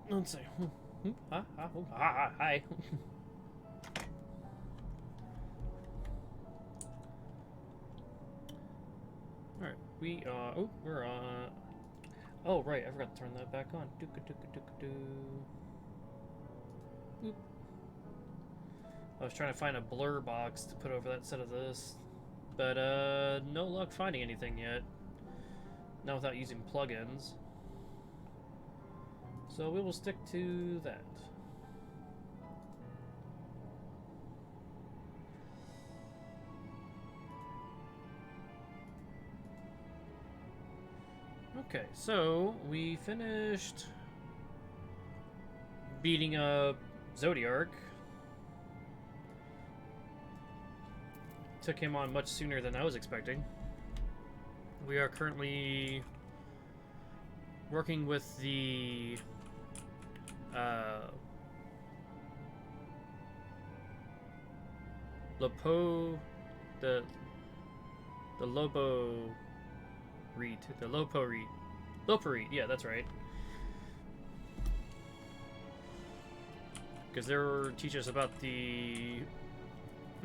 Let's see. Hi. Alright, we are. Oh, we're on. Oh, right, I forgot to turn that back on. Oop. I was trying to find a blur box to put over that set of this, but no luck finding anything yet. Not without using plugins. So we will stick to that. Okay, so we finished beating up Zodiark. Took him on much sooner than I was expecting. We are currently working with the Lopo, the Lobo Reed, the Lopo Reed, yeah, that's right. Because they're teach us about the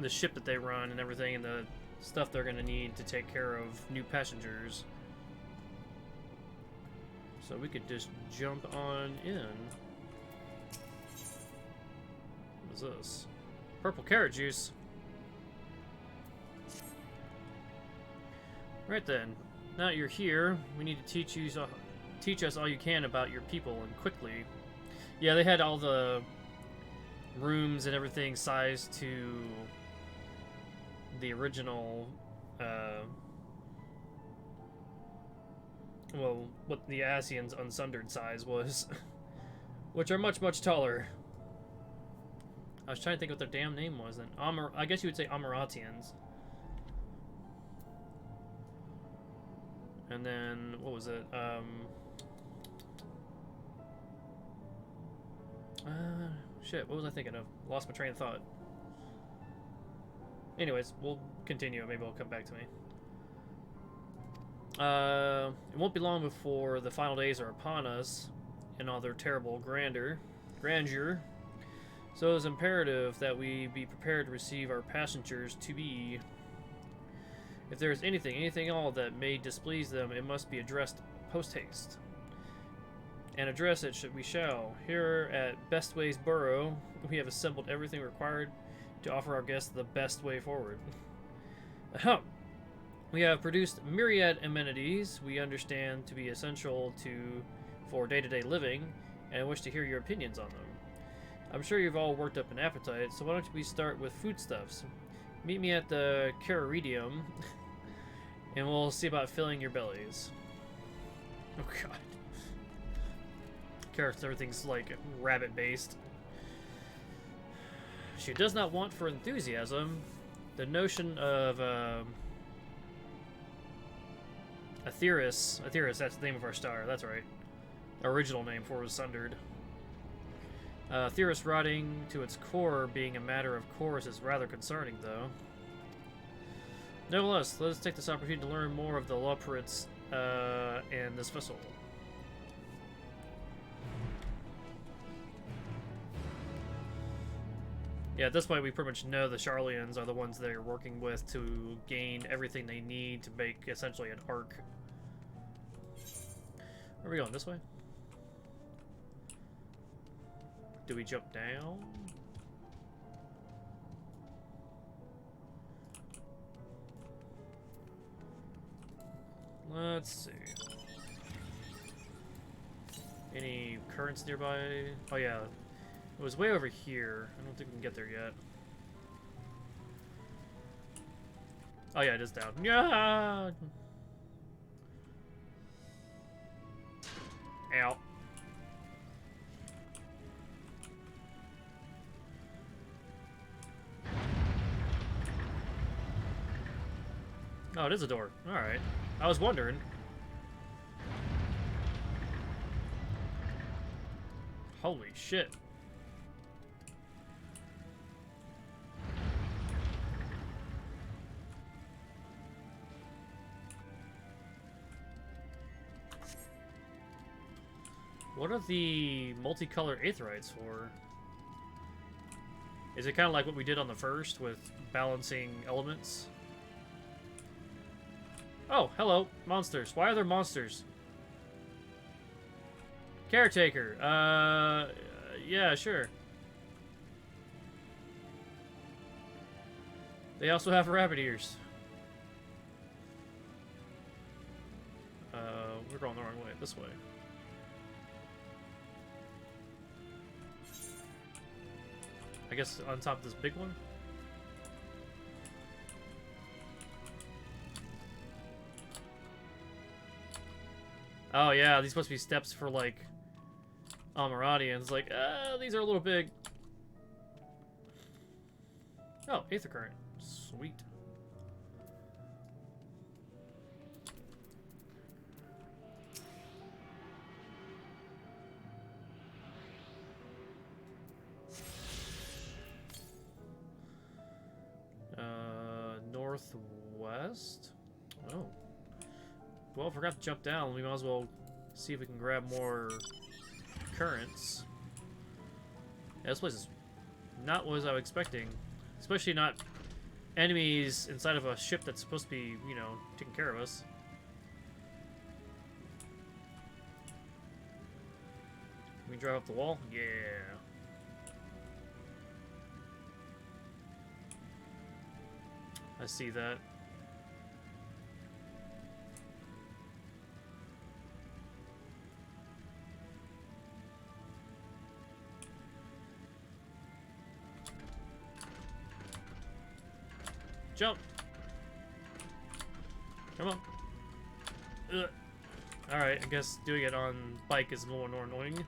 ship that they run and everything, and the stuff they're going to need to take care of new passengers. So we could just jump on in. What is this? Purple carrot juice. Right then. Now that you're here, we need to teach us all you can about your people, and quickly. Yeah, they had all the rooms and everything sized to the original, well, what the Asian's unsundered size was, which are much, much taller. I was trying to think what their damn name was then. I guess you would say Amaratians. And then, what was it? Shit, what was I thinking of? Lost my train of thought. Anyways, we'll continue. Maybe it'll come back to me. It won't be long before the final days are upon us in all their terrible grandeur. So it's imperative that we be prepared to receive our passengers to be. If there is anything at all that may displease them, it must be addressed post-haste. And address it we shall. Here at Bestway's Burrow, we have assembled everything required to offer our guests the best way forward. We have produced myriad amenities we understand to be essential for day-to-day living, and wish to hear your opinions on them. I'm sure you've all worked up an appetite, so why don't we start with foodstuffs? Meet me at the Cararidium, and we'll see about filling your bellies. Oh god. Carrots, everything's like rabbit-based. She does not want for enthusiasm. The notion of Aetheris, that's the name of our star, that's right. Our original name for it was Sundered. Aetheris rotting to its core being a matter of course is rather concerning, though. Nevertheless, let us take this opportunity to learn more of the Loporits and this vessel. Yeah, at this point we pretty much know the Charlians are the ones they're working with to gain everything they need to make essentially an arc. Where are we going? This way? Do we jump down? Let's see. Any currents nearby? Oh yeah, it was way over here. I don't think we can get there yet. Oh yeah, it is down. Yeah. Ow. Oh, it is a door. Alright. I was wondering. Holy shit. What are the multicolored aetherites for? Is it kind of like what we did on the first with balancing elements? Oh, hello, monsters. Why are there monsters? Caretaker. Yeah, sure. They also have rabbit ears. We're going the wrong way. This way. I guess on top of this big one? Oh yeah, these supposed to be steps for like Amaradians. Like, these are a little big. Oh, Aether Current. Sweet. Northwest? Oh. Well, forgot to jump down. We might as well see if we can grab more currents. Yeah, this place is not what I was expecting. Especially not enemies inside of a ship that's supposed to be, you know, taking care of us. Can we drive up the wall? Yeah. I see that. Jump! Come on. Ugh. Alright, I guess doing it on bike is more annoying.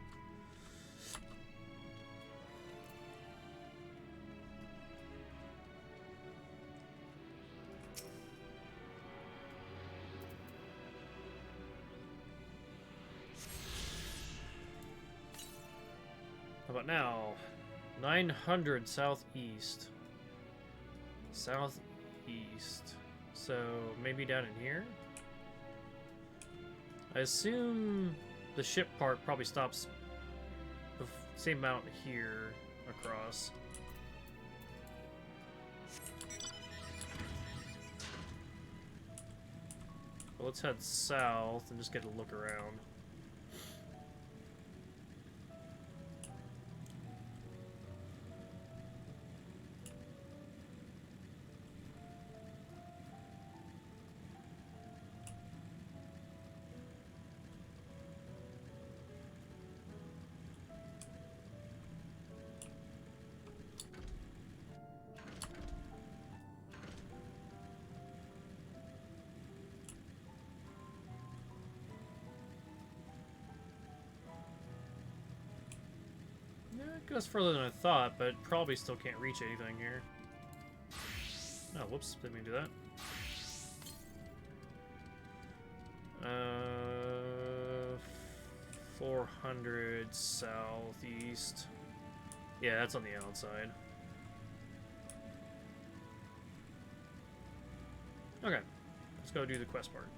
How about now? 900 southeast. Southeast. So maybe down in here? I assume the ship part probably stops the same amount here across. Well, let's head south and just get a look around. It goes further than I thought, but probably still can't reach anything here. Oh, whoops, didn't mean to do that. 400 southeast. Yeah, that's on the outside. Okay, let's go do the quest part.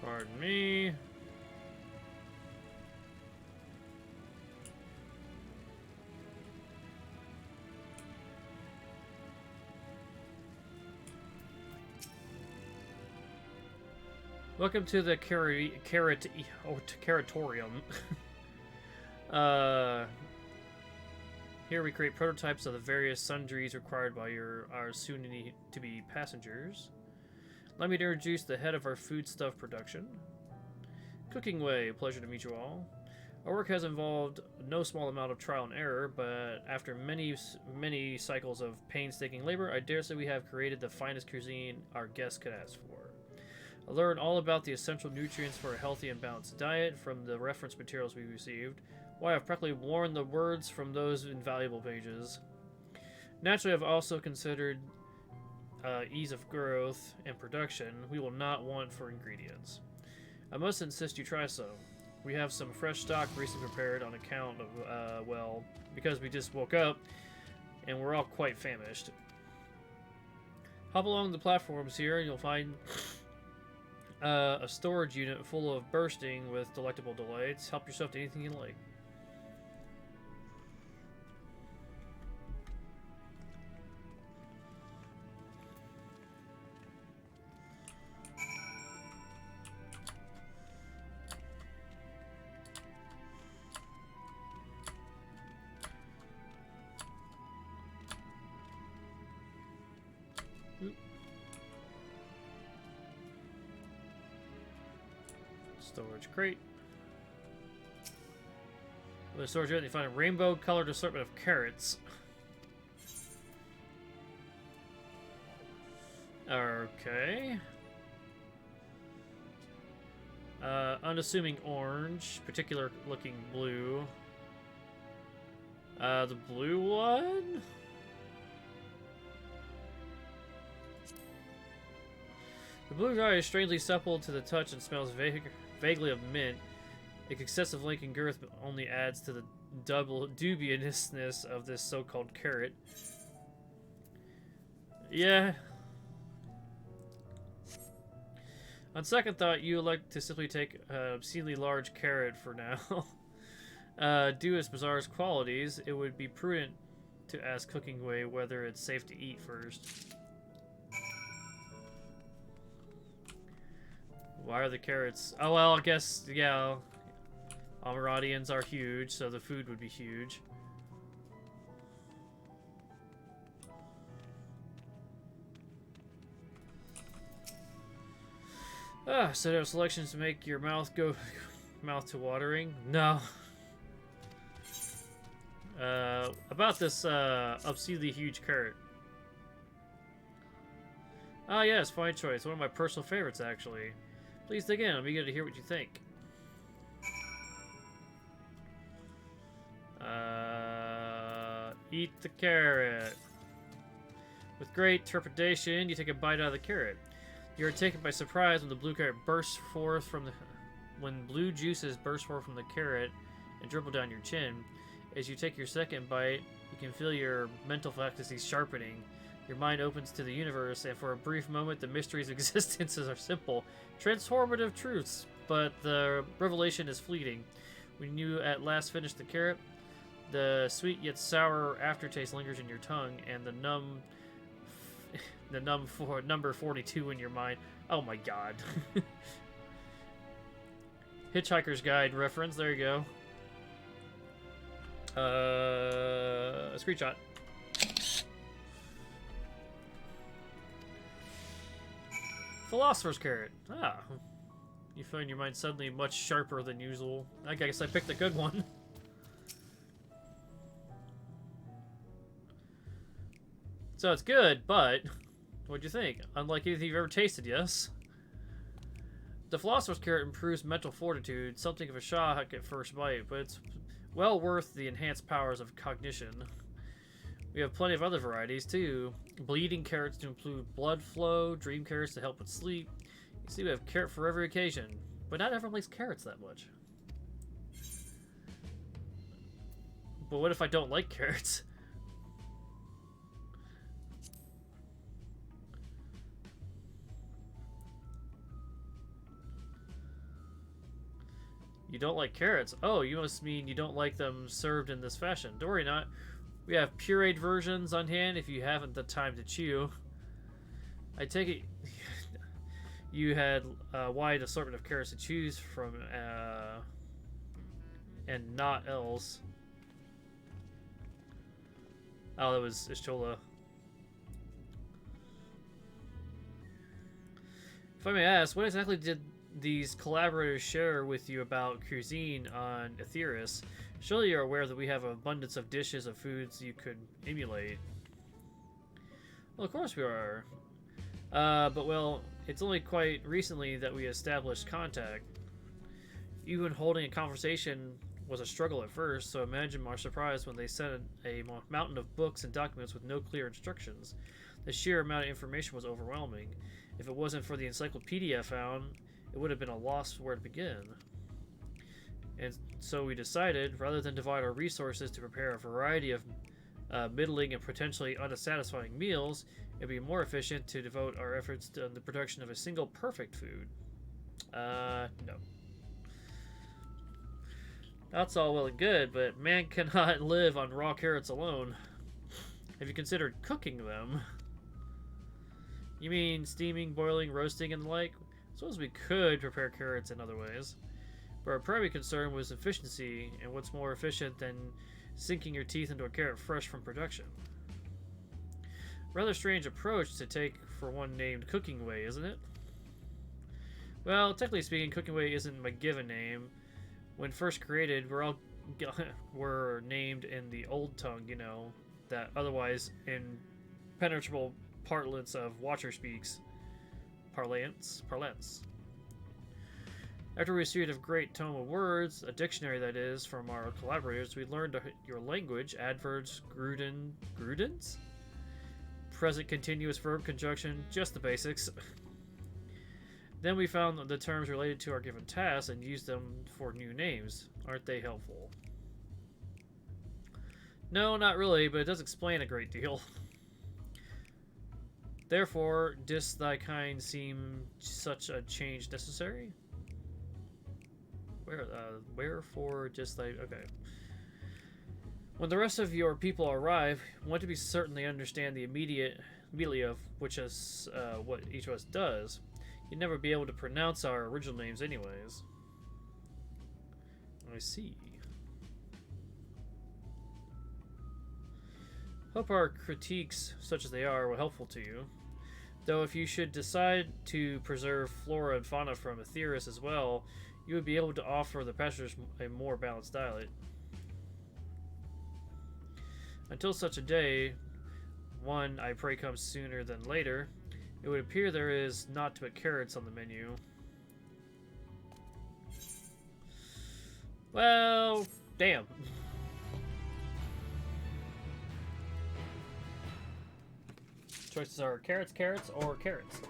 Pardon me. Welcome to the Caratorium. Here we create prototypes of the various sundries required by our soon-to-be passengers. Let me introduce the head of our foodstuff production. Cooking Way, pleasure to meet you all. Our work has involved no small amount of trial and error, but after many cycles of painstaking labor, I dare say we have created the finest cuisine our guests could ask for. Learn all about the essential nutrients for a healthy and balanced diet from the reference materials we received. Why, I've practically worn the words from those invaluable pages. Naturally, I've also considered ease of growth and production. We will not want for ingredients. I must insist you try some. We have some fresh stock recently prepared on account of, well, because we just woke up and we're all quite famished. Hop along the platforms here and you'll find a storage unit full of bursting with delectable delights. Help yourself to anything you like. Storage crate. With a storage unit, you find a rainbow-colored assortment of carrots. Okay. Unassuming orange, particular-looking blue. The blue one? The blue variety is strangely supple to the touch and smells vaguely of mint. Its excessive length and girth only adds to the double dubiousness of this so-called carrot. Yeah. On second thought, you elect to simply take an obscenely large carrot for now. Due its bizarre qualities, it would be prudent to ask Cooking Way whether it's safe to eat first. Why are the carrots... Oh, well, I guess, yeah. Amaradians are huge, so the food would be huge. So there are selections to make your mouth go... mouth to watering? No. About this, obscenely huge carrot. Ah, yes, fine choice. One of my personal favorites, actually. Please dig in. I'm eager to hear what you think. Eat the carrot. With great trepidation, you take a bite out of the carrot. You're taken by surprise when the blue carrot bursts forth from the... when blue juices burst forth from the carrot and dribble down your chin. As you take your second bite, you can feel your mental faculties sharpening. Your mind opens to the universe, and for a brief moment, the mysteries of existence are simple, transformative truths, but the revelation is fleeting. When you at last finish the carrot, the sweet yet sour aftertaste lingers in your tongue, and the number 42 in your mind. Oh my god. Hitchhiker's Guide reference, there you go. A screenshot. Philosopher's Carrot. Ah. You find your mind suddenly much sharper than usual. I guess I picked a good one. So it's good, but what'd you think? Unlike anything you've ever tasted, yes? The Philosopher's Carrot improves mental fortitude, something of a shock at first bite, but it's well worth the enhanced powers of cognition. We have plenty of other varieties, too. Bleeding carrots to improve blood flow, dream carrots to help with sleep. You see, we have carrot for every occasion, but not everyone likes carrots that much. But what if I don't like carrots? You don't like carrots? Oh, you must mean you don't like them served in this fashion. Don't worry, not. We have pureed versions on hand if you haven't the time to chew. I take it you had a wide assortment of carrots to choose from, and not else. Oh, that was Ishtola. If I may ask, what exactly did these collaborators share with you about cuisine on Aetheris? Surely you're aware that we have an abundance of dishes of foods you could emulate. Well, of course we are. But, well, It's only quite recently that we established contact. Even holding a conversation was a struggle at first, so imagine our surprise when they sent a mountain of books and documents with no clear instructions. The sheer amount of information was overwhelming. If it wasn't for the encyclopedia I found, it would have been a loss where to begin. And so we decided, rather than divide our resources to prepare a variety of middling and potentially unsatisfying meals, it'd be more efficient to devote our efforts to the production of a single perfect food. No. That's all well and good, but man cannot live on raw carrots alone. Have you considered cooking them? You mean steaming, boiling, roasting, and the like? I suppose we could prepare carrots in other ways. But our primary concern was efficiency, and what's more efficient than sinking your teeth into a carrot fresh from production? Rather strange approach to take for one named Cooking Way, isn't it? Well, technically speaking, Cooking Way isn't my given name. When first created, were named in the old tongue, you know, that otherwise impenetrable parlance of Watcher speaks. Parlance. After we received a great tome of words, a dictionary that is, from our collaborators, we learned your language, adverbs, grudens? Present continuous verb conjunction, just the basics. Then we found the terms related to our given tasks and used them for new names. Aren't they helpful? No, not really, but it does explain a great deal. Therefore, does thy kind seem such a change necessary? Wherefore just thy... Okay. When the rest of your people arrive, you want to be certain they understand the immediately of which is what each of us does. You'd never be able to pronounce our original names anyways. I see. Hope our critiques, such as they are, were helpful to you. Though if you should decide to preserve flora and fauna from Aetheris as well, you would be able to offer the passengers a more balanced diet. Until such a day, one I pray comes sooner than later, it would appear there is naught but carrots on the menu. Well, damn. Choices are carrots, or carrots.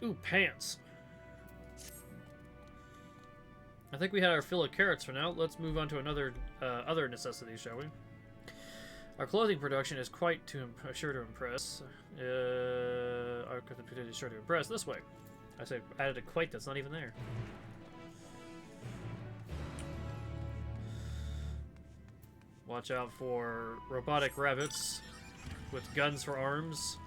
Ooh, pants. I think we had our fill of carrots for now. Let's move on to another other necessities, shall we? Our clothing production is quite sure to impress. Our clothing is sure to impress. This way. I say added a quite that's not even there. Watch out for robotic rabbits with guns for arms.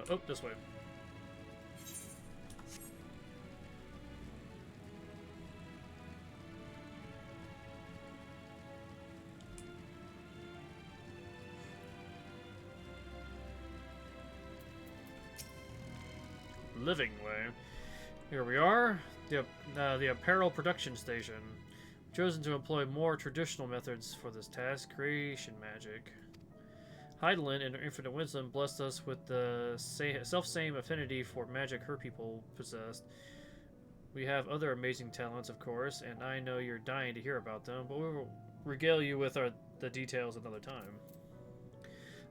Oh, this way. Living way. Here we are, the apparel production station. We've chosen to employ more traditional methods for this task, creation magic. Heidelin, in her infinite wisdom, blessed us with the self-same affinity for magic her people possessed. We have other amazing talents, of course, and I know you're dying to hear about them, but we will regale you with the details another time.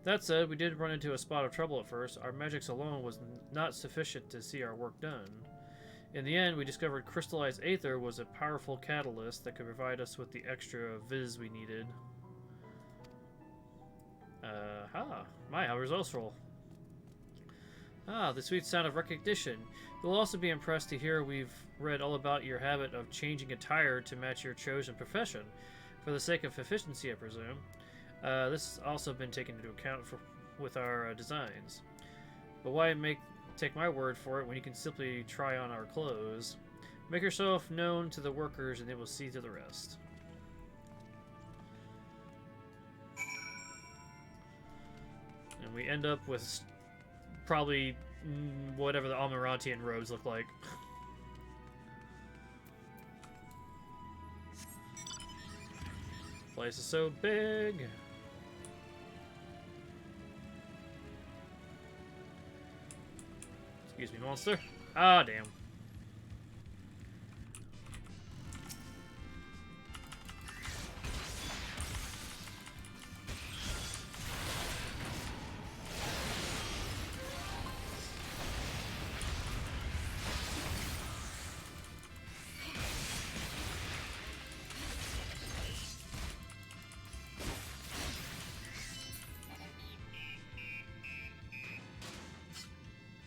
That said, we did run into a spot of trouble at first. Our magics alone was not sufficient to see our work done. In the end, we discovered crystallized aether was a powerful catalyst that could provide us with the extra viz we needed. How resourceful. The sweet sound of recognition. You'll also be impressed to hear we've read all about your habit of changing attire to match your chosen profession, for the sake of efficiency, I presume. This has also been taken into account with our designs. But why take my word for it when you can simply try on our clothes? Make yourself known to the workers and they will see to the rest. And we end up with probably whatever the Almirantian robes look like. Place is so big. Excuse me, monster. Ah, damn.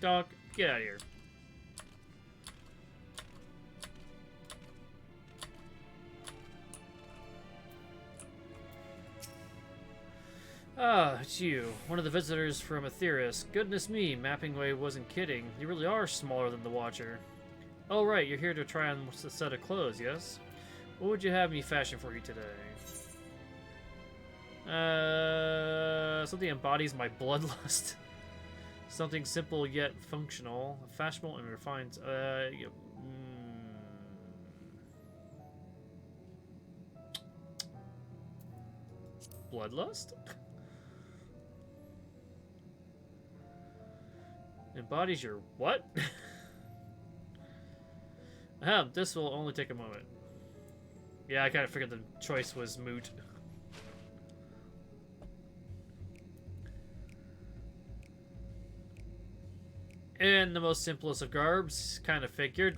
Dog, get out of here. Ah, it's you. One of the visitors from Aetheris. Goodness me, Mapping Way wasn't kidding. You really are smaller than the Watcher. Oh right, you're here to try on a set of clothes, yes? What would you have me fashion for you today? Something embodies my bloodlust. Something simple yet functional, fashionable and refined. Bloodlust? Embodies your what? Ahem, this will only take a moment. Yeah, I kind of figured the choice was moot. In the most simplest of garbs, kind of figured.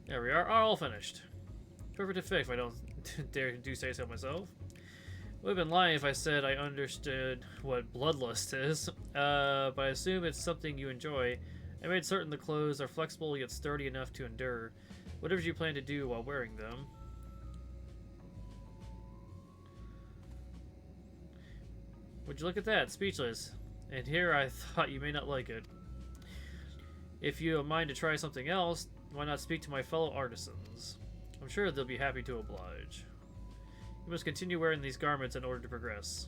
There we are, all finished. Perfect to fix if I don't dare do say so myself. Would have been lying if I said I understood what bloodlust is, but I assume it's something you enjoy. I made certain the clothes are flexible yet sturdy enough to endure whatever you plan to do while wearing them. Would you look at that? Speechless. And here I thought you may not like it. If you have mind to try something else, why not speak to my fellow artisans? I'm sure they'll be happy to oblige. You must continue wearing these garments in order to progress.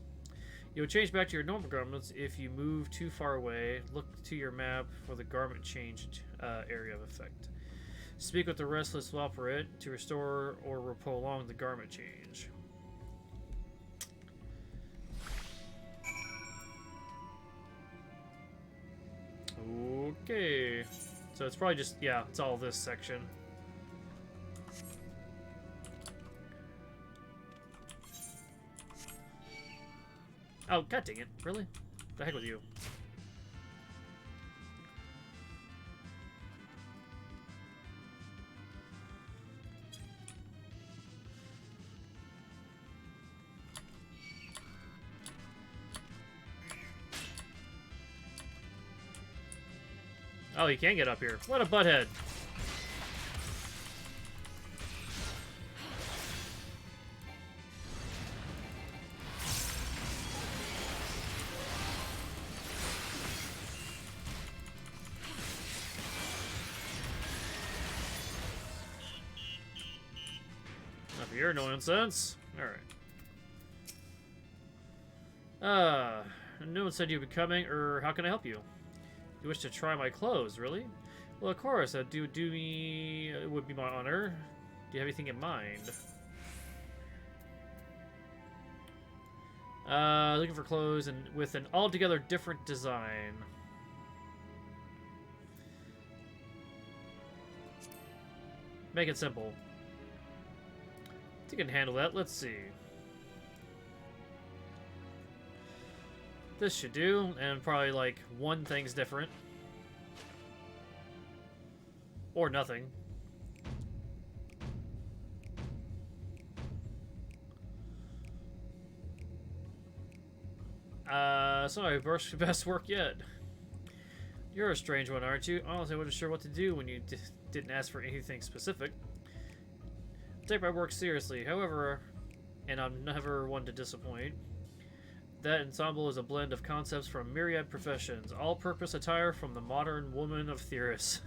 You'll change back to your normal garments if you move too far away. Look to your map for the garment change area of effect. Speak with the restless swap for it to restore or prolong the garment change. Okay. So it's probably just, yeah, it's all this section. Oh, god dang it. Really? The heck with you. Oh, he can get up here. What a butthead. Enough of your nonsense. Alright. No one said you'd be coming, or how can I help you? You wish to try my clothes, really? Well, of course, it would be my honor. Do you have anything in mind? Looking for clothes and with an altogether different design. Make it simple. You can handle that. Let's see. This should do, and probably like one thing's different. Or nothing. Sorry, best work yet. You're a strange one, aren't you? Honestly, I wasn't sure what to do when you didn't ask for anything specific. I take my work seriously, however, and I'm never one to disappoint. That ensemble is a blend of concepts from myriad professions, all-purpose attire from the modern woman of Aetheris.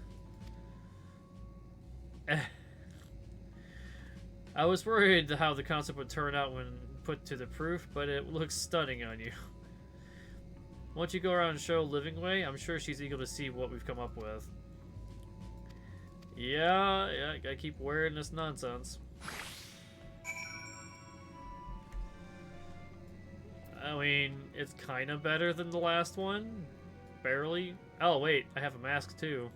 I was worried how the concept would turn out when put to the proof, but it looks stunning on you. Once you go around and show Living Way, I'm sure she's eager to see what we've come up with. Yeah, I keep wearing this nonsense. I mean, it's kind of better than the last one. Barely. Oh, wait, I have a mask too.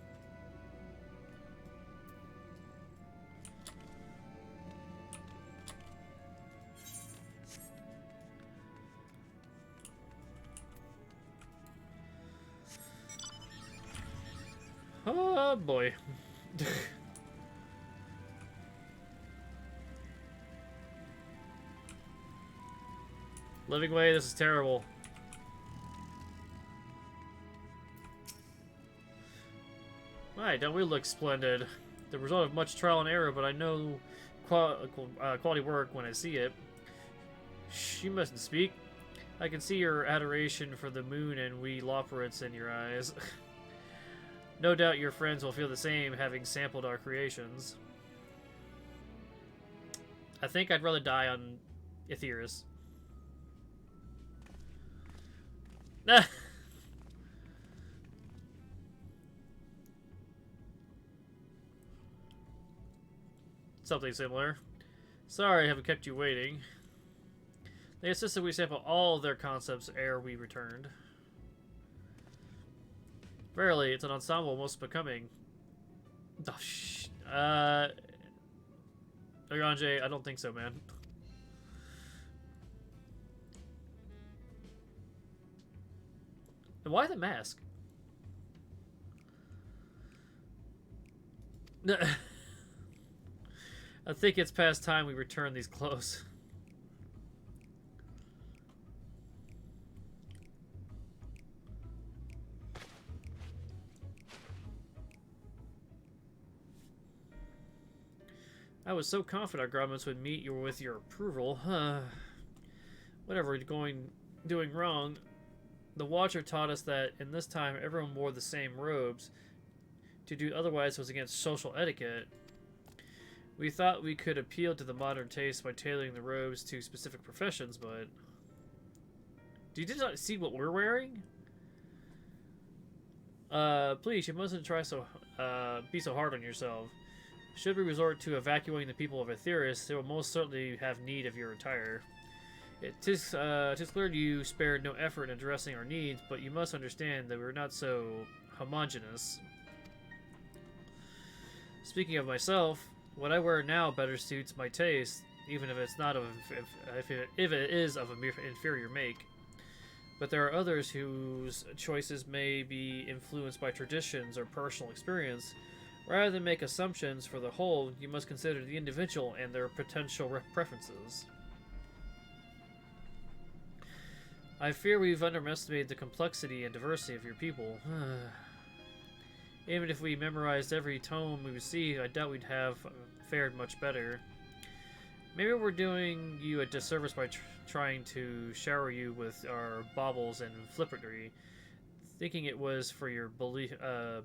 Oh boy. Living Way, this is terrible. Alright, don't we look splendid? The result of much trial and error, but I know quality work when I see it. Shh, you mustn't speak. I can see your adoration for the moon and we Loperids in your eyes. No doubt your friends will feel the same, having sampled our creations. I think I'd rather die on Aetheris. Something similar. Sorry I haven't kept you waiting. They insisted we sample all of their concepts ere we returned. Verily, it's an ensemble most becoming. Oh, shh. Oranje, I don't think so, man. And why the mask? I think it's past time we return these clothes. I was so confident our garments would meet you with your approval. Whatever doing wrong. The Watcher taught us that in this time everyone wore the same robes. To do otherwise was against social etiquette. We thought we could appeal to the modern taste by tailoring the robes to specific professions, but... Did you not see what we're wearing? Please, you mustn't try be so hard on yourself. Should we resort to evacuating the people of Aetheris, they will most certainly have need of your attire. Tis clear you spared no effort in addressing our needs, but you must understand that we're not so homogeneous. Speaking of myself, what I wear now better suits my taste, even if it's not if it is of an inferior make. But there are others whose choices may be influenced by traditions or personal experience. Rather than make assumptions for the whole, you must consider the individual and their potential preferences. I fear we've underestimated the complexity and diversity of your people. Even if we memorized every tome we receive, I doubt we'd have fared much better. Maybe we're doing you a disservice by trying to shower you with our baubles and flipperty, thinking it was for your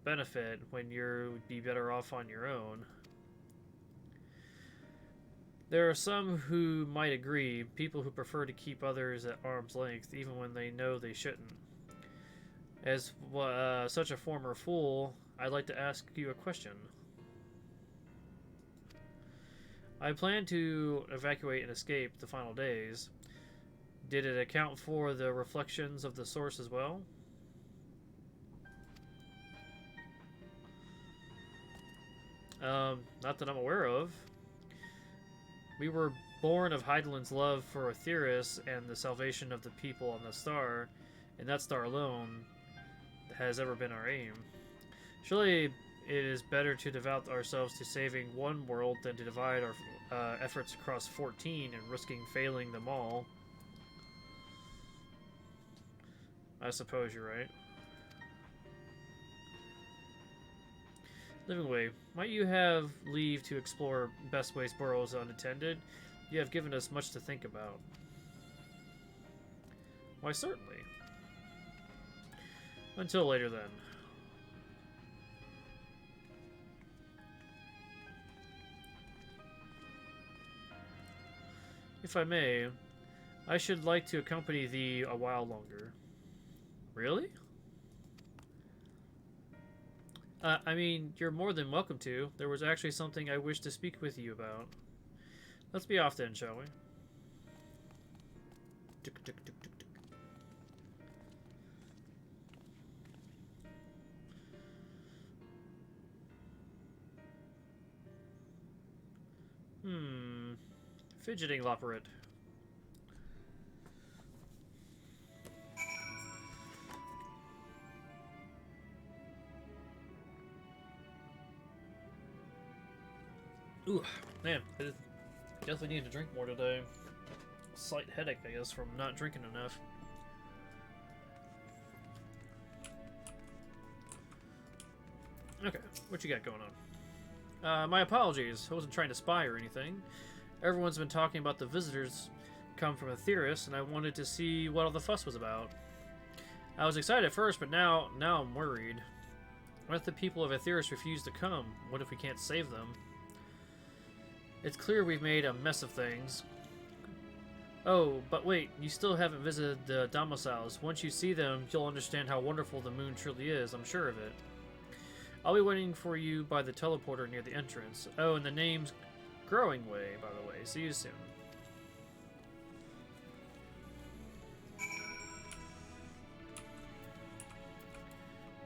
benefit when you would be better off on your own. There are some who might agree, people who prefer to keep others at arm's length, even when they know they shouldn't. As such a former fool, I'd like to ask you a question. I plan to evacuate and escape the final days. Did it account for the reflections of the source as well? Not that I'm aware of. We were born of Heidelin's love for Aetheris and the salvation of the people on the star, and that star alone has ever been our aim. Surely it is better to devote ourselves to saving one world than to divide our efforts across 14 and risking failing them all. I suppose you're right. Living Way, might you have leave to explore Best Way's burrows unattended? You have given us much to think about. Why, certainly. Until later, then. If I may, I should like to accompany thee a while longer. Really? I mean, you're more than welcome to. There was actually something I wish to speak with you about. Let's be off then, shall we? Tick, tick, tick, tick, tick. Fidgeting Loperate. Ooh, man, I definitely need to drink more today. Slight headache, I guess, from not drinking enough. Okay, what you got going on? My apologies. I wasn't trying to spy or anything. Everyone's been talking about the visitors come from Aetheris, and I wanted to see what all the fuss was about. I was excited at first, but now I'm worried. What if the people of Aetheris refuse to come? What if we can't save them? It's clear we've made a mess of things. Oh, but wait, you still haven't visited the domiciles. Once you see them, you'll understand how wonderful the moon truly is, I'm sure of it. I'll be waiting for you by the teleporter near the entrance. Oh, and the name's Growing Way, by the way. See you soon.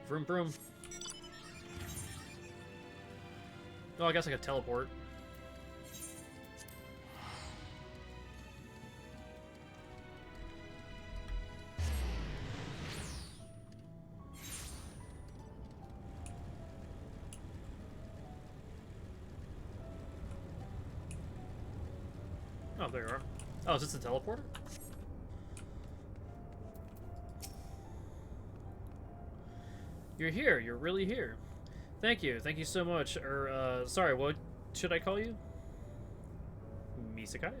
Vroom vroom. Oh, I guess I could teleport. Oh, there you are. Oh, is this the teleporter? You're here. You're really here. Thank you. Thank you so much. Sorry, what should I call you? Misakai?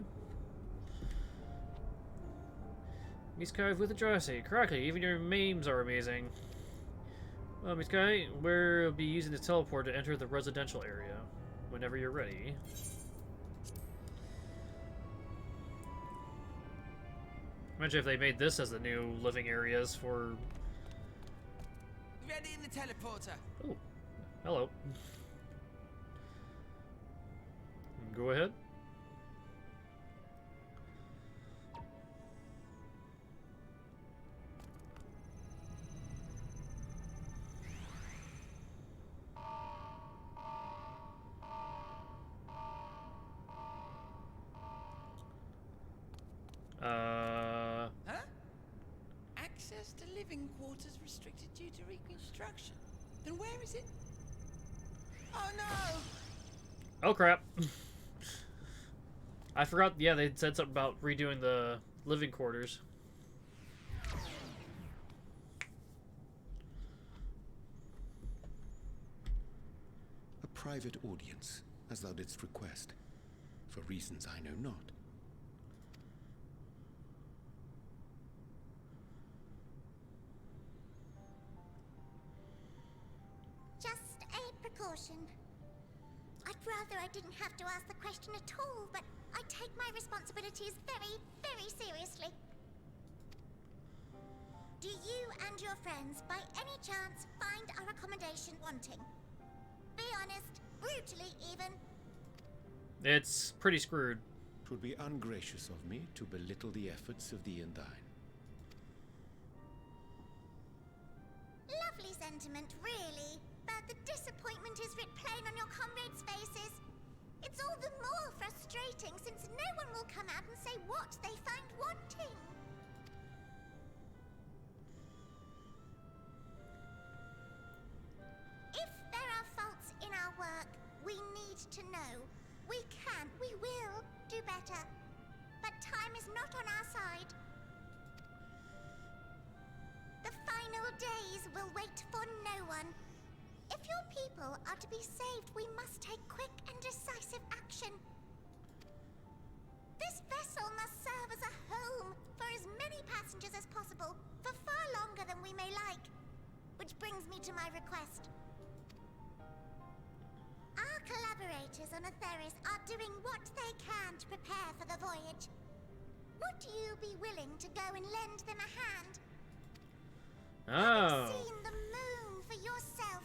Misakai with a Jurassic. Correctly, even your memes are amazing. Well, Misakai, we'll be using the teleport to enter the residential area. Whenever you're ready. Imagine if they made this as the new living areas for... Ready in the teleporter. Oh, hello. Go ahead. Huh? Access to living quarters restricted due to reconstruction. Then where is it? Oh no! Oh crap. I forgot, yeah, they said something about redoing the living quarters. A private audience, as thou didst request, for reasons I know not. Just a precaution. I'd rather I didn't have to ask the question at all, but I take my responsibilities very, very seriously. Do you and your friends, by any chance, find our accommodation wanting? Be honest, brutally even. It's pretty screwed. 'Twould be ungracious of me to belittle the efforts of thee and thine. Lovely sentiment, really. But the disappointment is writ plain on your comrades' faces. It's all the more frustrating since no one will come out and say what they find wanting. If there are faults in our work, we need to know. We can, we will do better. But time is not on our side. The final days will wait for no one. If your people are to be saved, we must take quick and decisive action. This vessel must serve as a home for as many passengers as possible, for far longer than we may like. Which brings me to my request. Our collaborators on Aetheris are doing what they can to prepare for the voyage. would you be willing to go and lend them a hand? Oh. Having seen the moon for yourself,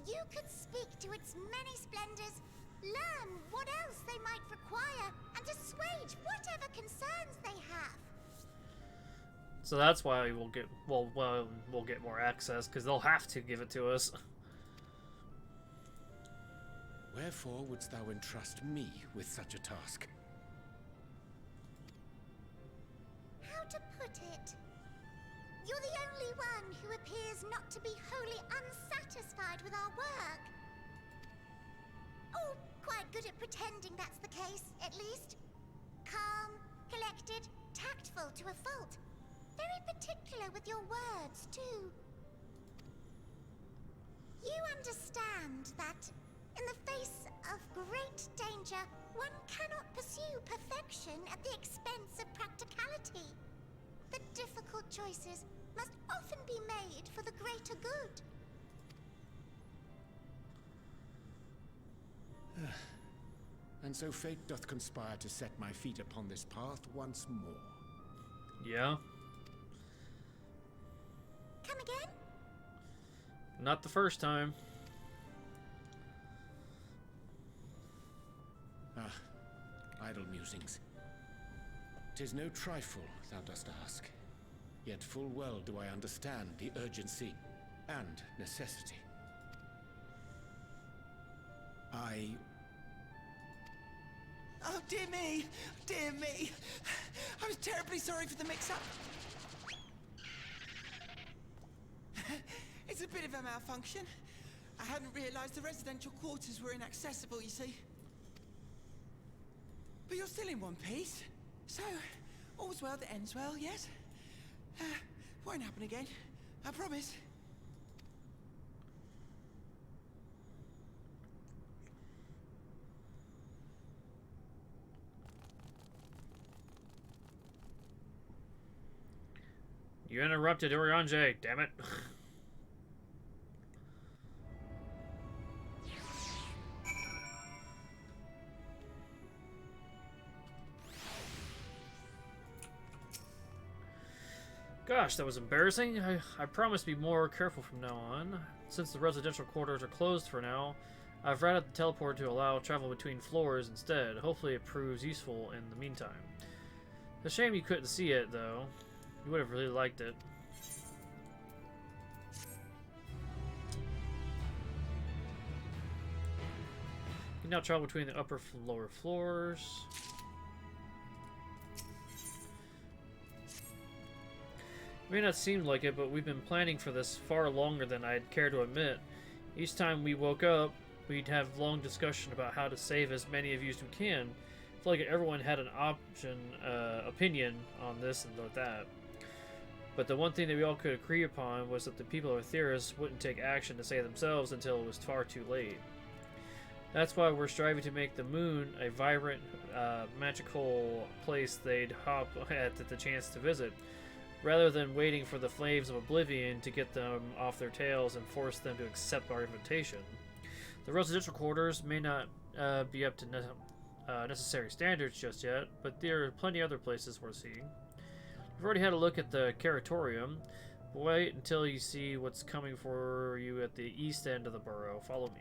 you could speak to its many splendors, learn what else they might require, and assuage whatever concerns they have. So that's why we'll get we'll get more access, because they'll have to give it to us. Wherefore wouldst thou entrust me with such a task? How to put it? You're the only one who appears not to be wholly unsatisfied with our work. Oh, quite good at pretending that's the case, at least. Calm, collected, tactful to a fault. Very particular with your words, too. You understand that, in the face of great danger, one cannot pursue perfection at the expense of practicality. The difficult choices must often be made for the greater good. And so fate doth conspire to set my feet upon this path once more. Yeah. Come again? Not the first time. Ah, idle musings. 'Tis no trifle thou dost ask. Yet full well do I understand the urgency and necessity. Oh, dear me! Dear me! I'm terribly sorry for the mix-up. It's a bit of a malfunction. I hadn't realized the residential quarters were inaccessible, you see. But you're still in one piece. So, all's well that ends well, yes? Won't happen again. I promise. You interrupted Oriange, damn it. Gosh, that was embarrassing. I promise to be more careful from now on. Since the residential quarters are closed for now, I've routed the teleport to allow travel between floors instead. Hopefully it proves useful in the meantime. It's a shame you couldn't see it, though. You would have really liked it. You can now travel between the upper and lower floors. It may not seem like it, but we've been planning for this far longer than I'd care to admit. Each time we woke up, we'd have long discussion about how to save as many of you as we can. I feel like everyone had an opinion on this and that. But the one thing that we all could agree upon was that the people or theorists wouldn't take action to save themselves until it was far too late. That's why we're striving to make the moon a vibrant, magical place they'd hop at the chance to visit, rather than waiting for the flames of oblivion to get them off their tails and force them to accept our invitation. The residential quarters may not be up to necessary standards just yet, but there are plenty of other places worth seeing. You've already had a look at the Curatorium. Wait until you see what's coming for you at the east end of the borough. Follow me.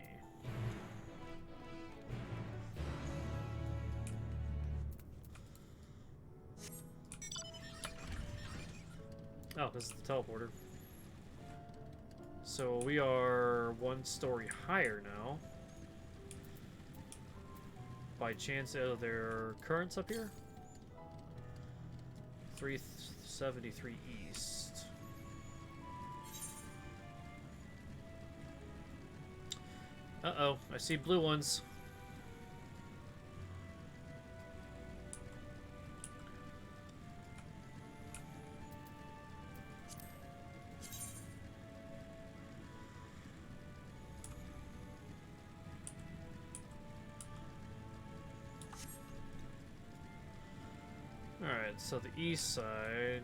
Oh, this is the teleporter. So we are one story higher now. By chance, are there currents up here? 373 east. Uh-oh, I see blue ones. Alright, so the east side,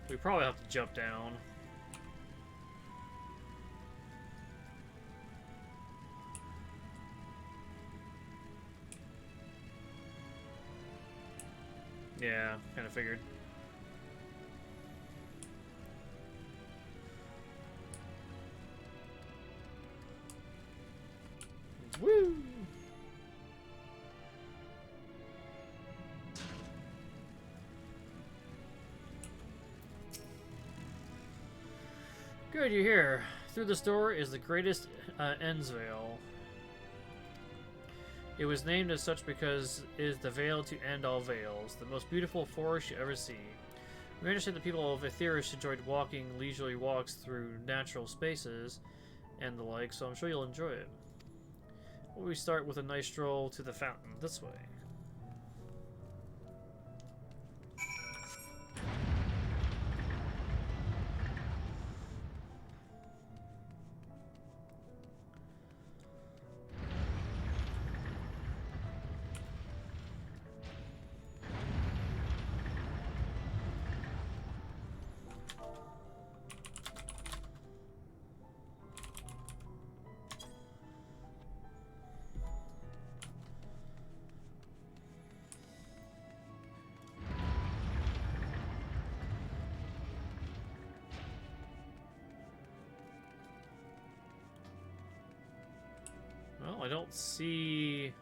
we probably have to jump down. Yeah, kind of figured. Good, you're here. Through this door is the greatest Endsvale. It was named as such because it is the veil to end all veils, the most beautiful forest you ever see. We understand the people of Aetheris enjoyed walking leisurely walks through natural spaces and the like, so I'm sure you'll enjoy it. We start with a nice stroll to the fountain this way. Well, I don't see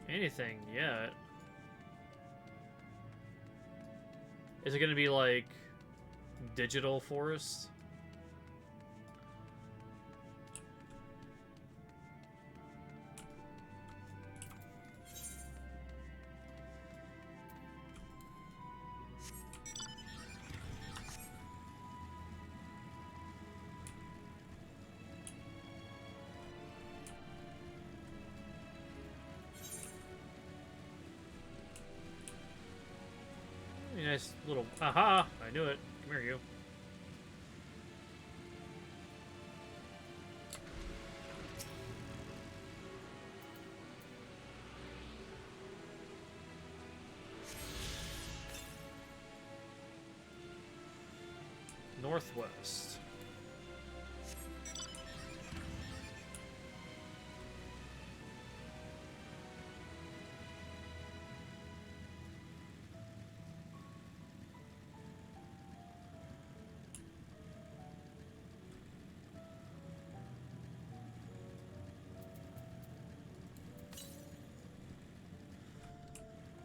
anything yet. Is it going to be like digital forest? Nice little... Aha! I knew it. Come here, you. Northwest.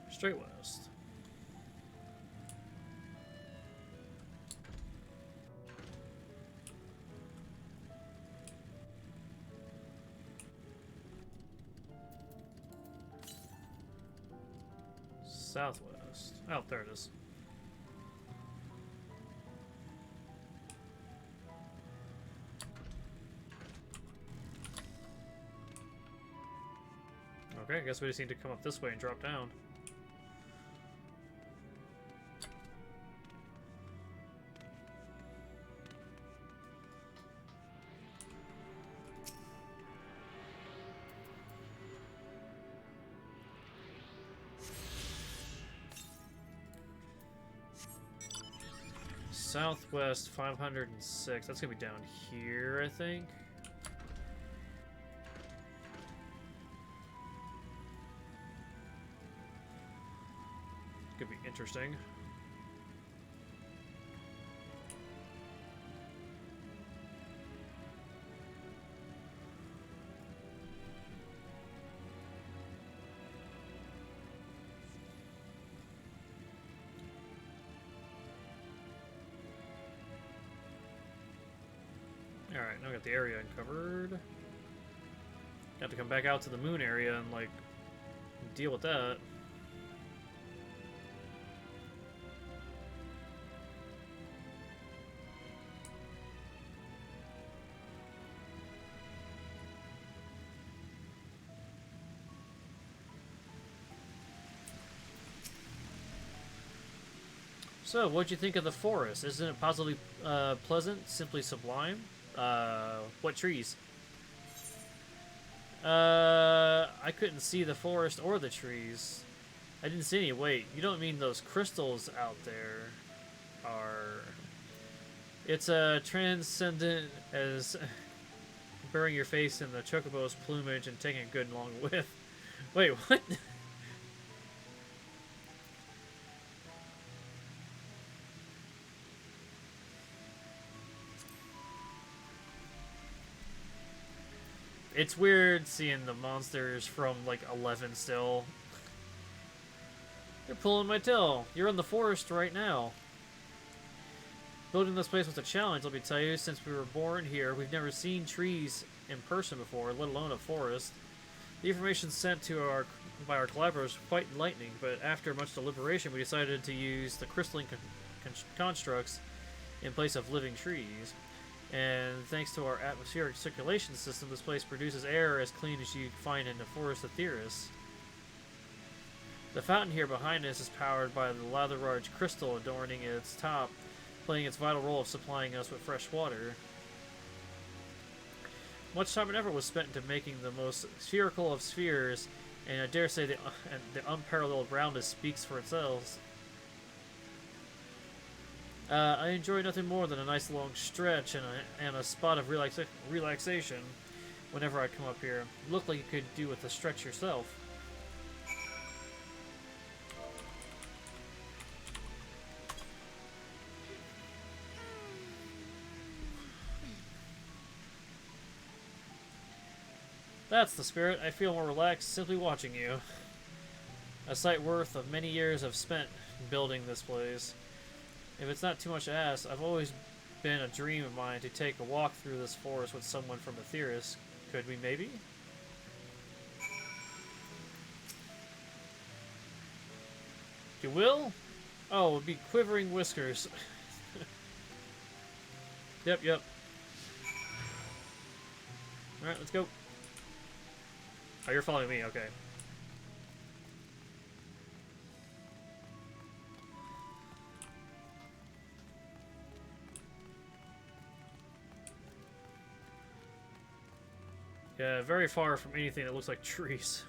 Straight west. Southwest. Oh, there it is. Okay, I guess we just need to come up this way and drop down. Southwest 506. That's gonna be down here, I think. Could be interesting. Alright, now we got the area uncovered. Got to come back out to the moon area and, like, deal with that. So, what'd you think of the forest? Isn't it positively pleasant, simply sublime? What trees? I couldn't see the forest or the trees. I didn't see any. Wait, you don't mean those crystals out there are... It's transcendent as burying your face in the chocobo's plumage and taking a good long whiff. Wait, what? It's weird seeing the monsters from, like, 11 still. You're pulling my tail. You're in the forest right now. Building this place was a challenge, let me tell you. Since we were born here, we've never seen trees in person before, let alone a forest. The information sent to by our collaborators was quite enlightening, but after much deliberation, we decided to use the crystalline constructs in place of living trees. And thanks to our atmospheric circulation system, this place produces air as clean as you'd find in a forest of theorists. The fountain here behind us is powered by the lather-large crystal adorning its top, playing its vital role of supplying us with fresh water. Much time and effort was spent into making the most spherical of spheres, and I dare say the unparalleled roundness speaks for itself. I enjoy nothing more than a nice long stretch and a spot of relaxation whenever I come up here. Look like you could do with a stretch yourself. That's the spirit. I feel more relaxed simply watching you. A sight worth of many years I've spent building this place. If it's not too much to ask, I've always been a dream of mine to take a walk through this forest with someone from Aetheris. Could we maybe? You will? Oh, it would be quivering whiskers. Yep. Alright, let's go. Oh, you're following me, okay. Yeah, very far from anything that looks like trees.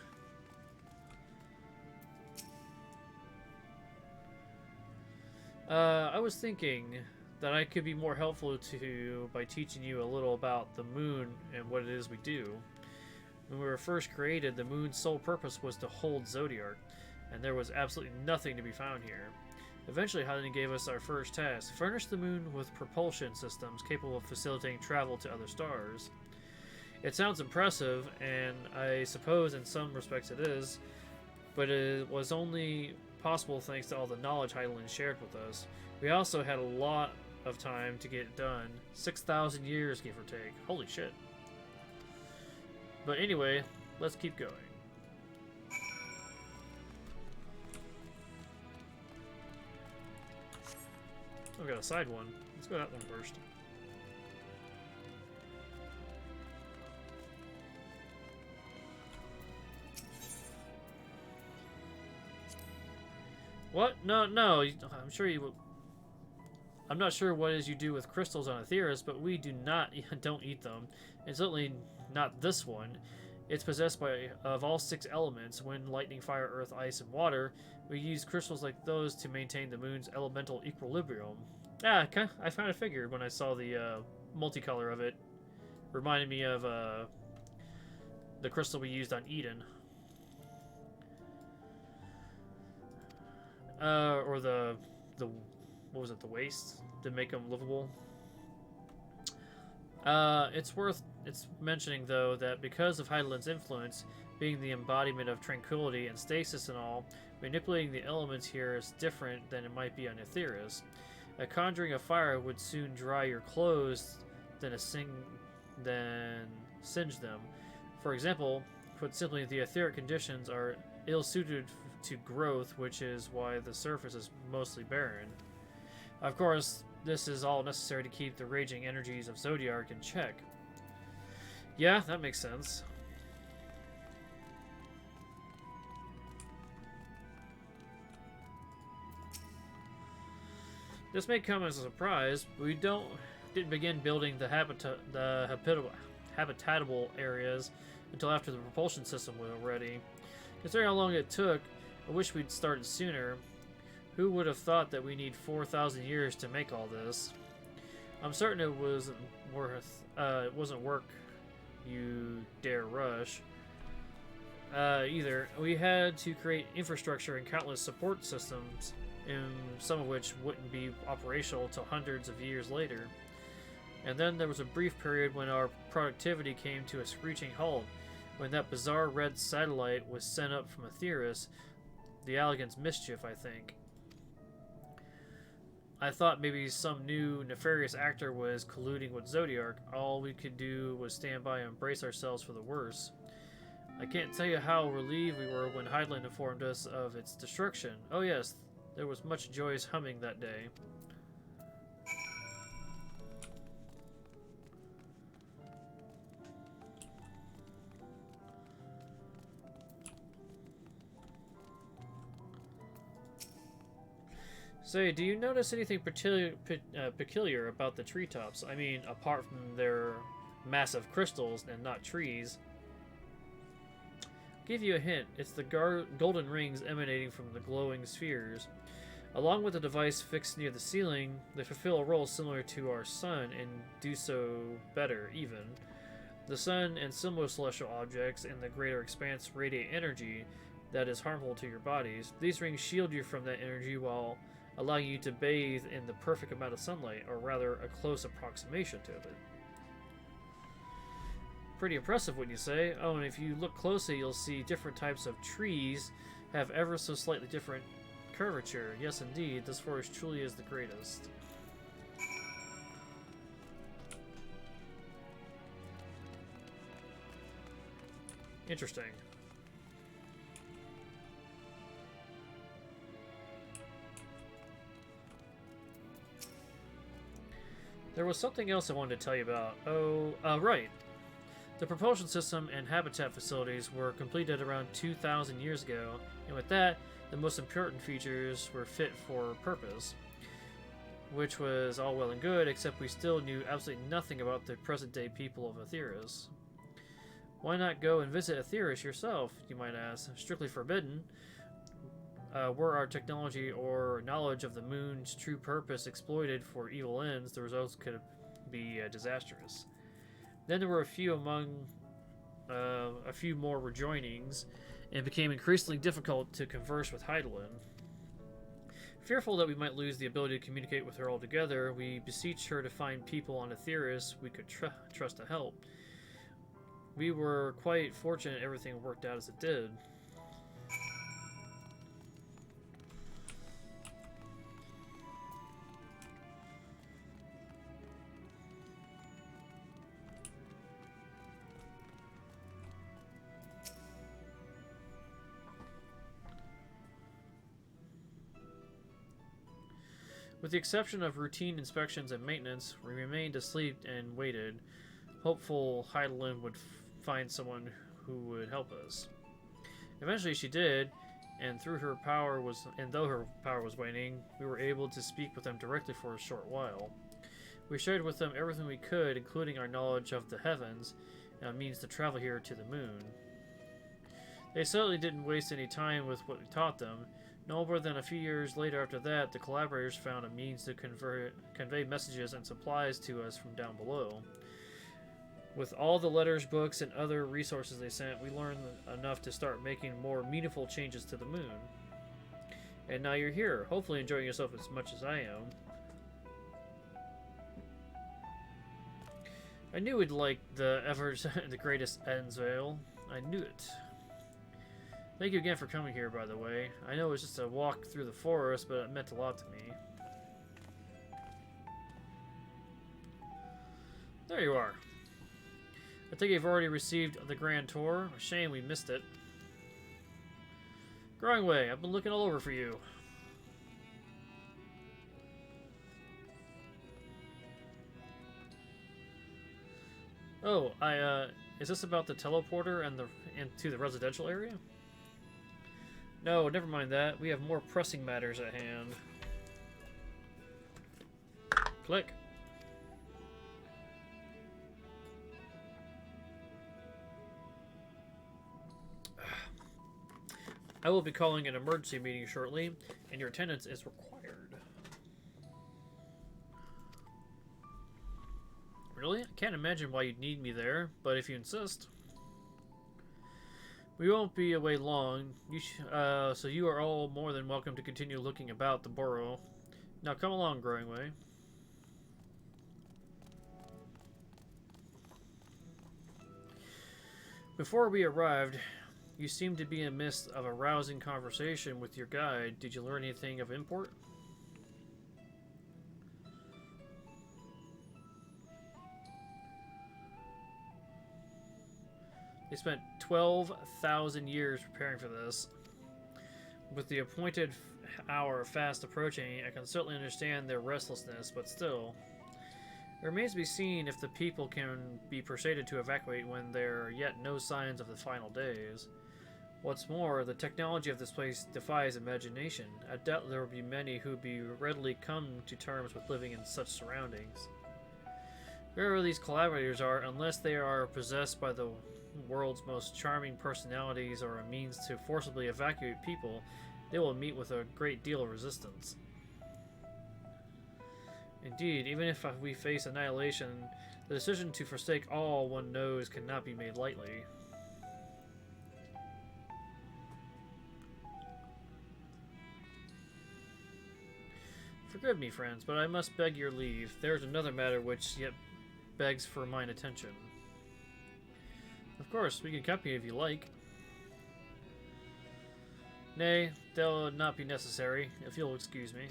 I was thinking that I could be more helpful to you by teaching you a little about the moon and what it is we do. When we were first created, the moon's sole purpose was to hold Zodiark, and there was absolutely nothing to be found here. Eventually, Hylian gave us our first task: furnish the moon with propulsion systems capable of facilitating travel to other stars. It sounds impressive, and I suppose in some respects it is, but it was only possible thanks to all the knowledge Hylian shared with us. We also had a lot of time to get it done. 6,000 years, give or take. Holy shit. But anyway, let's keep going. I've got a side one. Let's go that one first. What? No. I'm sure you will. I'm not sure what it is you do with crystals on Aetheris, but we don't eat them, and certainly not this one. It's possessed of all 6 elements: wind, lightning, fire, earth, ice, and water. We use crystals like those to maintain the moon's elemental equilibrium. I kind of figured when I saw the multicolor of it. Reminded me of the crystal we used on Eden. Or the what was it, the waste to make them livable. It's mentioning though that because of Hylian's influence, being the embodiment of tranquility and stasis and all, manipulating the elements here is different than it might be on Aetheris. A conjuring of fire would soon dry your clothes than singe them. For example, put simply, the etheric conditions are ill-suited to growth, which is why the surface is mostly barren. Of course, this is all necessary to keep the raging energies of Zodiark in check. Yeah, that makes sense. This may come as a surprise, but we didn't begin building the habitable areas until after the propulsion system was ready. Considering how long it took, I wish we'd started sooner. Who would have thought that we need 4,000 years to make all this? I'm certain it wasn't work you dare rush. Either. We had to create infrastructure and countless support systems, some of which wouldn't be operational till hundreds of years later. And then there was a brief period when our productivity came to a screeching halt, when that bizarre red satellite was sent up from Aetheris. The Elegant's mischief, I think. I thought maybe some new nefarious actor was colluding with Zodiac. All we could do was stand by and brace ourselves for the worst. I can't tell you how relieved we were when Highland informed us of its destruction. Oh yes, there was much joyous humming that day. Say, do you notice anything peculiar about the treetops? I mean, apart from their massive crystals and not trees. I'll give you a hint. It's the golden rings emanating from the glowing spheres. Along with the device fixed near the ceiling, they fulfill a role similar to our sun and do so better, even. The sun and similar celestial objects in the greater expanse radiate energy that is harmful to your bodies. These rings shield you from that energy while allowing you to bathe in the perfect amount of sunlight, or rather a close approximation to it. Pretty impressive, wouldn't you say? Oh, and if you look closely, you'll see different types of trees have ever so slightly different curvature. Yes, indeed, this forest truly is the greatest. Interesting. There was something else I wanted to tell you about. Right. The propulsion system and habitat facilities were completed around 2,000 years ago, and with that, the most important features were fit for purpose. Which was all well and good, except we still knew absolutely nothing about the present-day people of Aetheris. Why not go and visit Aetheris yourself, you might ask? Strictly forbidden. Were our technology or knowledge of the moon's true purpose exploited for evil ends, the results could be disastrous. Then there were a few more rejoinings, and it became increasingly difficult to converse with Heidelin. Fearful that we might lose the ability to communicate with her altogether, we beseeched her to find people on Aetheris we could trust to help. We were quite fortunate everything worked out as it did. With the exception of routine inspections and maintenance, we remained asleep and waited, hopeful Heidelin would find someone who would help us. Eventually she did, and though her power was waning, we were able to speak with them directly for a short while. We shared with them everything we could, including our knowledge of the heavens and our means to travel here to the moon. They certainly didn't waste any time with what we taught them. No more than a few years later after that, the collaborators found a means to convey messages and supplies to us from down below. With all the letters, books, and other resources they sent, we learned enough to start making more meaningful changes to the moon. And now you're here, hopefully enjoying yourself as much as I am. I knew we'd like the greatest Ensvale. I knew it. Thank you again for coming here, by the way. I know it was just a walk through the forest, but it meant a lot to me. There you are. I think you've already received the grand tour. A shame we missed it. Growing Way, I've been looking all over for you. Oh, is this about the teleporter and into the residential area? No, never mind that. We have more pressing matters at hand. Click. I will be calling an emergency meeting shortly, and your attendance is required. Really? I can't imagine why you'd need me there, but if you insist. We won't be away long, so you are all more than welcome to continue looking about the borough. Now come along, Growing Way. Before we arrived, you seemed to be in the midst of a rousing conversation with your guide. Did you learn anything of import? They spent 12,000 years preparing for this. With the appointed hour fast approaching, I can certainly understand their restlessness, but still. It remains to be seen if the people can be persuaded to evacuate when there are yet no signs of the final days. What's more, the technology of this place defies imagination. I doubt there will be many who be readily come to terms with living in such surroundings. Wherever these collaborators are, unless they are possessed by the world's most charming personalities or a means to forcibly evacuate people, they will meet with a great deal of resistance. Indeed, even if we face annihilation, the decision to forsake all one knows cannot be made lightly. Forgive me, friends, but I must beg your leave. There is another matter which yet begs for mine attention. Of course, we can accompany you if you like. Nay, they'll not be necessary, if you'll excuse me.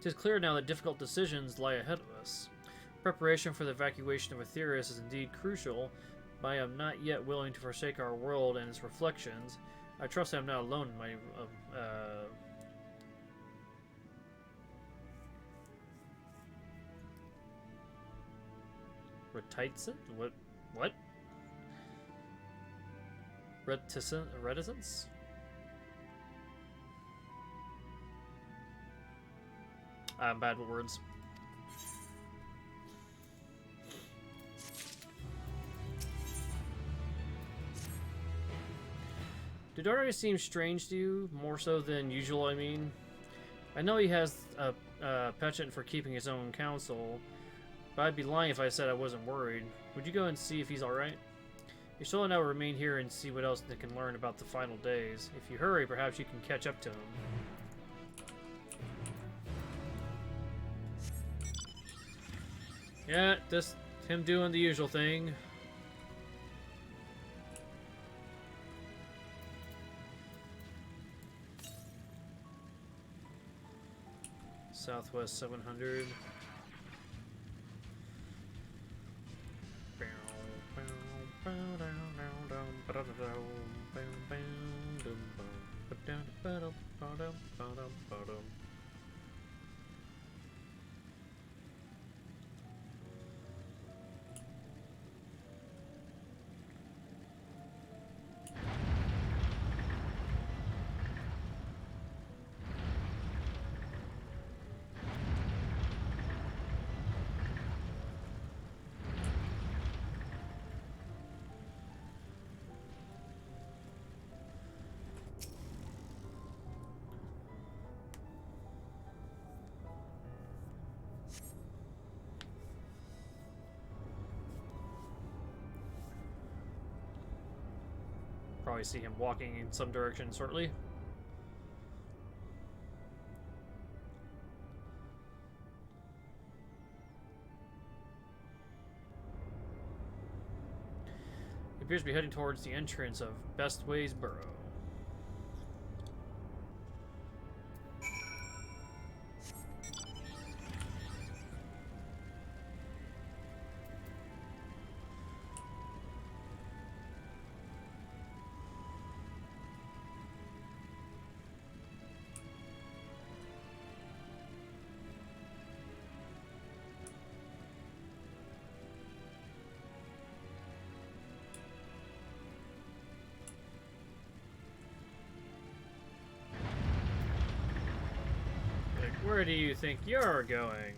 It is clear now that difficult decisions lie ahead of us. Preparation for the evacuation of Aetherius is indeed crucial, but I am not yet willing to forsake our world and its reflections. I trust I am not alone in my reticence? What? Reticence? I'm bad with words. Did Darnay seem strange to you? More so than usual, I mean? I know he has a penchant for keeping his own counsel, but I'd be lying if I said I wasn't worried. Would you go and see if he's alright? Yashila and I will remain here and see what else they can learn about the final days. If you hurry, perhaps you can catch up to him. Yeah, just him doing the usual thing. Southwest 700. Probably see him walking in some direction shortly. It appears to be heading towards the entrance of Bestways Burrow. Where do you think you're going?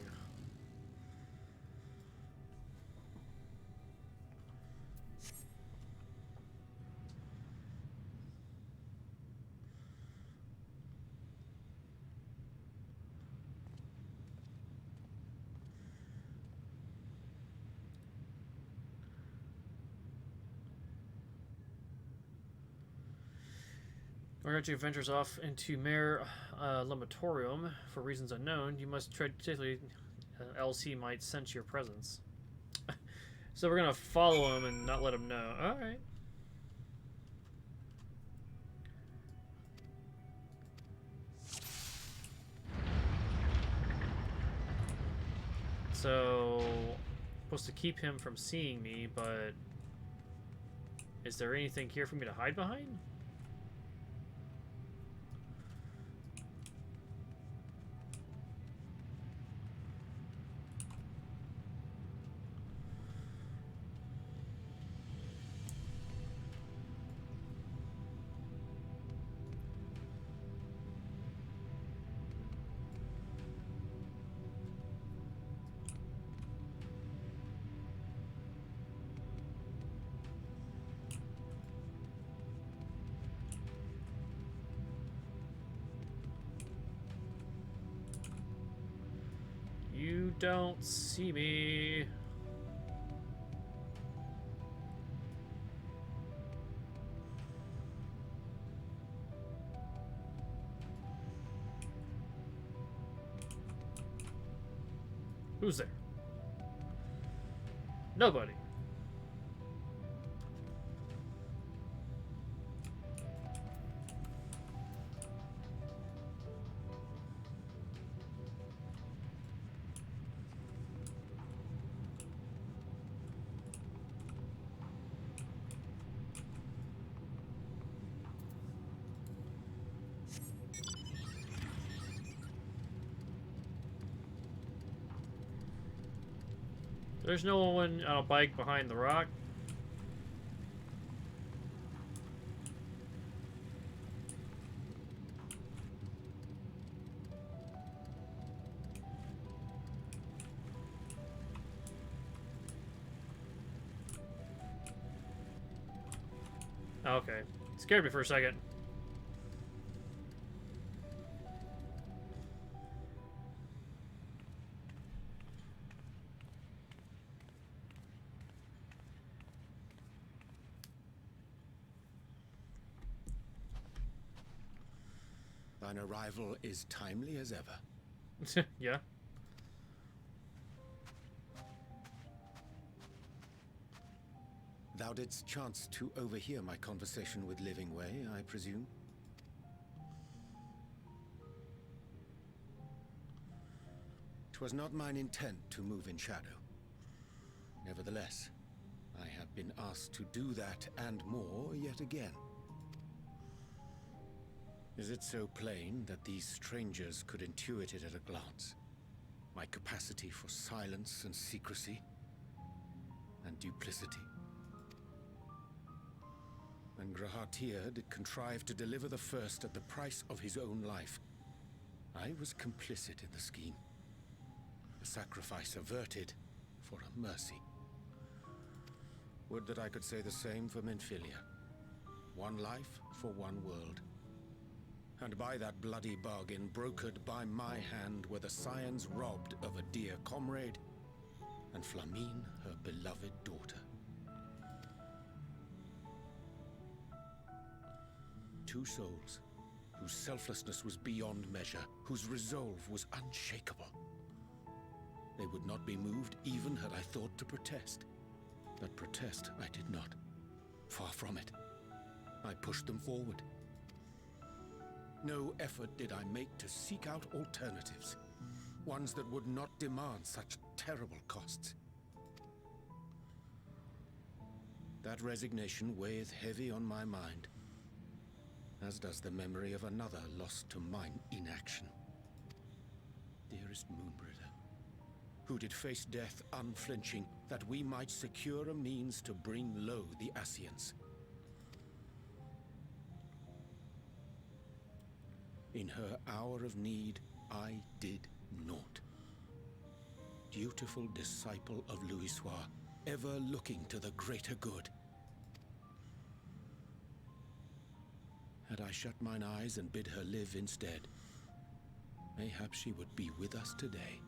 Archie ventures off into Mare Lamatorium. For reasons unknown, you must tread particularly, else he might sense your presence. So we're gonna follow him and not let him know. Alright. So, supposed to keep him from seeing me, but is there anything here for me to hide behind? You don't see me. Who's there? Nobody. There's no one on a bike behind the rock. Okay. Scared me for a second. Thine arrival is timely as ever. Yeah. Thou didst chance to overhear my conversation with Living Way, I presume? 'Twas not mine intent to move in shadow. Nevertheless, I have been asked to do that and more yet again. Is it so plain that these strangers could intuit it at a glance? My capacity for silence and secrecy and duplicity? And Grahatir did contrive to deliver the first at the price of his own life. I was complicit in the scheme. A sacrifice averted for a mercy. Would that I could say the same for Menphilia. One life for one world. And by that bloody bargain brokered by my hand were the scions robbed of a dear comrade, and Flamine her beloved daughter. Two souls, whose selflessness was beyond measure, whose resolve was unshakable. They would not be moved even had I thought to protest. But protest I did not. Far from it. I pushed them forward. No effort did I make to seek out alternatives, ones that would not demand such terrible costs. That resignation weigheth heavy on my mind, as does the memory of another lost to mine inaction. Dearest Moonbringer, who did face death unflinching, that we might secure a means to bring low the Ascians. In her hour of need, I did naught. Dutiful disciple of Louisoix, ever looking to the greater good. Had I shut mine eyes and bid her live instead, mayhap she would be with us today.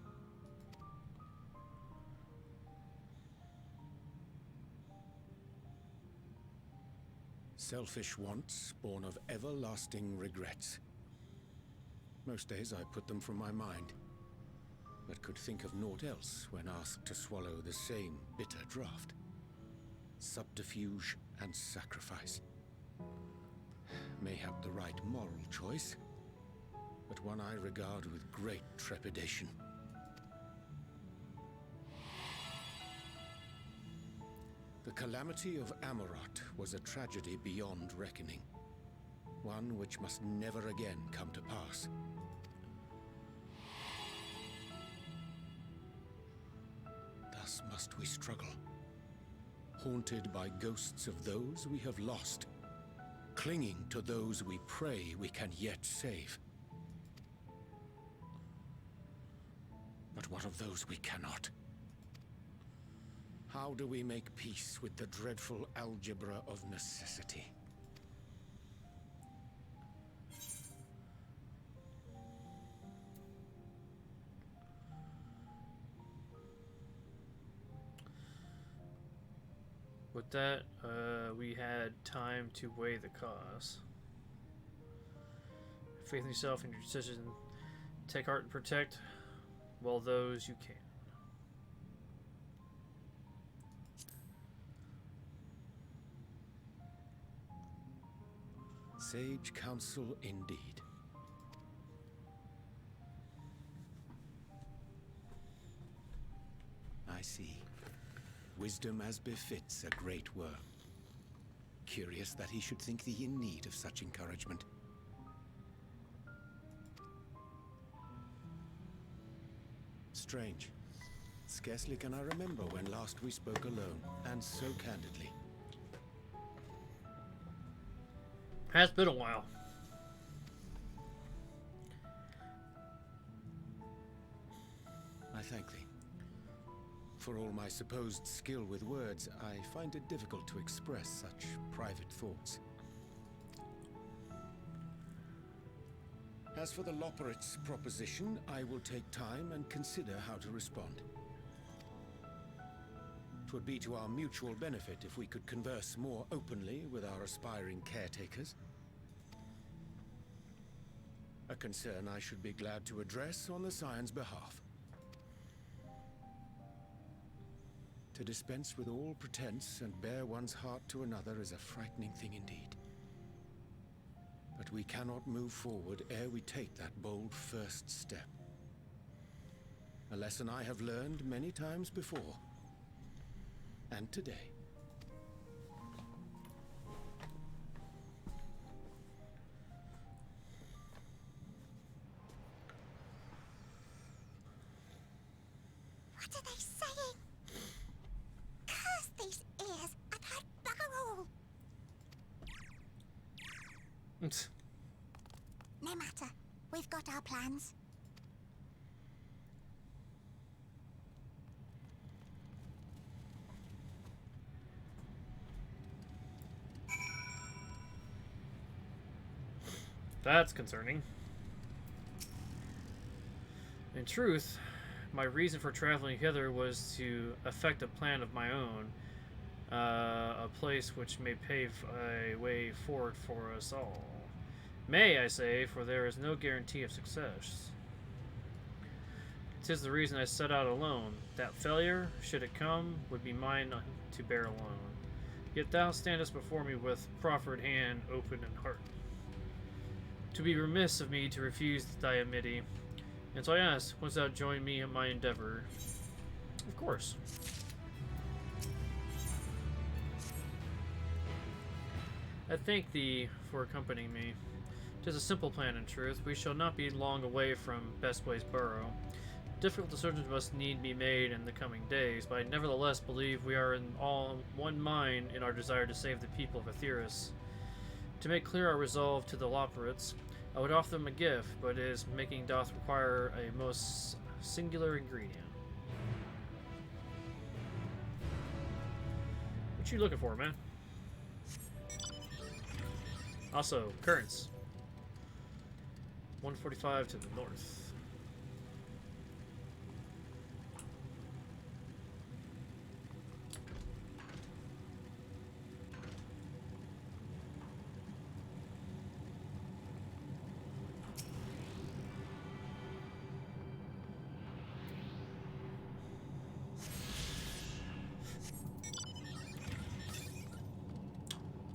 Selfish wants, born of everlasting regrets. Most days I put them from my mind, but could think of naught else when asked to swallow the same bitter draught. Subterfuge and sacrifice. Mayhap the right moral choice, but one I regard with great trepidation. The calamity of Amarot was a tragedy beyond reckoning. One which must never again come to pass. Thus must we struggle, haunted by ghosts of those we have lost, clinging to those we pray we can yet save. But what of those we cannot? How do we make peace with the dreadful algebra of necessity? With that, we had time to weigh the cost. Faith in yourself and your decision. Take heart and protect, well, those you can. Sage counsel indeed. I see. Wisdom as befits a great worm. Curious that he should think thee in need of such encouragement. Strange. Scarcely can I remember when last we spoke alone, and so candidly. Has been a while. I thank thee. For all my supposed skill with words, I find it difficult to express such private thoughts. As for the Loporrit's proposition, I will take time and consider how to respond. 'Twould be to our mutual benefit if we could converse more openly with our aspiring caretakers. A concern I should be glad to address on the Scion's behalf. To dispense with all pretense and bare one's heart to another is a frightening thing indeed. But we cannot move forward ere we take that bold first step. A lesson I have learned many times before. And today. What are they saying? Curse these ears! I've had bugger all! No matter. We've got our plans. That's concerning. In truth, my reason for traveling hither was to effect a plan of my own, a place which may pave a way forward for us all. May, I say, for there is no guarantee of success. 'Tis the reason I set out alone, that failure, should it come, would be mine to bear alone. Yet thou standest before me with proffered hand, open and heart. To be remiss of me to refuse thy amity, and so I ask, wouldst thou join me in my endeavor? Of course. I thank thee for accompanying me. 'Tis a simple plan, in truth. We shall not be long away from Bestway's burrow. Difficult decisions must need be made in the coming days, but I nevertheless believe we are in all one mind in our desire to save the people of Aetheris. To make clear our resolve to the Loporrits, I would offer them a gift, but its making doth require a most singular ingredient. What you looking for, man? Also, currents. 145 to the north.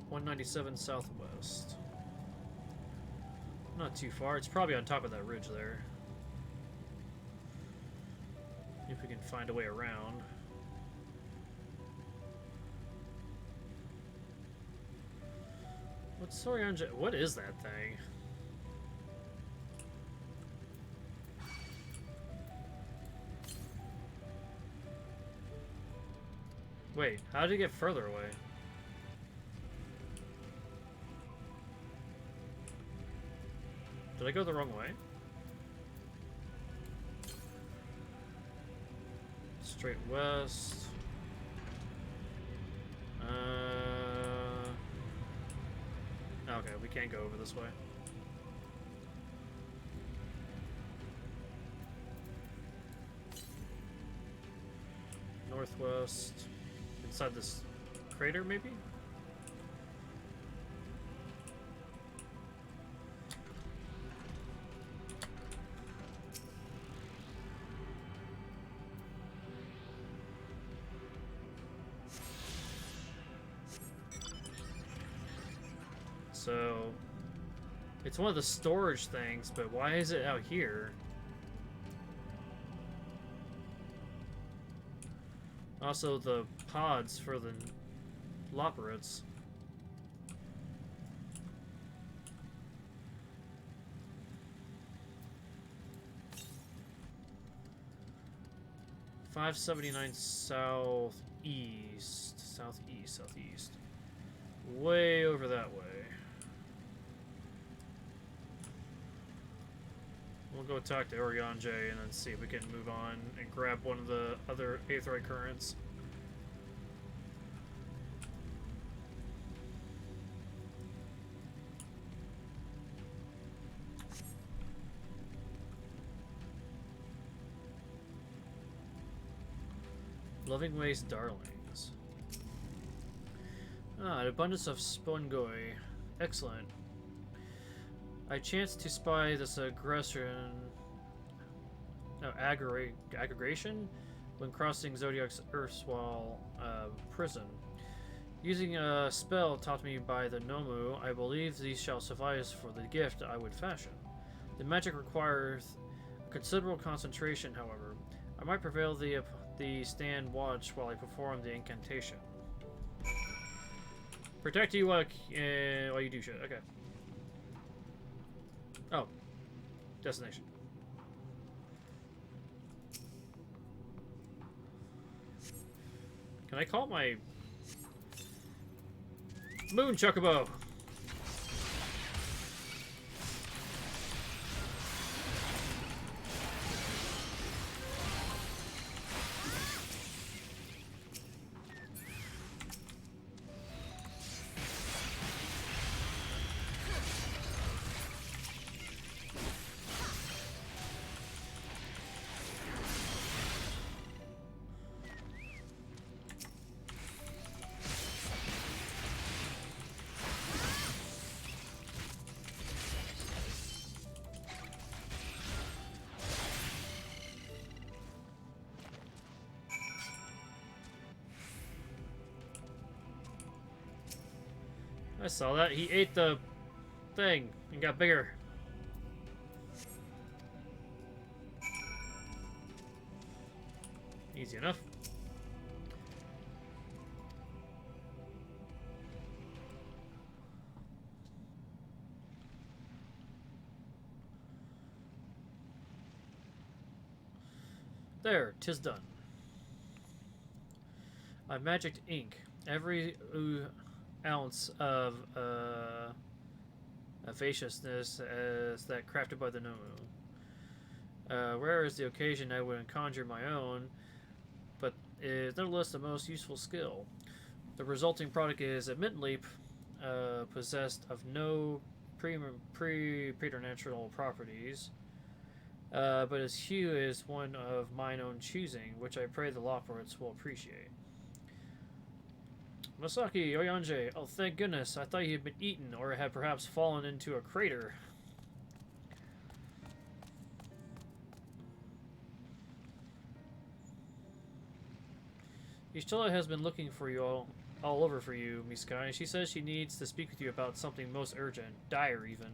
.197 southwest. Not too far. It's probably on top of that ridge there. If we can find a way around. What's Soryange? What is that thing? Wait, how did it get further away? Did I go the wrong way? Straight west. Okay, we can't go over this way. Northwest. Inside this crater, maybe? So, it's one of the storage things, but why is it out here? Also, the pods for the Loporits. .579 southeast. Way over that way. We'll go talk to Orion J and then see if we can move on and grab one of the other Aetheryte currents. Loving Waste Darlings. Ah, an abundance of spongoi. Excellent. I chanced to spy this aggregation when crossing Zodiac's erstwhile prison. Using a spell taught me by the Nomu, I believe these shall suffice for the gift I would fashion. The magic requires considerable concentration, however. I might prevail the stand watch while I perform the incantation. Protect you while you do shit. Okay. Oh. Destination. Can I call my Moon Chocobo? I saw that. He ate the thing and got bigger. Easy enough. There, 'tis done. I magicked ink. Every ounce of vaciousness as that crafted by the Nomu. Rare is the occasion I would conjure my own, but is nevertheless the most useful skill. The resulting product is admittedly possessed of no preternatural properties, but its hue is one of mine own choosing, which I pray the Loporits will appreciate. Masaki, Oyanje, oh thank goodness, I thought you had been eaten or had perhaps fallen into a crater. Y'shtola has been looking for you all over for you, Miskai. She says she needs to speak with you about something most urgent, dire even.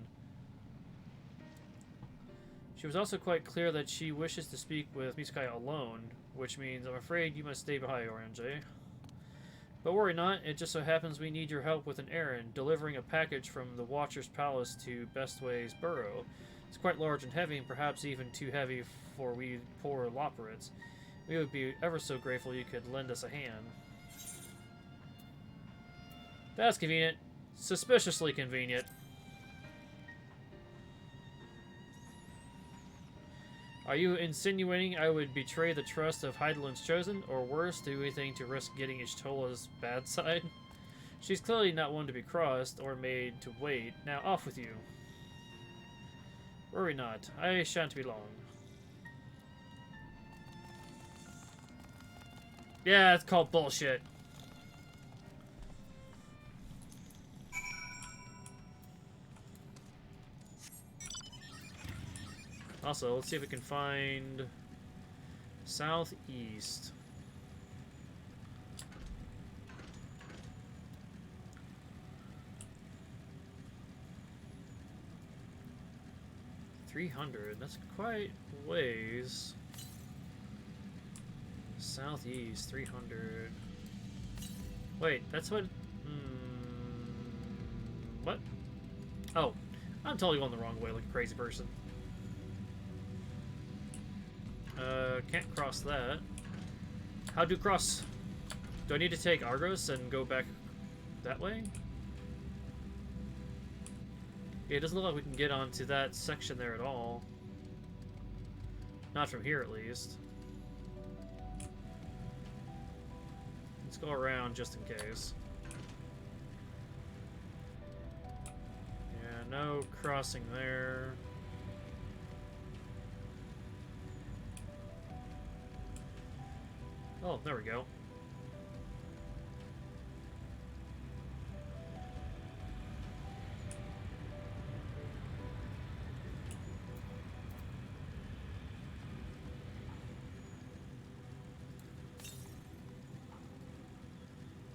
She was also quite clear that she wishes to speak with Miskai alone, which means I'm afraid you must stay behind, Oyanje. But worry not, it just so happens we need your help with an errand, delivering a package from the Watcher's Palace to Bestway's burrow. It's quite large and heavy, and perhaps even too heavy for we poor Loporits. We would be ever so grateful you could lend us a hand. That's convenient. Suspiciously convenient. Are you insinuating I would betray the trust of Heidelin's Chosen, or worse, do anything to risk getting Ishtola's bad side? She's clearly not one to be crossed, or made to wait. Now off with you. Worry not, I shan't be long. Yeah, it's called bullshit. Also, let's see if we can find southeast. $300. That's quite ways. Southeast 300. Wait, that's what? What? Oh, I'm totally going the wrong way like a crazy person. Can't cross that. How do cross? Do I need to take Argos and go back that way? Yeah, it doesn't look like we can get onto that section there at all. Not from here, at least. Let's go around just in case. Yeah, no crossing there. Oh, there we go.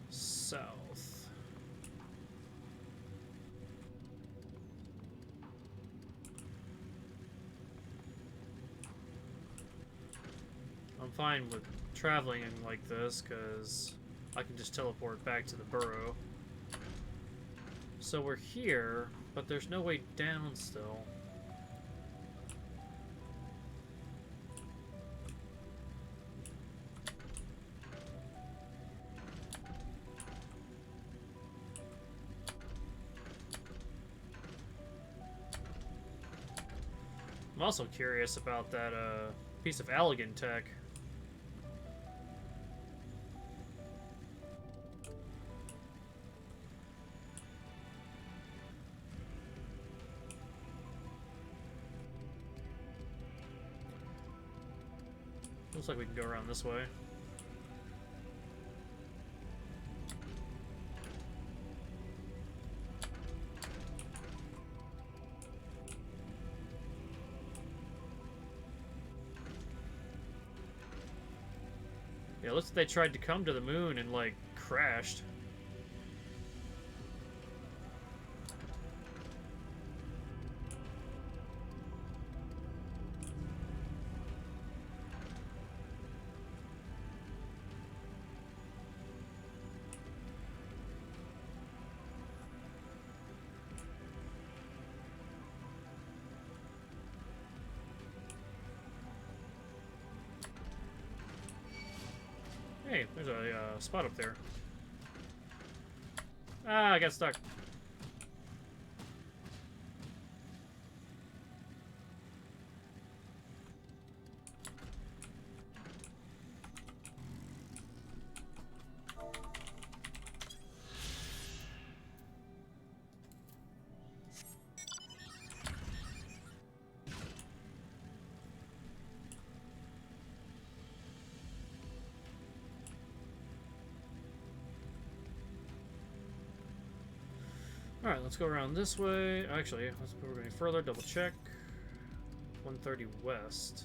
South. I'm fine with traveling in like this because I can just teleport back to the burrow. So we're here, but there's no way down still. I'm also curious about that piece of Allegan tech. Looks like we can go around this way. Yeah, it looks like they tried to come to the moon and, like, crashed. Hey, there's a spot up there. Ah, I got stuck. Alright, let's go around this way. Actually, let's we're going further, double check. 130 west.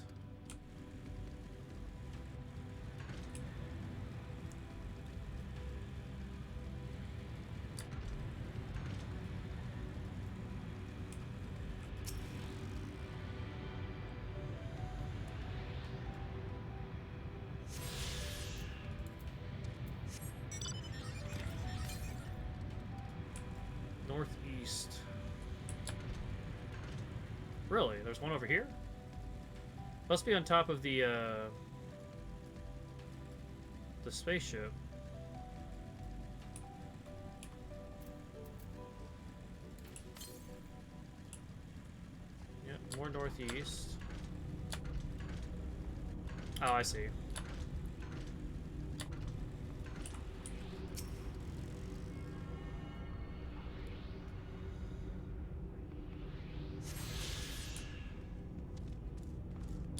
northeast. Really? There's one over here? Must be on top of the spaceship. Yep, more northeast. Oh, I see.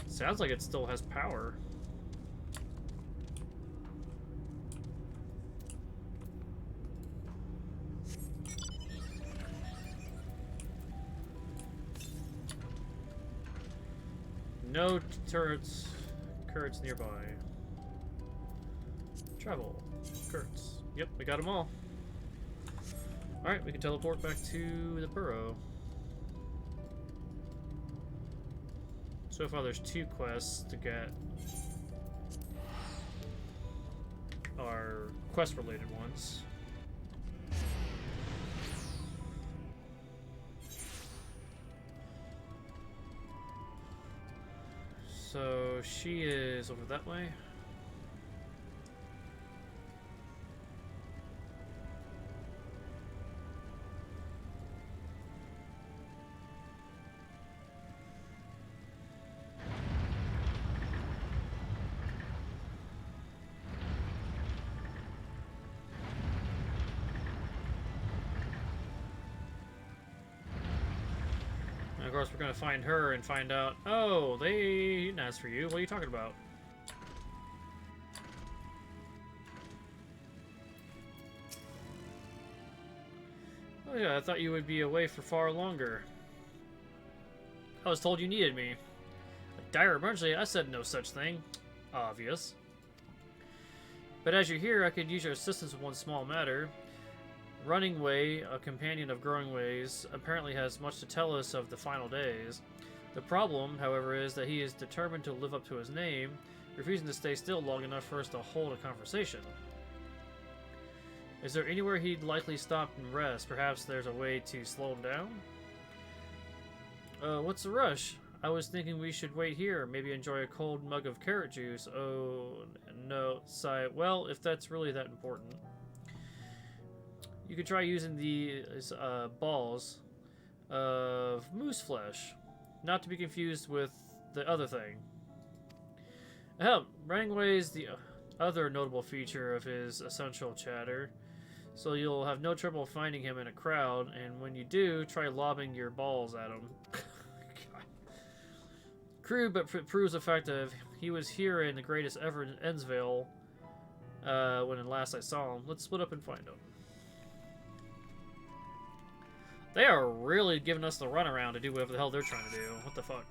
Sounds like it still has power. No turrets nearby. Travel. Kurtz. Yep, we got them all. Alright, we can teleport back to the burrow. So far there's 2 quests to get. Our quest-related ones. So she is over that way. And of course we're gonna find her and find out, oh, they didn't ask for you. What are you talking about? Oh yeah, I thought you would be away for far longer. I was told you needed me. A dire emergency? I said no such thing. Obvious. But as you're here, I could use your assistance with one small matter. Running Way, a companion of Growing Ways, apparently has much to tell us of the final days. The problem, however, is that he is determined to live up to his name, refusing to stay still long enough for us to hold a conversation. Is there anywhere he'd likely stop and rest? Perhaps there's a way to slow him down? What's the rush? I was thinking we should wait here, maybe enjoy a cold mug of carrot juice. Oh, no, sigh. Well, if that's really that important. You could try using these balls of moose flesh, not to be confused with the other thing. Rangway's the other notable feature of his essential chatter, so you'll have no trouble finding him in a crowd, and when you do, try lobbing your balls at him. Crude, but proves effective. He was here in the greatest ever in Endsvale when last I saw him. Let's split up and find him. They are really giving us the runaround to do whatever the hell they're trying to do. What the fuck?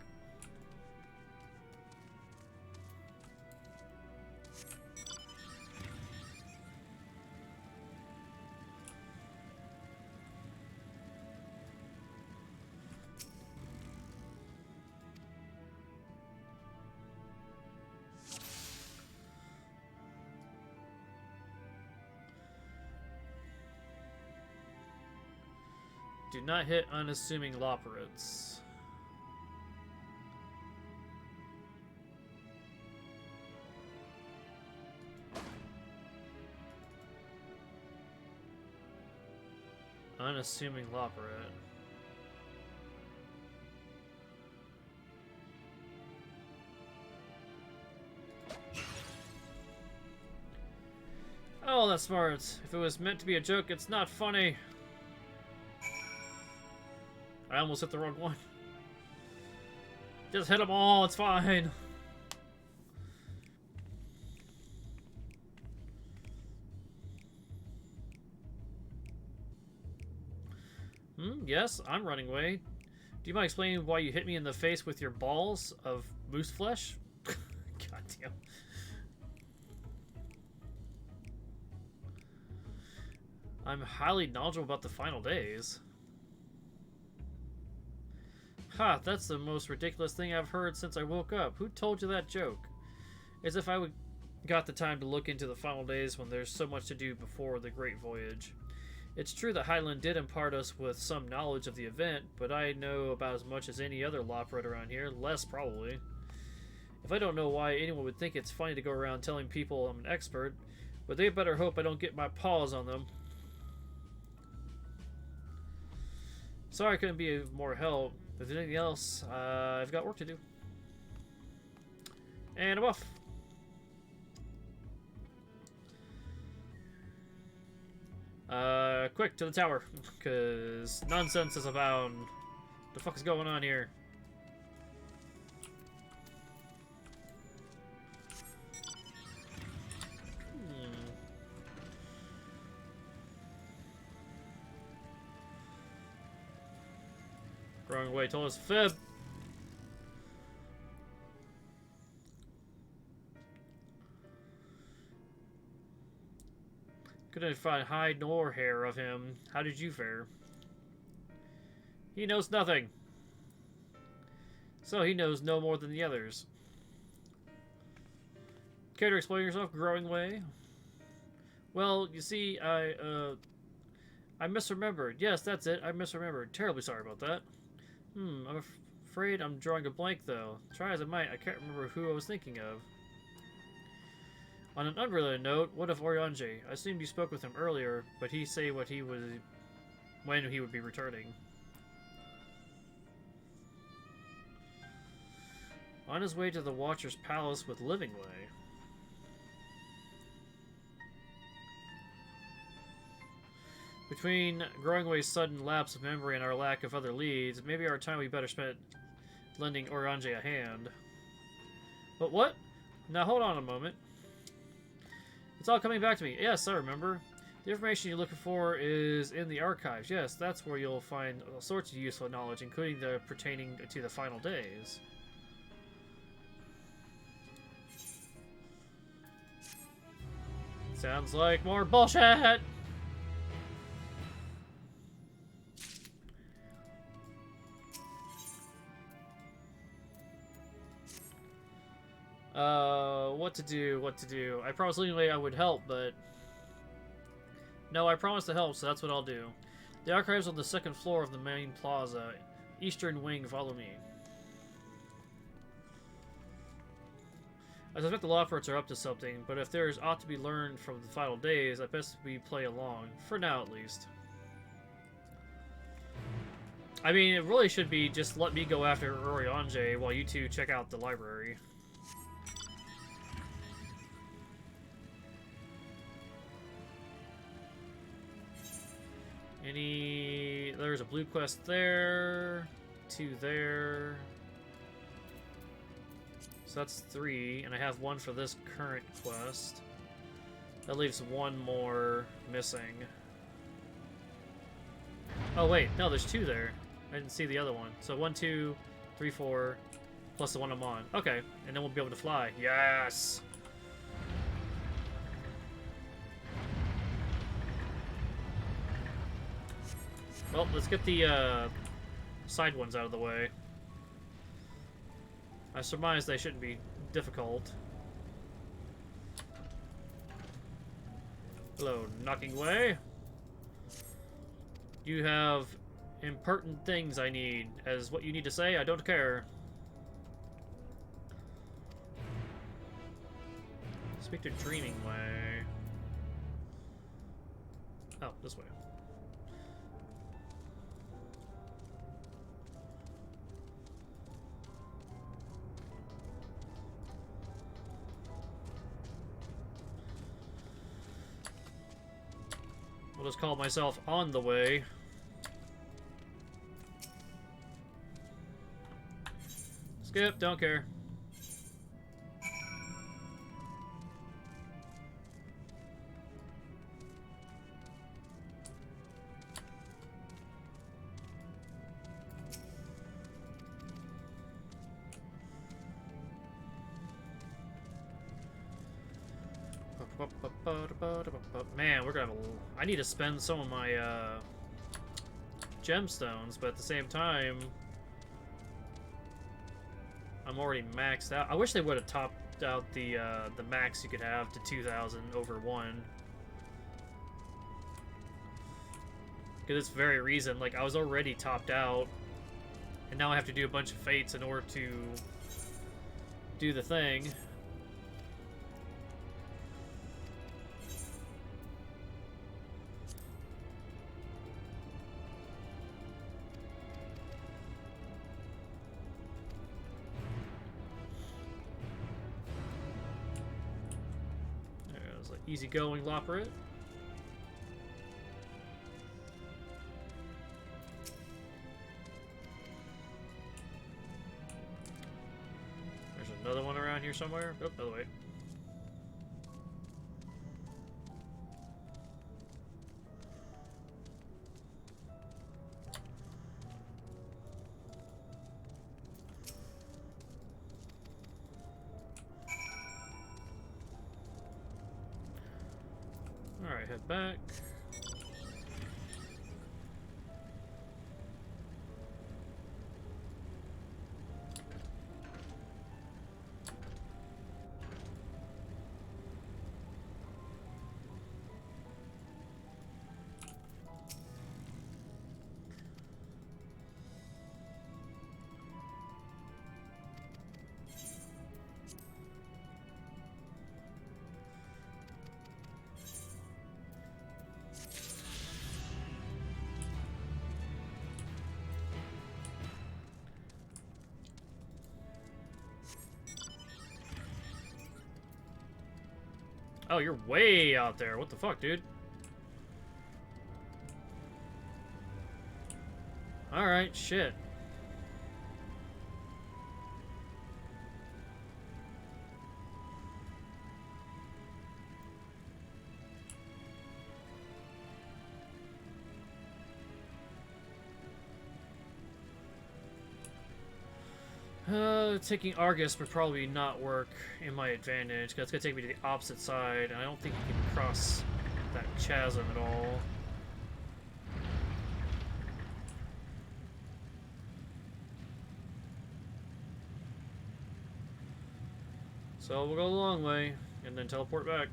Do not hit unassuming Loporits. Unassuming Loporit. Oh, that's smart. If it was meant to be a joke, it's not funny. I almost hit the wrong one. Just hit them all, it's fine. Yes, I'm running away. Do you mind explaining why you hit me in the face with your balls of moose flesh? God damn. I'm highly knowledgeable about the final days. Ha, that's the most ridiculous thing I've heard since I woke up. Who told you that joke? As if I got the time to look into the final days when there's so much to do before the great voyage. It's true that Highland did impart us with some knowledge of the event, but I know about as much as any other Loprit around here, less probably. If I don't know why anyone would think it's funny to go around telling people I'm an expert, but they better hope I don't get my paws on them. Sorry I couldn't be of more help, but if there's anything else, I've got work to do. And I'm off. Quick, to the tower, because nonsense is abound. What the fuck is going on here? Growing away told us fib. Couldn't find hide nor hair of him. How did you fare? He knows nothing. So he knows no more than the others. Care to explain yourself, Growing Way? Well, you see, I misremembered. Yes, that's it. I misremembered. Terribly sorry about that. I'm afraid I'm drawing a blank, though. Try as I might, I can't remember who I was thinking of. On an unrelated note, what of Oriange? I assumed you spoke with him earlier, but he say when he would be returning. On his way to the Watcher's Palace with Livingway. Between Growingway's sudden lapse of memory and our lack of other leads, maybe our time we better spent lending Oriange a hand. But what? Now hold on a moment. It's all coming back to me. Yes, I remember. The information you're looking for is in the archives. Yes, that's where you'll find all sorts of useful knowledge, including the pertaining to the final days. Sounds like more bullshit! What to do. I promised Livingway I would help, but... No, I promised to help, so that's what I'll do. The archives on the second floor of the main plaza. Eastern wing, follow me. I suspect the Loports are up to something, but if there's ought to be learned from the final days, I best we play along. For now, at least. I mean, it really should be just let me go after Oriange while you two check out the library. There's a blue quest there, 2 there. So that's 3, and I have 1 for this current quest. That leaves 1 more missing. Oh wait, no, there's 2 there. I didn't see the other one. So 1, 2, 3, 4, plus the one I'm on. Okay, and then we'll be able to fly. Yes! Well, let's get the side ones out of the way. I surmise they shouldn't be difficult. Hello, Knocking Way. You have impertinent things I need. As what you need to say, I don't care. Speak to Dreaming Way. Oh, this way. I'll just call myself on the way. Skip, don't care. Man, we're gonna have a... I need to spend some of my gemstones, but at the same time, I'm already maxed out. I wish they would have topped out the max you could have to 2,000 over 1. For this very reason. Like, I was already topped out, and now I have to do a bunch of fates in order to do the thing. There's like easygoing Loperate. Another one around here somewhere. Oh, by the way. Alright, head back. Oh, you're way out there. What the fuck, dude? Alright, shit. Taking Argus would probably not work in my advantage, because it's going to take me to the opposite side, and I don't think you can cross that chasm at all. So we'll go the long way, and then teleport back.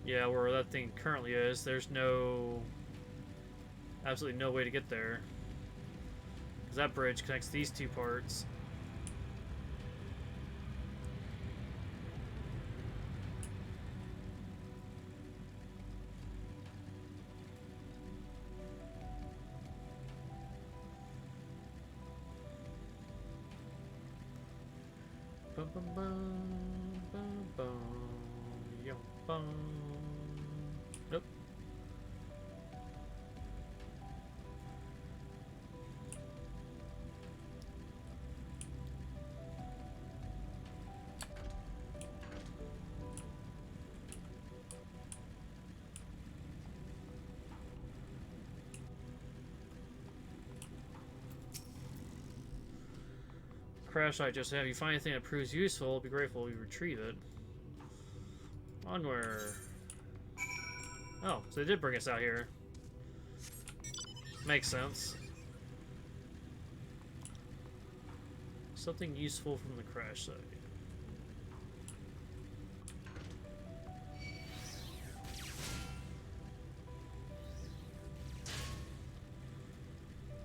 Yeah, where that thing currently is, there's absolutely no way to get there. Because that bridge connects these two parts. Bum, bum, bum, bum, bum, yum, bum. Nope. Crash I just have. If you find anything that proves useful, I'll be grateful if you retrieve it. Onward. Oh, so they did bring us out here. Makes sense. Something useful from the crash site.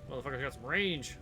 Motherfucker's got some range.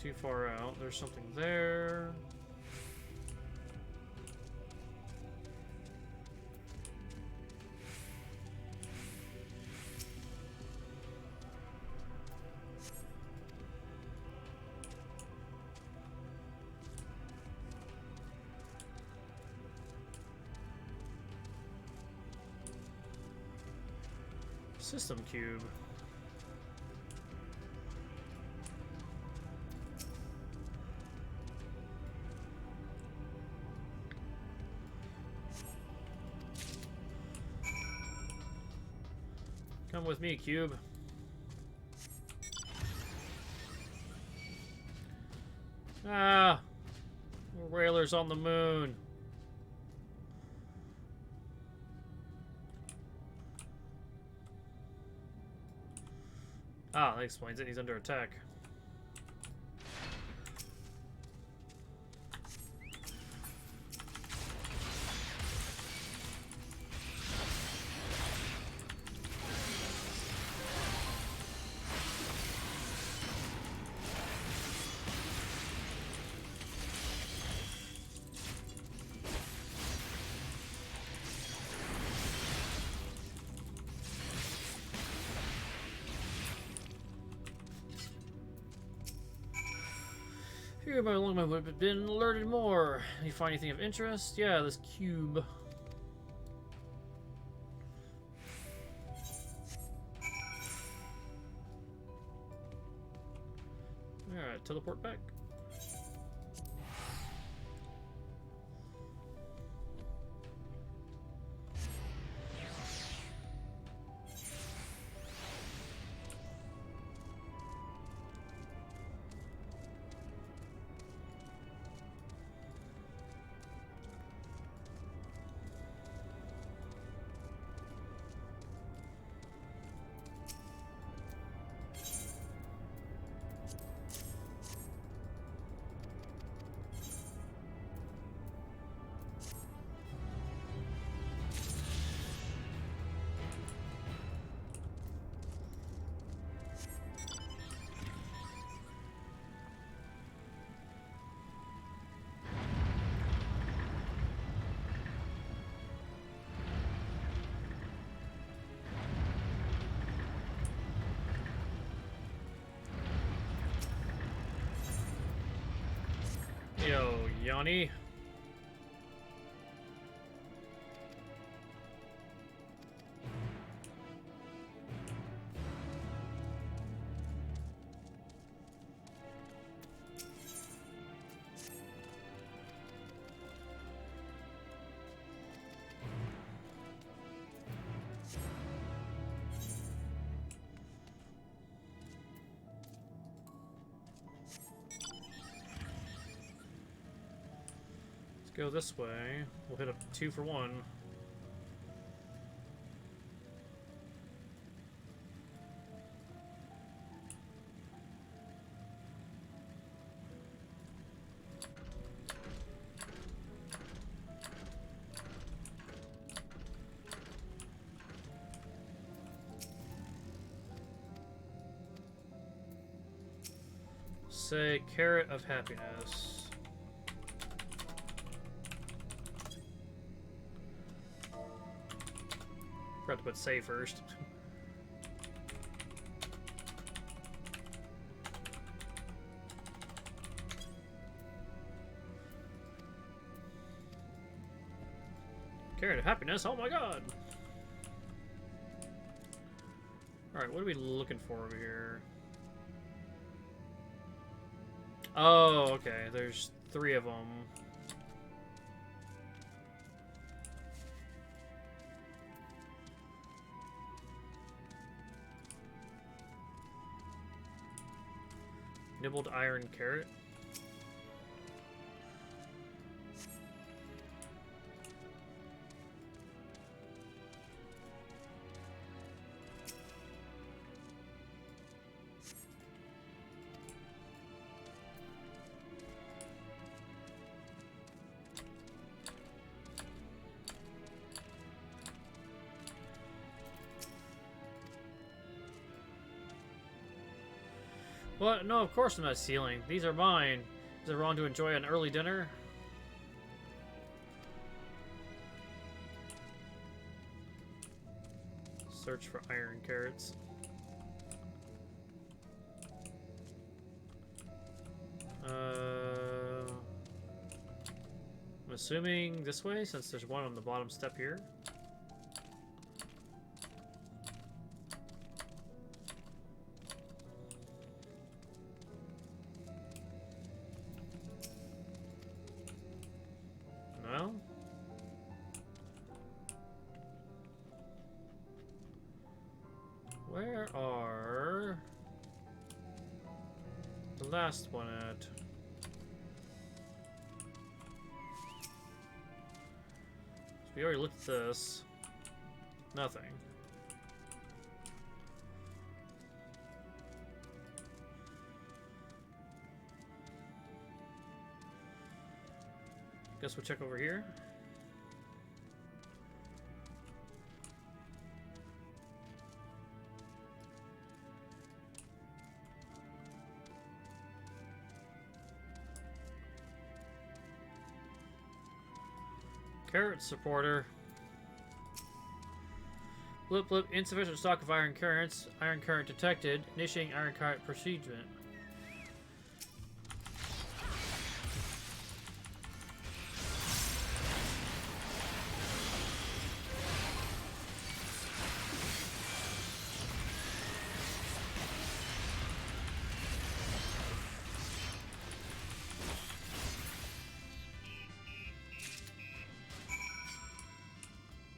Too far out. There's something there. System cube. Come with me, cube. Ah! Whalers on the moon. Ah, that explains it. He's under attack. Here, my long would have been alerted more. You find anything of interest? Yeah, this cube. Alright, teleport back. Yo, Yanni. Go this way. We'll hit a 2 for 1. Say carrot of happiness. Forgot to put say first. Carrot of happiness, oh my god! Alright, what are we looking for over here? Oh, okay, there's 3 of them. Nibbled iron carrot. What? No, of course I'm not stealing. These are mine. Is it wrong to enjoy an early dinner? Search for iron carrots. I'm assuming this way, since there's one on the bottom step here. last one at? So we already looked at this. Nothing. Guess we'll check over here. Carrot supporter. Blip blip, insufficient stock of iron currents. Iron current detected. Initiating iron current procedure.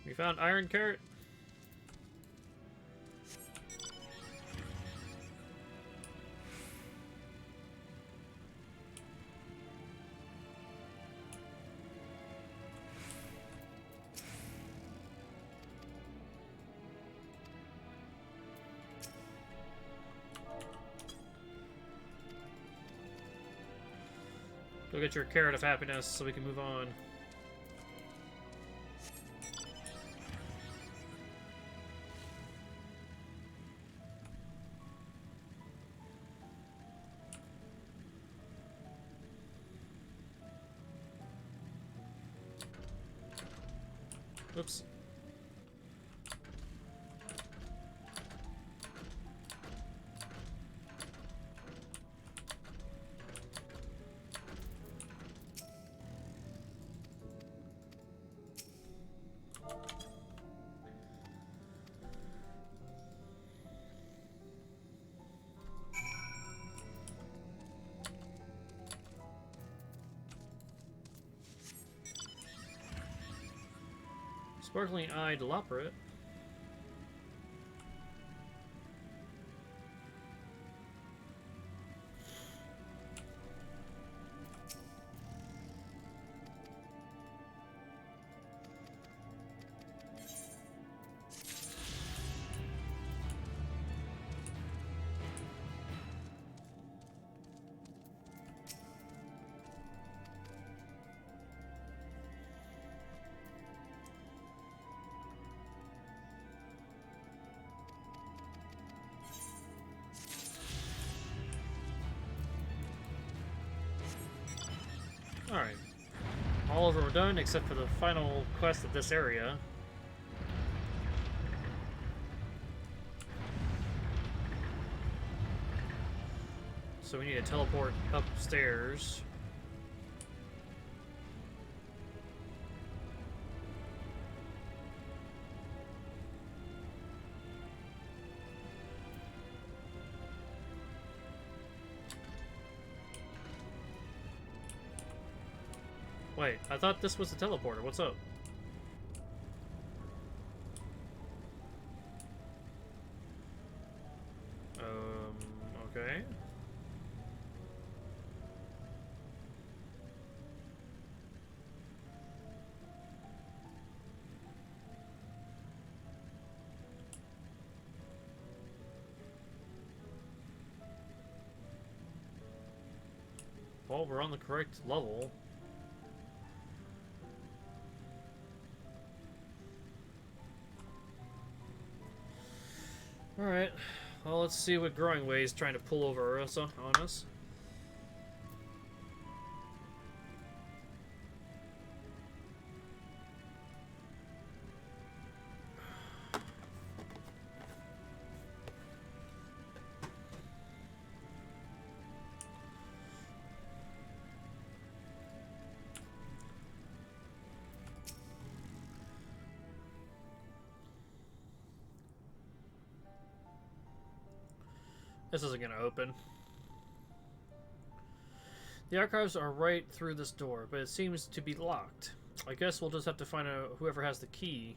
We found iron carrot. Go get your carrot of happiness so we can move on. Oops. Sparkling-eyed Loperet. Alright. All of them are done except for the final quest of this area. So we need to teleport upstairs. Wait, I thought this was the teleporter. What's up? Okay. Well, we're on the correct level. Alright, well, let's see what Growing Way is trying to pull over us on us. This isn't gonna open. The archives are right through this door, but it seems to be locked. I guess we'll just have to find out whoever has the key.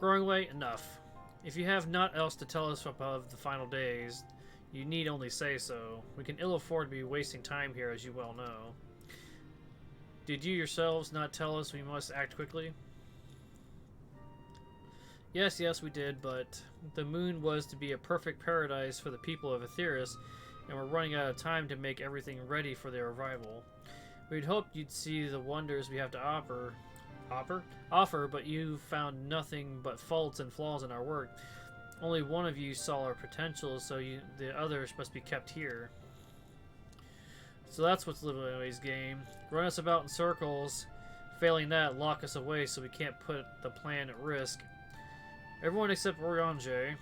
Growing Way, enough. If you have naught else to tell us about the final days, You need only say so. We can ill afford to be wasting time here, as you well know. Did you yourselves not tell us we must act quickly? Yes, we did, but the moon was to be a perfect paradise for the people of Aetheris, and we're running out of time to make everything ready for their arrival. We'd hoped you'd see the wonders we have to offer, but you found nothing but faults and flaws in our work. Only one of you saw our potential, so the others must be kept here. So that's what's Livonoi's game. Run us about in circles. Failing that, lock us away so we can't put the plan at risk. Everyone except Oriange.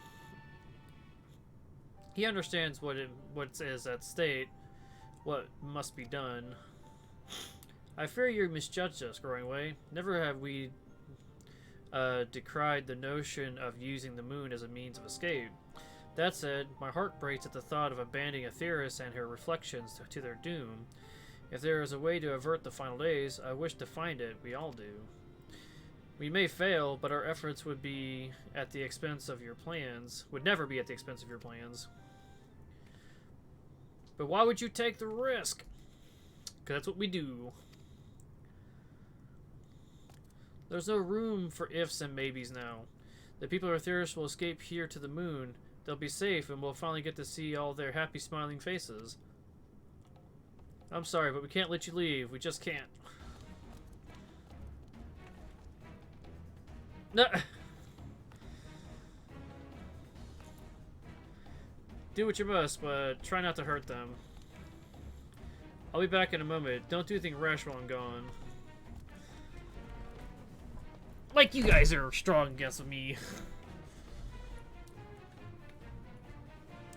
He understands what is at stake, what must be done. I fear you misjudged us, Growingway. Never have we decried the notion of using the moon as a means of escape. That said, my heart breaks at the thought of abandoning Aetheris and her reflections to their doom. If there is a way to avert the final days, I wish to find it. We all do. We may fail, but our efforts would be at the expense of your plans. Would never be at the expense of your plans. But why would you take the risk? Because that's what we do. There's no room for ifs and maybes now. The people of Aetheris will escape here to the moon. They'll be safe, and we'll finally get to see all their happy, smiling faces. I'm sorry, but we can't let you leave. We just can't. No. Do what you must, but try not to hurt them. I'll be back in a moment. Don't do anything rash while I'm gone. Like you guys are strong against me.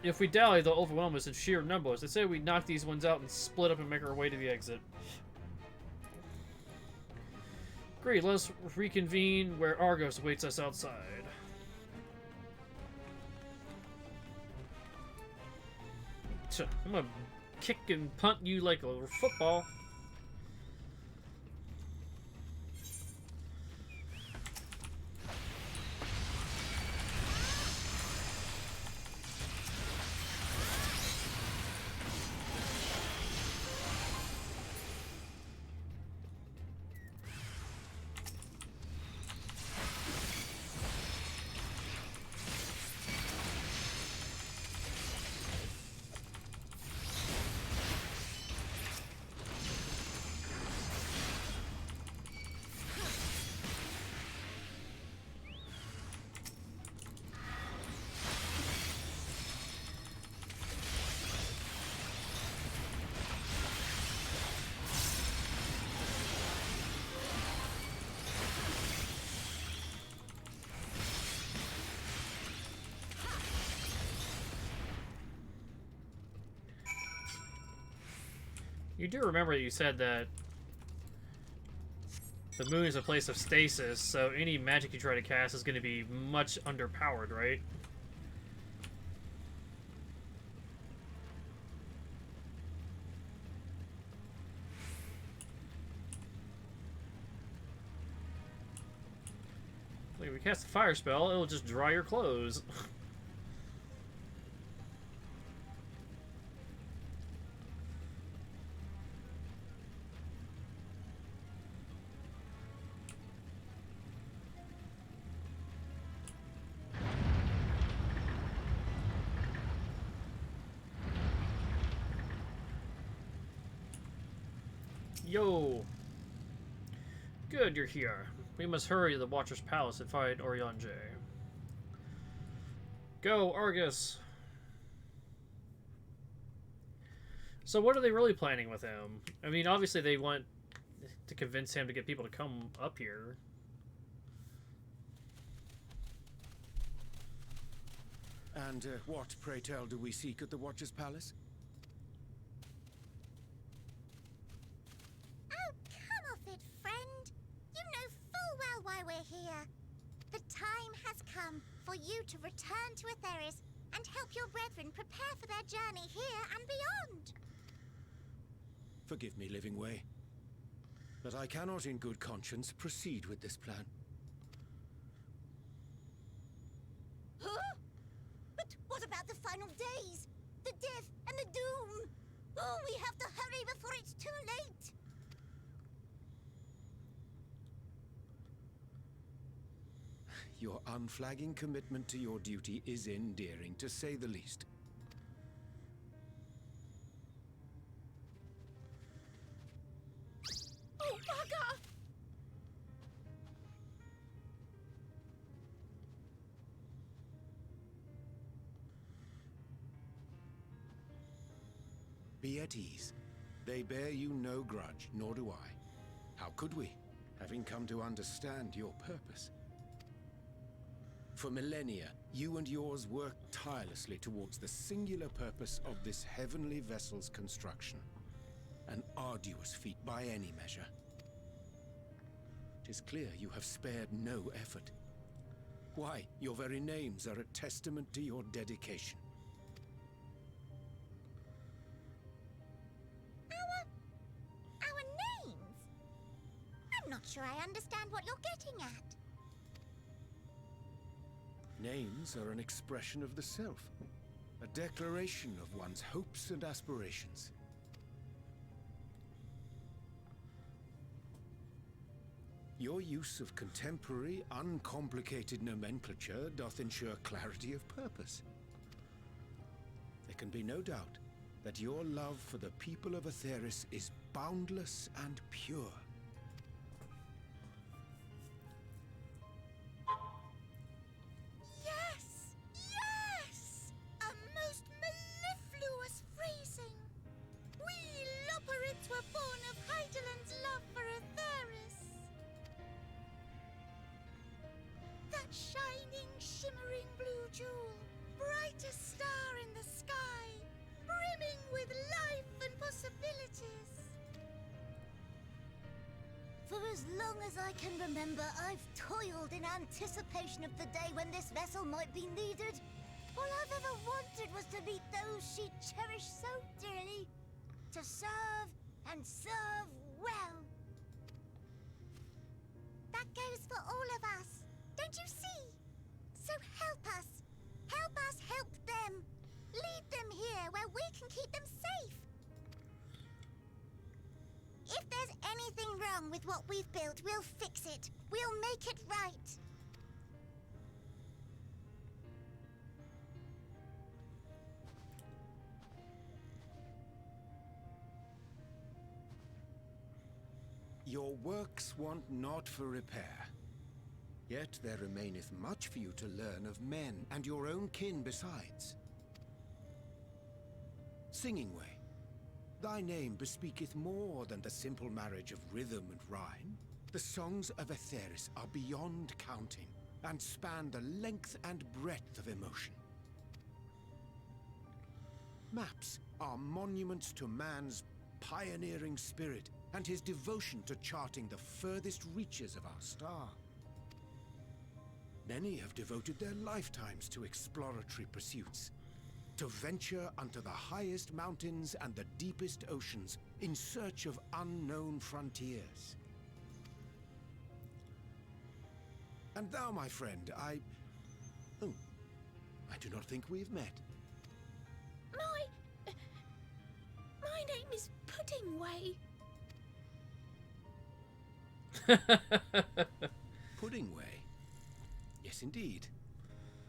If we dally, they'll overwhelm us in sheer numbers. They say we knock these ones out and split up and make our way to the exit. Great, let's reconvene where Argos awaits us outside. I'm gonna kick and punt you like a football. You do remember that you said that the moon is a place of stasis, so any magic you try to cast is going to be much underpowered, right? Like, if we cast a fire spell, it'll just dry your clothes. Yo! Good, you're here. We must hurry to the Watcher's Palace and find Oriange. Go, Argus! So what are they really planning with him? I mean, obviously they want to convince him to get people to come up here. And what, pray tell, do we seek at the Watcher's Palace? Oh, come off it, friend. You know full well why we're here. The time has come for you to return to Aetheris and help your brethren prepare for their journey here and beyond. Forgive me, Living Way, but I cannot in good conscience proceed with this plan. Huh? But what about the final days? The your unflagging commitment to your duty is endearing, to say the least. Oh, bugger! Be at ease. They bear you no grudge, nor do I. How could we, having come to understand your purpose? For millennia, you and yours worked tirelessly towards the singular purpose of this heavenly vessel's construction. An arduous feat by any measure. 'Tis clear you have spared no effort. Why, your very names are a testament to your dedication. Our names? I'm not sure I understand what you're getting at. Names are an expression of the self, a declaration of one's hopes and aspirations. Your use of contemporary, uncomplicated nomenclature doth ensure clarity of purpose. There can be no doubt that your love for the people of Aetheris is boundless and pure. Yes! Yes! A most mellifluous phrasing. We Loporrits were born of Heideland's love for Aetheris. That shining, shimmering blue jewel, brightest star in the sky, brimming with life and possibilities. For as long as I can remember, I've toiled in anticipation of the day when this vessel might be needed. All I've ever wanted was to meet those she cherished so dearly. To serve and serve well. That goes for all of us. Don't you see? So help us. Help us help them. Lead them here where we can keep them safe. If there's anything wrong with what we've built, we'll fix it. We'll make it right. Your works want not for repair. Yet there remaineth much for you to learn of men, and your own kin besides. Singing Way, thy name bespeaketh more than the simple marriage of rhythm and rhyme. The songs of Aetheris are beyond counting, and span the length and breadth of emotion. Maps are monuments to man's pioneering spirit, and his devotion to charting the furthest reaches of our star. Many have devoted their lifetimes to exploratory pursuits, to venture unto the highest mountains and the deepest oceans in search of unknown frontiers. And thou, my friend, I do not think we've met. My name is Puddingway. Puddingway? Yes, indeed.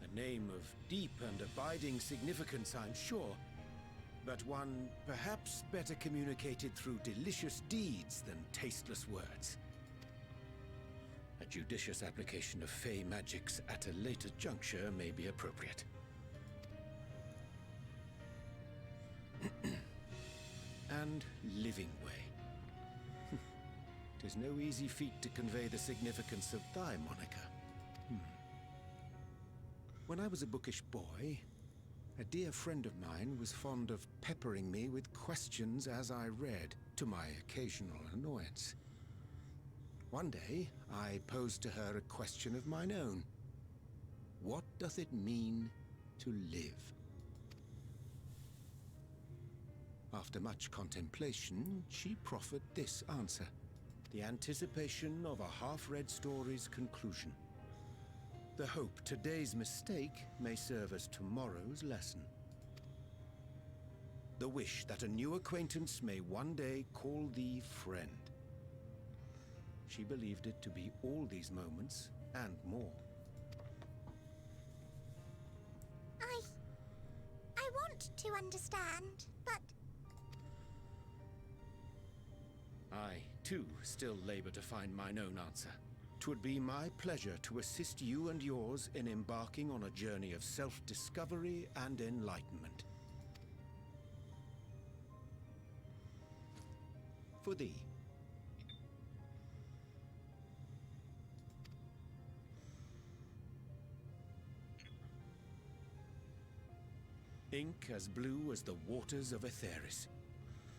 A name of deep and abiding significance, I'm sure, but one perhaps better communicated through delicious deeds than tasteless words. A judicious application of fey magics at a later juncture may be appropriate. And Living Way. 'Tis no easy feat to convey the significance of thy moniker. When I was a bookish boy, a dear friend of mine was fond of peppering me with questions as I read, to my occasional annoyance. One day, I posed to her a question of mine own. What doth it mean to live? After much contemplation, she proffered this answer. The anticipation of a half-read story's conclusion. The hope today's mistake may serve as tomorrow's lesson. The wish that a new acquaintance may one day call thee friend. She believed it to be all these moments and more. to understand, but I, too, still labor to find mine own answer. 'Twould be my pleasure to assist you and yours in embarking on a journey of self-discovery and enlightenment. For thee. Ink as blue as the waters of Aetheris.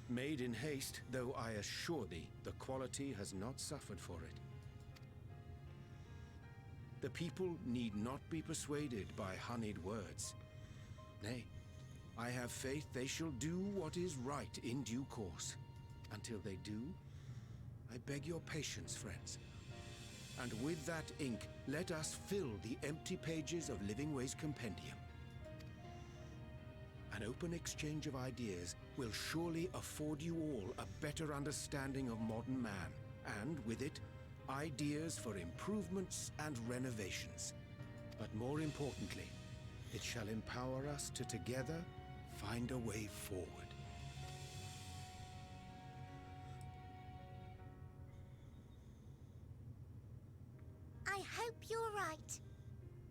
Made in haste, though I assure thee, the quality has not suffered for it. The people need not be persuaded by honeyed words. Nay, I have faith they shall do what is right in due course. Until they do, I beg your patience, friends. And with that ink, let us fill the empty pages of Livingway's compendium. An open exchange of ideas will surely afford you all a better understanding of modern man, and with it, ideas for improvements and renovations. But more importantly, it shall empower us to together find a way forward. I hope you're right.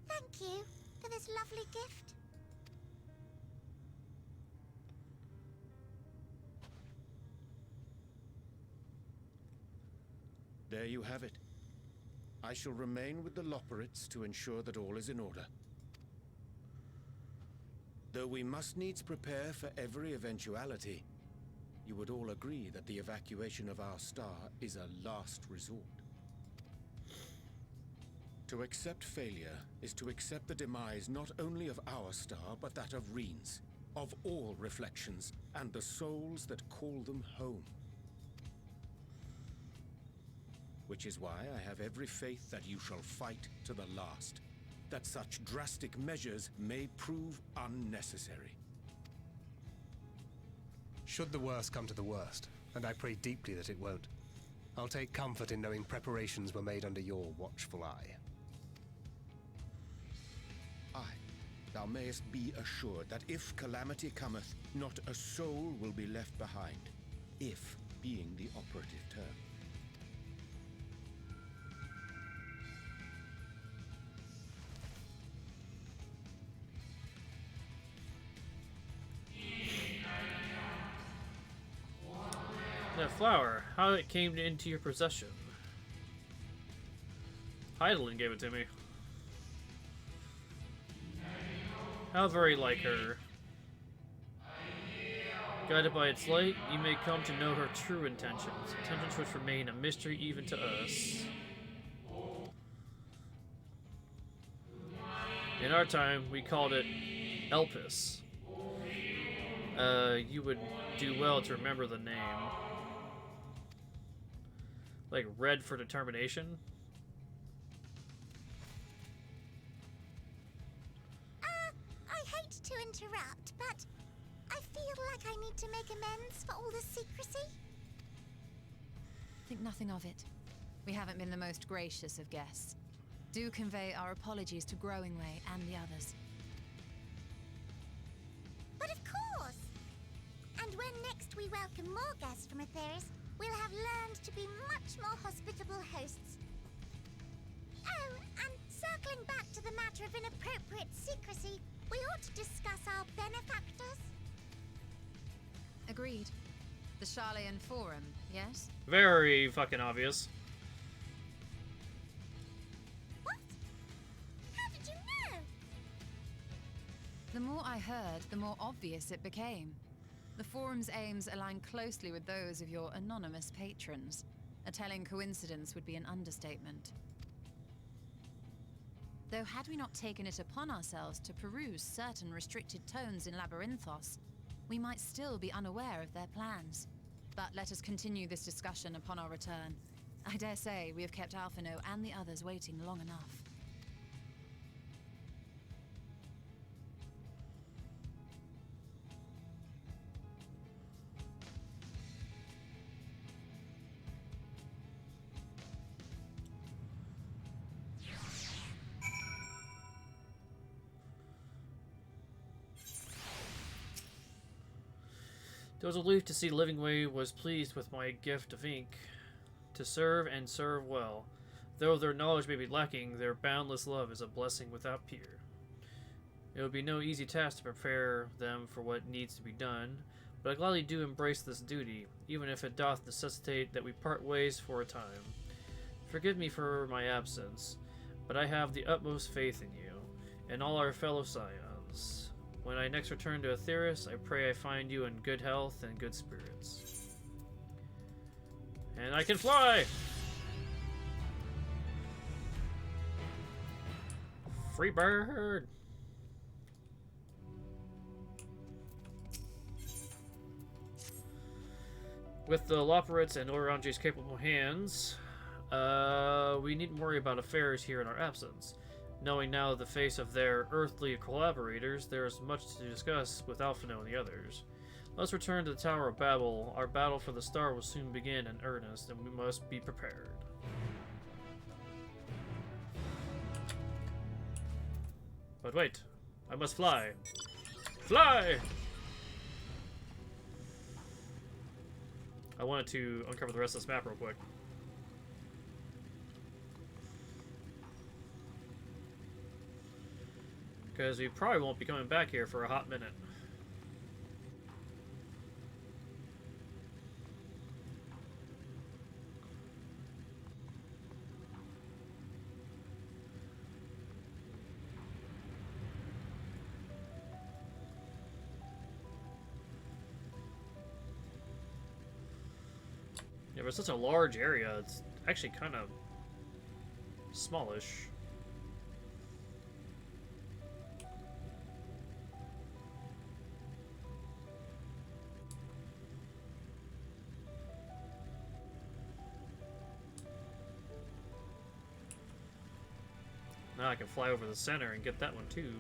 Thank you for this lovely gift. There you have it. I shall remain with the Loporrits to ensure that all is in order. Though we must needs prepare for every eventuality, you would all agree that the evacuation of our star is a last resort. To accept failure is to accept the demise not only of our star, but that of Reen's, of all reflections, and the souls that call them home. Which is why I have every faith that you shall fight to the last, that such drastic measures may prove unnecessary. Should the worst come to the worst, and I pray deeply that it won't, I'll take comfort in knowing preparations were made under your watchful eye. Aye, thou mayest be assured that if calamity cometh, not a soul will be left behind, if being the operative term. That flower, how it came into your possession. Heidelin gave it to me. How very like her. Guided by its light, you may come to know her true intentions. Intentions which remain a mystery even to us. In our time, we called it Elpis. You would do well to remember the name. Like red for determination? I hate to interrupt, but I feel like I need to make amends for all the secrecy. Think nothing of it. We haven't been the most gracious of guests. Do convey our apologies to Growingway and the others. But of course! And when next we welcome more guests from Aetheris, we'll have learned to be much more hospitable hosts. Oh, and circling back to the matter of inappropriate secrecy, we ought to discuss our benefactors. Agreed. The Charlayan Forum, yes? Very fucking obvious. What? How did you know? The more I heard, the more obvious it became. The Forum's aims align closely with those of your anonymous patrons. A telling coincidence would be an understatement. Though had we not taken it upon ourselves to peruse certain restricted tones in Labyrinthos, we might still be unaware of their plans. But let us continue this discussion upon our return. I dare say we have kept Alphino and the others waiting long enough. It was a relief to see Livingway was pleased with my gift of ink. To serve and serve well. Though their knowledge may be lacking, their boundless love is a blessing without peer. It would be no easy task to prepare them for what needs to be done, but I gladly do embrace this duty, even if it doth necessitate that we part ways for a time. Forgive me for my absence, but I have the utmost faith in you, and all our fellow scions. When I next return to Aetheris, I pray I find you in good health and good spirits. And I can fly! Free bird! With the Loporrit's and Orange's capable hands, we needn't worry about affairs here in our absence. Knowing now the face of their earthly collaborators, there is much to discuss with Alphino and the others. Let's return to the Tower of Babel. Our battle for the star will soon begin in earnest, and we must be prepared. But wait, I must fly. Fly! I wanted to uncover the rest of this map real quick. Because we probably won't be coming back here for a hot minute. Yeah, but it's such a large area, it's actually kind of smallish. Now I can fly over the center and get that one too.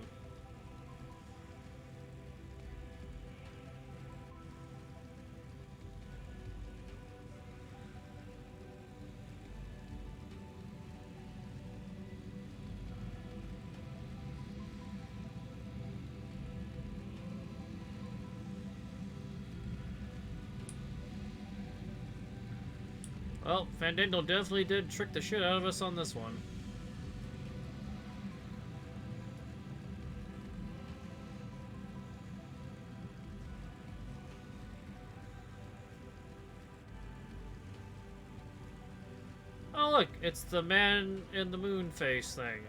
Well, Fandango definitely did trick the shit out of us on this one. Oh look, it's the man in the moon face thing.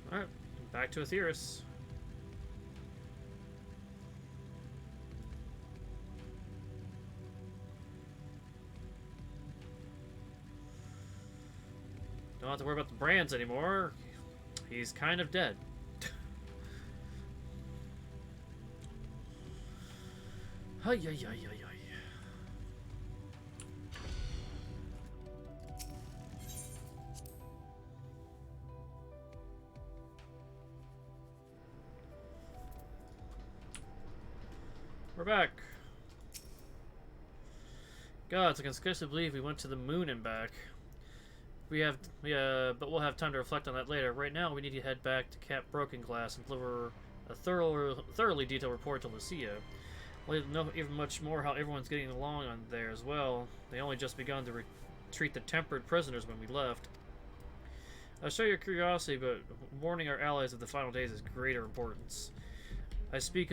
Alright, back to Aetheris. Don't have to worry about the brands anymore. He's kind of dead. Ay, ay, ay, ay, ay. We're back. Gods, I can scarcely believe we went to the moon and back. But we'll have time to reflect on that later. Right now, we need to head back to Cap Broken Glass and deliver a thoroughly detailed report to Lucia. We'll know even much more how everyone's getting along on there as well. They only just begun to treat the tempered prisoners when we left. I'll show your curiosity, but warning our allies of the final days is greater importance. I speak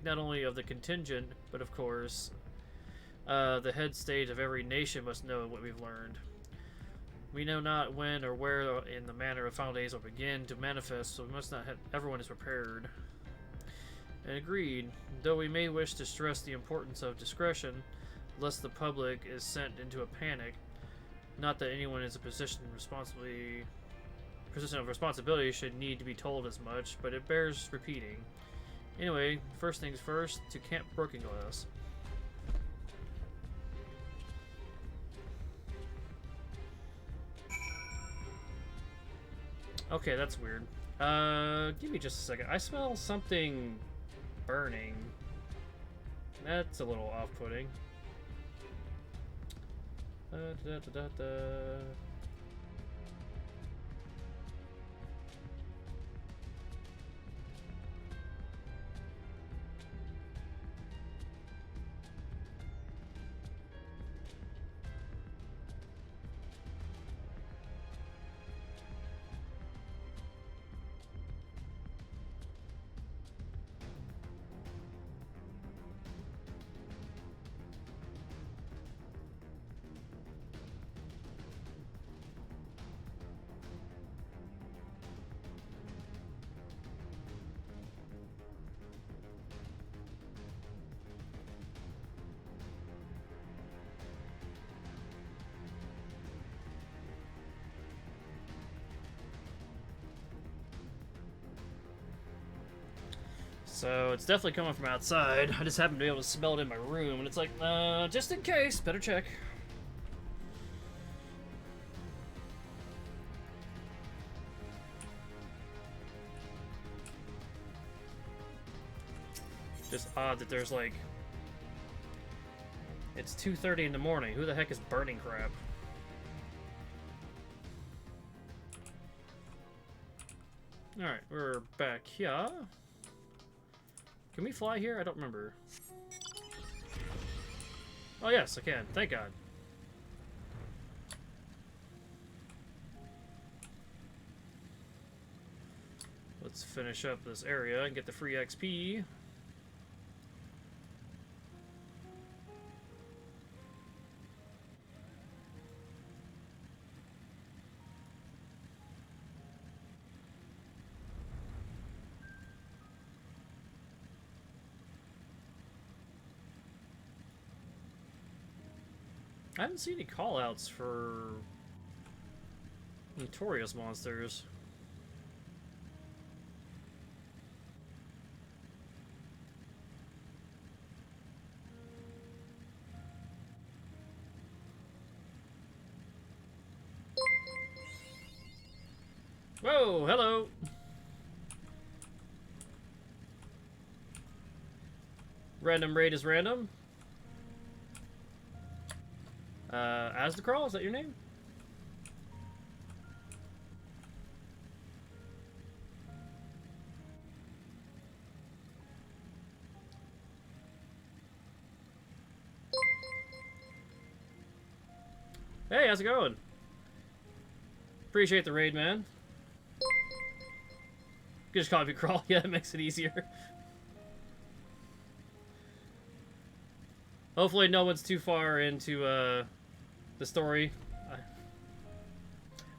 not only of the contingent, but of course, the head state of every nation must know what we've learned. We know not when or where in the manner of final days will begin to manifest, so we must not have everyone is prepared. And agreed, though we may wish to stress the importance of discretion, lest the public is sent into a panic, Not that anyone in a position of responsibility should need to be told as much, but it bears repeating. Anyway, first things first, to Camp Broken Glass. Okay, that's weird. Give me just a second. I smell something burning. That's a little off-putting. So it's definitely coming from outside. I just happen to be able to smell it in my room, and it's like, just in case, better check. Just odd that there's like, it's 2:30 in the morning. Who the heck is burning crap? Alright, we're back here. Can we fly here? I don't remember. Oh yes, I can. Thank God. Let's finish up this area and get the free XP. I haven't seen any callouts for notorious monsters. Whoa, hello. Random raid is random. Asdacrawl, is that your name? Hey, how's it going? Appreciate the raid, man. Just copy crawl. Yeah, it makes it easier. Hopefully no one's too far into the story.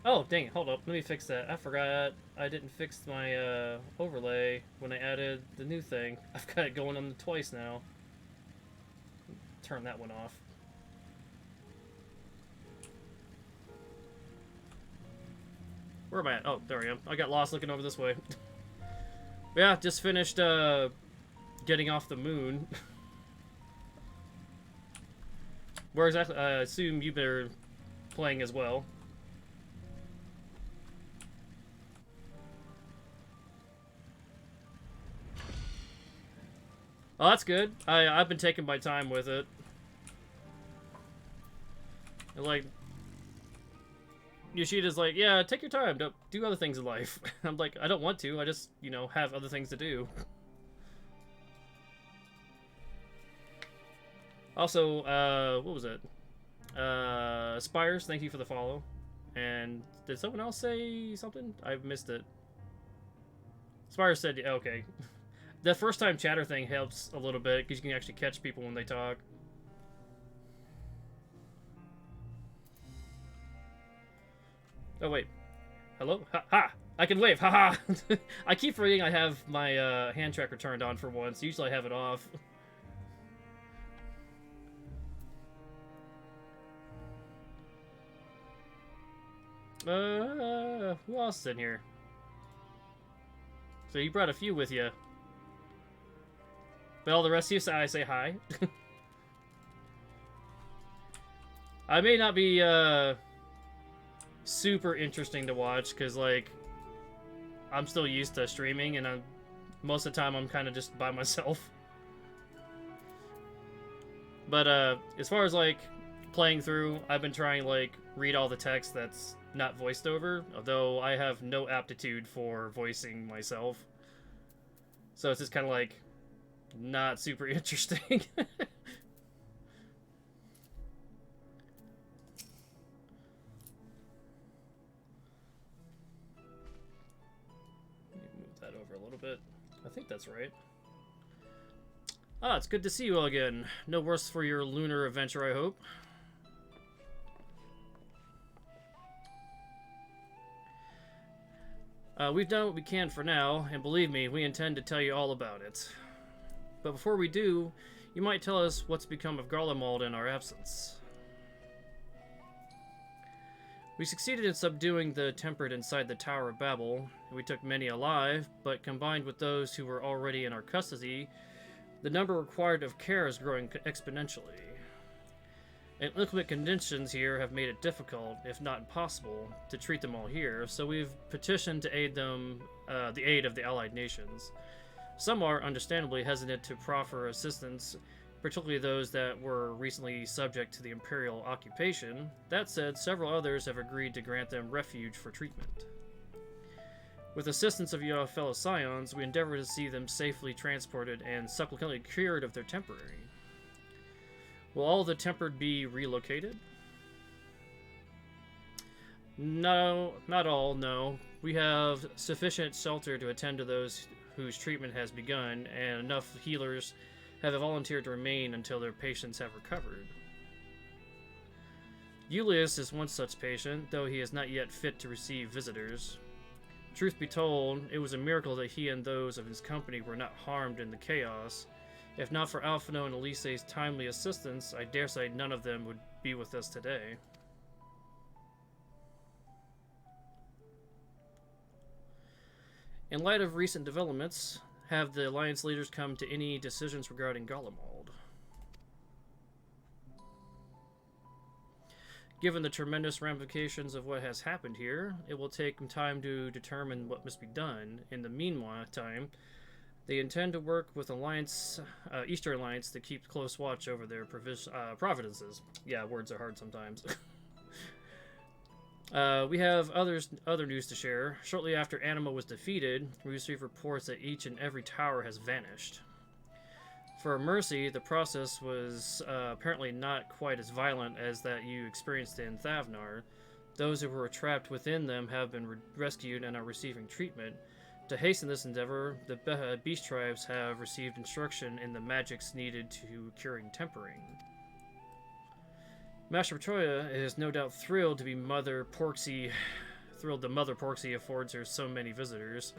Oh, dang it. Hold up. Let me fix that. I forgot I didn't fix my overlay when I added the new thing. I've got it going on twice now. Turn that one off. Where am I at? Oh, there I am. I got lost looking over this way. Yeah, just finished getting off the moon. Where exactly? I assume you've been playing as well. Oh, that's good. I've been taking my time with it. And like, Yoshida's like, yeah, take your time. Don't do other things in life. I'm like, I don't want to. I just, you know, have other things to do. Also, what was it? Spires, thank you for the follow. And did someone else say something? I've missed it. Spires said, yeah, okay. The first time chatter thing helps a little bit because you can actually catch people when they talk. Oh, wait. Hello? Ha! Ha! I can wave! Ha ha! I keep forgetting I have my hand tracker turned on for once. Usually I have it off. Who else is in here? So you brought a few with you. But all the rest of you say hi. I may not be super interesting to watch because like I'm still used to streaming and most of the time I'm kind of just by myself. But as far as like playing through, I've been trying like read all the text that's not voiced over, although I have no aptitude for voicing myself. So it's just kind of like not super interesting. Move that over a little bit. I think that's right. Ah, it's good to see you all again. No worse for your lunar adventure, I hope. We've done what we can for now, and believe me, we intend to tell you all about it. But before we do, you might tell us what's become of Garlemald in our absence. We succeeded in subduing the Tempered inside the Tower of Babel, and we took many alive, but combined with those who were already in our custody, the number required of care is growing exponentially. And inclement conditions here have made it difficult, if not impossible, to treat them all here, so we've petitioned to aid them, the aid of the allied nations. Some are understandably hesitant to proffer assistance, particularly those that were recently subject to the imperial occupation. That said, several others have agreed to grant them refuge for treatment. With assistance of your fellow scions, we endeavor to see them safely transported and subsequently cured of their temporary. Will all the Tempered be relocated? No, not all, no. We have sufficient shelter to attend to those whose treatment has begun, and enough healers have volunteered to remain until their patients have recovered. Julius is one such patient, though he is not yet fit to receive visitors. Truth be told, it was a miracle that he and those of his company were not harmed in the chaos. If not for Alphino and Elise's timely assistance, I dare say none of them would be with us today. In light of recent developments, have the Alliance leaders come to any decisions regarding Garlemald? Given the tremendous ramifications of what has happened here, it will take time to determine what must be done. In the meanwhile, they intend to work with Eastern Alliance to keep close watch over their providences. Yeah, words are hard sometimes. We have other news to share. Shortly after Anima was defeated, we received reports that each and every tower has vanished. For Mercy, the process was apparently not quite as violent as that you experienced in Thavnar. Those who were trapped within them have been rescued and are receiving treatment. To hasten this endeavor, the Beast Tribes have received instruction in the magics needed to curing tempering. Master Petrolia is no doubt thrilled that Mother Porksy affords her so many visitors.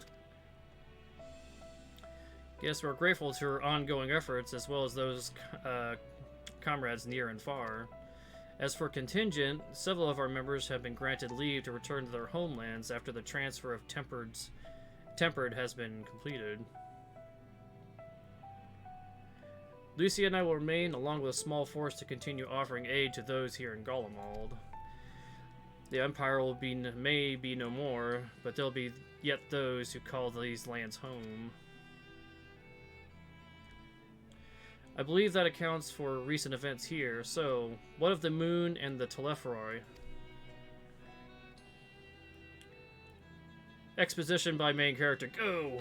Yes, we're grateful to her ongoing efforts, as well as those comrades near and far. As for contingent, several of our members have been granted leave to return to their homelands after the transfer of Tempered has been completed. Lucia and I will remain, along with a small force, to continue offering aid to those here in Garlemald. The Empire may be no more, but there'll be yet those who call these lands home. I believe that accounts for recent events here, so what of the Moon and the Telephroi? Exposition by main character, go!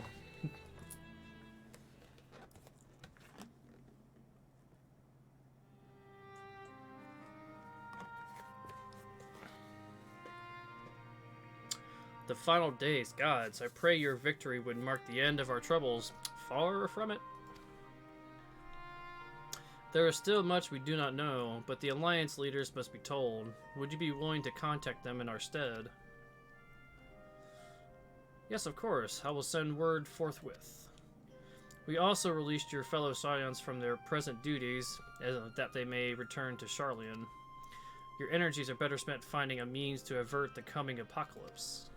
The final days, gods, I pray your victory would mark the end of our troubles. Far from it. There is still much we do not know, but the Alliance leaders must be told. Would you be willing to contact them in our stead? Yes, of course. I will send word forthwith. We also released your fellow Scions from their present duties, that they may return to Charlian. Your energies are better spent finding a means to avert the coming apocalypse.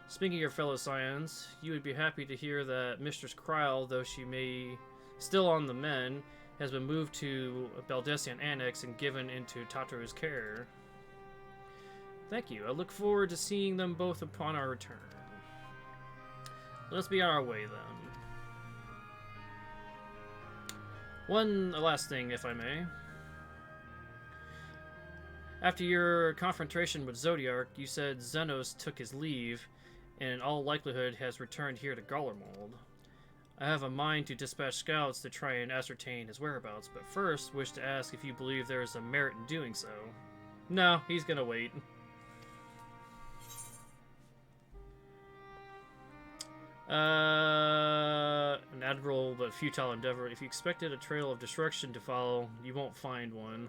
Speaking of your fellow scions, you would be happy to hear that Mistress Kryl, though she may still on the men, has been moved to Baldessian Annex and given into Tatoru's care. Thank you. I look forward to seeing them both upon our return. Let's be on our way then. One last thing, if I may. After your confrontation with Zodiark, you said Xenos took his leave, and in all likelihood has returned here to Garlemald. I have a mind to dispatch scouts to try and ascertain his whereabouts, but first wish to ask if you believe there is a merit in doing so. No, he's gonna wait. An admirable but futile endeavor. If you expected a trail of destruction to follow, you won't find one.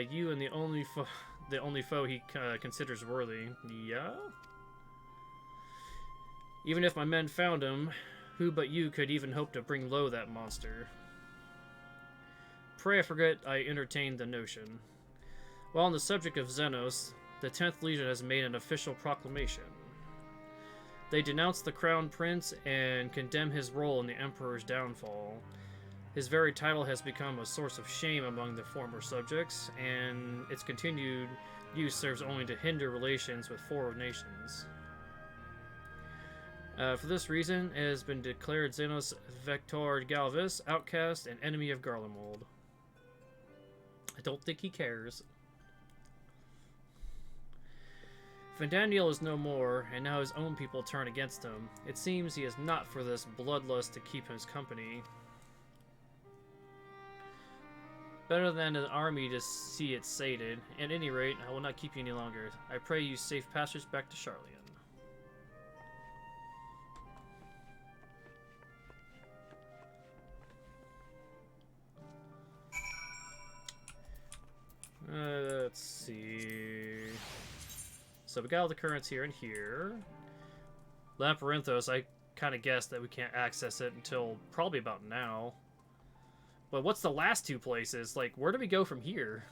You and the only foe he considers worthy. Yeah? Even if my men found him, who but you could even hope to bring low that monster? Pray I forget I entertained the notion. While on the subject of Xenos, the 10th Legion has made an official proclamation. They denounce the Crown Prince and condemn his role in the Emperor's downfall. His very title has become a source of shame among the former subjects, and its continued use serves only to hinder relations with foreign nations. For this reason, it has been declared Xenos Vector Galvis, outcast and enemy of Garlemald. I don't think he cares. Vandaniel is no more, and now his own people turn against him. It seems he is not for this bloodlust to keep his company. Better than an army to see it sated. At any rate, I will not keep you any longer. I pray you safe passage back to Charlian. Let's see. So we got all the currents here and here. Labyrinthos, I kind of guessed that we can't access it until probably about now. But what's the last two places? Like, where do we go from here?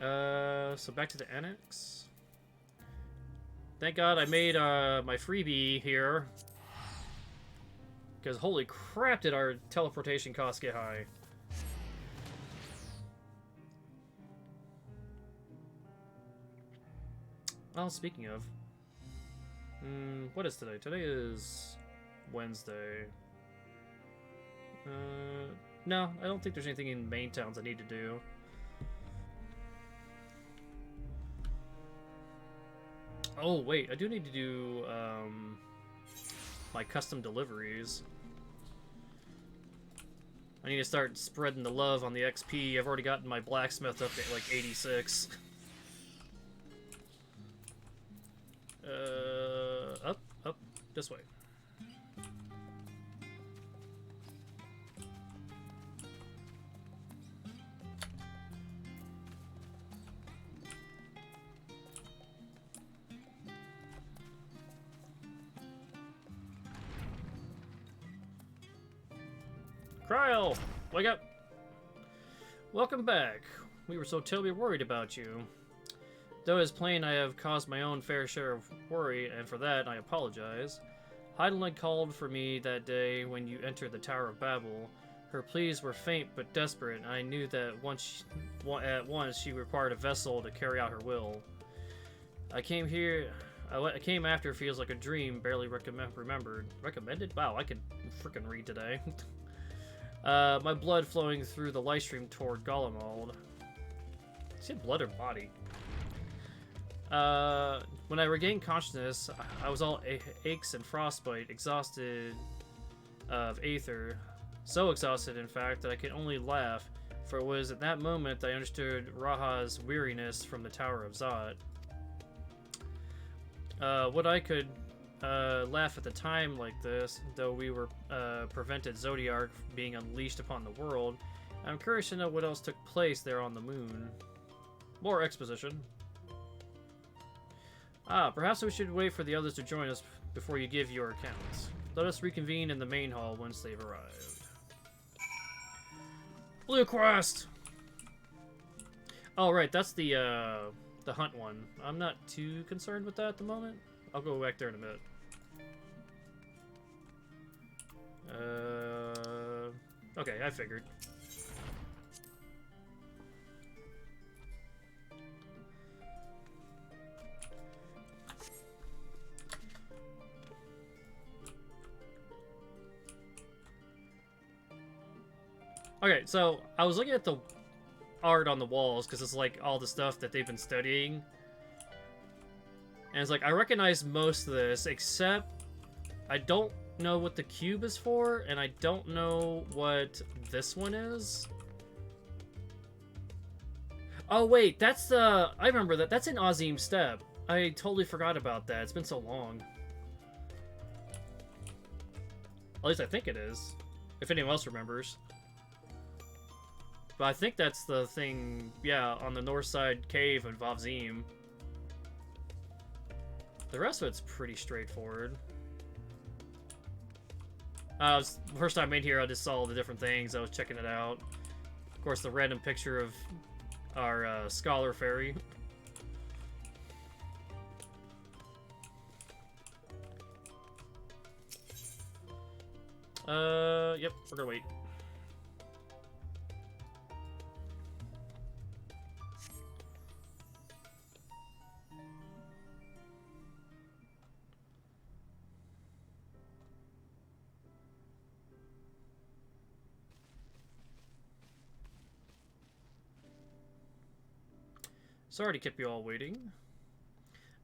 So back to the annex. Thank God I made my freebie here. Because holy crap did our teleportation costs get high. Well, speaking of... what is today? Today is... Wednesday. No, I don't think there's anything in main towns I need to do. Oh, wait, I do need to do, my custom deliveries. I need to start spreading the love on the XP. I've already gotten my blacksmith up to, like, 86. Up, this way. Kryl, wake up! Welcome back. We were so terribly worried about you. Though it's plain I have caused my own fair share of worry, and for that I apologize. Heidelin called for me that day when you entered the Tower of Babel. Her pleas were faint but desperate, and I knew that at once she required a vessel to carry out her will. I came after feels like a dream, barely remembered. Recommended? Wow, I could frickin' read today. My blood flowing through the light stream toward Garlemald. Is it blood or body? When I regained consciousness, I was all aches and frostbite, exhausted of aether. So exhausted, in fact, that I could only laugh, for it was at that moment that I understood Raha's weariness from the Tower of Zot. What I could laugh at the time like this, though we were prevented Zodiark being unleashed upon the world, I'm curious to know what else took place there on the moon. More exposition. Ah, perhaps we should wait for the others to join us before you give your accounts. Let us reconvene in the main hall once they've arrived. Blue quest! Oh, right, that's the hunt one. I'm not too concerned with that at the moment. I'll go back there in a bit. Okay, I figured. Okay, so I was looking at the art on the walls because it's like all the stuff that they've been studying. And it's like, I recognize most of this, except I don't know what the cube is for, and I don't know what this one is. Oh wait, that's the... I remember that. That's an Azim step. I totally forgot about that. It's been so long. At least I think it is. If anyone else remembers. But I think that's the thing, yeah, on the north side cave of Vavzim. The rest of it's pretty straightforward. First time in here, I just saw the different things. I was checking it out. Of course, the random picture of our scholar fairy. Yep, we're gonna wait. Sorry to keep you all waiting.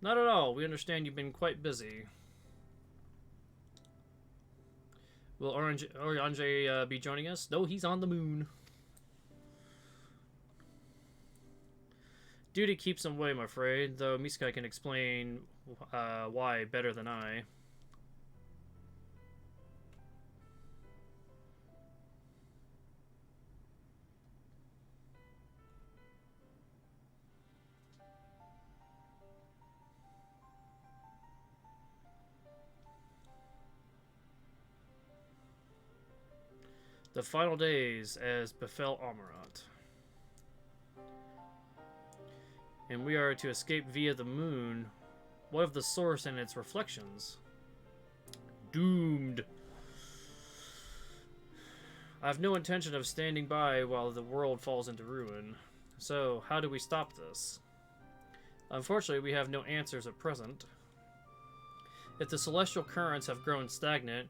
Not at all. We understand you've been quite busy. Will Orange be joining us? No, he's on the moon. Duty keeps him away, I'm afraid, though Miskai can explain why better than I. The final days as befell Amarat. And we are to escape via the moon. What of the source and its reflections? Doomed. I have no intention of standing by while the world falls into ruin. So, how do we stop this? Unfortunately, we have no answers at present. If the celestial currents have grown stagnant,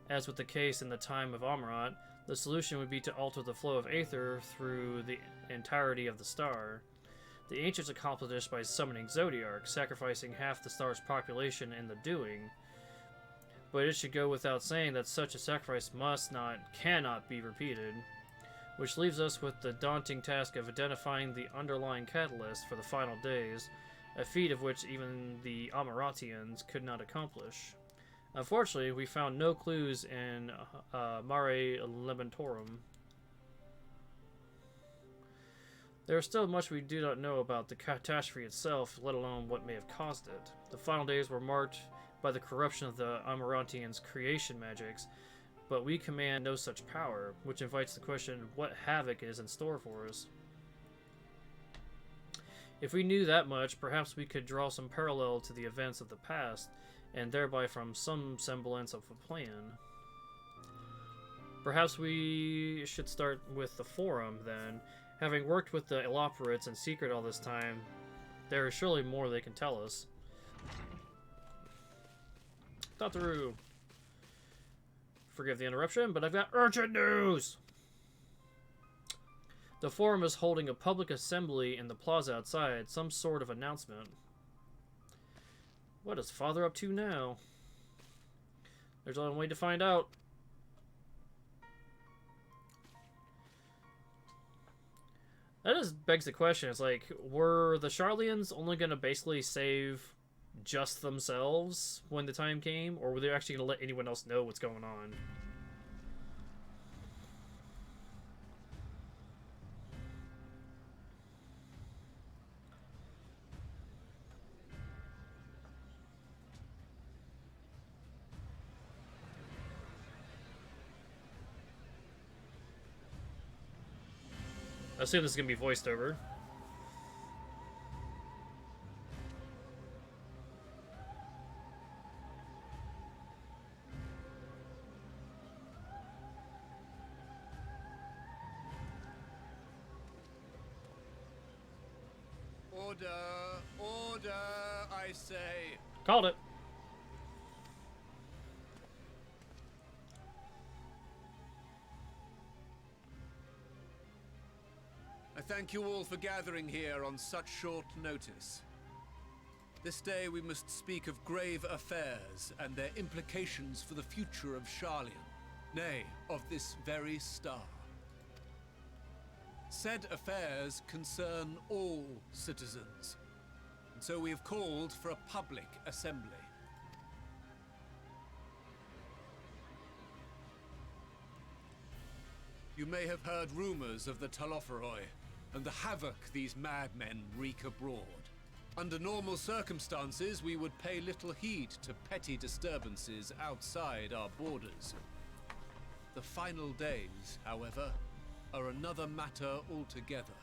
as with the case in the time of Amarat, the solution would be to alter the flow of aether through the entirety of the star. The ancients accomplished this by summoning Zodiark, sacrificing half the star's population in the doing. But it should go without saying that such a sacrifice cannot be repeated. Which leaves us with the daunting task of identifying the underlying catalyst for the final days, a feat of which even the Amaratians could not accomplish. Unfortunately, we found no clues in Mare Elementorum. There is still much we do not know about the catastrophe itself, let alone what may have caused it. The final days were marked by the corruption of the Amaratians' creation magics, but we command no such power, which invites the question, what havoc is in store for us? If we knew that much, perhaps we could draw some parallel to the events of the past, and thereby from some semblance of a plan. Perhaps we should start with the Forum, then. Having worked with the Eloperates in secret all this time, there is surely more they can tell us. Tataru! Forgive the interruption, but I've got urgent news! The Forum is holding a public assembly in the plaza outside, some sort of announcement. What is Father up to now? There's only one way to find out. That just begs the question. It's like, were the Charlians only going to basically save just themselves when the time came? Or were they actually going to let anyone else know what's going on? I assume this is gonna be voiced over. Order, order, I say. Called it. I thank you all for gathering here on such short notice. This day we must speak of grave affairs and their implications for the future of Sharlayan, nay, of this very star. Said affairs concern all citizens, and so we have called for a public assembly. You may have heard rumors of the Telophoroi and the havoc these madmen wreak abroad. Under normal circumstances, we would pay little heed to petty disturbances outside our borders. The final days, however, are another matter altogether.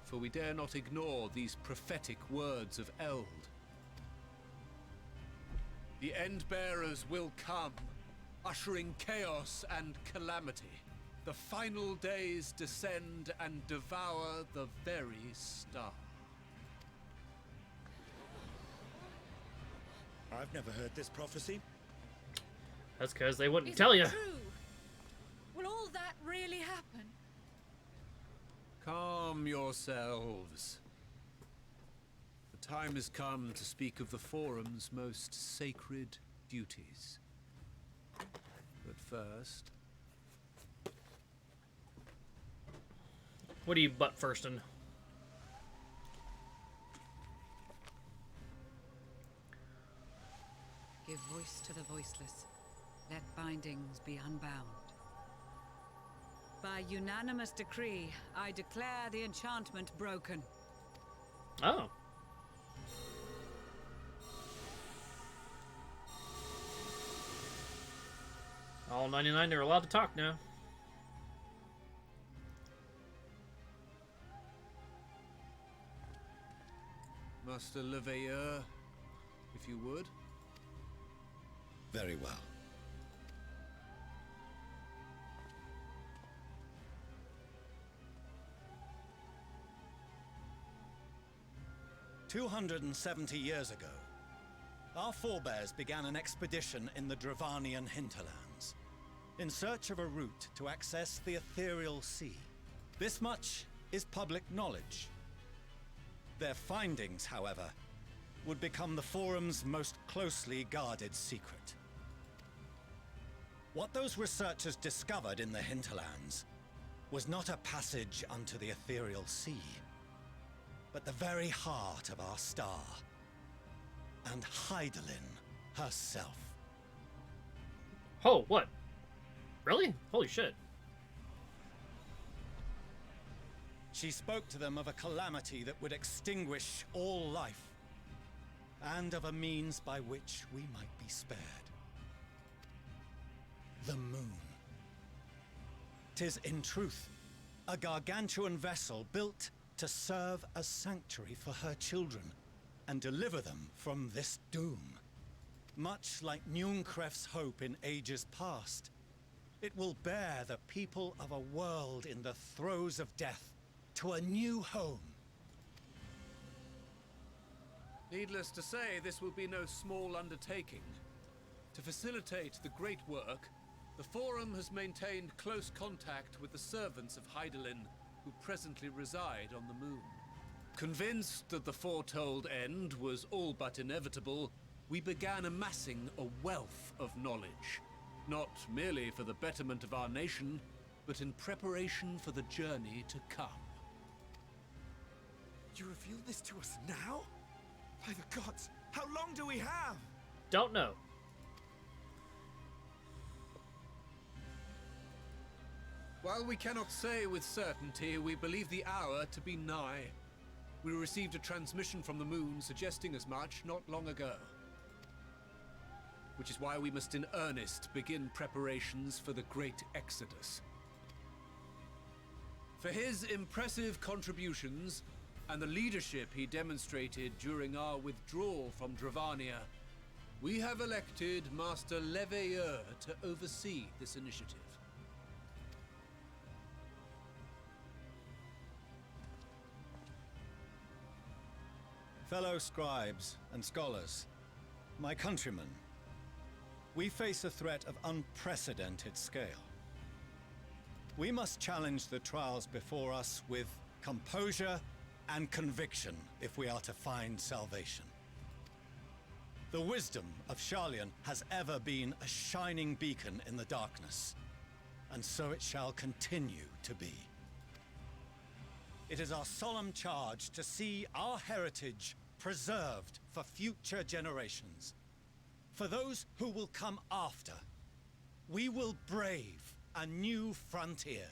For we dare not ignore these prophetic words of Eld. The Endbearers will come, ushering chaos and calamity. The final days descend and devour the very star. I've never heard this prophecy. That's because they wouldn't Is tell it you. true? Will all that really happen? Calm yourselves. The time has come to speak of the Forum's most sacred duties. But first... What are you butt firstin'? Give voice to the voiceless. Let bindings be unbound. By unanimous decree, I declare the enchantment broken. Oh. All 99 are allowed to talk now. Master Leveilleur, if you would. Very well. "270 years ago, our forebears began an expedition in the Dravanian hinterlands, in search of a route to access the ethereal sea. This much is public knowledge. Their findings, however, would become the Forum's most closely guarded secret. What those researchers discovered in the hinterlands was not a passage unto the ethereal sea, but the very heart of our star, and Hydaelyn herself." Oh, what? Really? Holy shit. She spoke to them of a calamity that would extinguish all life, and of a means by which we might be spared. The moon. 'Tis in truth a gargantuan vessel built to serve as sanctuary for her children and deliver them from this doom. Much like Nunkref's hope in ages past, it will bear the people of a world in the throes of death to a new home. Needless to say, this will be no small undertaking. To facilitate the great work, the Forum has maintained close contact with the servants of Hydaelyn, who presently reside on the moon. Convinced that the foretold end was all but inevitable, we began amassing a wealth of knowledge, not merely for the betterment of our nation, but in preparation for the journey to come. You reveal this to us now? By the gods, how long do we have? Don't know. While we cannot say with certainty, we believe the hour to be nigh. We received a transmission from the moon suggesting as much not long ago. Which is why we must in earnest begin preparations for the great exodus. For his impressive contributions and the leadership he demonstrated during our withdrawal from Dravania, we have elected Master Leveilleur to oversee this initiative. Fellow scribes and scholars, my countrymen, we face a threat of unprecedented scale. We must challenge the trials before us with composure and conviction if we are to find salvation. The wisdom of Sharlayan has ever been a shining beacon in the darkness, and so it shall continue to be. It is our solemn charge to see our heritage preserved for future generations. For those who will come after, we will brave a new frontier.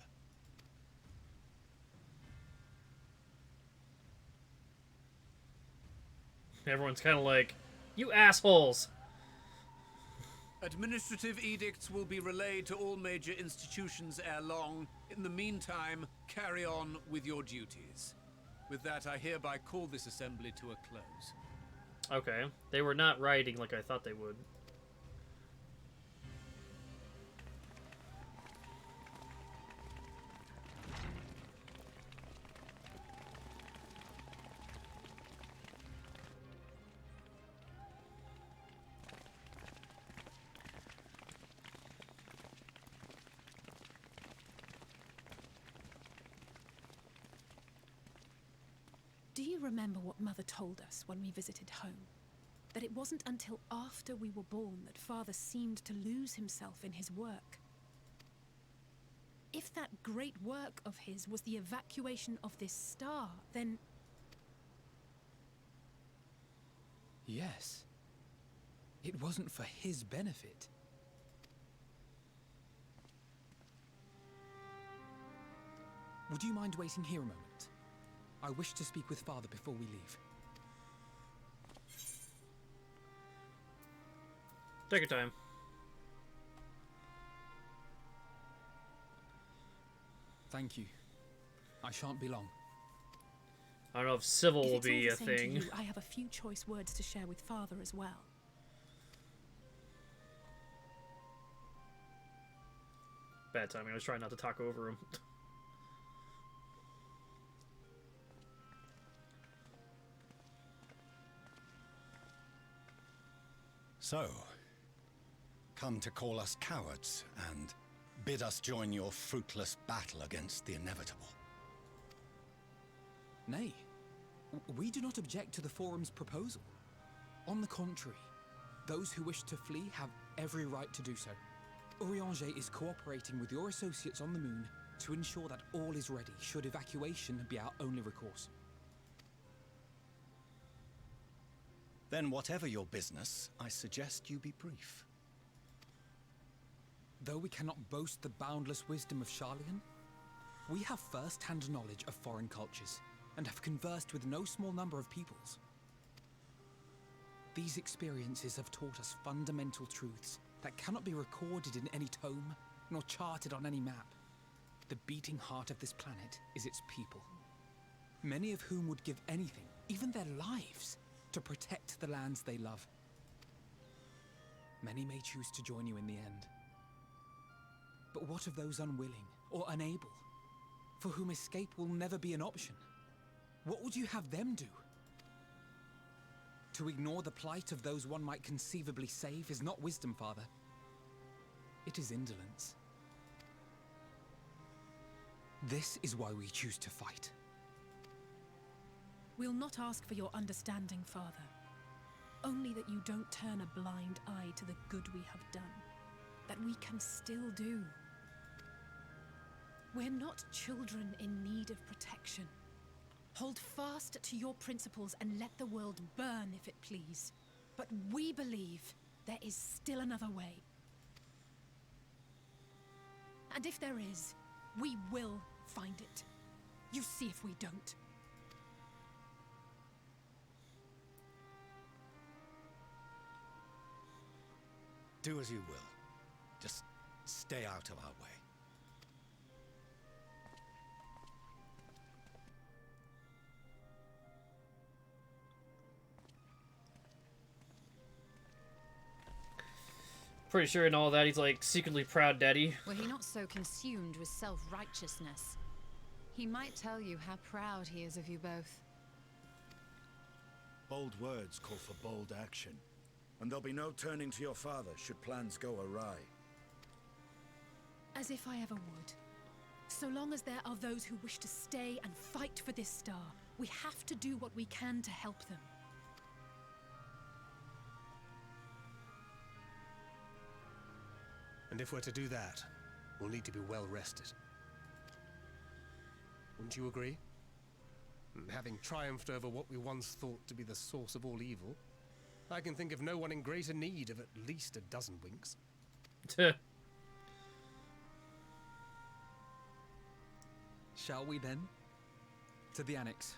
Everyone's kind of like, you assholes! Administrative edicts will be relayed to all major institutions ere long. In the meantime, carry on with your duties. With that, I hereby call this assembly to a close. Okay, they were not rioting like I thought they would. Do you remember what Mother told us when we visited home? That it wasn't until after we were born that Father seemed to lose himself in his work. If that great work of his was the evacuation of this star, then... Yes. It wasn't for his benefit. Would you mind waiting here a moment? I wish to speak with Father before we leave. Take your time. Thank you. I shan't be long. I don't know if civil If will it's all be the a same to thing. you, I have a few choice words to share with Father as well. Bad timing. I was trying not to talk over him. So, come to call us cowards and bid us join your fruitless battle against the inevitable. Nay, we do not object to the Forum's proposal. On the contrary, those who wish to flee have every right to do so. Urianger is cooperating with your associates on the moon to ensure that all is ready should evacuation be our only recourse. Then whatever your business, I suggest you be brief. Though we cannot boast the boundless wisdom of Sharlayan, we have first-hand knowledge of foreign cultures and have conversed with no small number of peoples. These experiences have taught us fundamental truths that cannot be recorded in any tome, nor charted on any map. The beating heart of this planet is its people, many of whom would give anything, even their lives, to protect the lands they love. Many may choose to join you in the end. But what of those unwilling or unable, for whom escape will never be an option? What would you have them do? To ignore the plight of those one might conceivably save is not wisdom, Father. It is indolence. This is why we choose to fight. We'll not ask for your understanding, Father. Only that you don't turn a blind eye to the good we have done. That we can still do. We're not children in need of protection. Hold fast to your principles and let the world burn if it please. But we believe there is still another way. And if there is, we will find it. You see if we don't. Do as you will. Just stay out of our way. Pretty sure in all that he's like secretly proud daddy. Were he not so consumed with self-righteousness, he might tell you how proud he is of you both. Bold words call for bold action. And there'll be no turning to your father should plans go awry. As if I ever would. So long as there are those who wish to stay and fight for this star, we have to do what we can to help them. And if we're to do that, we'll need to be well rested. Wouldn't you agree? And having triumphed over what we once thought to be the source of all evil, I can think of no one in greater need of at least a dozen winks. Shall we then? To the Annex.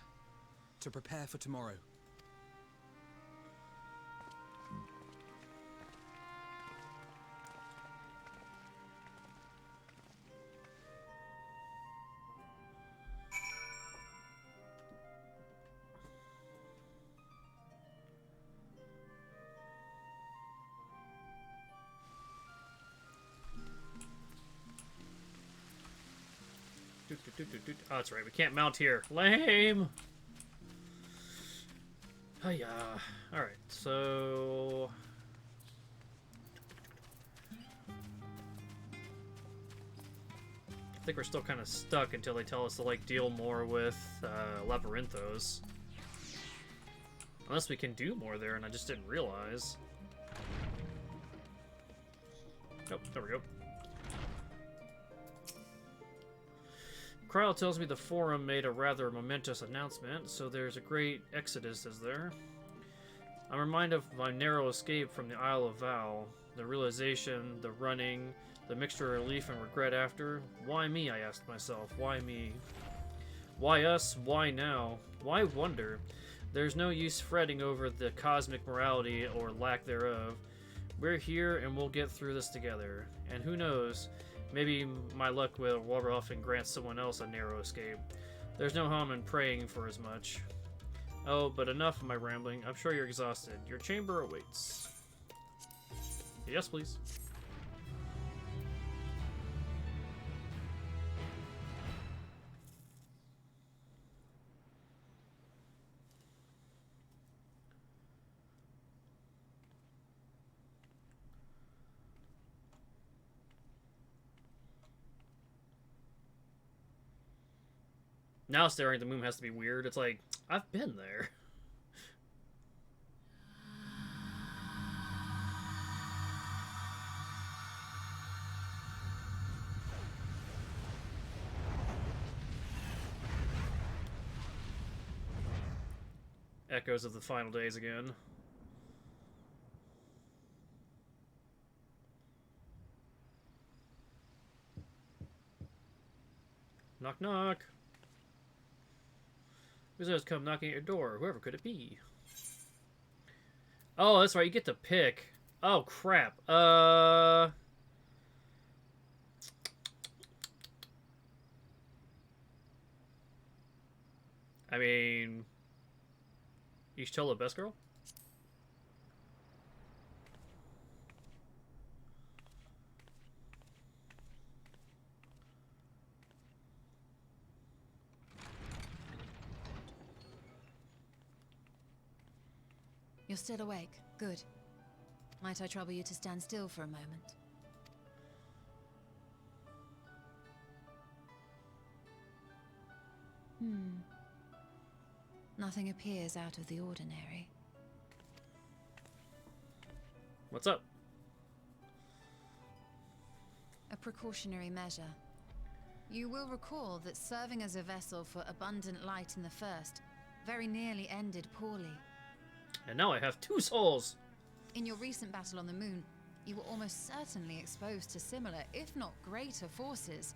To prepare for tomorrow. Oh, that's right. We can't mount here. Lame. Hiya. All right. So I think we're still kind of stuck until they tell us to like deal more with Labyrinthos. Unless we can do more there, and I just didn't realize. Oh, there we go. Cryle tells me the Forum made a rather momentous announcement, so there's a great exodus, is there? I'm reminded of my narrow escape from the Isle of Val, the realization, the running, the mixture of relief and regret after. Why me, I asked myself, why me? Why us, why now? Why wonder? There's no use fretting over the cosmic morality or lack thereof. We're here and we'll get through this together. And who knows, maybe my luck will rub off and grant someone else a narrow escape. There's no harm in praying for as much. Oh, but enough of my rambling. I'm sure you're exhausted. Your chamber awaits. Yes, please. Now staring at the moon has to be weird. It's like, I've been there. Echoes of the final days again. Knock knock. Visitors come knocking at your door. Whoever could it be? Oh, that's right. You get to pick. Oh, crap. I mean, you should tell the best girl? You're still awake. Good. Might I trouble you to stand still for a moment? Nothing appears out of the ordinary. What's up? A precautionary measure. You will recall that serving as a vessel for abundant light in the first very nearly ended poorly. And now I have 2 souls! In your recent battle on the moon, you were almost certainly exposed to similar, if not greater, forces.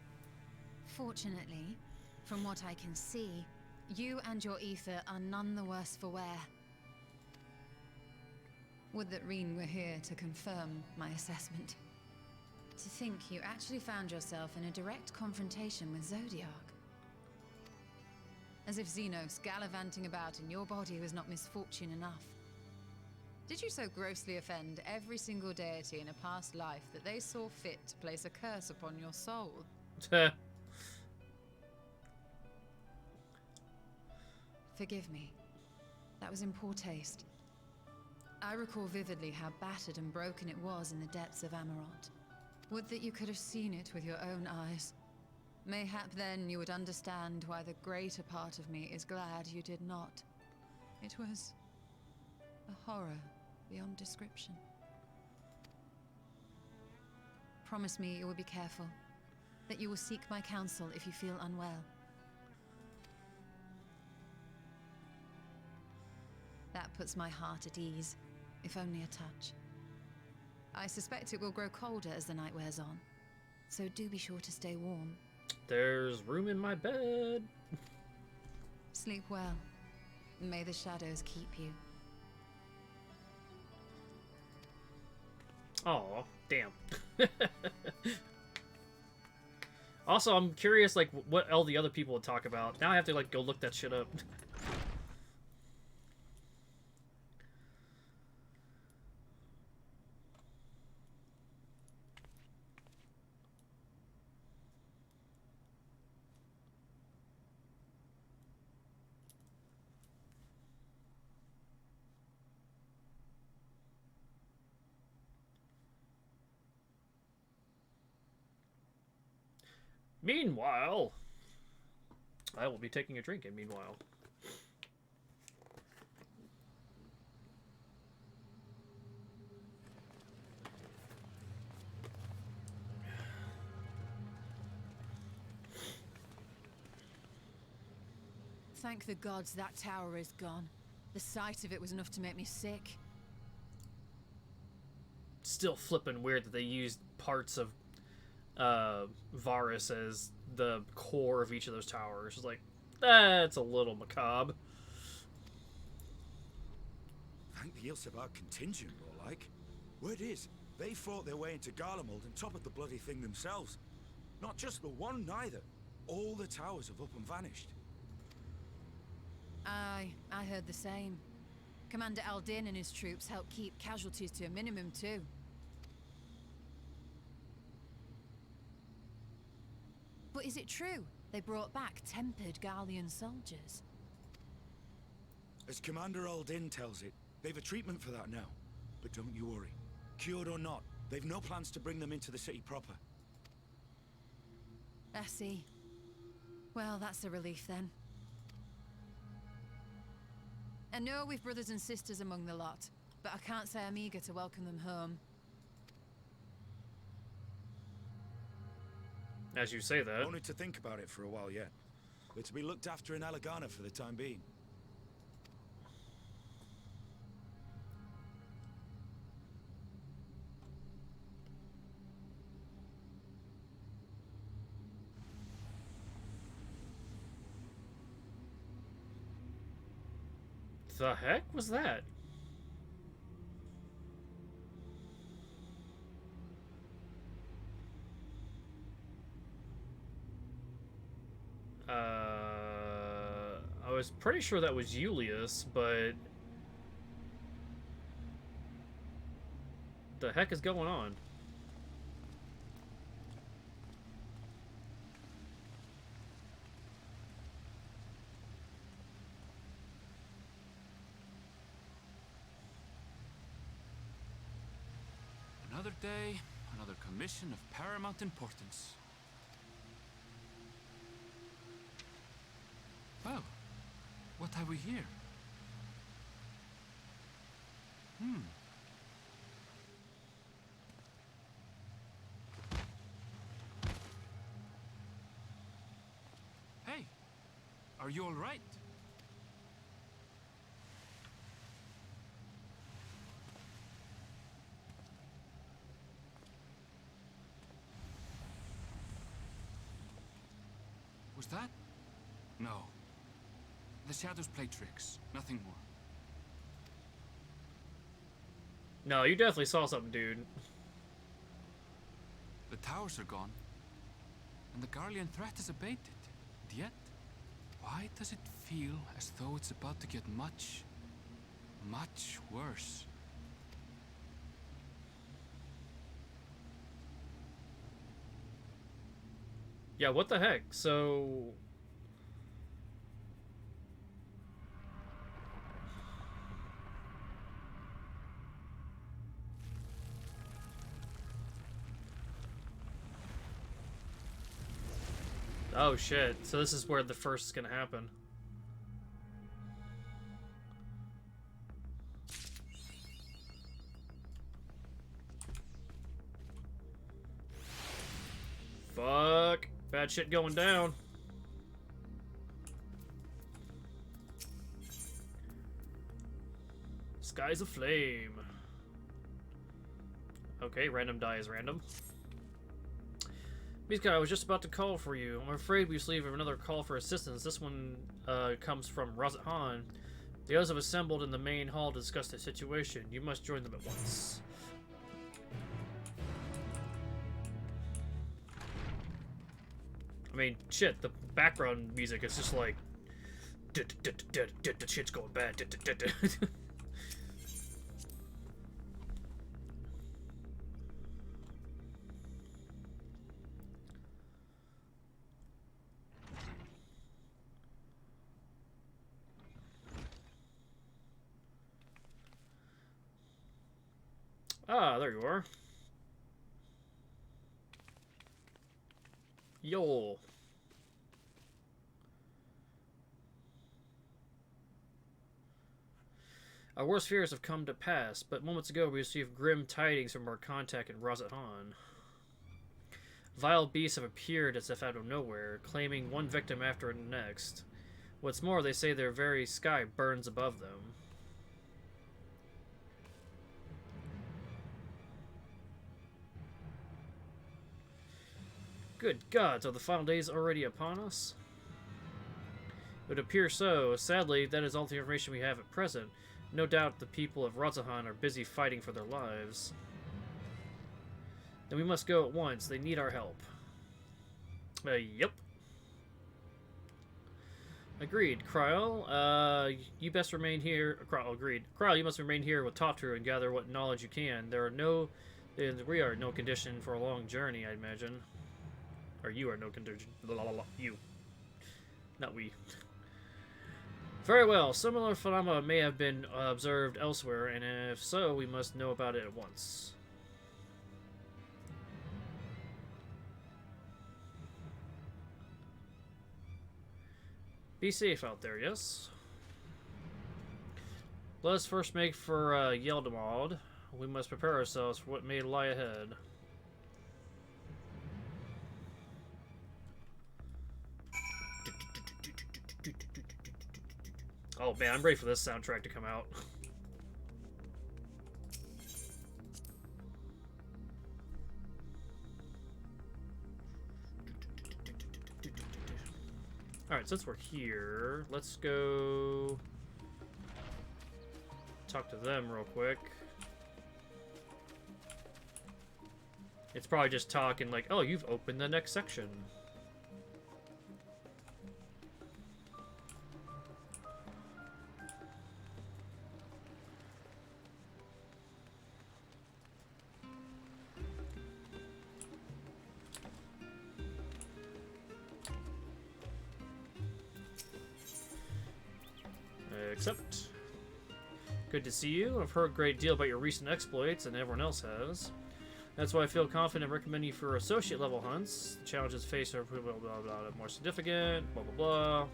Fortunately, from what I can see, you and your ether are none the worse for wear. Would that Reen were here to confirm my assessment. To think you actually found yourself in a direct confrontation with Zodiac. As if Xenos gallivanting about in your body was not misfortune enough. Did you so grossly offend every single deity in a past life that they saw fit to place a curse upon your soul? Forgive me. That was in poor taste. I recall vividly how battered and broken it was in the depths of Amarant. Would that you could have seen it with your own eyes. Mayhap then you would understand why the greater part of me is glad you did not. It was a horror beyond description. Promise me you will be careful, that you will seek my counsel if you feel unwell. That puts my heart at ease, if only a touch. I suspect it will grow colder as the night wears on, so do be sure to stay warm. There's room in my bed. Sleep well. May the shadows keep you. Oh, damn. Also, I'm curious, like, what all the other people would talk about. Now I have to, like, go look that shit up. Meanwhile, I will be taking a drink, and meanwhile. Thank the gods that tower is gone. The sight of it was enough to make me sick. Still flipping weird that they used parts of Varus as the core of each of those towers. It's like, that's a little macabre. Thank the Ilsebar contingent, more like. Word is, they fought their way into Garlemald and toppled the bloody thing themselves. Not just the one, neither. All the towers have up and vanished. Aye, I heard the same. Commander Aldin and his troops helped keep casualties to a minimum, too. But is it true they brought back tempered Garlean soldiers? As Commander Aldin tells it, they've a treatment for that now. But don't you worry. Cured or not, they've no plans to bring them into the city proper. I see. Well, that's a relief then. I know we've brothers and sisters among the lot, but I can't say I'm eager to welcome them home. As you say that. Only to think about it for a while yet. They're to be looked after in Alagana for the time being. The heck was that? I was pretty sure that was Julius, but the heck is going on? Another day, another commission of paramount importance. Well, what have we here? Hey, are you all right? Was that? No. The shadows play tricks, nothing more. No, you definitely saw something, dude. The towers are gone, and the Garlean threat is abated. And yet, why does it feel as though it's about to get much, much worse? Yeah, what the heck? So... Oh shit, so this is where the first is gonna happen. Fuck. Bad shit going down. Sky's aflame. Okay, random die is random. Mizka, I was just about to call for you. I'm afraid we received another call for assistance. This one comes from Razat Han. The others have assembled in the main hall to discuss the situation. You must join them at once. I mean, shit, the background music is just like... shit's going bad. Ah, there you are. Yo. Our worst fears have come to pass, but moments ago we received grim tidings from our contact in Razat Han. Vile beasts have appeared as if out of nowhere, claiming one victim after the next. What's more, they say their very sky burns above them. Good gods, are the final days already upon us? It would appear so. Sadly, that is all the information we have at present. No doubt the people of Razahan are busy fighting for their lives. Then we must go at once. They need our help. Yep. Agreed. Kryl, you best remain here. Kryl, agreed. Kryl, you must remain here with Toptru and gather what knowledge you can. We are in no condition for a long journey, I imagine. Or you are no condition. You. Not we. Very well. Similar phenomena may have been observed elsewhere, and if so, we must know about it at once. Be safe out there, yes? Let us first make for Yeldamad. We must prepare ourselves for what may lie ahead. Oh man, I'm ready for this soundtrack to come out. Alright, since we're here, let's go talk to them real quick. It's probably just talking like, oh, you've opened the next section. Accept. Good to see you. I've heard a great deal about your recent exploits, and everyone else has. That's why I feel confident recommending you for associate level hunts. The challenges faced are blah, blah, blah, blah, more significant, blah, blah, blah.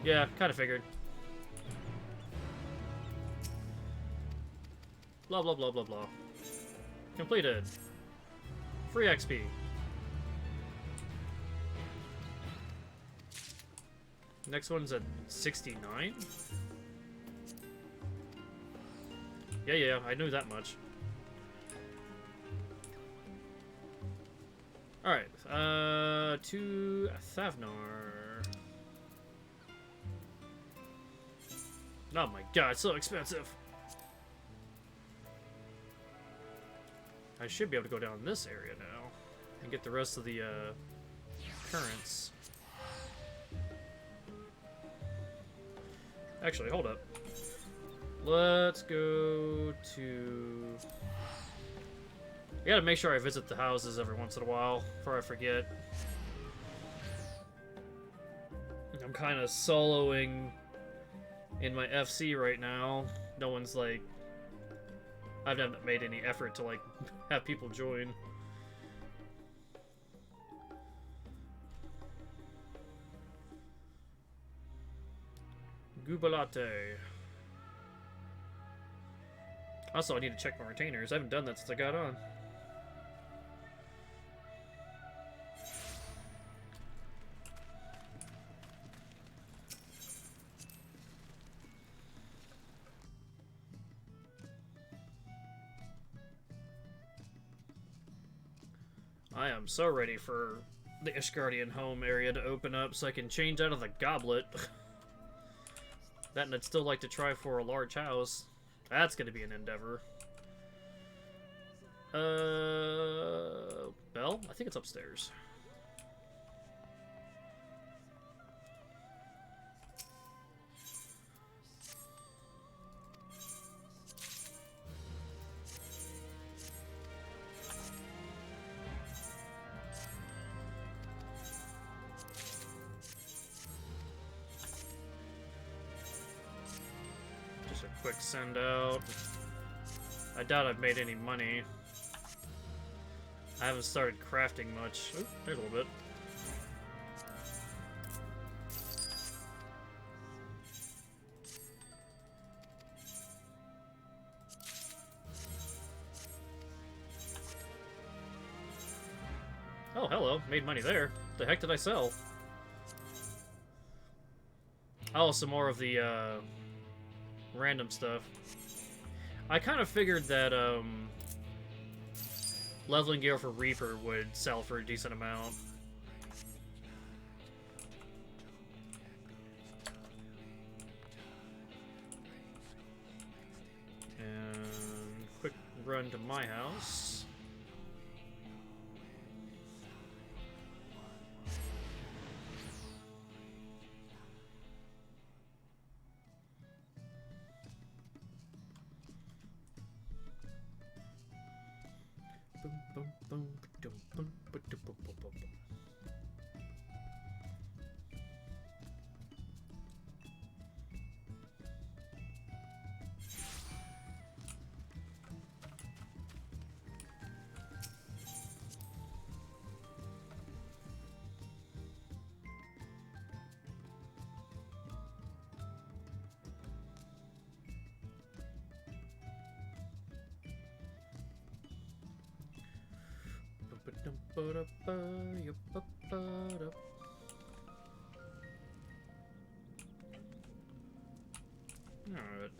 Yeah, kind of figured. Blah, blah, blah, blah, blah. Completed. Free XP. Next one's at 69? Yeah, I knew that much. Alright, to Thavnar. Oh my god, it's so expensive. I should be able to go down this area now and get the rest of the currents. Actually, hold up. Let's go to... I gotta make sure I visit the houses every once in a while before I forget. I'm kind of soloing in my FC right now. No one's like... I haven't made any effort to like have people join. Gubalate. Also, I need to check my retainers. I haven't done that since I got on. I am so ready for the Ishgardian home area to open up so I can change out of the goblet. That, and I'd still like to try for a large house. That's going to be an endeavor. Bell? I think it's upstairs. Just a quick send out. I doubt I've made any money. I haven't started crafting much. Oh, there's a little bit. Oh, hello. Made money there. What the heck did I sell? Oh, some more of the, random stuff. I kind of figured that, leveling gear for Reaper would sell for a decent amount. And quick run to my house. Alright.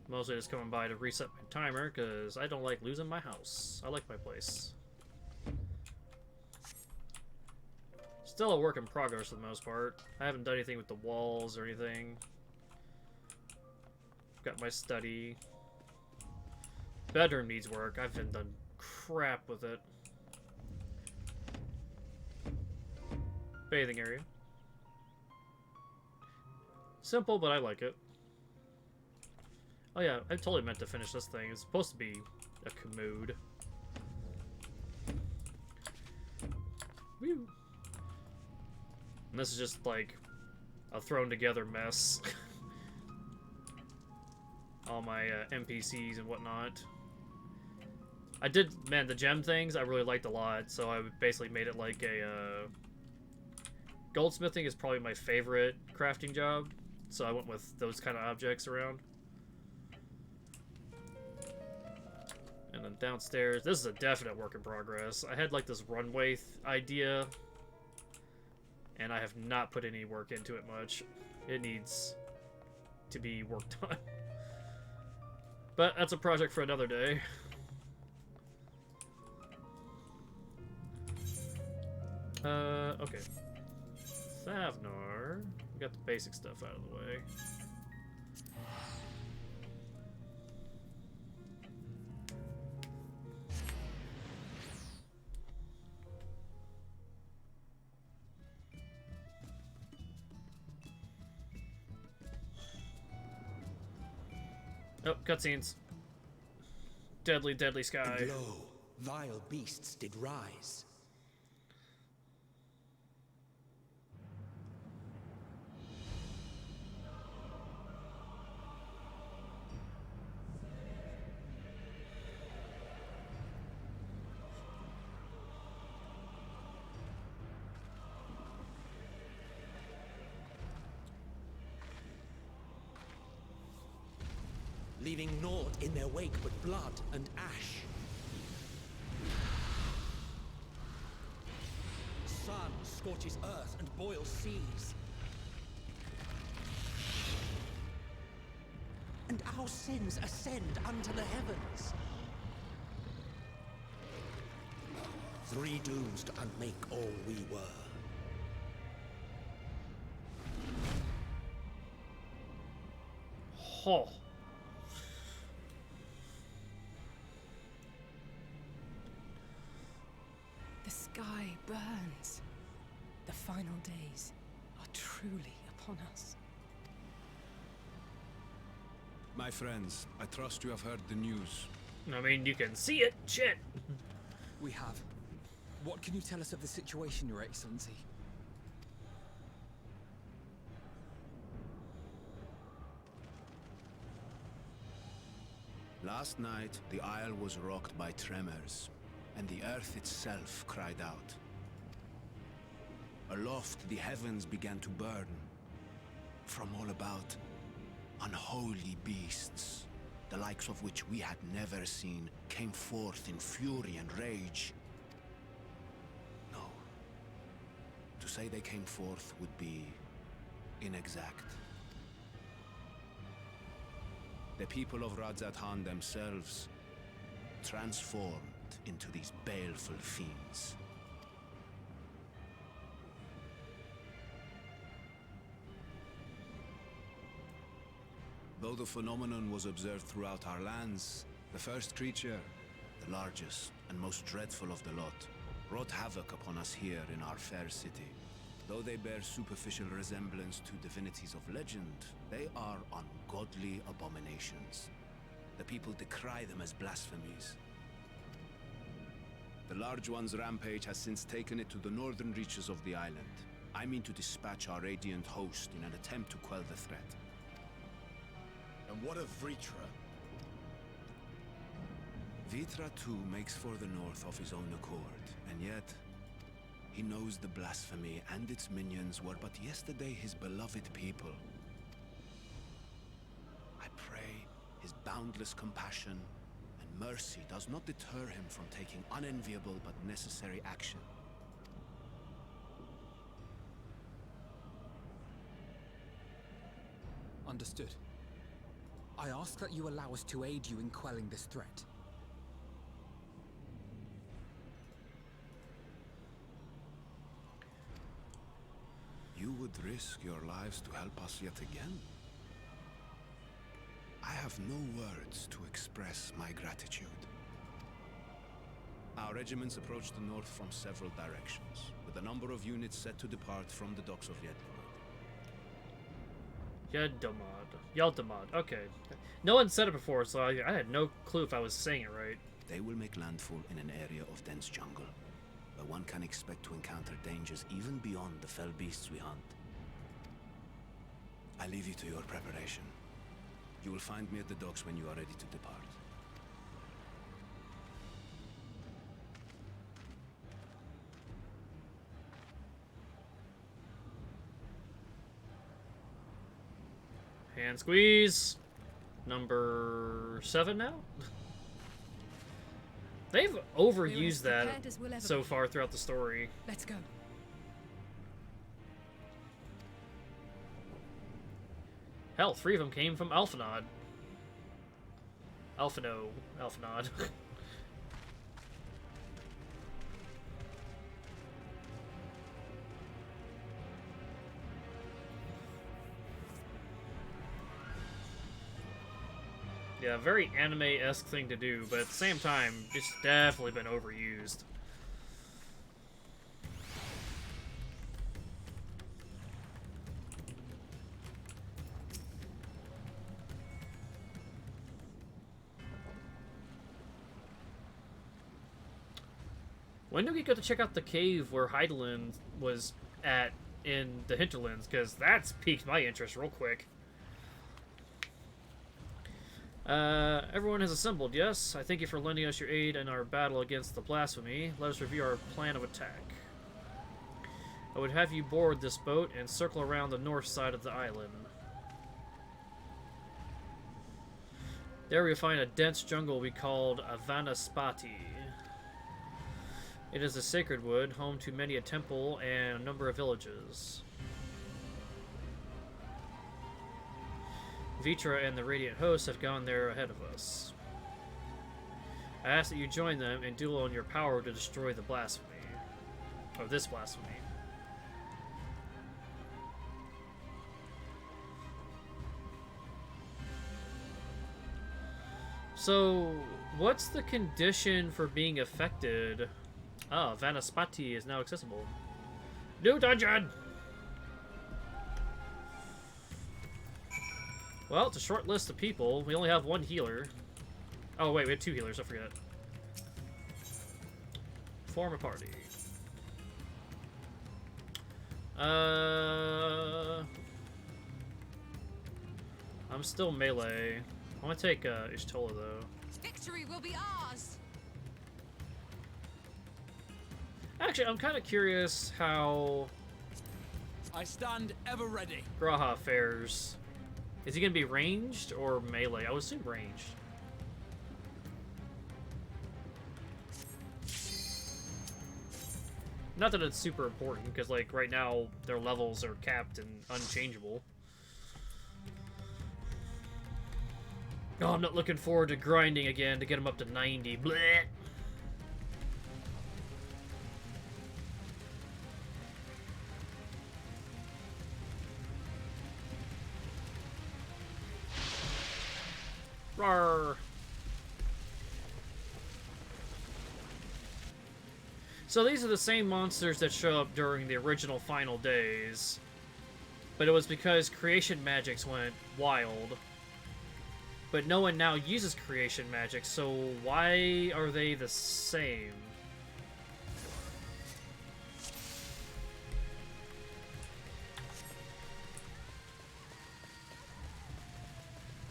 Mostly just coming by to reset my timer, because I don't like losing my house. I like my place. Still a work in progress for the most part. I haven't done anything with the walls or anything. Got my study. Bedroom needs work. I haven't done crap with it. Bathing area. Simple, but I like it. Oh yeah, I totally meant to finish this thing. It's supposed to be a commode. Woo! And this is just like a thrown together mess. All my NPCs and whatnot. I did, man, the gem things I really liked a lot, so I basically made it like a, goldsmithing is probably my favorite crafting job, so I went with those kind of objects around. And then downstairs, this is a definite work in progress. I had like this runway idea, and I have not put any work into it much. It needs to be worked on. But that's a project for another day. Okay. Thavnar. We got the basic stuff out of the way. Oh, cutscenes. Deadly, deadly sky. And lo, vile beasts did rise. leaving naught in their wake but blood and ash. Sun scorches earth and boils seas. And our sins ascend unto the heavens. 3 dooms to unmake all we were. Oh. The sky burns. The final days are truly upon us. My friends, I trust you have heard the news. I mean, you can see it. Shit. We have. What can you tell us of the situation, Your Excellency? Last night, the Isle was rocked by tremors, and the earth itself cried out. Aloft, the heavens began to burn. From all about, unholy beasts, the likes of which we had never seen, came forth in fury and rage. No. To say they came forth would be inexact. The people of Radzat-Han themselves transformed into these baleful fiends. Though the phenomenon was observed throughout our lands, the first creature, the largest and most dreadful of the lot, wrought havoc upon us here in our fair city. Though they bear superficial resemblance to divinities of legend, they are ungodly abominations. The people decry them as blasphemies. The large one's rampage has since taken it to the northern reaches of the island. I mean to dispatch our radiant host in an attempt to quell the threat. And what of Vritra? Vritra too makes for the north of his own accord, and yet he knows the blasphemy and its minions were but yesterday his beloved people. I pray his boundless compassion and mercy does not deter him from taking unenviable but necessary action. Understood. I ask that you allow us to aid you in quelling this threat. You would risk your lives to help us yet again? I have no words to express my gratitude. Our regiments approach the north from several directions, with a number of units set to depart from the docks of Yaldamad, okay. No one said it before, so I had no clue if I was saying it right. They will make landfall in an area of dense jungle, where one can expect to encounter dangers even beyond the fell beasts we hunt. I leave you to your preparation. You will find me at the docks when you are ready to depart. Hand squeeze. Number 7 now? They've overused that so far throughout the story. Let's go. Hell, 3 of them came from Alphanod. Alphanod. Yeah, very anime-esque thing to do, but at the same time, it's definitely been overused. When do we get to check out the cave where Hydaelyn was at in the hinterlands? Because that's piqued my interest real quick. Everyone has assembled, yes? I thank you for lending us your aid in our battle against the blasphemy. Let us review our plan of attack. I would have you board this boat and circle around the north side of the island. There we find a dense jungle we called Vanaspati. It is a sacred wood, home to many a temple and a number of villages. Vitra and the Radiant Hosts have gone there ahead of us. I ask that you join them and duel on your power to destroy the blasphemy. Or this blasphemy. So, what's the condition for being affected? Oh, Vanaspati is now accessible. New dungeon! Well, it's a short list of people. We only have one healer. Oh, wait, we have 2 healers. I forget. Form a party. I'm still melee. I want to take Ishtola, though. Victory will be ours! Actually, I'm kind of curious how I stand ever ready. Graha fares. Is he going to be ranged or melee? I would assume ranged. Not that it's super important, because, like, right now, their levels are capped and unchangeable. Oh, I'm not looking forward to grinding again to get him up to 90. Blech! Rawr. So these are the same monsters that show up during the original Final Days, but it was because creation magics went wild. But no one now uses creation magic, so why are they the same?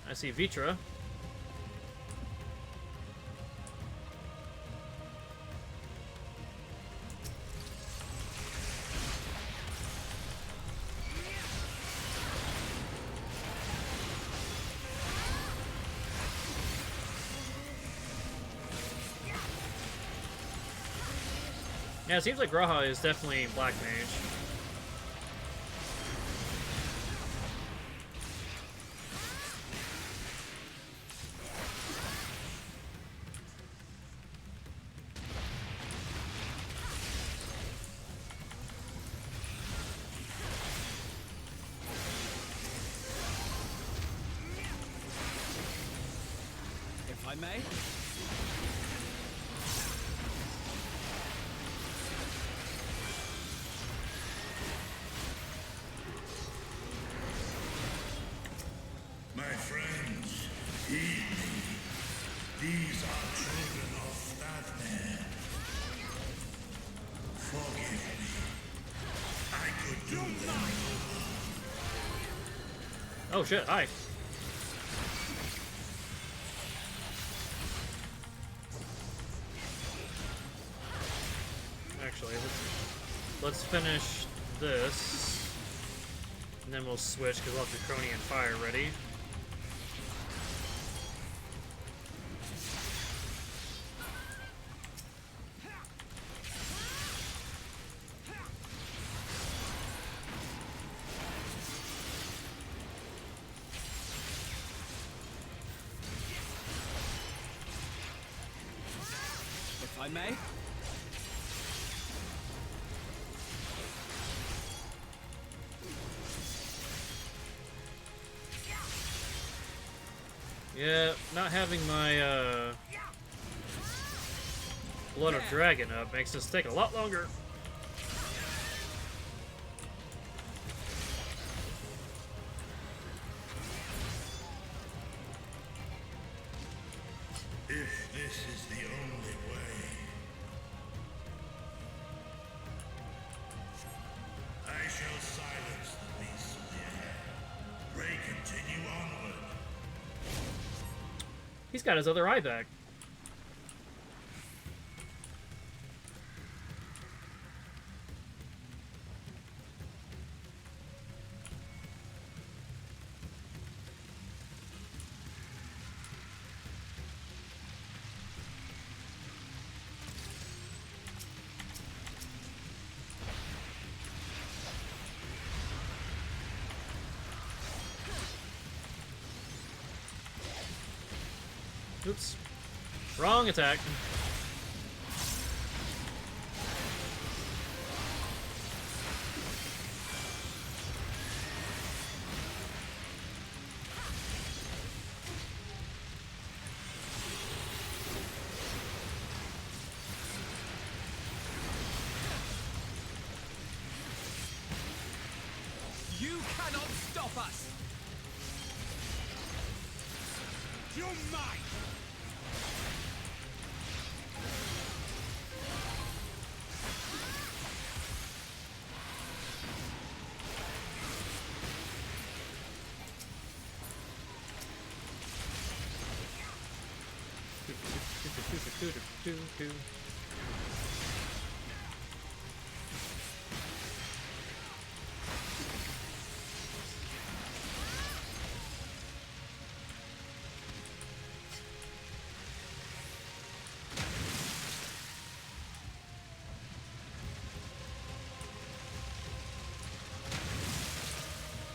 I see Vitra. Yeah, it seems like Graha is definitely Black Mage. If I may. My friends, heed me. These are children of Dathmer. Forgive me. I could do them no harm. Oh shit, hi. Actually, let's finish this, and then we'll switch because we'll have Draconian Fire ready. If I may. Yeah, not having my Blood of Dragon up makes this take a lot longer. If this is the only way, I shall silence the beasts of the air. Pray continue onward. He's got his other eye back. Oops. Wrong attack. You cannot stop us! You're mine!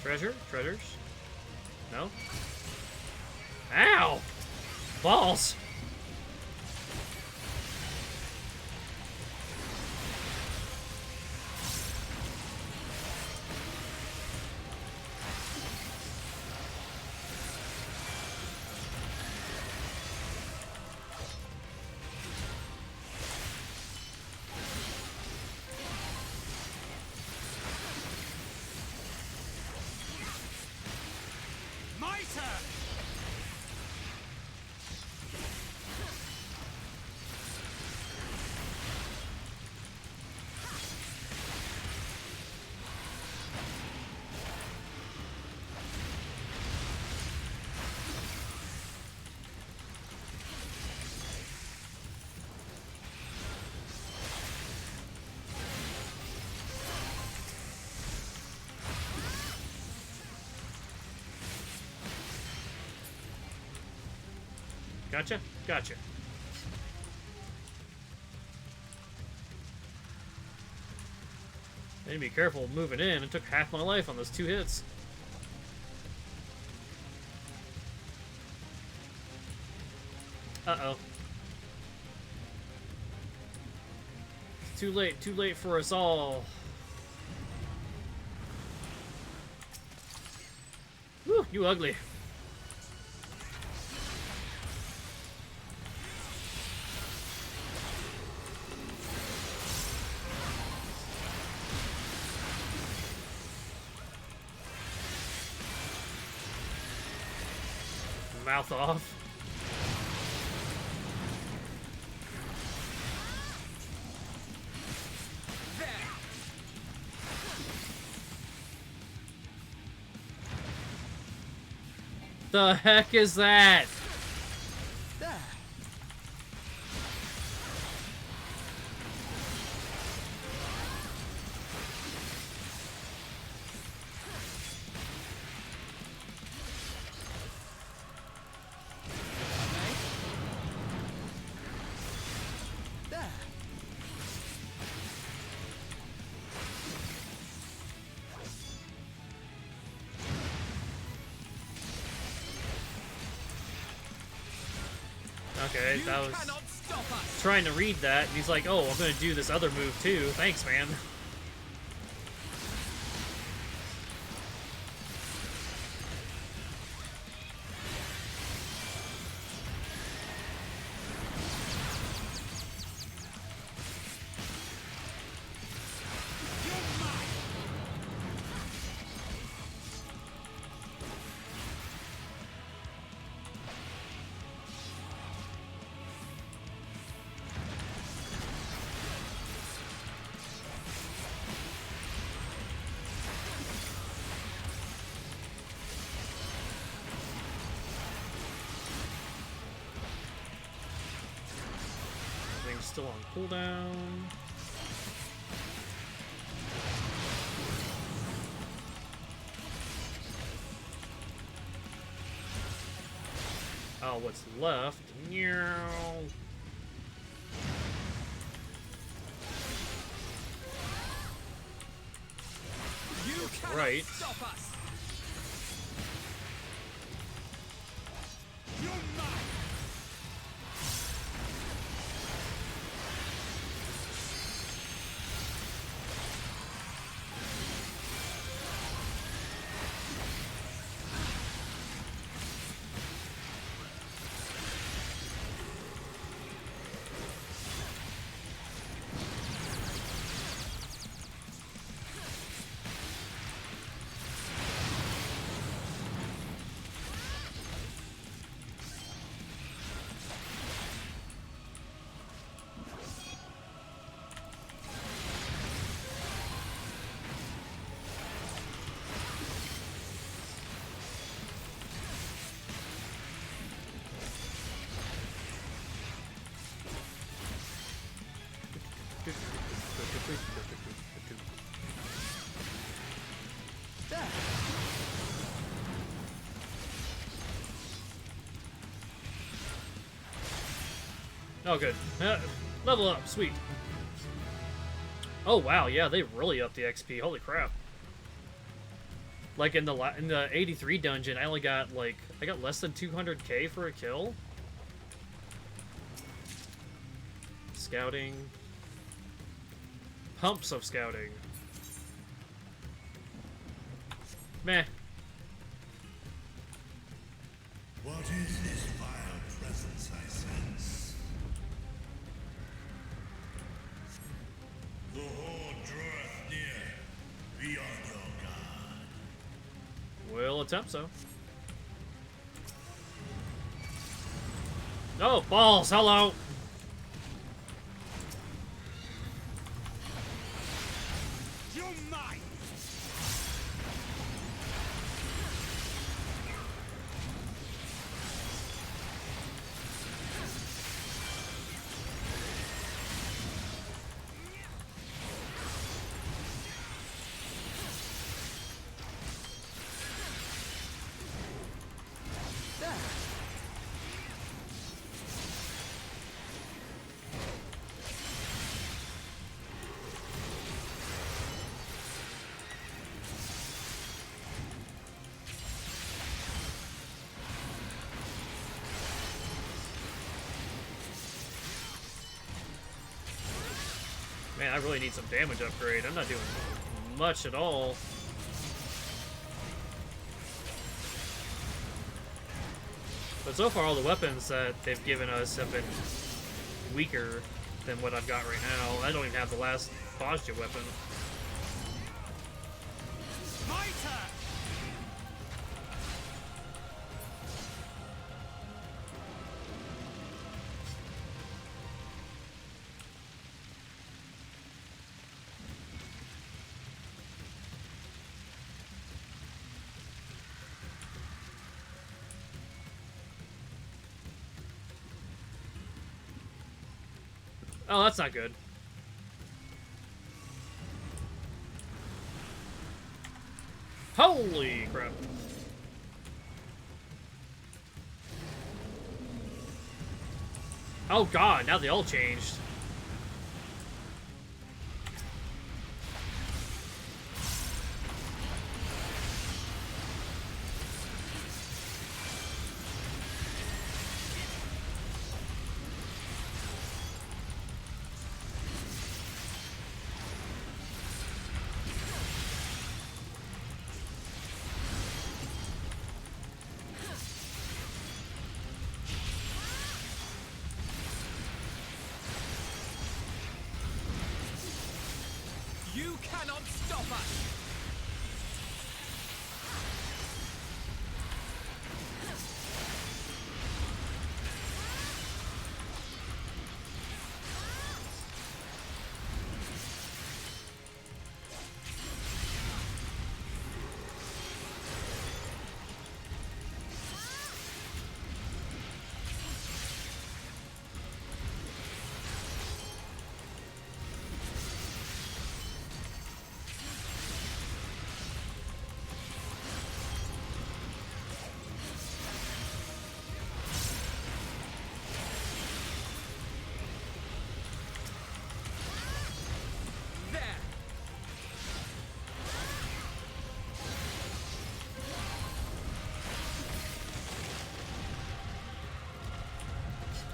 Treasure? Treasures? No? Ow! Balls! My turn! Gotcha? Gotcha. I need to be careful moving in. It took half my life on those 2 hits. Uh-oh. Too late for us all. Whew, you ugly. Mouth off. The heck is that? Okay, that was trying to read that, and he's like, oh, I'm gonna do this other move too. Thanks, man. Still on cooldown. Oh, what's left? Right. Oh, good. Level up, sweet. Oh wow, yeah, they really upped the XP. Holy crap! Like in the 83 dungeon, I only got like less than 200k for a kill. Scouting. Pumps of scouting. Meh. What is this vile presence I sense? The horde draweth near, beyond your guard. We'll attempt so. Oh, balls! Hello! You're mine! Man, I really need some damage upgrade. I'm not doing much at all. But so far, all the weapons that they've given us have been weaker than what I've got right now. I don't even have the last Bosja weapon. My turn! Oh, that's not good. Holy crap. Oh god, now they all changed. You cannot stop us!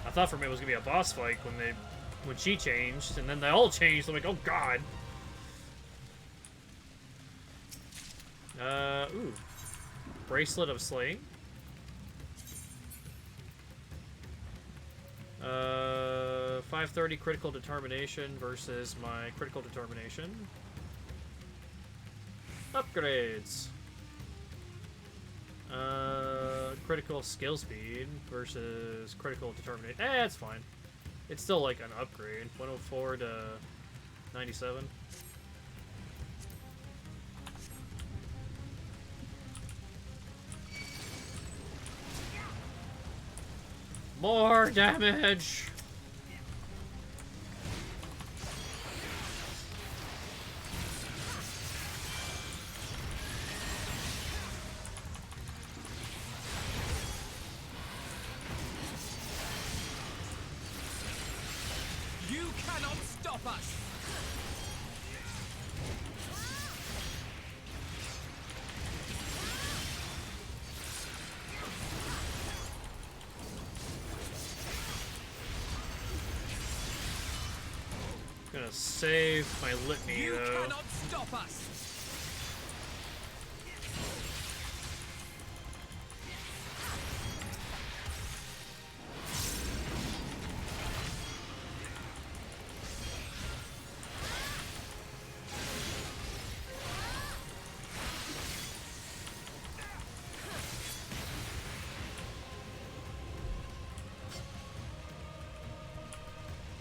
I thought for a minute it was gonna be a boss fight when she changed, and then they all changed. I'm like, oh god. Ooh. Bracelet of Slaying. 530 critical determination versus my critical determination. Upgrades. Critical skill speed versus critical determination. It's fine. It's still like an upgrade. 104 to 97. More damage! stop us! Gonna save my litany You though. cannot stop us!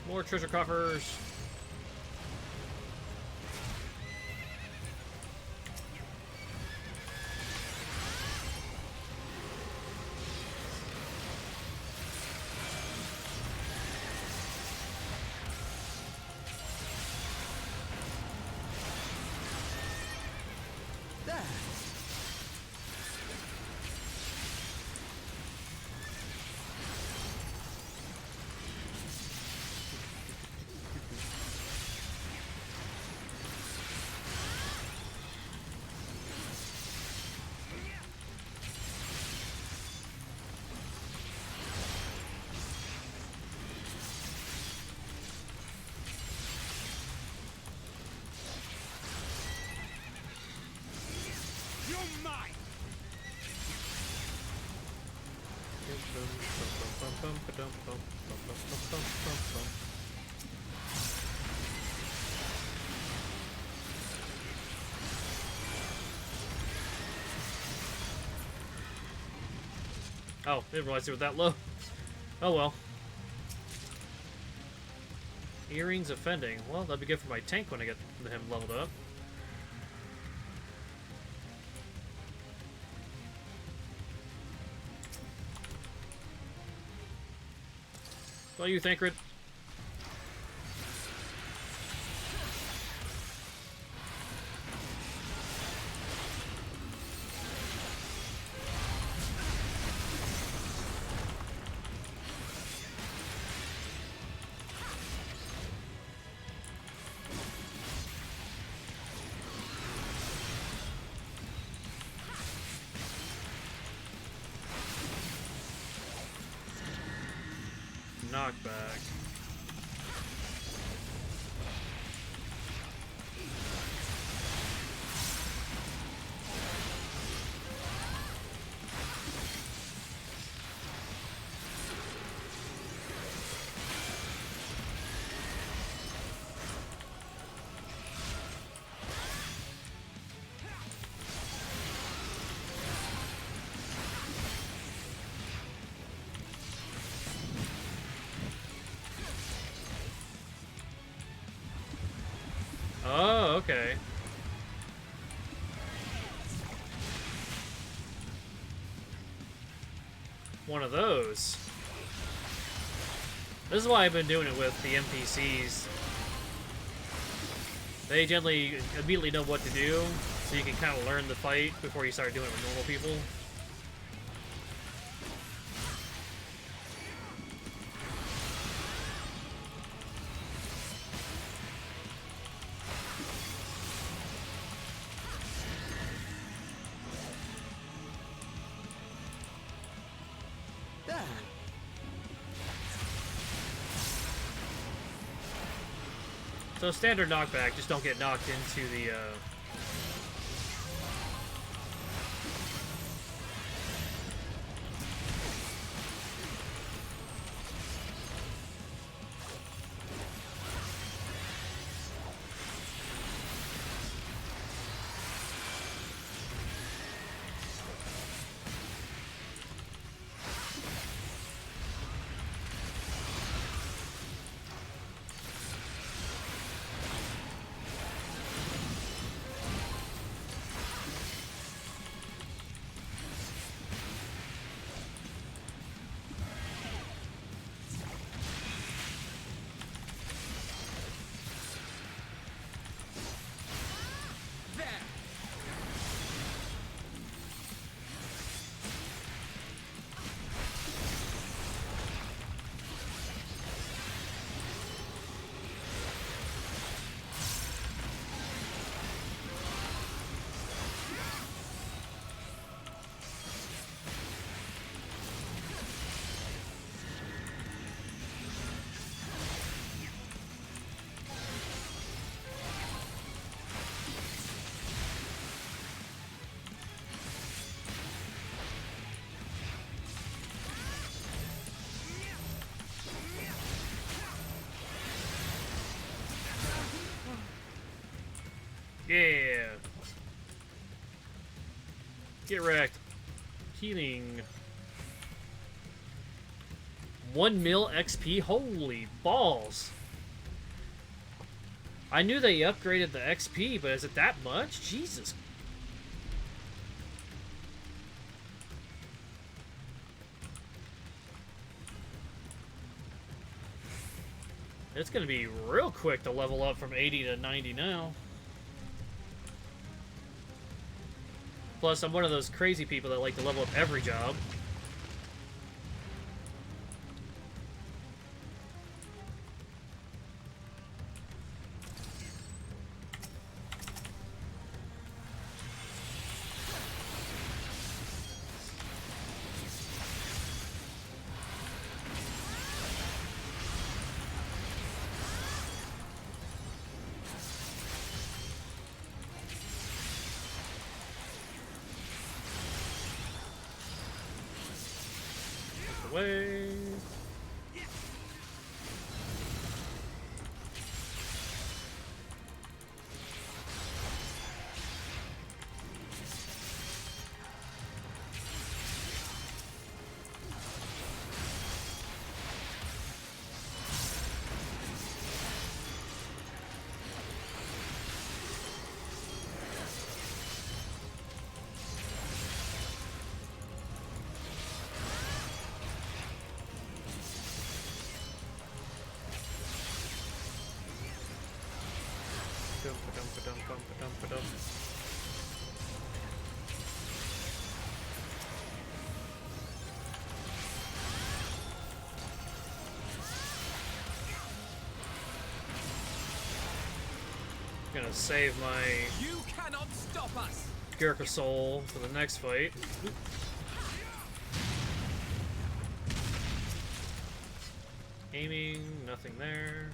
More treasure coffers. There. You're mine! Oh, didn't realize it was that low. Oh well. Earrings offending. Well, that'd be good for my tank when I get him leveled up. Well, you Thancred. Knockback. Oh, okay. One of those. This is why I've been doing it with the NPCs. They generally immediately know what to do, so you can kind of learn the fight before you start doing it with normal people. There. So standard knockback, just don't get knocked into the Yeah. Get wrecked. Healing. 1 mil XP? Holy balls. I knew they upgraded the XP, but is it that much? Jesus. It's gonna be real quick to level up from 80 to 90 now. Plus, I'm one of those crazy people that like to level up every job. Away. Gonna save my You cannot stop us. Gurkha soul for the next fight. Aiming, nothing there.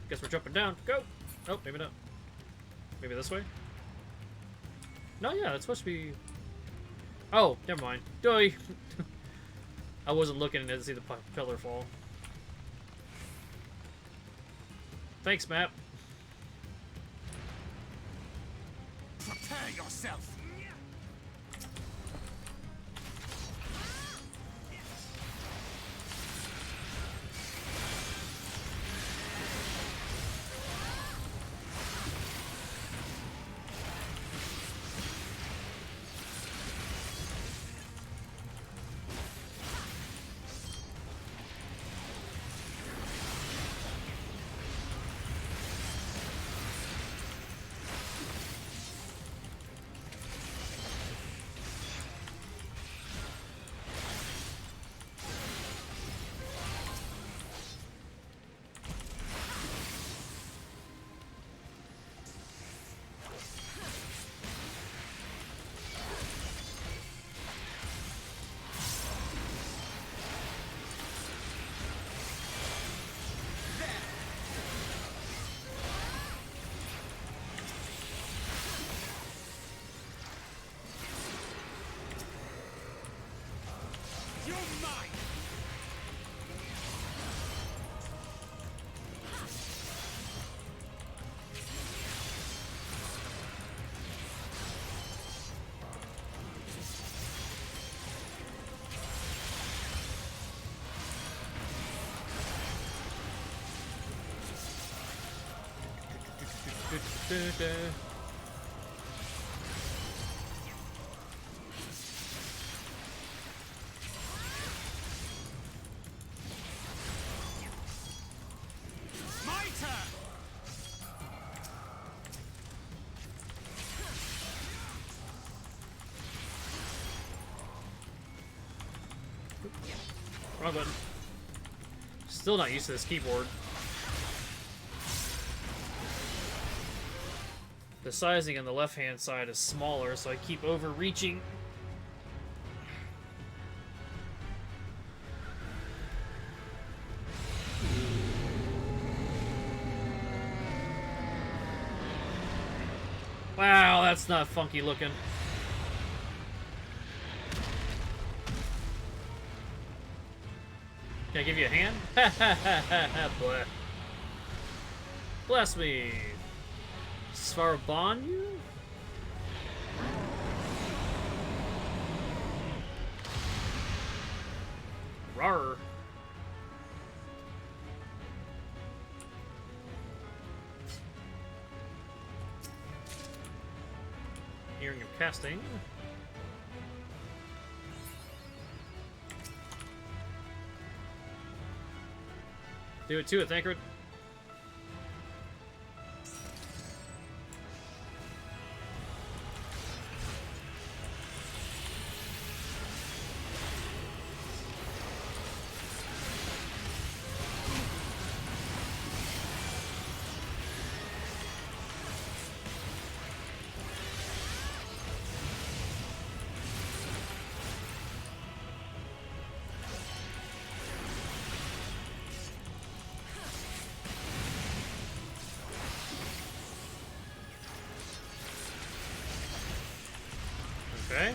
Guess we're jumping down. Go! Oh, maybe not. Maybe this way? No, yeah, it's supposed to be... Oh, never mind. Doy! I wasn't looking to see the pillar fall. Thanks, map. Prepare yourself. You're mine. My turn. Wrong button. Still not used to this keyboard. The sizing on the left-hand side is smaller, so I keep overreaching. Wow, that's not funky looking. Can I give you a hand? Ha ha ha ha ha. Bless me. Svarbanyu? Rar. Hearing of casting. Do it to it, Thancred. Okay.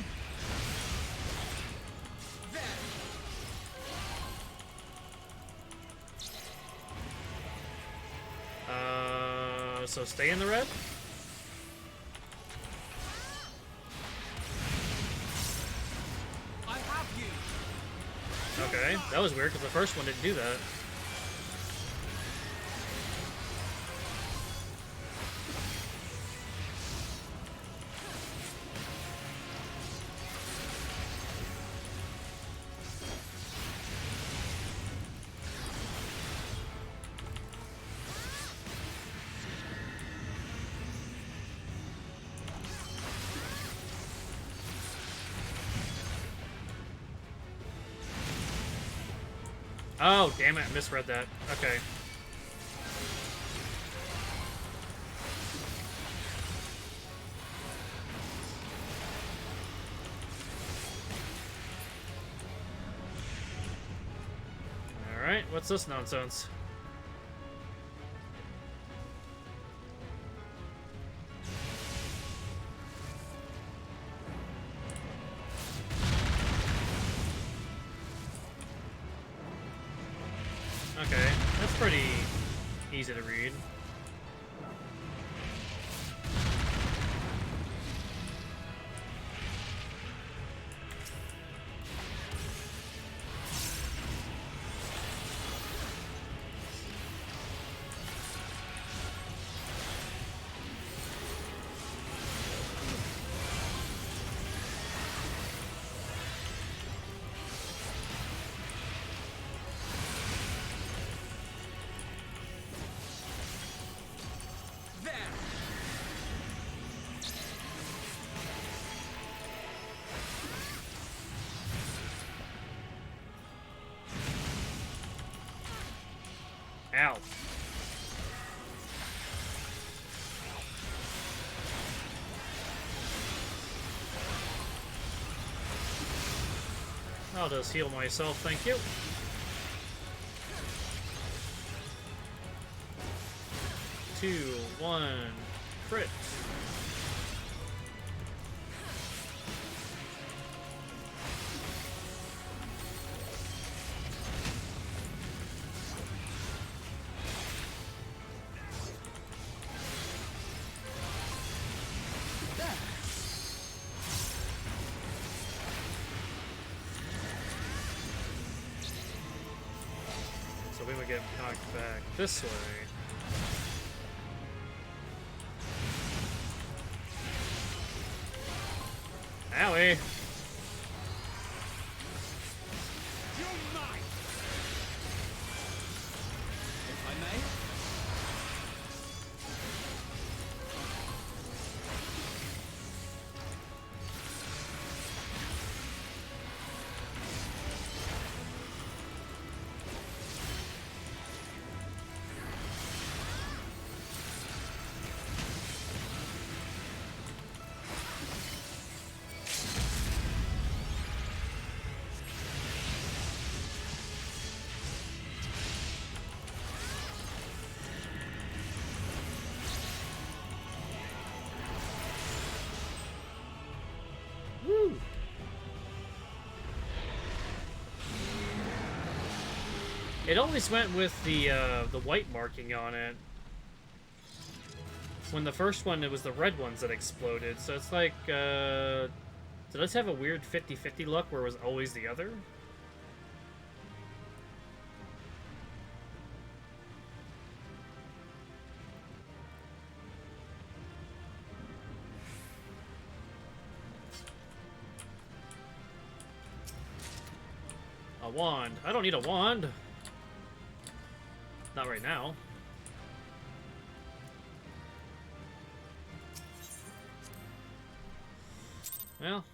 So stay in the red? I have you. Okay, that was weird because the first one didn't do that. Oh, damn it, I misread that. Okay. Alright, what's this nonsense? Okay, that's pretty easy to read. Ow. I'll just heal myself, thank you. Two, one, crit. So we would get knocked back this way. Owie! If I may. Woo! It always went with the white marking on it. When the first one, it was the red ones that exploded. So it's like, did this have a weird 50-50 luck where it was always the other? A wand. I don't need a wand. Not right now. Well,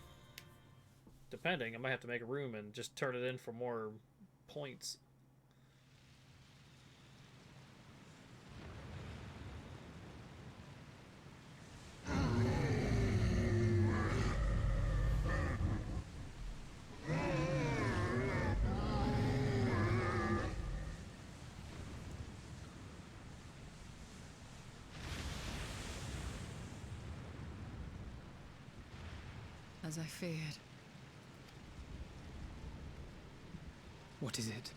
depending. I might have to make a room and just turn it in for more points. As I feared. What is it?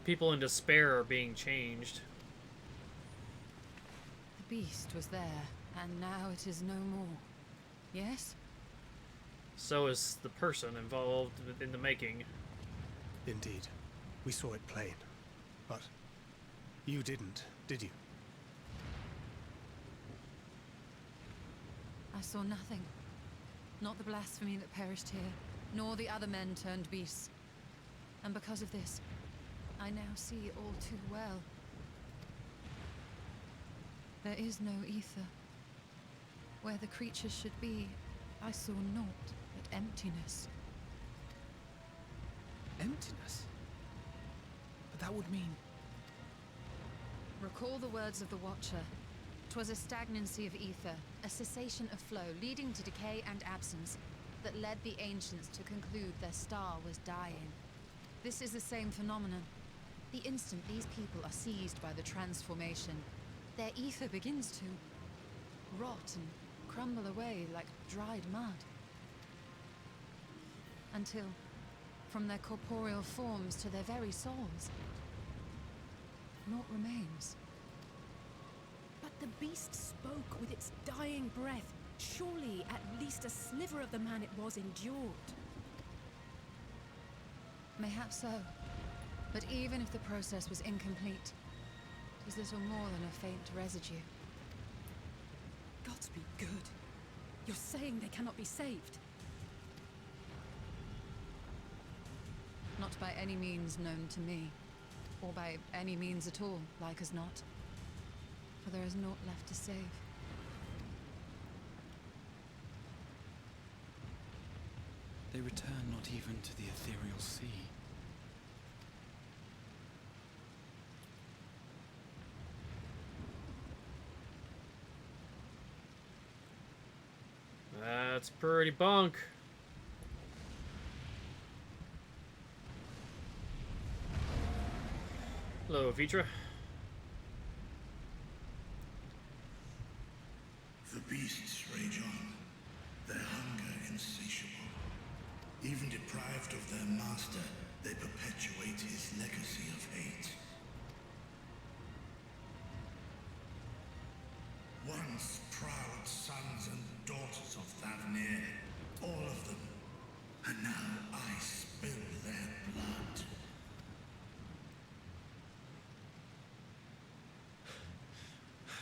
People in despair are being changed. The beast was there, and now it is no more. Yes? So is the person involved in the making. Indeed. We saw it plain. But you didn't, did you? I saw nothing. Not the blasphemy that perished here, nor the other men turned beasts. And because of this, I now see all too well. There is no ether. Where the creatures should be, I saw naught but emptiness. Emptiness? But that would mean... Recall the words of the Watcher. 'Twas a stagnancy of ether, a cessation of flow, leading to decay and absence, that led the ancients to conclude their star was dying. This is the same phenomenon. The instant these people are seized by the transformation, their ether begins to rot and crumble away like dried mud. Until, from their corporeal forms to their very souls, naught remains. But the beast spoke with its dying breath. Surely at least a sliver of the man it was endured. Mayhaps so. But even if the process was incomplete, it was little more than a faint residue. Gods be good. You're saying they cannot be saved? Not by any means known to me. Or by any means at all, like as not. For there is naught left to save. They return not even to the ethereal sea. That's pretty bunk. Hello, Vitra. The beasts rage on, their hunger insatiable. Even deprived of their master, they perpetuate his legacy of hate. Once proud sons and daughters of Thavnir, all of them, and now I spill their blood.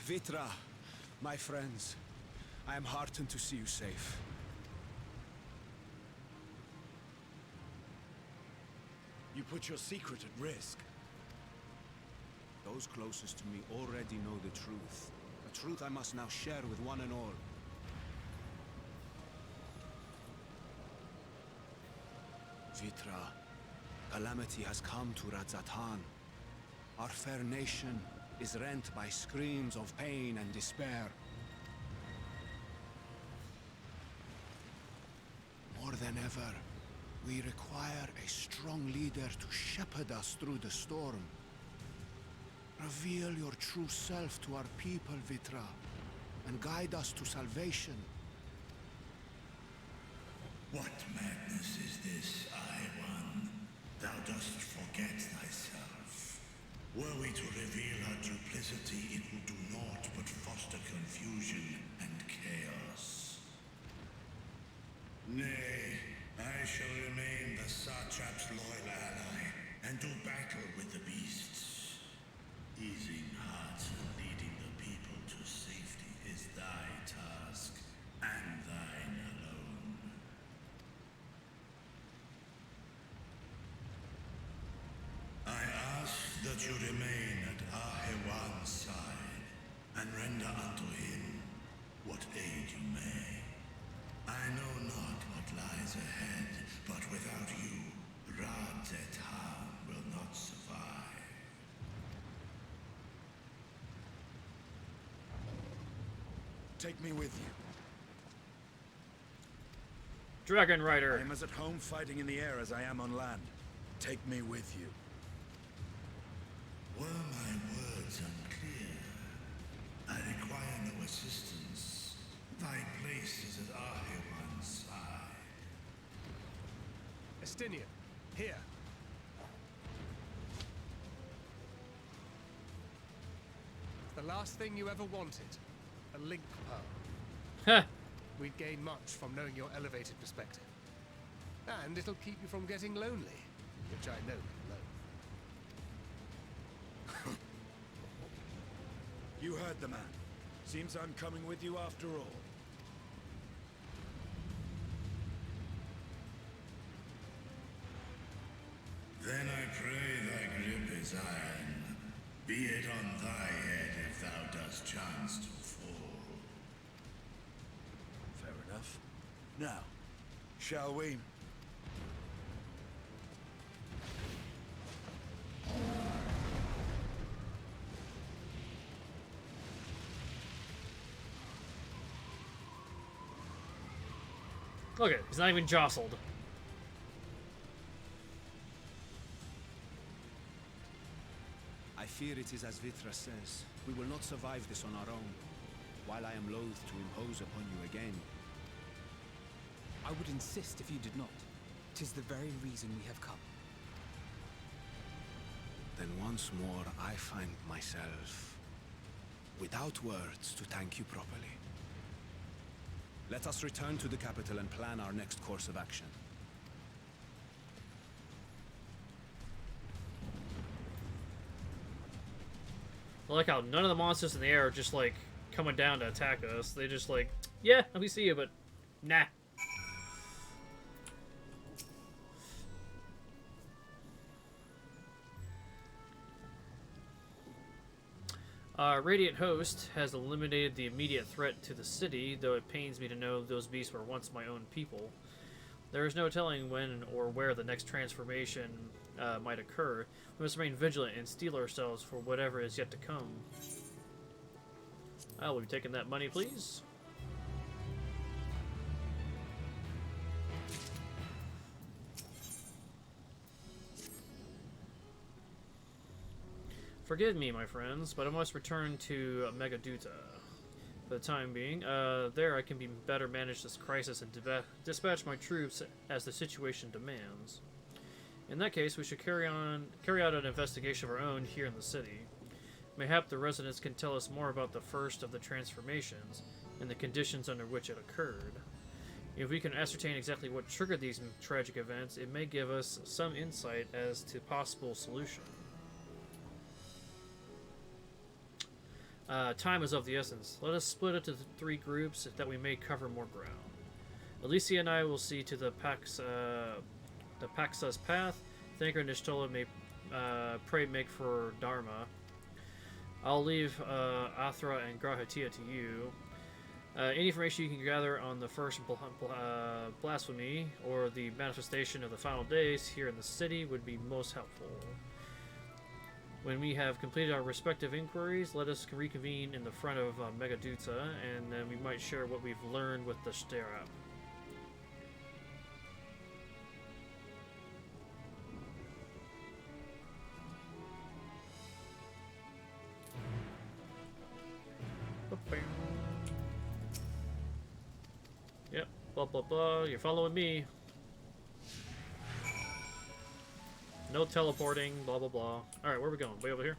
Vitra, my friends, I am heartened to see you safe. You put your secret at risk. Those closest to me already know the truth. A truth I must now share with one and all. Vitra, calamity has come to Radzatan. Our fair nation is rent by screams of pain and despair. More than ever, we require a strong leader to shepherd us through the storm. Reveal your true self to our people, Vitra, and guide us to salvation. What madness is this, I One? Thou dost forget thyself. Were we to reveal our duplicity, it will do naught but foster confusion and chaos. Nay, I shall remain the Satrap's loyal ally and do battle with the beasts. Easing hearts and leading the people to safety is thy task, and thine alone. I ask that you remain at Ahewan's side, and render unto him what aid you may. I know not what lies ahead, but without you, Radzetan will not survive. Take me with you. Dragon Rider. I am as at home fighting in the air as I am on land. Take me with you. Were my words unclear? I require no assistance. Thy place is at Ahewan's side. Estinian, here. The last thing you ever wanted. A link pearl. Huh. We'd gain much from knowing your elevated perspective. And it'll keep you from getting lonely, which I know you love. You heard the man. Seems I'm coming with you after all. Then I pray thy grip is iron. Be it on thy head if thou dost chance to fall. Fair enough. Now, shall we? Look at it, he's not even jostled. I fear it is as Vitra says. We will not survive this on our own. While I am loath to impose upon you again. I would insist if you did not. 'Tis the very reason we have come. Then once more I find myself without words to thank you properly. Let us return to the capital and plan our next course of action. I like how none of the monsters in the air are just like coming down to attack us. They just like, yeah, we see you, but nah. Radiant Host has eliminated the immediate threat to the city, though it pains me to know those beasts were once my own people. There is no telling when or where the next transformation might occur. We must remain vigilant and steel ourselves for whatever is yet to come. I will be taking that money, please. Forgive me, my friends, but I must return to Megaduta. For the time being, there I can better manage this crisis and dispatch my troops as the situation demands. In that case, we should carry out an investigation of our own here in the city. Mayhap the residents can tell us more about the first of the transformations and the conditions under which it occurred. If we can ascertain exactly what triggered these tragic events, it may give us some insight as to possible solution. Time is of the essence. Let us split into 3 groups that we may cover more ground. Alicia and I will see to the Paxa's path. Thanker and Nishtola may pray make for Dharma. I'll leave Athra and Grahatia to you. Any information you can gather on the first blasphemy or the manifestation of the final days here in the city would be most helpful. When we have completed our respective inquiries, let us reconvene in the front of Megaduta, and then we might share what we've learned with the Sterap. Yep, blah blah blah, you're following me. No teleporting, blah blah blah. Alright, where are we going? Way over here?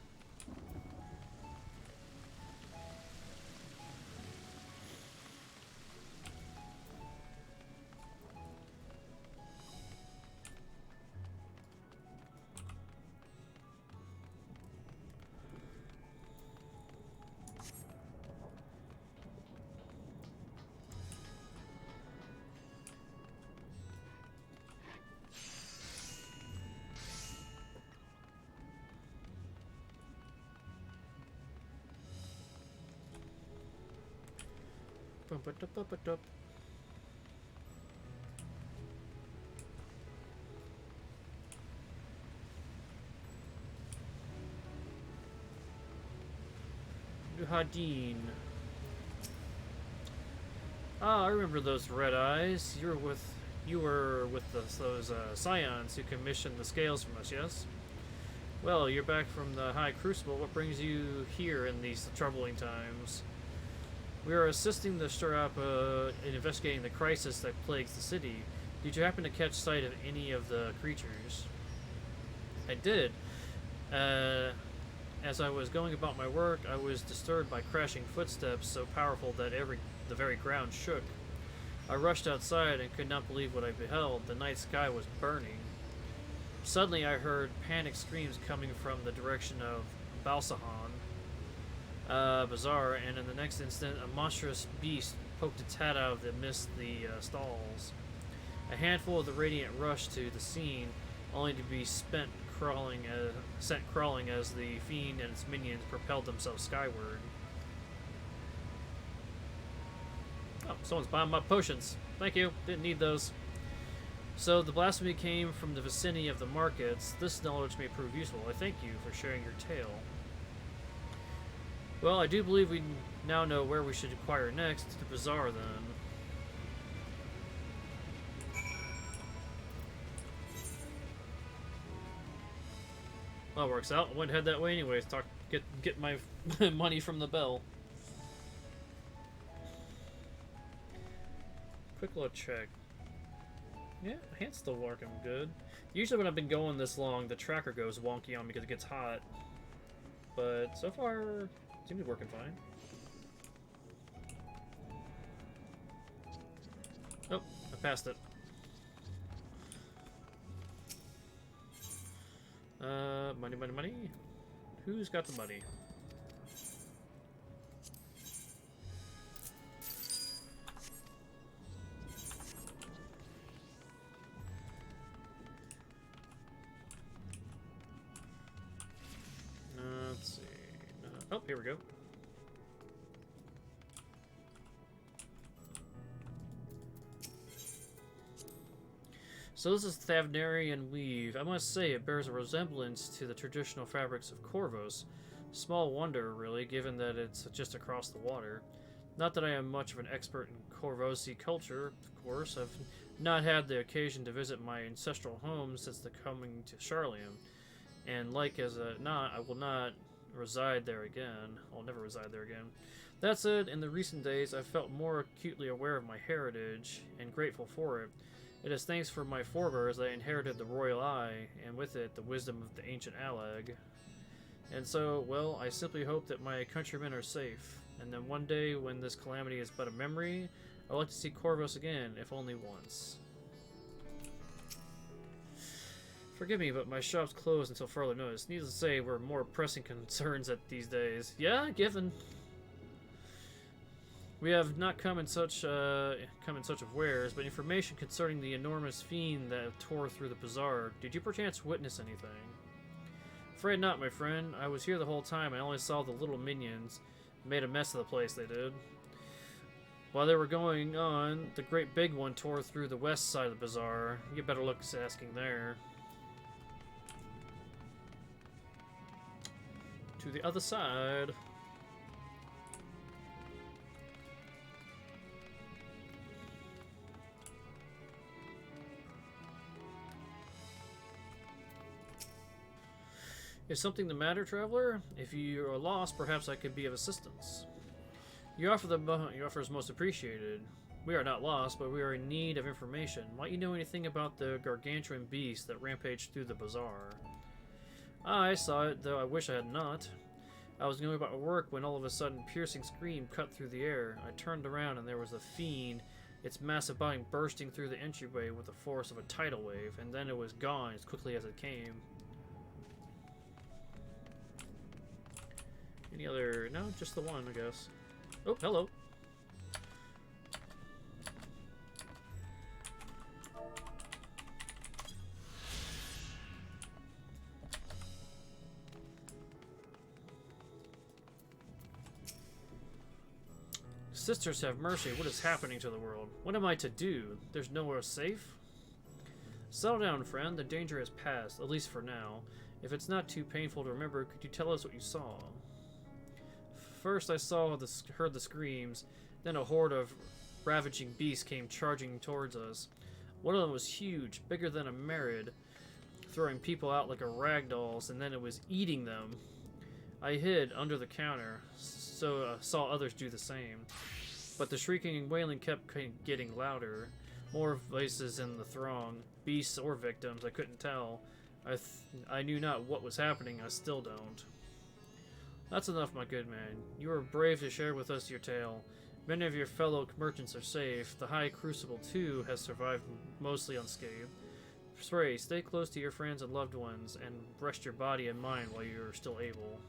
Ba-ba-da-ba-ba-da. Hadin. Ah, I remember those red eyes. You were with those scions who commissioned the scales from us, yes? Well, you're back from the High Crucible. What brings you here in these troubling times? We are assisting the Starapa in investigating the crisis that plagues the city. Did you happen to catch sight of any of the creatures? I did. As I was going about my work, I was disturbed by crashing footsteps so powerful that the very ground shook. I rushed outside and could not believe what I beheld. The night sky was burning. Suddenly I heard panic screams coming from the direction of Balsahan Bazaar, and in the next instant a monstrous beast poked its head out of the stalls. A handful of the Radiant rushed to the scene, only to be sent crawling as the fiend and its minions propelled themselves skyward. Oh, someone's buying my potions. Thank you. Didn't need those. So the blasphemy came from the vicinity of the markets. This knowledge may prove useful. I thank you for sharing your tale. Well, I do believe we now know where we should inquire next. The bazaar, then. Well, works out. I went head that way anyways. Get my money from the bell. Quick little check. Yeah, hand's still working good. Usually when I've been going this long, the tracker goes wonky on me because it gets hot. But so far, it seems to be working fine. Oh, I passed it. Money, money, money. Who's got the money? Let's see. Oh, here we go. So this is Thavnarian weave. I must say it bears a resemblance to the traditional fabrics of Corvos. Small wonder, really, given that it's just across the water. Not that I am much of an expert in Corvosi culture, of course. I've not had the occasion to visit my ancestral home since the coming to Charlium. And like as not, I will not reside there again. I'll never reside there again. That said, in the recent days, I've felt more acutely aware of my heritage and grateful for it. It is thanks for my forebears that I inherited the royal eye, and with it, the wisdom of the ancient Alag. And so, well, I simply hope that my countrymen are safe, and then one day, when this calamity is but a memory, I'd like to see Corvos again, if only once. Forgive me, but my shop's closed until further notice. Needless to say, we're more pressing concerns at these days. Yeah, given. We have not come in such of wares, but information concerning the enormous fiend that tore through the bazaar. Did you perchance witness anything? Afraid not, my friend. I was here the whole time. I only saw the little minions. Made a mess of the place, they did. While they were going on, the great big one tore through the west side of the bazaar. You better look asking there. To the other side. Is something the matter, traveler? If you are lost, perhaps I could be of assistance. Your offer is most appreciated. We are not lost, but we are in need of information. Might you know anything about the gargantuan beast that rampaged through the bazaar? I saw it, though I wish I had not. I was going about work when all of a sudden a piercing scream cut through the air. I turned around and there was a fiend, its massive body bursting through the entryway with the force of a tidal wave, and then it was gone as quickly as it came. Any other... No, just the one, I guess. Oh, hello. Sisters have mercy, what is happening to the world? What am I to do? There's nowhere safe? Settle down, friend. The danger has passed, at least for now. If it's not too painful to remember, could you tell us what you saw? First I heard the screams, then a horde of ravaging beasts came charging towards us. One of them was huge, bigger than a Merid, throwing people out like a rag dolls, and then it was eating them. I hid under the counter, so saw others do the same. But the shrieking and wailing kept getting louder. More voices in the throng, beasts or victims, I couldn't tell. I knew not what was happening, I still don't. That's enough, my good man. You are brave to share with us your tale. Many of your fellow merchants are safe. The High Crucible, too, has survived mostly unscathed. Pray, stay close to your friends and loved ones, and rest your body and mind while you are still able.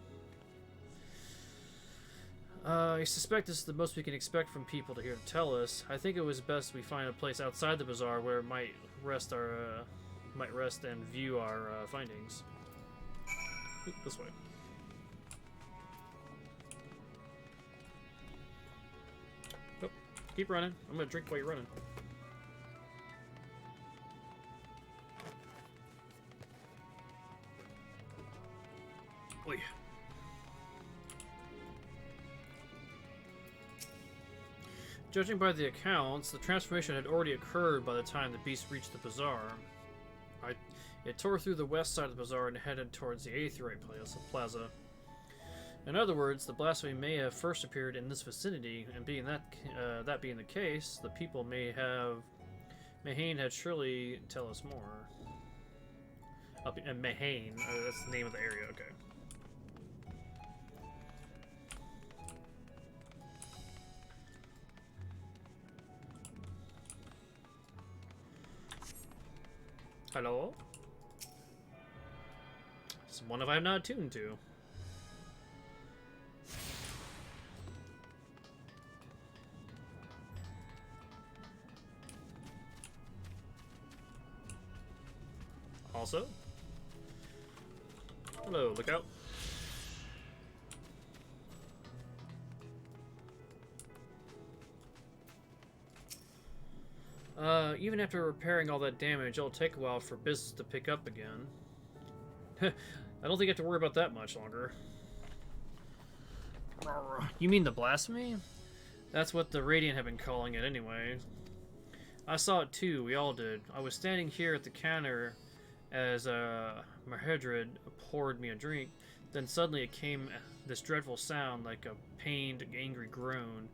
I suspect this is the most we can expect from people to hear to tell us. I think it was best we find a place outside the bazaar where it might rest and view our findings. Oop, this way. Oh, keep running. I'm gonna drink while you're running. Oh yeah. Judging by the accounts, the transformation had already occurred by the time the beast reached the bazaar. It tore through the west side of the bazaar and headed towards the Aetheryte Plaza. In other words, the blasphemy may have first appeared in this vicinity, and being that being the case, the people Mahane had surely tell us more. And Mahane, that's the name of the area. Okay. Hello? It's one of I'm not tuned to. Also? Hello, look out. Even after repairing all that damage, it'll take a while for business to pick up again. I don't think I have to worry about that much longer. You mean the blasphemy? That's what the Radiant have been calling it anyway. I saw it too, we all did. I was standing here at the counter as Mahedrid poured me a drink. Then suddenly it came this dreadful sound like a pained, angry groan.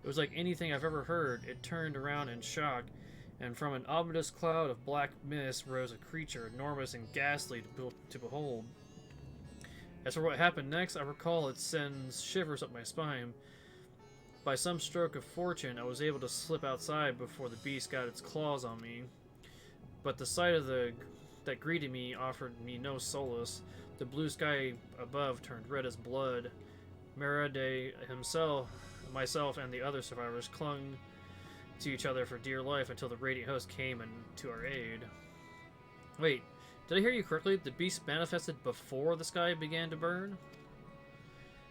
It was like anything I've ever heard. It turned around in shock, and from an ominous cloud of black mist rose a creature, enormous and ghastly to behold. As for what happened next, I recall it sends shivers up my spine. By some stroke of fortune, I was able to slip outside before the beast got its claws on me. But the sight of that greeted me offered me no solace. The blue sky above turned red as blood. Merade himself, myself, and the other survivors clung to each other for dear life until the Radiant host came to our aid. Wait, did I hear you correctly? The beast manifested before the sky began to burn?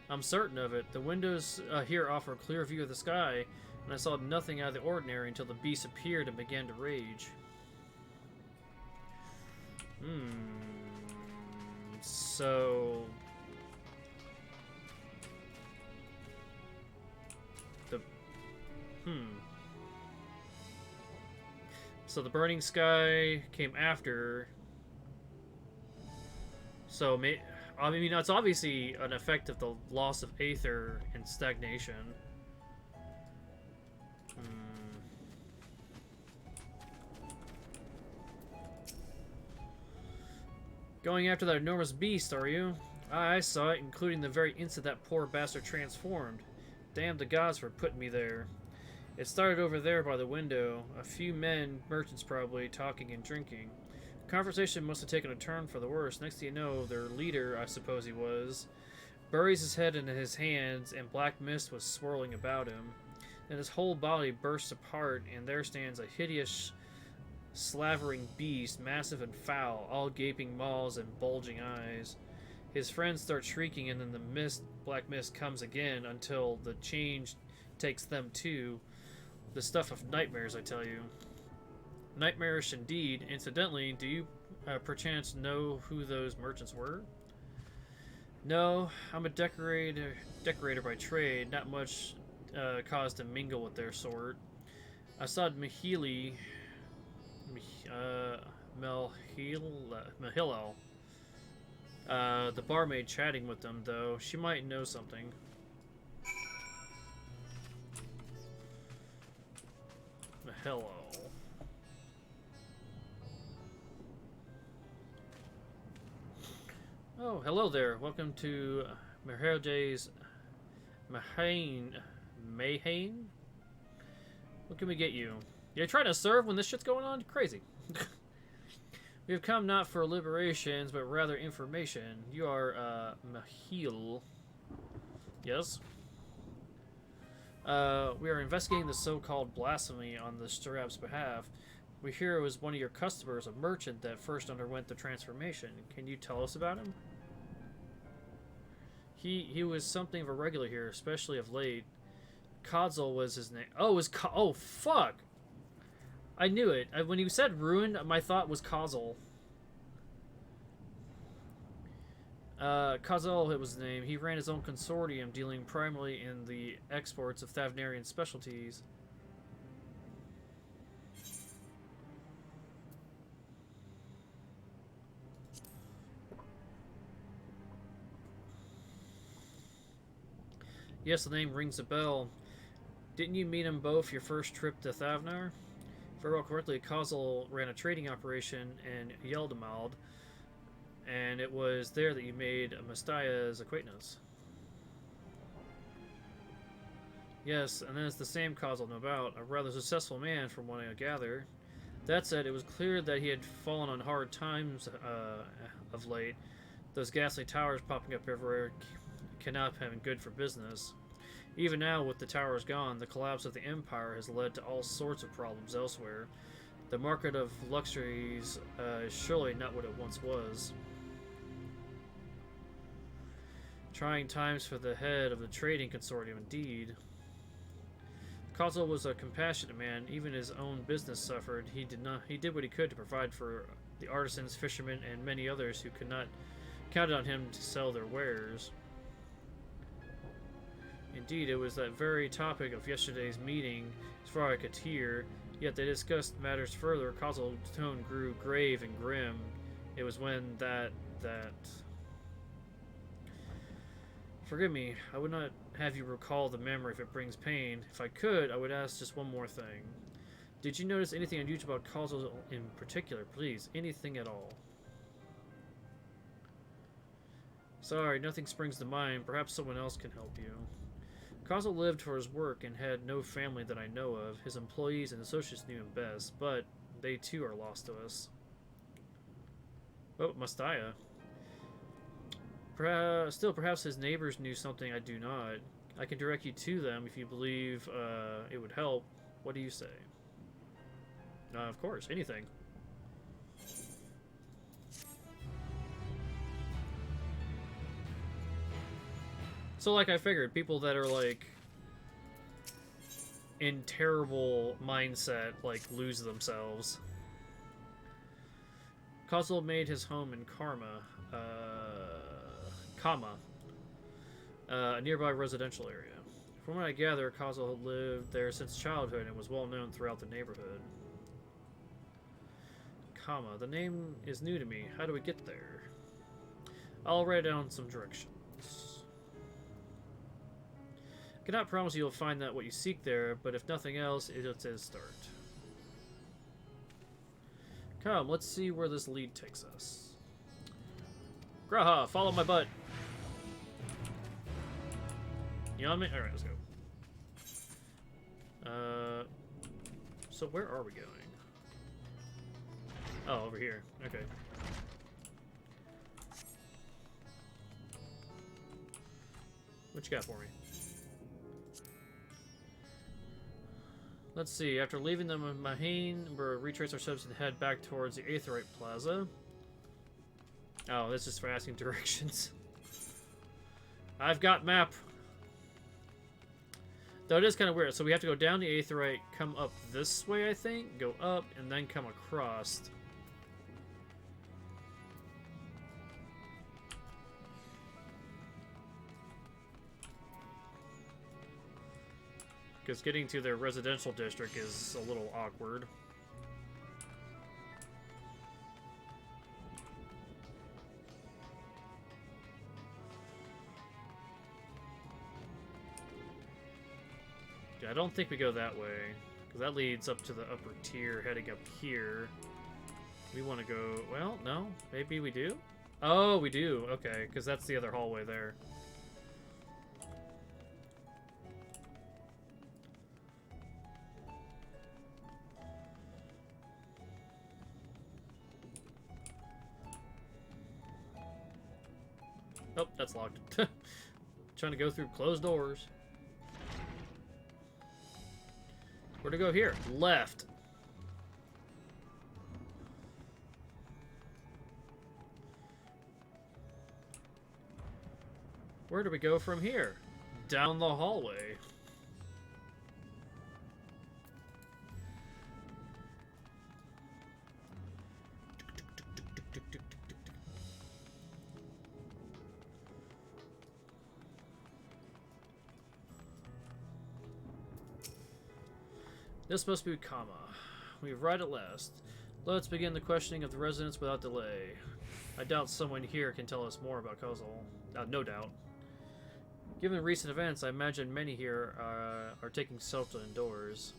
I'm certain of it. The windows here offer a clear view of the sky, and I saw nothing out of the ordinary until the beast appeared and began to rage. So... So the burning sky came after. So, I mean, it's obviously an effect of the loss of Aether and stagnation. Going after that enormous beast, are you? I saw it, including the very instant that poor bastard transformed. Damn the gods for putting me there. It started over there by the window. A few men, merchants probably, talking and drinking. Conversation must have taken a turn for the worse. Next thing you know, their leader, I suppose he was, buries his head in his hands, and black mist was swirling about him. Then his whole body bursts apart, and there stands a hideous, slavering beast, massive and foul, all gaping maws and bulging eyes. His friends start shrieking, and then the black mist comes again until the change takes them too. The stuff of nightmares, I tell you. Nightmarish indeed. Incidentally, do you perchance know who those merchants were? No, I'm a decorator by trade. Not much cause to mingle with their sort. I saw Mahili, Mahilo, the barmaid, chatting with them, though. She might know something. Mahilo. Oh, hello there. Welcome to Mahane. Mahane? What can we get you? You're trying to serve when this shit's going on? Crazy. We have come not for liberations, but rather information. You are, Mahil. Yes? We are investigating the so-called blasphemy on the Strap's behalf. We hear it was one of your customers, a merchant, that first underwent the transformation. Can you tell us about him? He was something of a regular here, especially of late. Kodzal was his name. Oh, it was oh, fuck! I knew it. When you said ruined, my thought was Kodzal. Kodzal, it was his name. He ran his own consortium, dealing primarily in the exports of Thavnarian specialties. Yes, the name rings a bell. Didn't you meet them both your first trip to Thavnar? If I recall correctly, Kodzal ran a trading operation in Yeldamald, and it was there that you made Mastaya's acquaintance. Yes, and then it's the same Kodzal, no doubt, a rather successful man from what I gather. That said, it was clear that he had fallen on hard times of late. Those ghastly towers popping up everywhere cannot have been good for business. Even now, with the towers gone, the collapse of the Empire has led to all sorts of problems elsewhere. The market of luxuries is surely not what it once was. Trying times for the head of the trading consortium, indeed. Kodzal was a compassionate man. Even his own business suffered. He did what he could to provide for the artisans, fishermen, and many others who could not counted on him to sell their wares. Indeed, it was that very topic of yesterday's meeting, as far as I could hear. Yet they discussed matters further. Kodzal's tone grew grave and grim. It was when that... Forgive me, I would not have you recall the memory if it brings pain. If I could, I would ask just one more thing. Did you notice anything unusual about Kodzal in particular? Please, anything at all. Sorry, nothing springs to mind. Perhaps someone else can help you. Kodzal lived for his work and had no family that I know of. His employees and associates knew him best, but they too are lost to us. Oh, Mastaya. Still, perhaps his neighbors knew something I do not. I can direct you to them if you believe it would help. What do you say? Of course, anything. So, like I figured, people that are, like, in terrible mindset, like, lose themselves. Kodzal made his home in Kama, a nearby residential area. From what I gather, Kodzal lived there since childhood and was well known throughout the neighborhood. Kama, the name is new to me. How do we get there? I'll write down some directions. Cannot promise you'll find that what you seek there, but if nothing else, it's a start. Come, let's see where this lead takes us. Graha, follow my butt. You on me? Alright, let's go. So where are we going? Oh, over here. Okay. What you got for me? Let's see. After leaving the Mahane, we'll retrace our steps and head back towards the Aetheryte Plaza. Oh, this is for asking directions. I've got map. Though it is kind of weird. So we have to go down the Aetheryte, come up this way, I think. Go up, and then come across. Because getting to their residential district is a little awkward. Yeah, I don't think we go that way, because that leads up to the upper tier, heading up here. We want to go... Well, no. Maybe we do? Oh, we do. Okay, because that's the other hallway there. Oh, that's locked. Trying to go through closed doors. Where to go here? Left. Where do we go from here? Down the hallway. This must be Kama. We've arrived at last. Let's begin the questioning of the residents without delay. I doubt someone here can tell us more about Kozul. No doubt. Given recent events, I imagine many here are taking shelter indoors.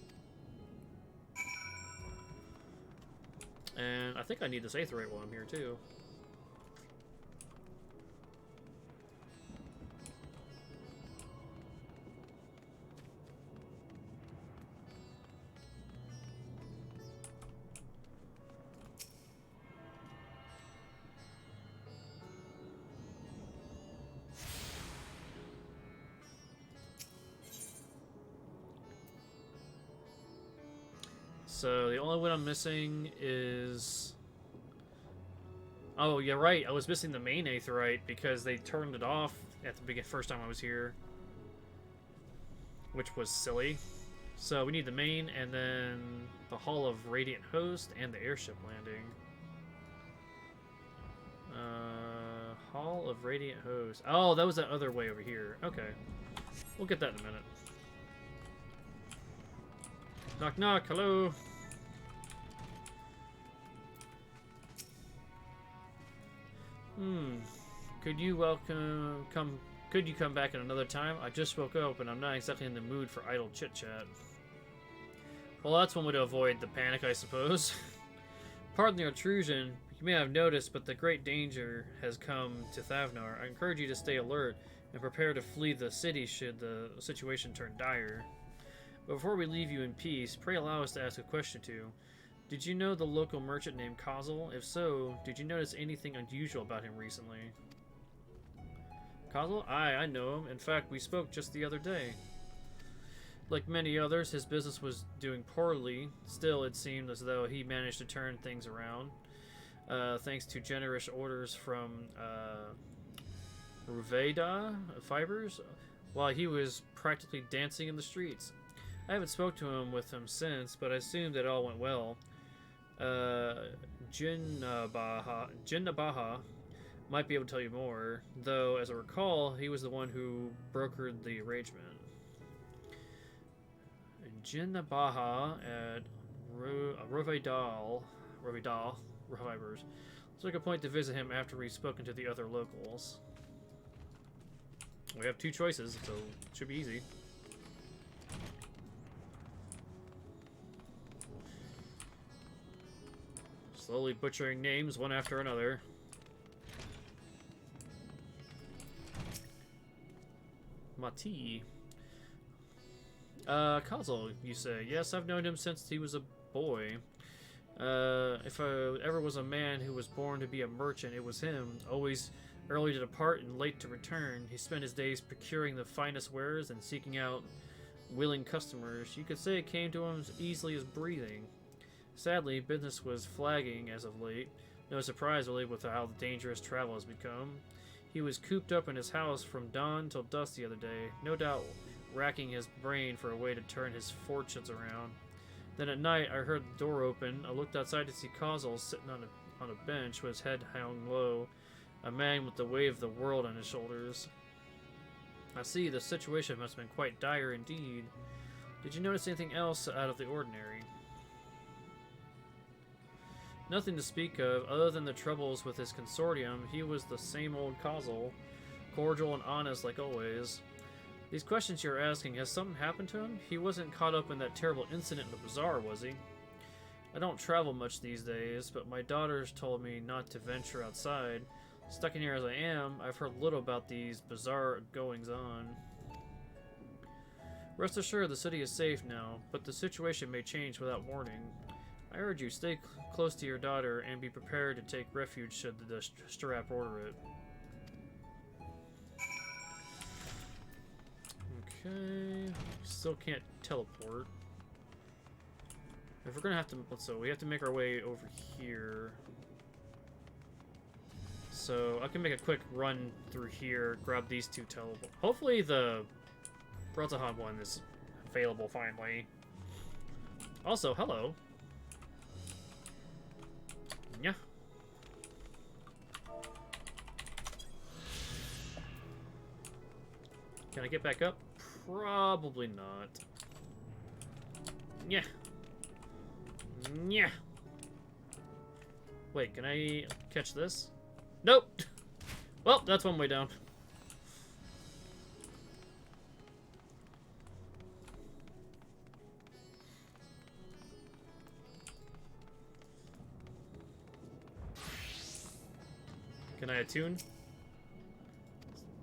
And I think I need this Aetheryte while I'm here, too. So the only one I'm missing is... Oh, yeah, right. I was missing the main Aetheryte because they turned it off at the first time I was here, which was silly. So we need the main, and then the Hall of Radiant Host, and the airship landing. Hall of Radiant Host. Oh, that was that other way over here. Okay. We'll get that in a minute. Knock knock, hello. Could you come back at another time? I just woke up and I'm not exactly in the mood for idle chit-chat. Well, that's one way to avoid the panic, I suppose. Pardon the intrusion. You may have noticed, but the great danger has come to Thavnar. I encourage you to stay alert and prepare to flee the city should the situation turn dire. But before we leave you in peace, pray allow us to ask a question or two. Did you know the local merchant named Kozul? If so, did you notice anything unusual about him recently? Kozul? Aye, I know him. In fact, we spoke just the other day. Like many others, his business was doing poorly. Still, it seemed as though he managed to turn things around, thanks to generous orders from Ruveda Fibers, while he was practically dancing in the streets. I haven't spoke to him since, but I assumed that all went well. Jinnabaha might be able to tell you more, though, as I recall, he was the one who brokered the arrangement. Jinnabaha at Rovedal Fibers. Let's make a point to visit him after we've spoken to the other locals. We have two choices, so it should be easy. Slowly butchering names one after another. Mati. Kazel, you say. Yes, I've known him since he was a boy. If I ever was a man who was born to be a merchant, it was him. Always early to depart and late to return. He spent his days procuring the finest wares and seeking out willing customers. You could say it came to him as easily as breathing. Sadly, business was flagging as of late. No surprise, really, with how dangerous travel has become. He was cooped up in his house from dawn till dusk the other day, no doubt racking his brain for a way to turn his fortunes around. Then at night, I heard the door open. I looked outside to see Kazel sitting on a bench with his head hung low, a man with the weight of the world on his shoulders. I see, the situation must have been quite dire indeed. Did you notice anything else out of the ordinary? Nothing to speak of, other than the troubles with his consortium. He was the same old Kazel, cordial and honest like always. These questions you're asking, has something happened to him? He wasn't caught up in that terrible incident in the bazaar, was he? I don't travel much these days, but my daughters told me not to venture outside. Stuck in here as I am, I've heard little about these bizarre goings-on. Rest assured, the city is safe now, but the situation may change without warning. I urge you, stay close to your daughter and be prepared to take refuge should the Strap order it. Okay, still can't teleport. If we're gonna have to, so we have to make our way over here. So I can make a quick run through here, grab these two teleport. Hopefully the Bratahan one is available finally. Also, hello. Yeah. Can I get back up? Probably not. Yeah. Yeah. Wait, can I catch this? Nope. Well, that's one way down. Can I attune?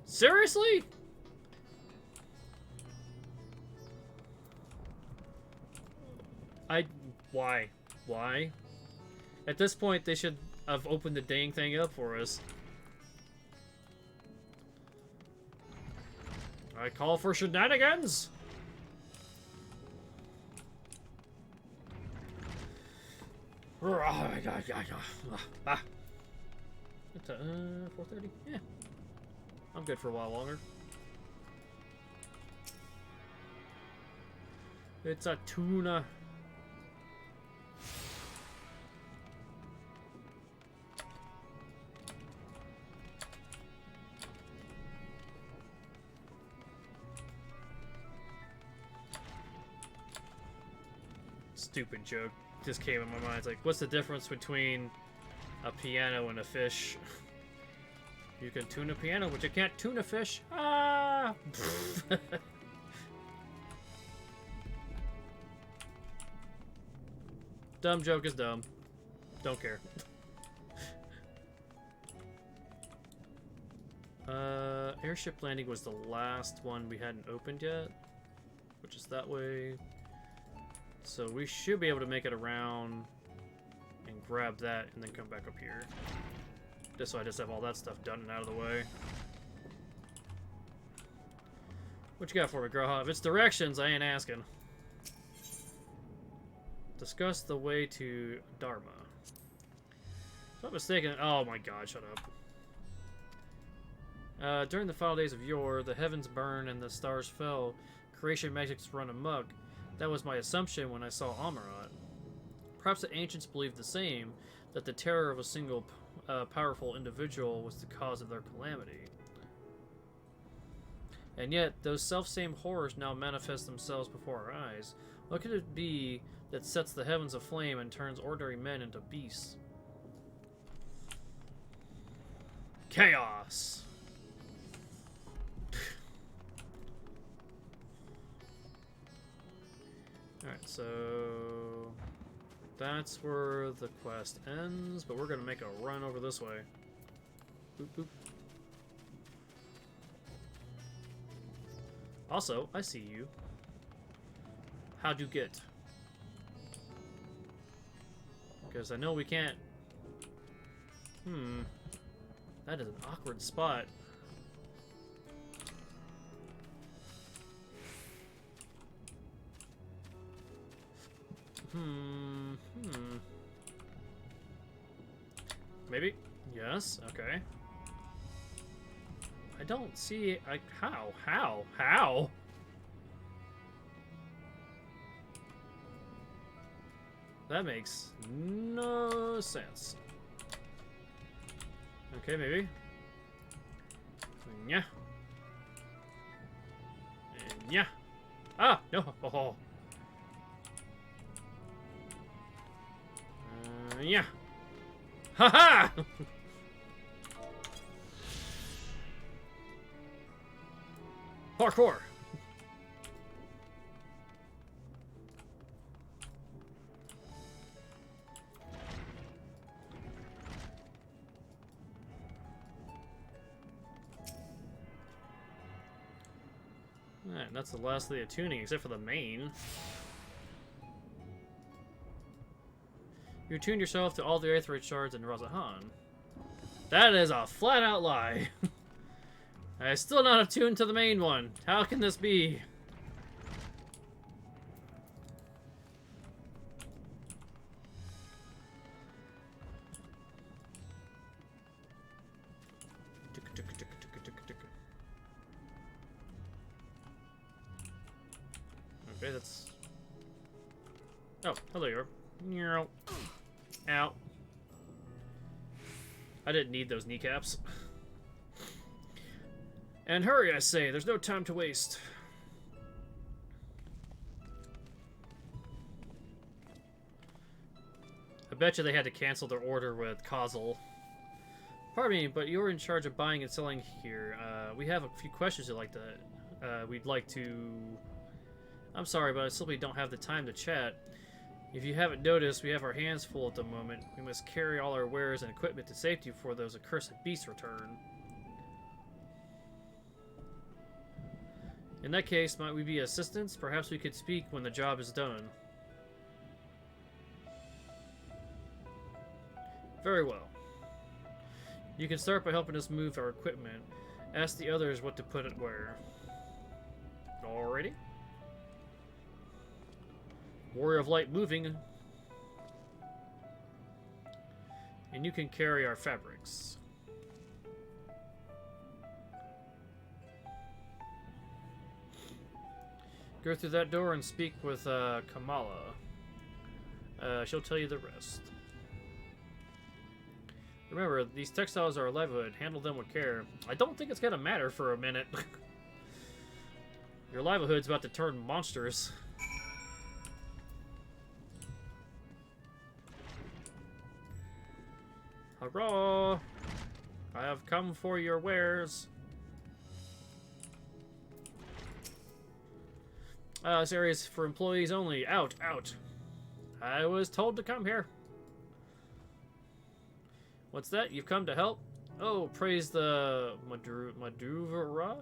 Seriously? Why? Why? At this point, they should have opened the dang thing up for us. I call for shenanigans! Oh my god, ah. 4:30? Yeah. I'm good for a while longer. It's a tuna. Stupid joke just came in my mind. It's like, what's the difference between a piano and a fish? You can tune a piano, but you can't tune a fish. Ah! Dumb joke is dumb. Don't care. Airship landing was the last one we hadn't opened yet, which is that way. So we should be able to make it around and grab that and then come back up here. Just so I just have all that stuff done and out of the way. What you got for me, Graha? If it's directions, I ain't asking. Discuss the way to Dharma. If I'm not mistaken, oh my god, shut up. During the final days of yore, the heavens burned and the stars fell. Creation magics run amok. That was my assumption when I saw Amarat. Perhaps the ancients believed the same, that the terror of a single powerful individual was the cause of their calamity. And yet, those self-same horrors now manifest themselves before our eyes. What could it be that sets the heavens aflame and turns ordinary men into beasts? Chaos! Alright, so that's where the quest ends, but we're gonna make a run over this way. Boop, boop. Also, I see you. How'd you get? Because I know we can't... That is an awkward spot. Maybe? Yes, okay. I don't see... How? That makes no sense. Okay, maybe. Yeah. Yeah. Ah, no. Oh. Yeah. Haha! Parkour. Alright, that's the last of the tuning, except for the main. You attune yourself to all the Aetheryte shards in Razahan. That is a flat-out lie. I still not attuned to the main one. How can this be? Okay, that's... Oh, hello, you are. Ow. I didn't need those kneecaps. And hurry, I say. There's no time to waste. I bet you they had to cancel their order with Kazel. Pardon me, but you're in charge of buying and selling here. We have a few questions we'd like to... I'm sorry, but I simply don't have the time to chat. If you haven't noticed, we have our hands full at the moment. We must carry all our wares and equipment to safety before those accursed beasts return. In that case, might we be assistants? Perhaps we could speak when the job is done. Very well. You can start by helping us move our equipment. Ask the others what to put it where. Alrighty. Warrior of Light moving. And you can carry our fabrics. Go through that door and speak with Kamala. She'll tell you the rest. Remember, these textiles are a livelihood. Handle them with care. I don't think it's gonna matter for a minute. Your livelihood's about to turn monsters. Hurrah! I have come for your wares. This area is for employees only. Out, out. I was told to come here. What's that? You've come to help? Oh, praise the Madurura?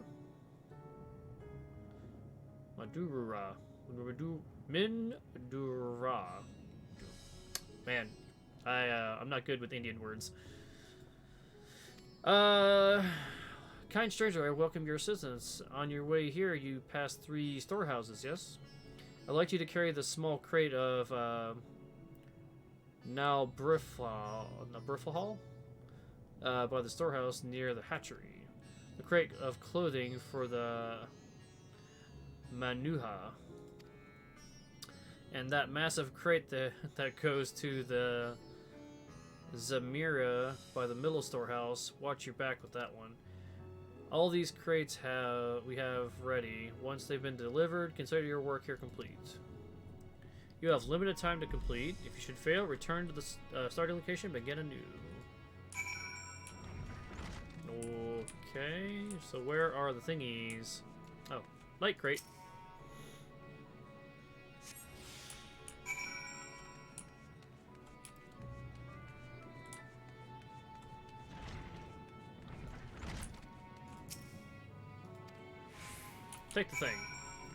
Mindura. Man, I'm not good with Indian words. Kind stranger, I welcome your assistance. On your way here, you passed 3 storehouses, yes? I'd like you to carry the small crate of, Nabriflahal, by the storehouse near the hatchery. The crate of clothing for the Manuha. And that massive crate that goes to the Zamira by the middle storehouse. Watch your back with that one. All these crates we have ready. Once they've been delivered, consider your work here complete. You have limited time to complete. If you should fail, return to the starting location, begin anew. Okay, so where are the thingies? Oh, light crate. Take the thing.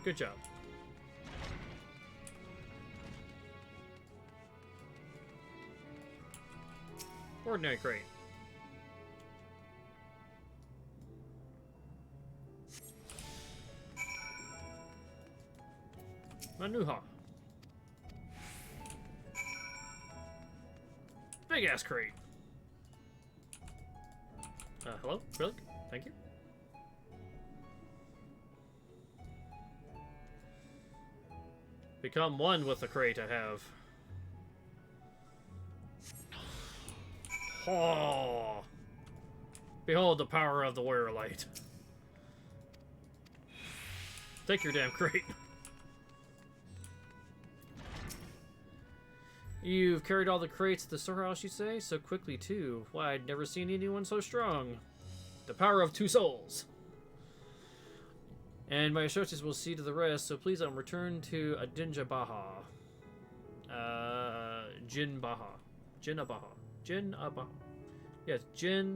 Good job. Ordinary crate. Manuha. Big ass crate. Hello? Really? Thank you. Become one with the crate I have. Oh. Behold the power of the warrior light. Take your damn crate. You've carried all the crates to the storehouse, you say? So quickly, too. Why, I'd never seen anyone so strong. The power of 2 souls. And my associates will see to the rest, so please return to Adinja Baha. Jin Baha. Jinabaha. Jinabaha. Yes, Jinabaha.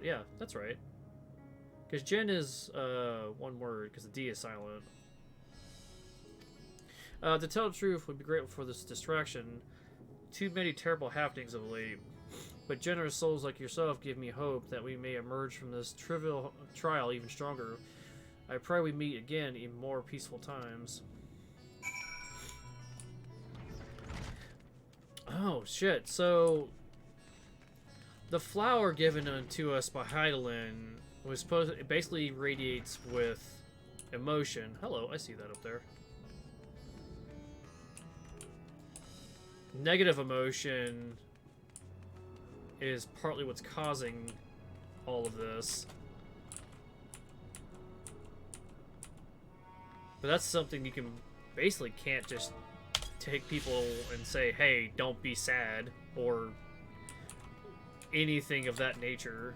Yeah, that's right. Because Jin is one word, because the D is silent. To tell the truth, would be grateful for this distraction. Too many terrible happenings of late. But generous souls like yourself give me hope that we may emerge from this trivial trial even stronger. I pray we meet again in more peaceful times. Oh, shit. So, the flower given to us by Heidelin was supposed it basically radiates with emotion. Hello, I see that up there. Negative emotion is partly what's causing all of this. But that's something you can basically can't just take people and say, hey, don't be sad, or anything of that nature.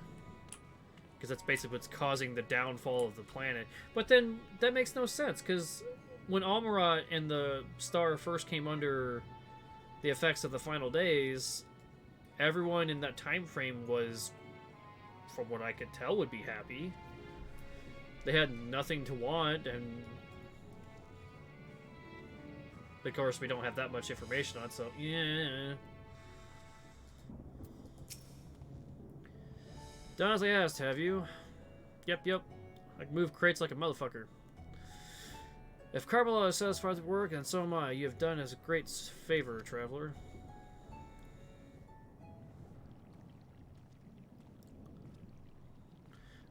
Because that's basically what's causing the downfall of the planet. But then, that makes no sense, because when Almarat and the star first came under the effects of the final days, everyone in that time frame was, from what I could tell, would be happy. They had nothing to want, and of course we don't have that much information on, so yeah. Done as I asked, have you? Yep. I can move crates like a motherfucker. If Karbala is satisfied with work, and so am I, you have done us a great favor, traveler.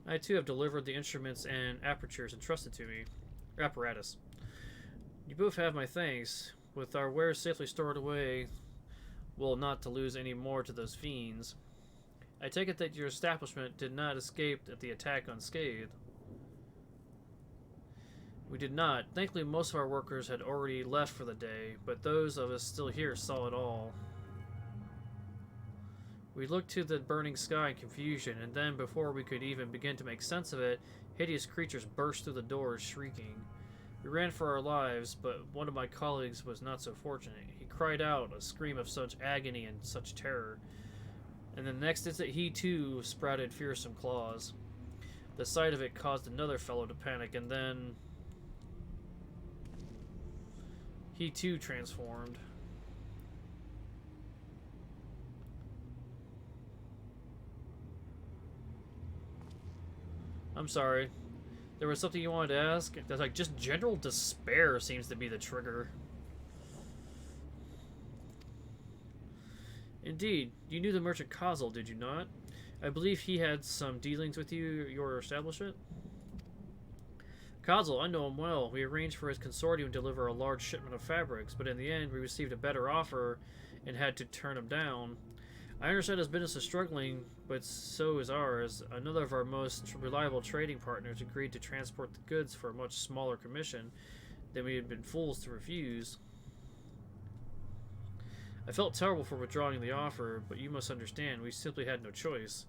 I too have delivered the instruments and apertures entrusted to me. Apparatus. You both have my thanks. With our wares safely stored away, we'll not to lose any more to those fiends. I take it that your establishment did not escape at the attack unscathed. We did not. Thankfully, most of our workers had already left for the day, but those of us still here saw it all. We looked to the burning sky in confusion, and then, before we could even begin to make sense of it, hideous creatures burst through the doors, shrieking. We ran for our lives, but one of my colleagues was not so fortunate. He cried out, a scream of such agony and such terror. And the next instant, he too sprouted fearsome claws. The sight of it caused another fellow to panic, and then he too transformed. I'm sorry. There was something you wanted to ask? There's like just general despair seems to be the trigger. Indeed. You knew the merchant Kazel, did you not? I believe he had some dealings with your establishment? Kazel, I know him well. We arranged for his consortium to deliver a large shipment of fabrics, but in the end we received a better offer and had to turn him down. I understand his business is struggling, but so is ours. Another of our most reliable trading partners agreed to transport the goods for a much smaller commission than we had been fools to refuse. I felt terrible for withdrawing the offer, but you must understand, we simply had no choice.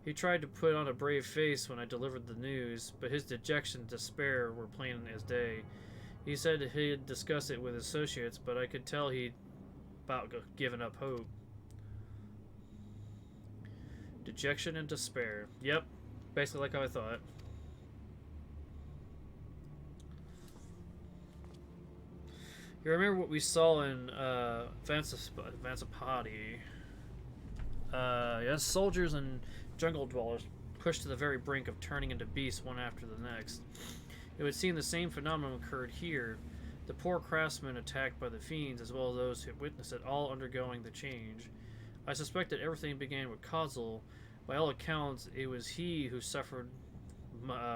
He tried to put on a brave face when I delivered the news, but his dejection and despair were plain as day. He said he had discussed it with his associates, but I could tell he'd about given up hope. Dejection and despair. Yep, basically like how I thought. You remember what we saw in Vansapati? Yes, soldiers and jungle dwellers pushed to the very brink of turning into beasts one after the next. It would seem the same phenomenon occurred here. The poor craftsmen attacked by the fiends, as well as those who witnessed it, all undergoing the change. I suspect that everything began with Kozil. By all accounts, it was he who suffered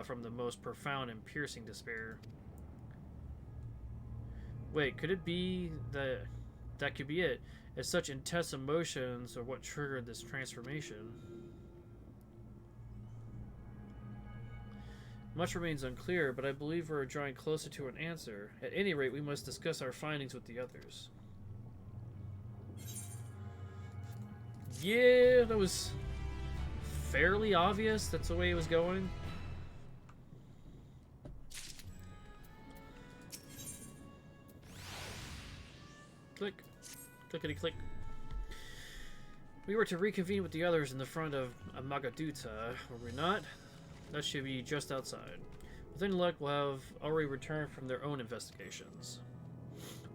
from the most profound and piercing despair. Wait, could it be that could be it? As such intense emotions are what triggered this transformation. Much remains unclear, but I believe we're drawing closer to an answer. At any rate, we must discuss our findings with the others. Yeah, that was fairly obvious. That's the way it was going. Click. Clickety click. We were to reconvene with the others in the front of Amagaduta, were we not? That should be just outside. With any luck, we'll have already returned from their own investigations.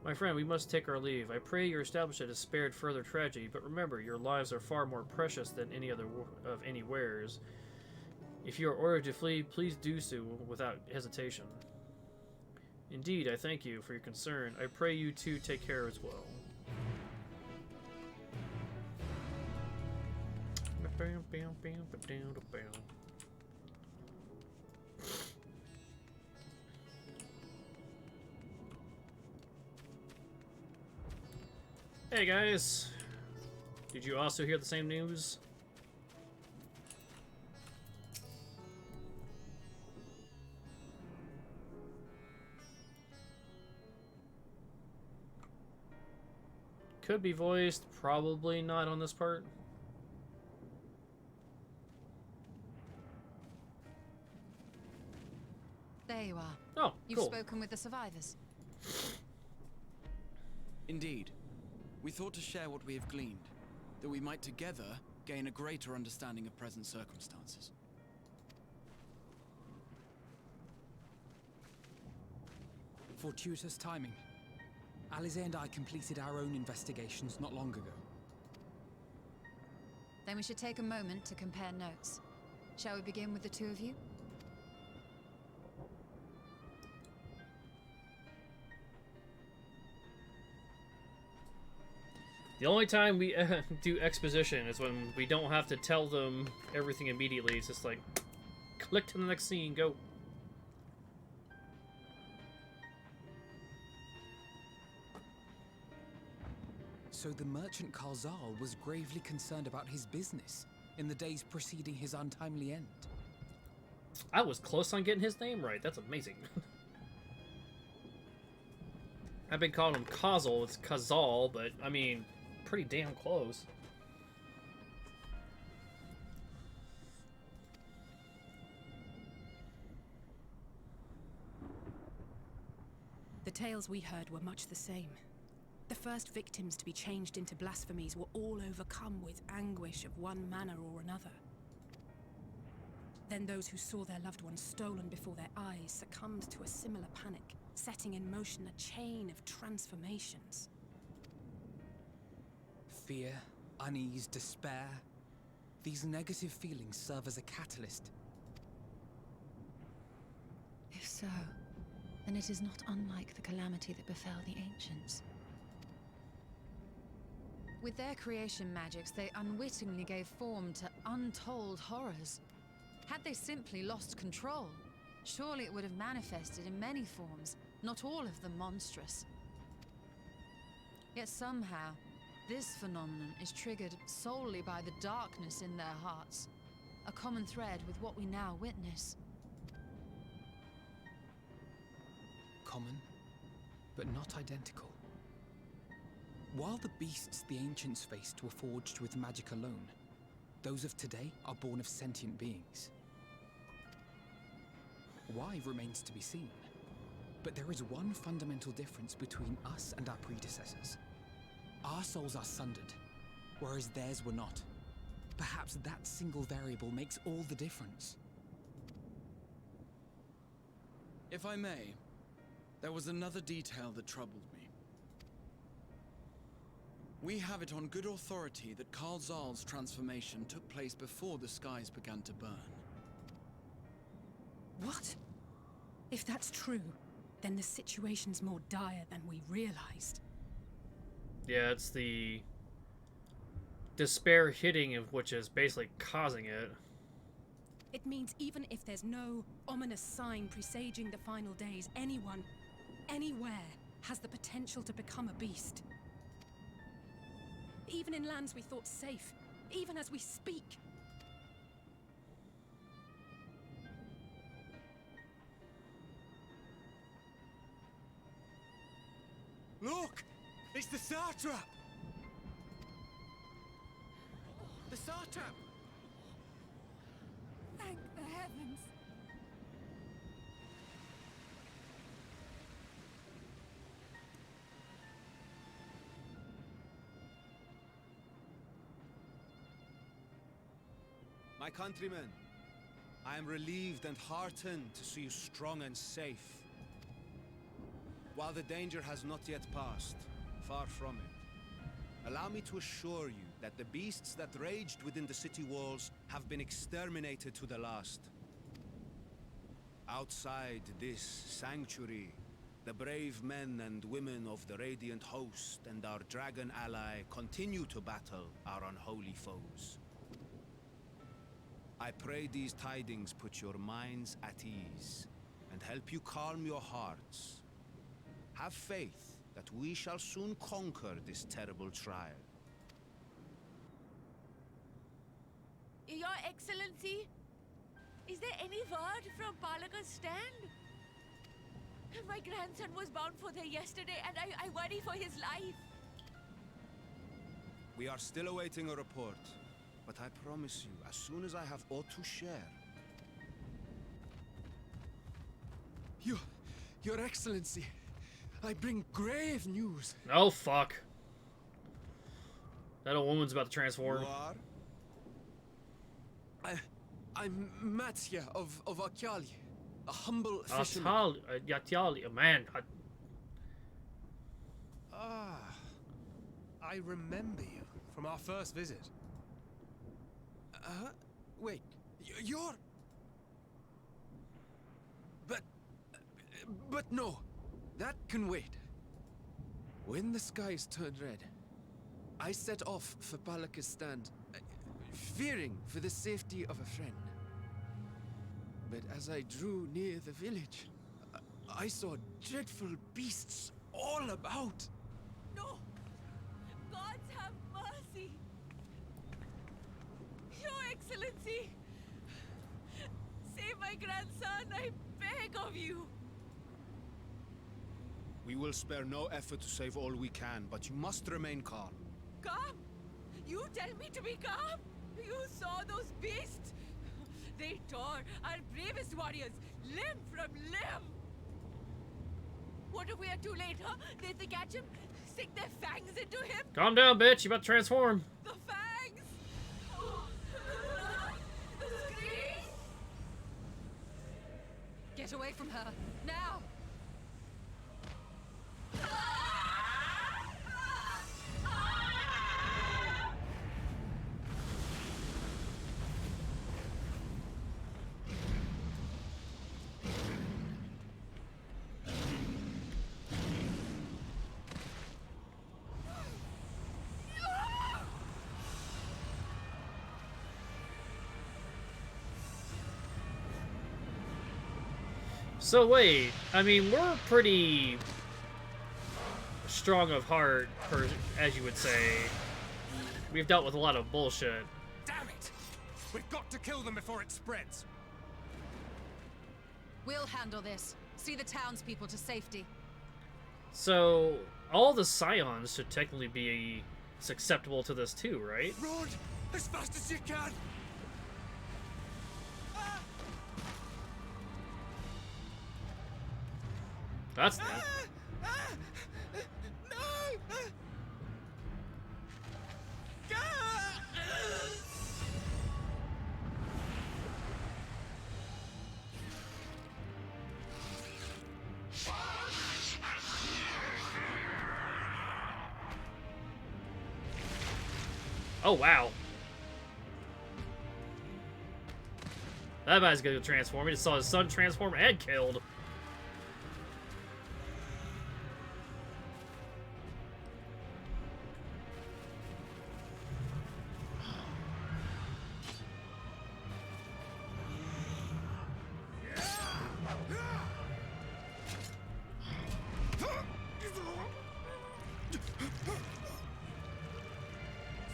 My friend, we must take our leave. I pray your establishment is spared further tragedy, but remember, your lives are far more precious than any other of any wares. If you are ordered to flee, please do so without hesitation. Indeed, I thank you for your concern. I pray you too take care as well. Hey guys! Did you also hear the same news? Could be voiced, probably not on this part. There you are. Oh, You've cool. spoken with the survivors. Indeed. We thought to share what we have gleaned, that we might together gain a greater understanding of present circumstances. Fortuitous timing. Alize and I completed our own investigations not long ago. Then we should take a moment to compare notes. Shall we begin with the two of you? The only time we do exposition is when we don't have to tell them everything immediately. It's just like, click to the next scene, go. So the merchant Karzal was gravely concerned about his business in the days preceding his untimely end. I was close on getting his name right. That's amazing. I've been calling him Kozil. It's Kazal, but I mean, pretty damn close. The tales we heard were much the same. The first victims to be changed into blasphemies were all overcome with anguish of one manner or another. Then those who saw their loved ones stolen before their eyes succumbed to a similar panic, setting in motion a chain of transformations. Fear, unease, despair. These negative feelings serve as a catalyst. If so, then it is not unlike the calamity that befell the ancients. With their creation magics, they unwittingly gave form to untold horrors. Had they simply lost control, surely it would have manifested in many forms, not all of them monstrous. Yet somehow, this phenomenon is triggered solely by the darkness in their hearts, a common thread with what we now witness. Common, but not identical. While the beasts the ancients faced were forged with magic alone, those of today are born of sentient beings. Why remains to be seen, but there is one fundamental difference between us and our predecessors. Our souls are sundered, whereas theirs were not. Perhaps that single variable makes all the difference. If I may, there was another detail that troubled me. We have it on good authority that Karl Zahl's transformation took place before the skies began to burn. What? If that's true, then the situation's more dire than we realized. Yeah, it's the despair hitting of which is basically causing it. It means even if there's no ominous sign presaging the final days, anyone, anywhere, has the potential to become a beast. Even in lands we thought safe, even as we speak. Look! It's the Satrap! The Satrap! Thank the heavens. My countrymen, I am relieved and heartened to see you strong and safe. While the danger has not yet passed, far from it, allow me to assure you that the beasts that raged within the city walls have been exterminated to the last. Outside this sanctuary, the brave men and women of the Radiant Host and our dragon ally continue to battle our unholy foes. I pray these tidings put your minds at ease and help you calm your hearts. Have faith that we shall soon conquer this terrible trial. Your Excellency, is there any word from Palaka's stand? My grandson was bound for there yesterday, and I worry for his life. We are still awaiting a report, but I promise you, as soon as I have aught to share. Your Excellency, I bring grave news. Oh, fuck. That old woman's about to transform. You are? I'm Matsya of Akyali, a humble fisherman. Yatyali, man. I remember you from our first visit. Wait, you're... But no, that can wait. When the skies turned red, I set off for Palaka's stand, fearing for the safety of a friend. But as I drew near the village, I saw dreadful beasts all about. No! Gods have mercy! Your Excellency! Save my grandson, I beg of you! We will spare no effort to save all we can, but you must remain calm. Calm? You tell me to be calm? You saw those beasts? They tore our bravest warriors limb from limb! What if we are too late, huh? They catch him, stick their fangs into him? Calm down, bitch. You about to transform. The fangs! The screams! Get away from her, now! So wait, I mean, we're pretty strong of heart, as you would say. We've dealt with a lot of bullshit. Damn it! We've got to kill them before it spreads. We'll handle this. See the townspeople to safety. So, all the scions should technically be susceptible to this too, right? Run as fast as you can! That's not. Oh, wow. That guy's gonna transform. He just saw his son transform and killed.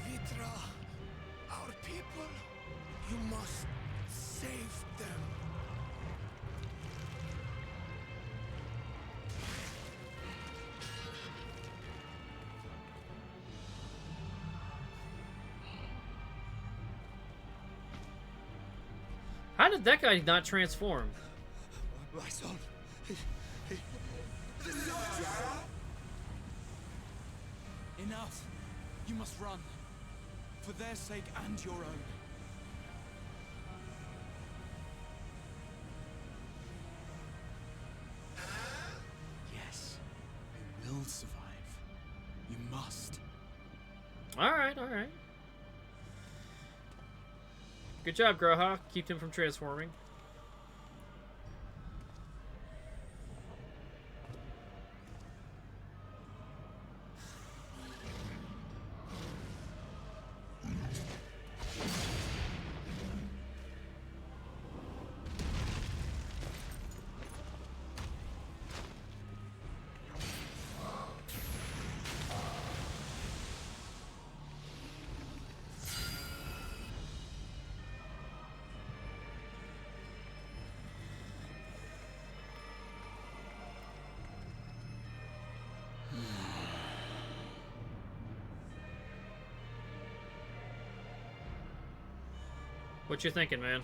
Vitra, our people, you must save them. How did that guy not transform? My son. Enough. You must run. For their sake and your own. Yes, they will survive. You must. Alright, alright. Good job, Graha. Keep him from transforming. What you thinking, man?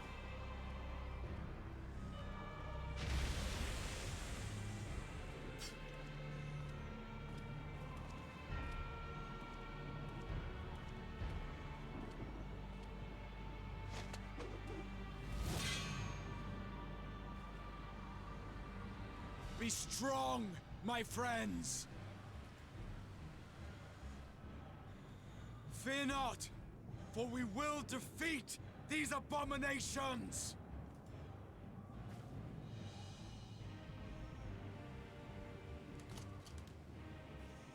Be strong, my friends. Fear not, for we will defeat these abominations!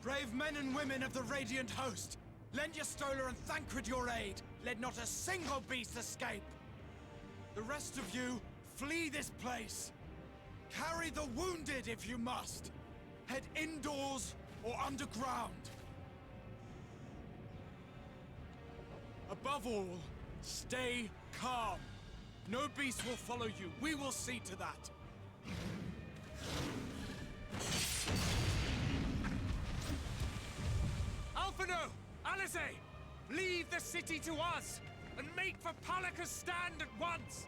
Brave men and women of the Radiant Host, lend your Stola and Thancred your aid. Let not a single beast escape. The rest of you, flee this place. Carry the wounded if you must. Head indoors or underground. Above all, stay calm. No beast will follow you. We will see to that. Alphino! Alice! Leave the city to us, and make for Palaka's stand at once!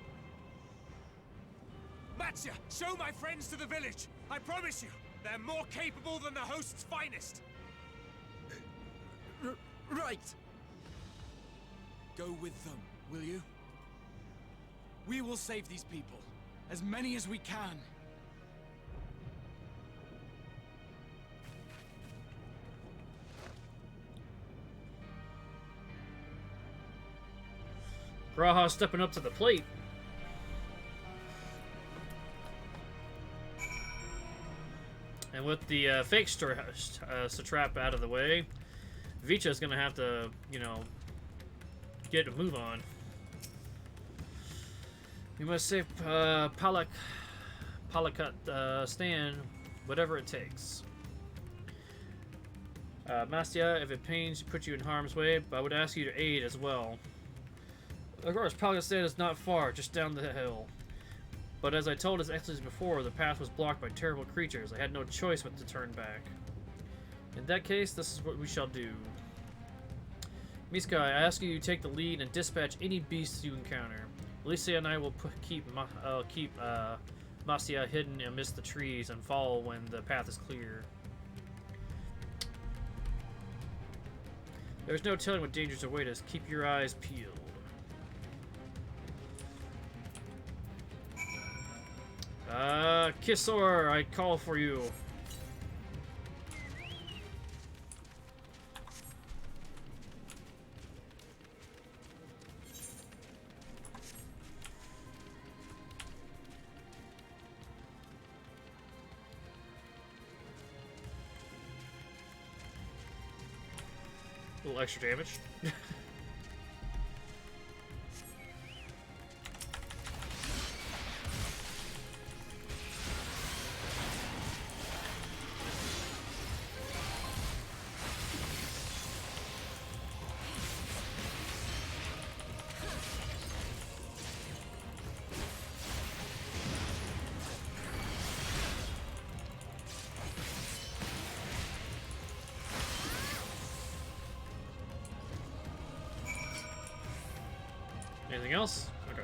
Matsya, show my friends to the village. I promise you, they're more capable than the host's finest. Right. Go with them, will you? We will save these people. As many as we can. Graha stepping up to the plate. And with the fake satrap out of the way, Vicha's gonna have to, you know, get a move on. We must save Palakat stand, whatever it takes. Mastia, if it pains put you in harm's way, but I would ask you to aid as well. Of course, Palakat stand is not far, just down the hill. But as I told His Excellency before, the path was blocked by terrible creatures. I had no choice but to turn back. In that case, this is what we shall do. Miska, I ask you to take the lead and dispatch any beasts you encounter. Alicia and I will keep Mastia hidden amidst the trees and follow when the path is clear. There's no telling what dangers await us. Keep your eyes peeled. Kissor, I call for you. A little extra damage. Anything else? Okay.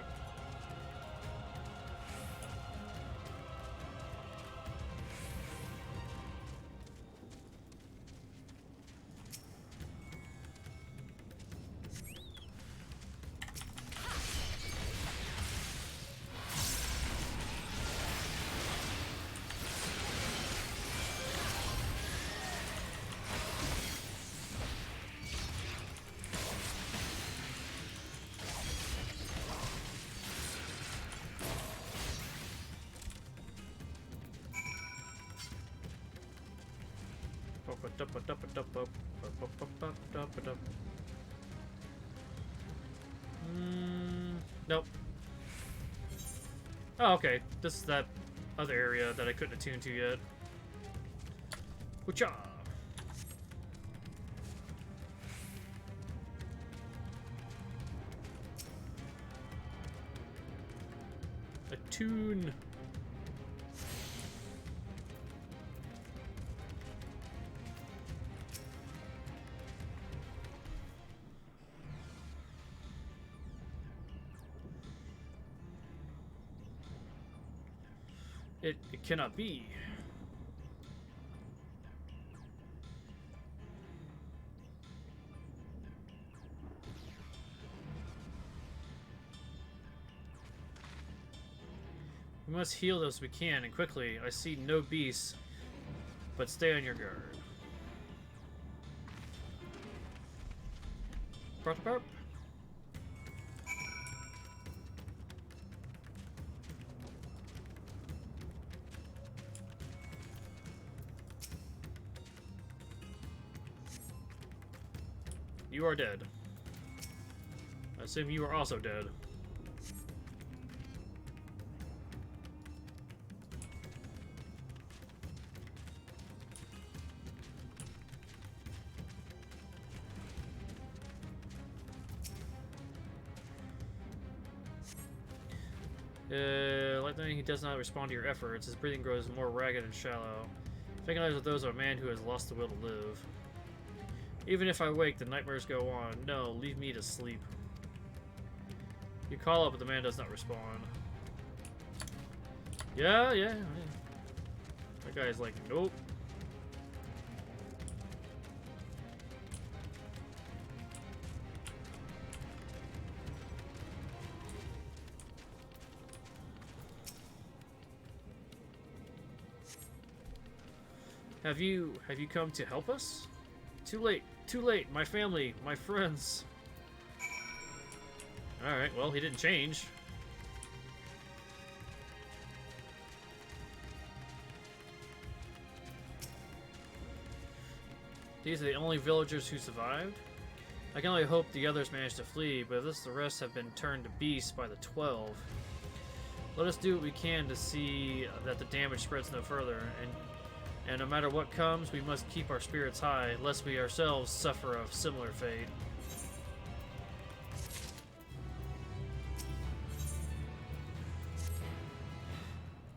Nope. Oh, okay. This is that other area that I couldn't attune to yet. Whatcha? Attune. It cannot be. We must heal those we can, and quickly. I see no beasts, but stay on your guard. Burp, burp. You are dead. I assume you are also dead. Lightning, he does not respond to your efforts. His breathing grows more ragged and shallow. Fake eyes are those of a man who has lost the will to live. Even if I wake, the nightmares go on. No, leave me to sleep. You call up, but the man does not respond. Yeah. That guy's like, nope. Have you come to help us? Too late, my family, my friends. Alright, well, he didn't change. These are the only villagers who survived? I can only hope the others managed to flee, but if the rest have been turned to beasts by the 12. Let us do what we can to see that the damage spreads no further, and no matter what comes, we must keep our spirits high, lest we ourselves suffer a similar fate.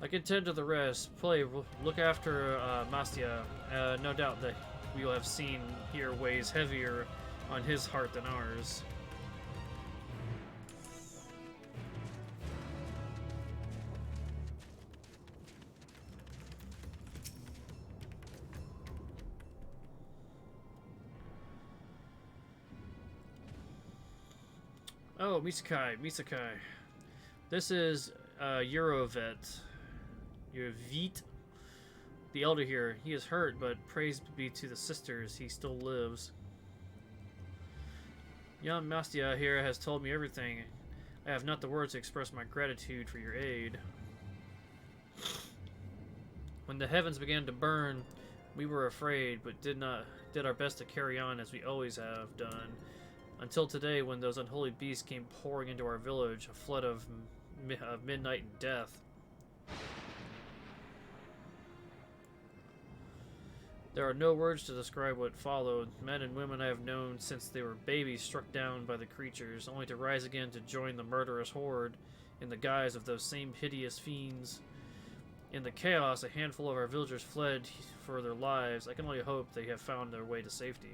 I can tend to the rest. Look after Mastia. No doubt that we will have seen here weighs heavier on his heart than ours. Oh, Misakai. This is Eurovet. Vit, the elder here. He is hurt, but praise be to the sisters, he still lives. Young Mastia here has told me everything. I have not the words to express my gratitude for your aid. When the heavens began to burn, We were afraid, but did our best to carry on as we always have done. Until today, when those unholy beasts came pouring into our village, a flood of midnight and death. There are no words to describe what followed. Men and women I have known since they were babies struck down by the creatures, only to rise again to join the murderous horde in the guise of those same hideous fiends. In the chaos, a handful of our villagers fled for their lives. I can only hope they have found their way to safety.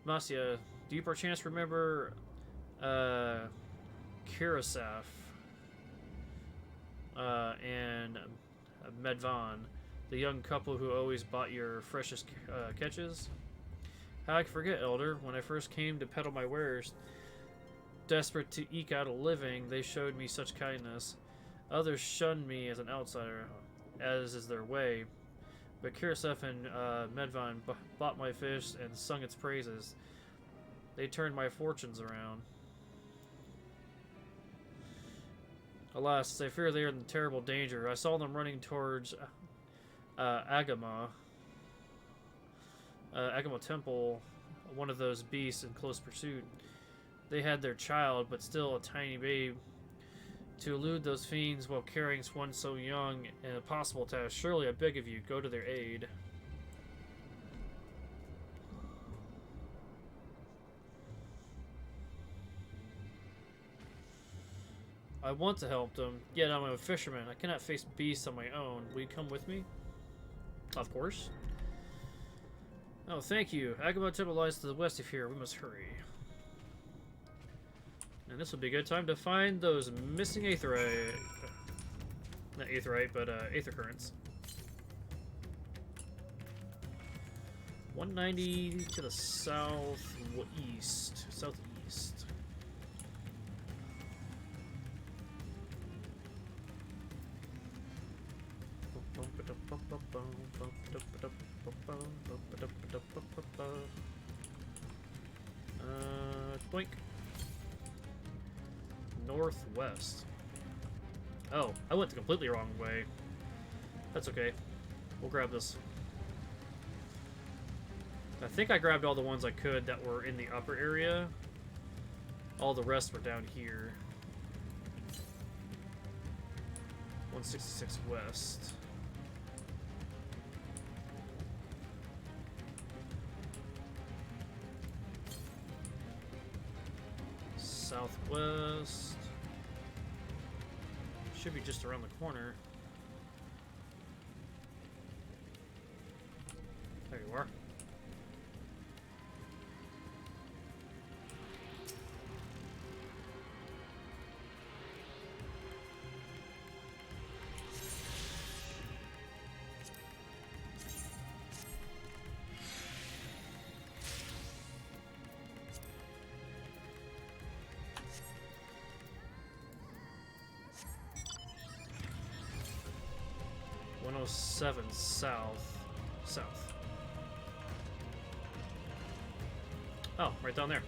Masya, do you perchance remember Kirasaf and Medvan, the young couple who always bought your freshest catches? How I could forget, Elder. When I first came to peddle my wares, desperate to eke out a living, they showed me such kindness. Others shunned me as an outsider, as is their way. But Kirasef and Medvan bought my fish and sung its praises. They turned my fortunes around. Alas, I fear they are in terrible danger. I saw them running towards Agama Temple, one of those beasts in close pursuit. They had their child, but still a tiny babe. To elude those fiends while carrying one so young, an impossible task. Surely, I beg of you, go to their aid. I want to help them, yet I'm a fisherman. I cannot face beasts on my own. Will you come with me? Of course. Oh, thank you. Agama Temple lies to the west of here. We must hurry. And this will be a good time to find those missing aetherite. Not aetherite, but aether currents. 190 to the southeast. Southeast. Boink. Northwest. Oh, I went the completely wrong way. That's okay. We'll grab this. I think I grabbed all the ones I could that were in the upper area. All the rest were down here. 166 west. Southwest. Should be just around the corner. There you are. South. Oh, right down there.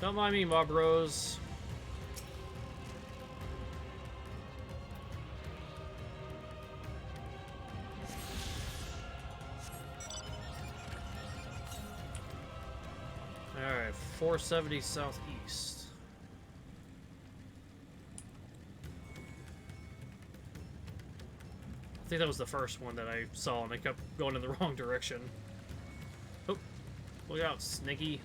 Don't mind me, mob bros. Alright, 470 southeast. I think that was the first one that I saw, and I kept going in the wrong direction. Oh, look out, Sneaky.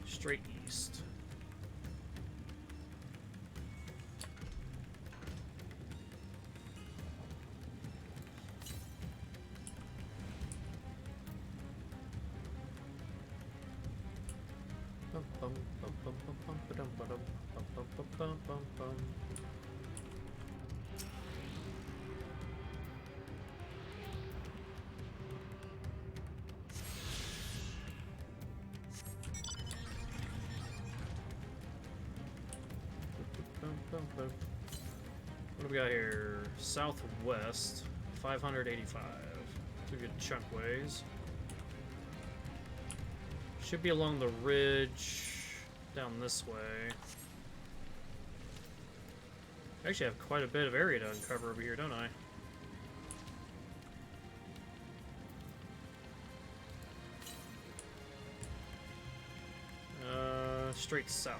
Straight east. What do we got here? Southwest, 585. Two good chunk ways. Should be along the ridge down this way. I actually have quite a bit of area to uncover over here, don't I? Straight south.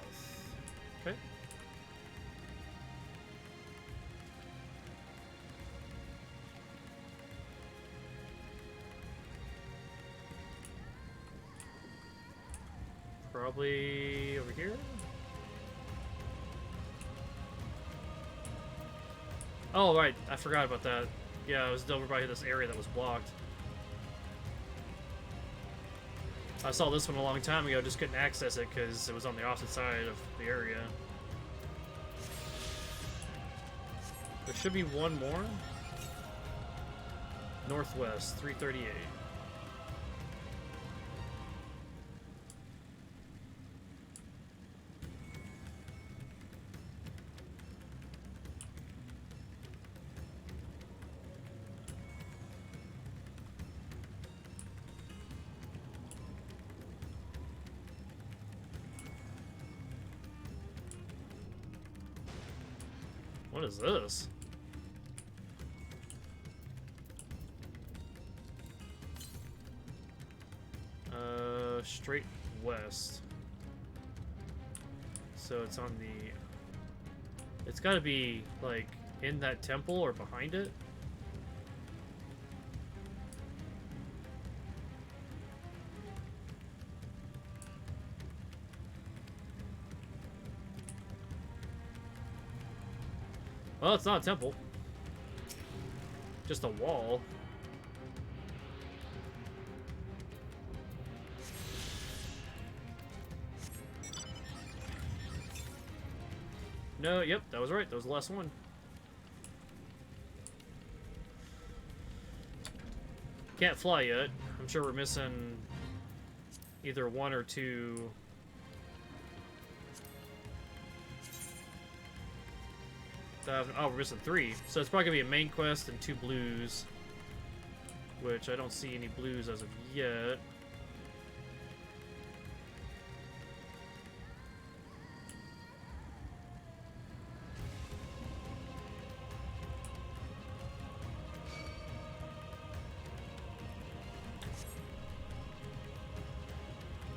Okay. Probably over here. Oh, right. I forgot about that. Yeah, I was over by this area that was blocked. I saw this one a long time ago, just couldn't access it because it was on the opposite side of the area. There should be one more. Northwest, 338. What is this? Straight west. So it's on the... It's gotta be, like, in that temple or behind it. Well, it's not a temple. Just a wall. No, yep, that was right. That was the last one. Can't fly yet. I'm sure we're missing either one or two. Oh, we're missing 3. So it's probably gonna be a main quest and 2 blues. Which I don't see any blues as of yet.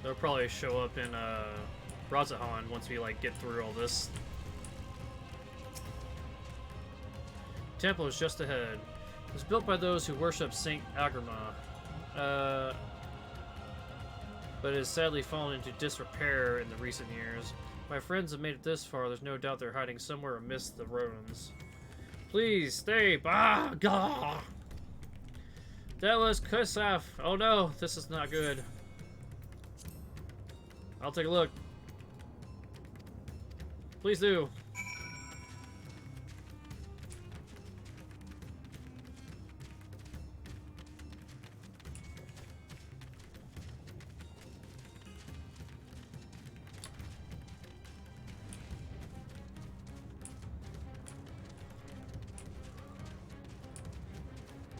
They'll probably show up in Razahan once we like get through all this. Temple is just ahead. It was built by those who worship Saint Agrima, but it has sadly fallen into disrepair in the recent years. My friends have made it this far. There's no doubt they're hiding somewhere amidst the ruins. Please stay. Ah, gah. That was Kusaf. Oh no, this is not good. I'll take a look. Please do.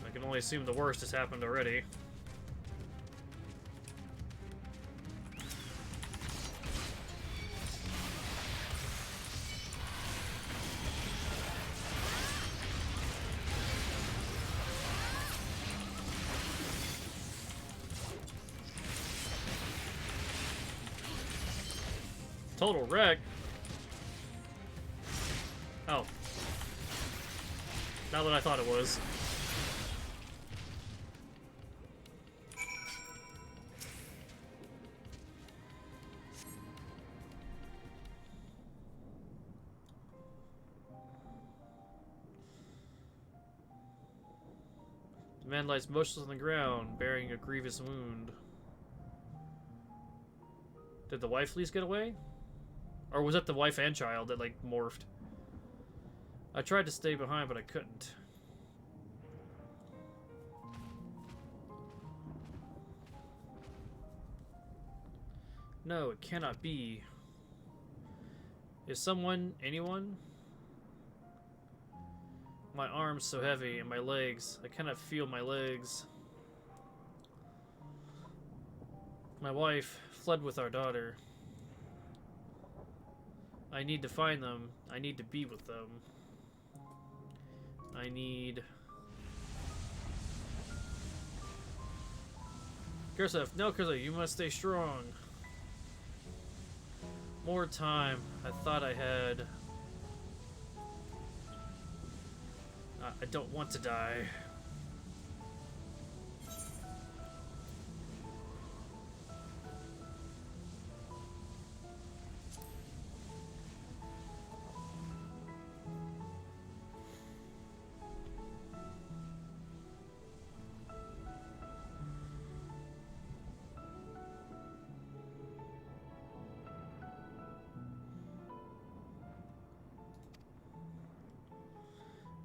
I can only assume the worst has happened already. Total wreck. Oh. Not what I thought it was. The man lies motionless on the ground, bearing a grievous wound. Did the wife at least get away? Or was that the wife and child that, like, morphed? I tried to stay behind, but I couldn't. No, it cannot be. Is someone, anyone? My arms so heavy, and my legs. I cannot feel my legs. My wife, fled with our daughter. I need to find them. I need to be with them. I need... Kursef, no, Kursef, you must stay strong. More time. I thought I had... I don't want to die.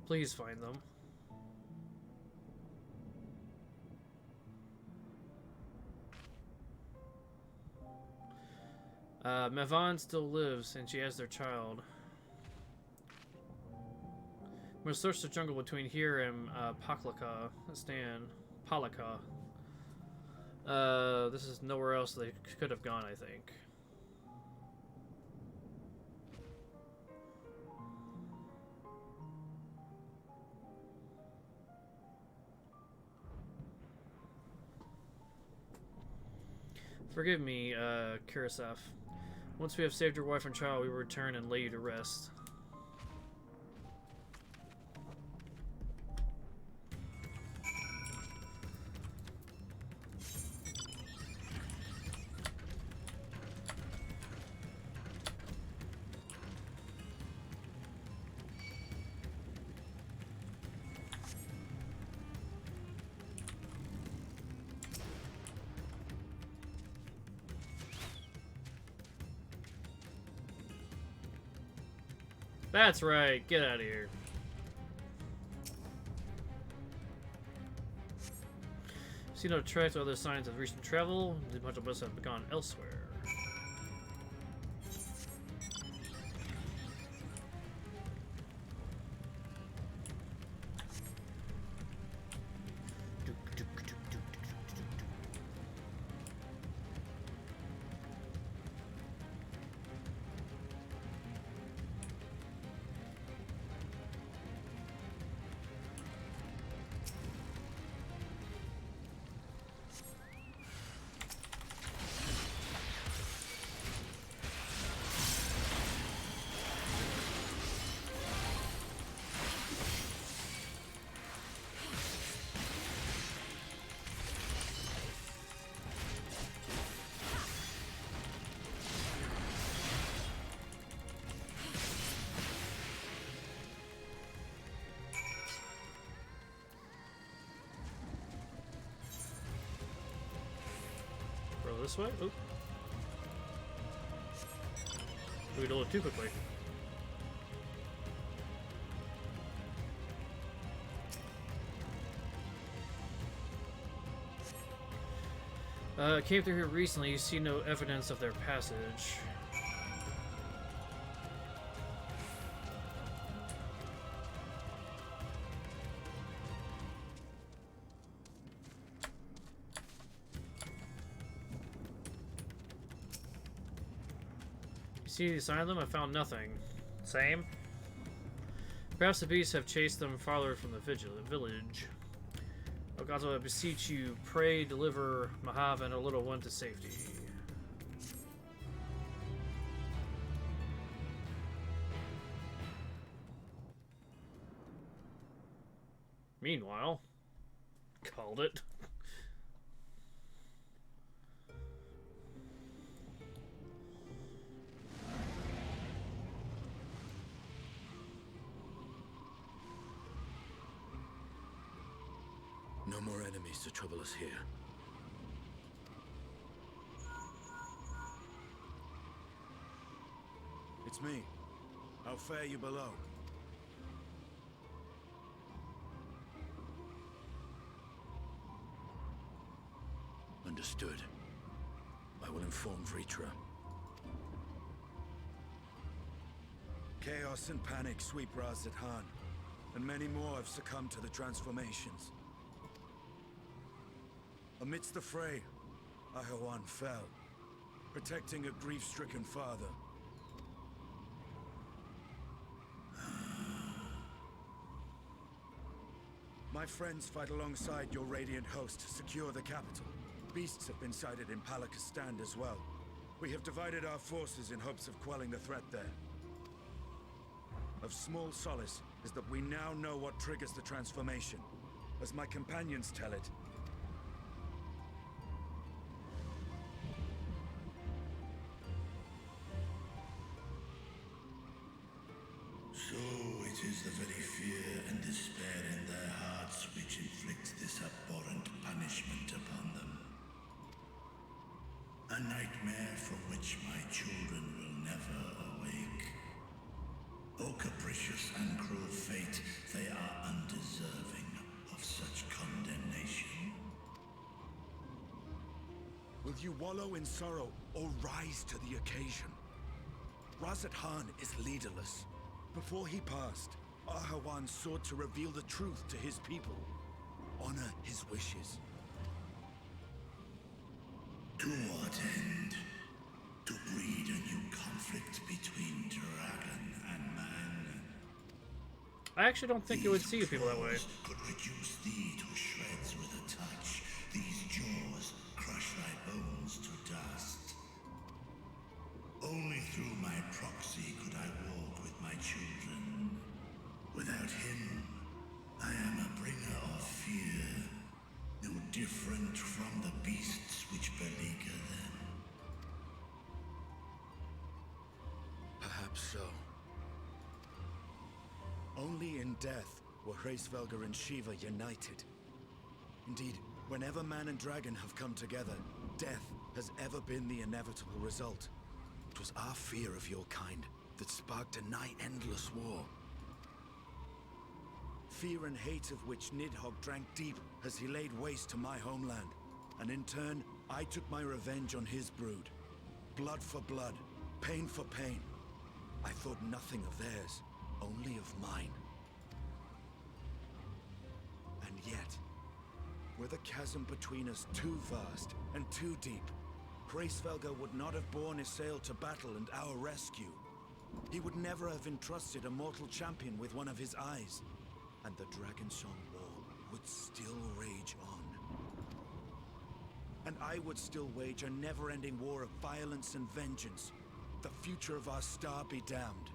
Please find them. Mavan still lives, and she has their child. I'm gonna search the jungle between here and Paklaka. Palaka. This is nowhere else they could have gone, I think. Forgive me, Kursef. Once we have saved your wife and child, we will return and lay you to rest. That's right, get out of here. See no tracks or other signs of recent travel. The bunch of us have gone elsewhere. This way? Oop. We don't look too quickly. Came through here recently. You see no evidence of their passage. See the sign of them? I found nothing. Same. Perhaps the beasts have chased them farther from the village. Oh God, I beseech you, pray deliver Mahav and her little one to safety. Meanwhile, called it. No more enemies to trouble us here. It's me. How fare you below? Understood. I will inform Vritra. Chaos and panic sweep Raz Khan, and many more have succumbed to the transformations. Amidst the fray, Ahawan fell, protecting a grief-stricken father. My friends fight alongside your Radiant host to secure the capital. Beasts have been sighted in Palaka's Stand as well. We have divided our forces in hopes of quelling the threat there. Of small solace is that we now know what triggers the transformation. As my companions tell it, so it is the very fear and despair in their hearts which inflicts this abhorrent punishment upon them. A nightmare from which my children will never awake. O capricious and cruel fate, they are undeserving of such condemnation. will you wallow in sorrow or rise to the occasion? Razat Khan is leaderless. Before he passed, Ahawan sought to reveal the truth to his people. Honor his wishes. To what end? To breed a new conflict between dragon and man? I actually don't think it would see people that way. Could reduce thee to shreds with a touch. These jaws crush thy bones to dust. Only through my proxy could I walk with my children. Without him, I am a bringer of fear, no different from the beasts which beleaguer them. Perhaps so. Only in death were Hraesvelgr and Shiva united. Indeed, whenever man and dragon have come together, death has ever been the inevitable result. It was our fear of your kind that sparked a nigh-endless war. Fear and hate of which Nidhogg drank deep as he laid waste to my homeland. And in turn, I took my revenge on his brood. Blood for blood, pain for pain. I thought nothing of theirs, only of mine. And yet, were the chasm between us too vast and too deep, Hraesvelgr would not have borne Isael to battle and our rescue. He would never have entrusted a mortal champion with one of his eyes. And the Dragonsong War would still rage on. And I would still wage a never-ending war of violence and vengeance. The future of our star be damned.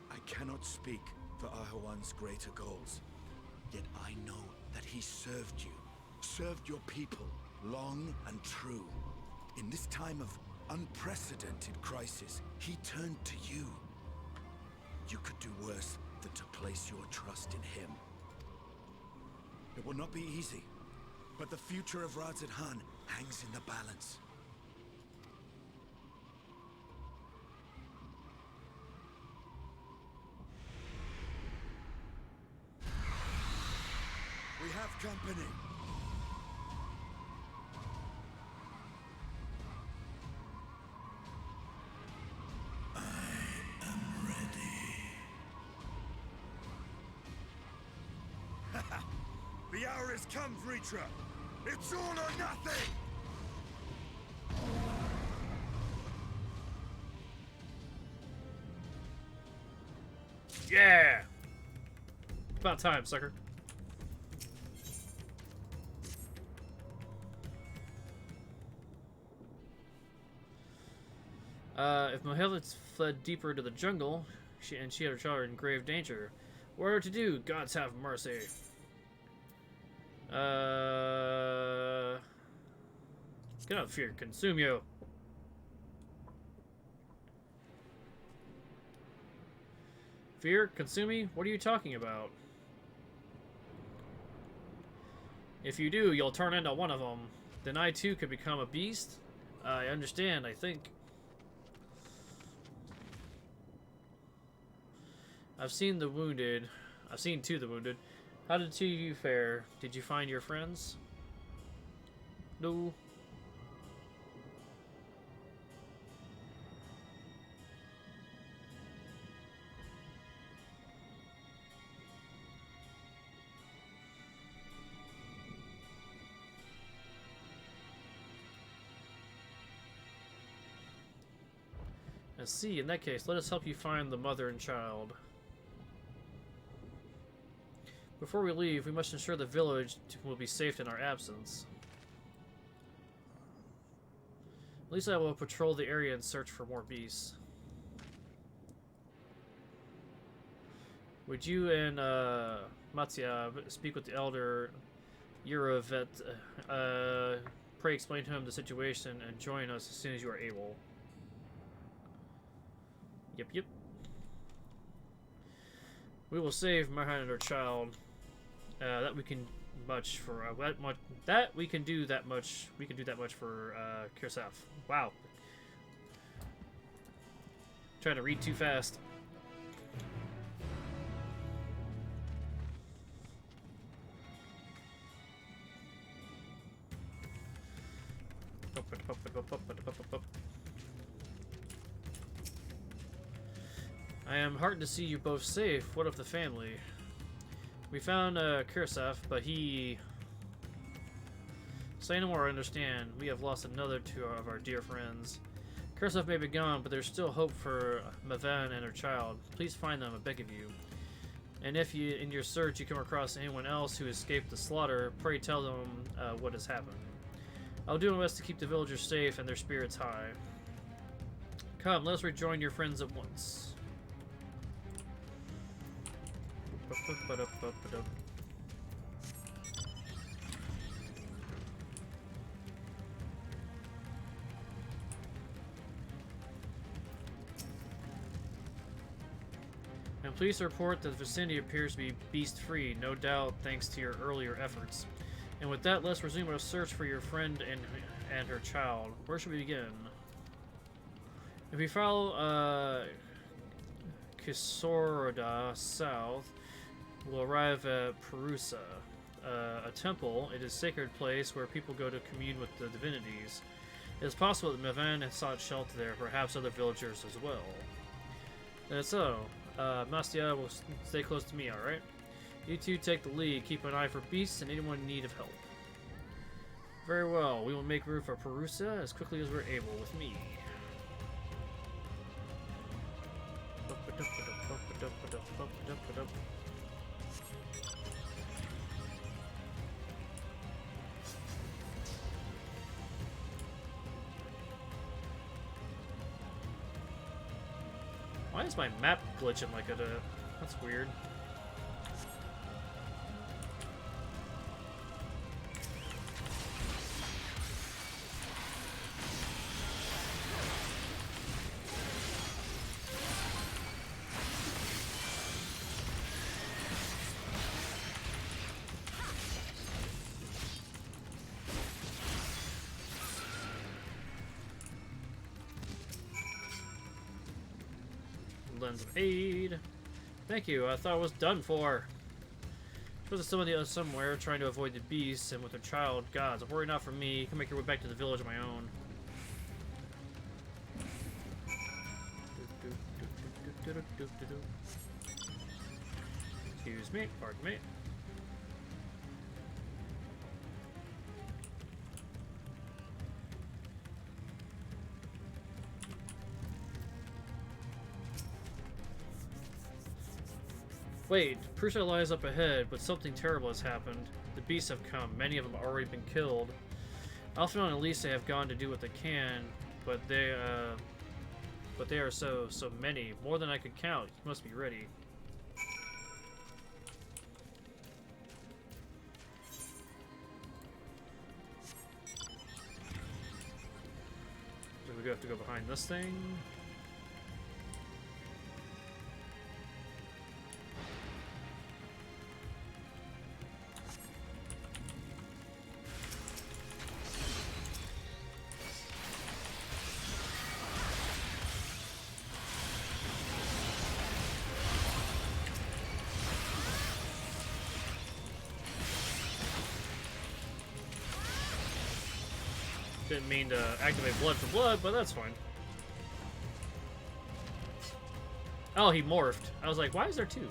I cannot speak for Ahawan's greater goals. Yet I know that he served you, served your people, long and true. In this time of unprecedented crisis, he turned to you. You could do worse than to place your trust in him. It will not be easy, but the future of Razat Khan hangs in the balance. We have company. The hour has come, Vritra! It's all or nothing! Yeah! About time, sucker. If Mohilitz fled deeper into the jungle, she had her child in grave danger, what are to do? Gods have mercy. Get out of fear, consume you. Fear, consume me? What are you talking about? If you do, you'll turn into one of them. Then I too could become a beast? I understand, I think. I've seen the wounded. I've seen to the wounded. How did two of you fare? Did you find your friends? No. I see. In that case, let us help you find the mother and child. Before we leave, we must ensure the village will be safe in our absence. At least I will patrol the area and search for more beasts. Would you and Matya speak with the elder Uravet? Pray explain to him the situation and join us as soon as you are able. Yep. We will save Marhan and her child. That we can much for that we can do that much. We can do that much for Kirsaf. Wow. Trying to read too fast. I am heartened to see you both safe. What of the family? We found Kirsaf, but he... Say no more, I understand. We have lost another two of our dear friends. Kirsaf may be gone, but there's still hope for Mavan and her child. Please find them, I beg of you. And if you, in your search, you come across anyone else who escaped the slaughter, pray tell them what has happened. I'll do my best to keep the villagers safe and their spirits high. Come, let us rejoin your friends at once. I'm pleased to report that the vicinity appears to be beast-free, no doubt thanks to your earlier efforts. And with that, let's resume our search for your friend and her child. Where should we begin? If we follow Kisoroda south, we'll arrive at Perusa, a temple. It is a sacred place where people go to commune with the divinities. It is possible that Mavan has sought shelter there, perhaps other villagers as well. And so, Mastia will stay close to me, alright? You two take the lead, keep an eye for beasts and anyone in need of help. Very well, we will make room for Perusa as quickly as we're able with me. Why is my map glitching like it? That's weird. Lens of aid. Thank you. I thought I was done for. She was somebody else somewhere trying to avoid the beasts and with her child. Gods, worry not for me. You can make your way back to the village of my own. Excuse me. Pardon me. Wait, Perusa lies up ahead, but something terrible has happened. The beasts have come. Many of them have already been killed. Alphinaud and Elise have gone to do what they can, but they are so many, more than I could count. You must be ready. So we have to go behind this thing. Didn't mean to activate blood for blood, but that's fine. Oh, he morphed. I was like, why is there two?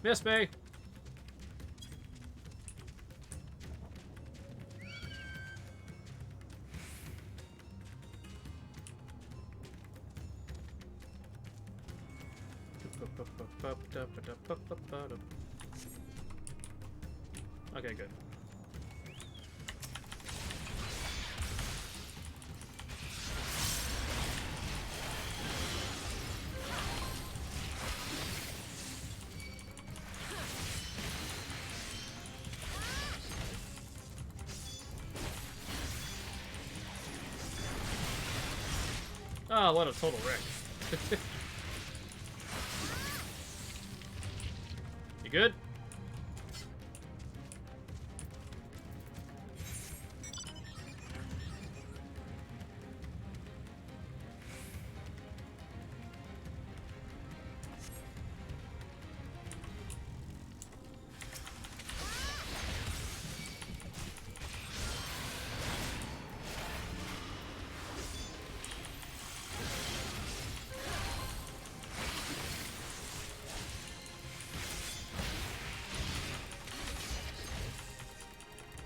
Miss me! Okay, good. Oh, what a total wreck. You good?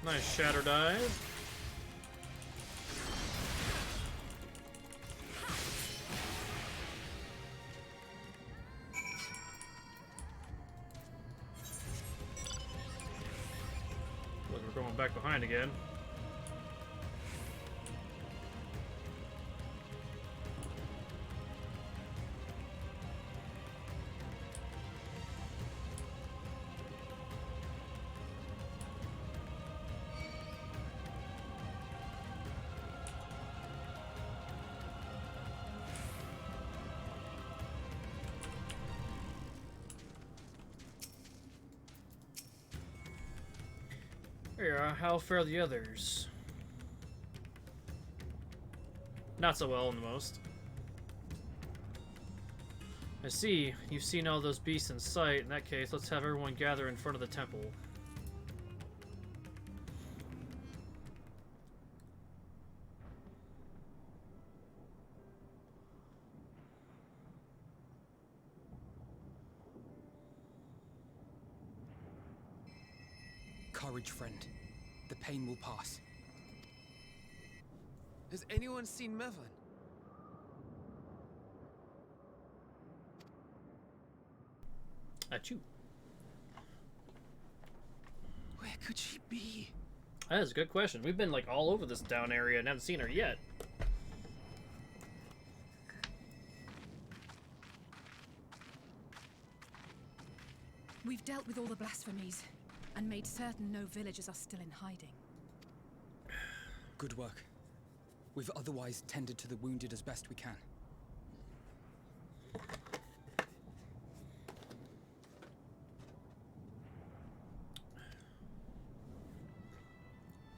Nice shatter dive. Look, we're going back behind again. Here, how fare the others? Not so well in the most. I see. You've seen all those beasts in sight. In that case, let's have everyone gather in front of the temple. Courage, friend. The pain will pass. Has anyone seen Mevan? Achoo. Where could she be? That is a good question. We've been like all over this down area and haven't seen her yet. We've dealt with all the blasphemies and made certain no villagers are still in hiding. Good work. We've otherwise tended to the wounded as best we can.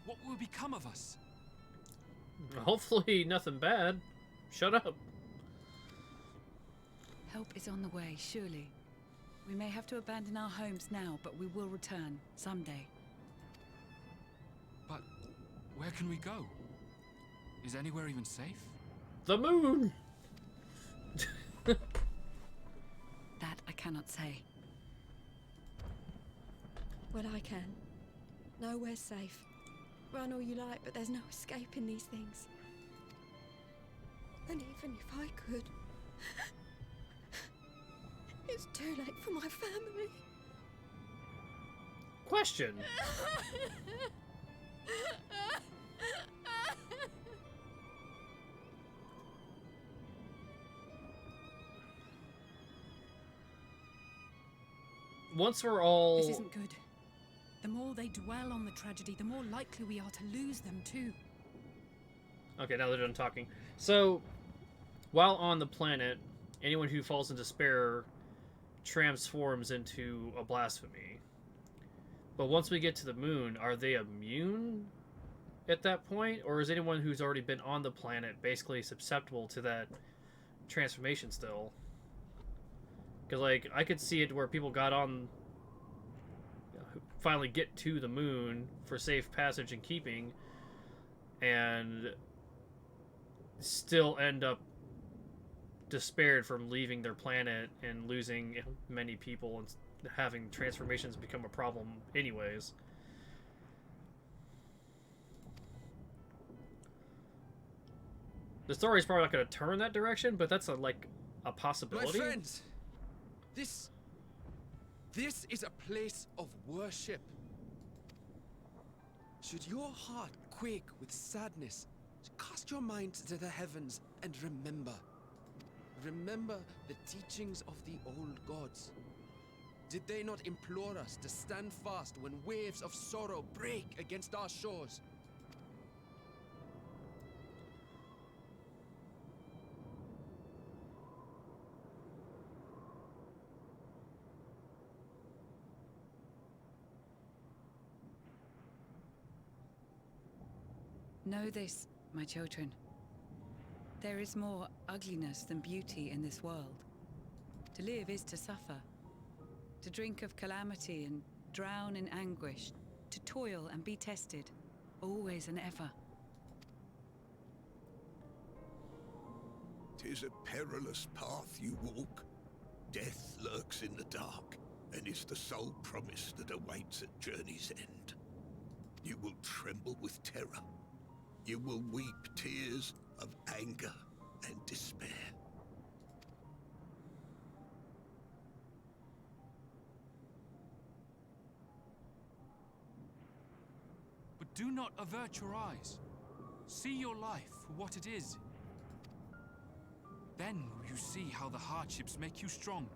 What will become of us? Hopefully nothing bad. Shut up. Help is on the way, surely. We may have to abandon our homes now, but we will return someday. But where can we go? Is anywhere even safe? The moon! That I cannot say. Well, I can. Nowhere's safe. Run all you like, but there's no escaping these things. And even if I could, it's too late for my family. Question. Once we're all... This isn't good. The more they dwell on the tragedy, the more likely we are to lose them too. Okay, now they're done talking. So, while on the planet, anyone who falls into despair transforms into a blasphemy. But once we get to the moon, are they immune at that point? Or is anyone who's already been on the planet basically susceptible to that transformation still? Because, like, I could see it where people got on... finally get to the moon for safe passage and keeping, and still end up despaired from leaving their planet and losing many people and having transformations become a problem anyways. The story's probably not going to turn that direction, but that's a possibility. My friends, this is a place of worship. Should your heart quake with sadness, cast your mind to the heavens and remember. Remember the teachings of the old gods. Did they not implore us to stand fast when waves of sorrow break against our shores? Know this, my children. There is more ugliness than beauty in this world. To live is to suffer. To drink of calamity and drown in anguish. To toil and be tested, always and ever. 'Tis a perilous path you walk. Death lurks in the dark, and is the sole promise that awaits at journey's end. You will tremble with terror. You will weep tears of anger and despair. But do not avert your eyes. See your life for what it is. Then will you see how the hardships make you strong.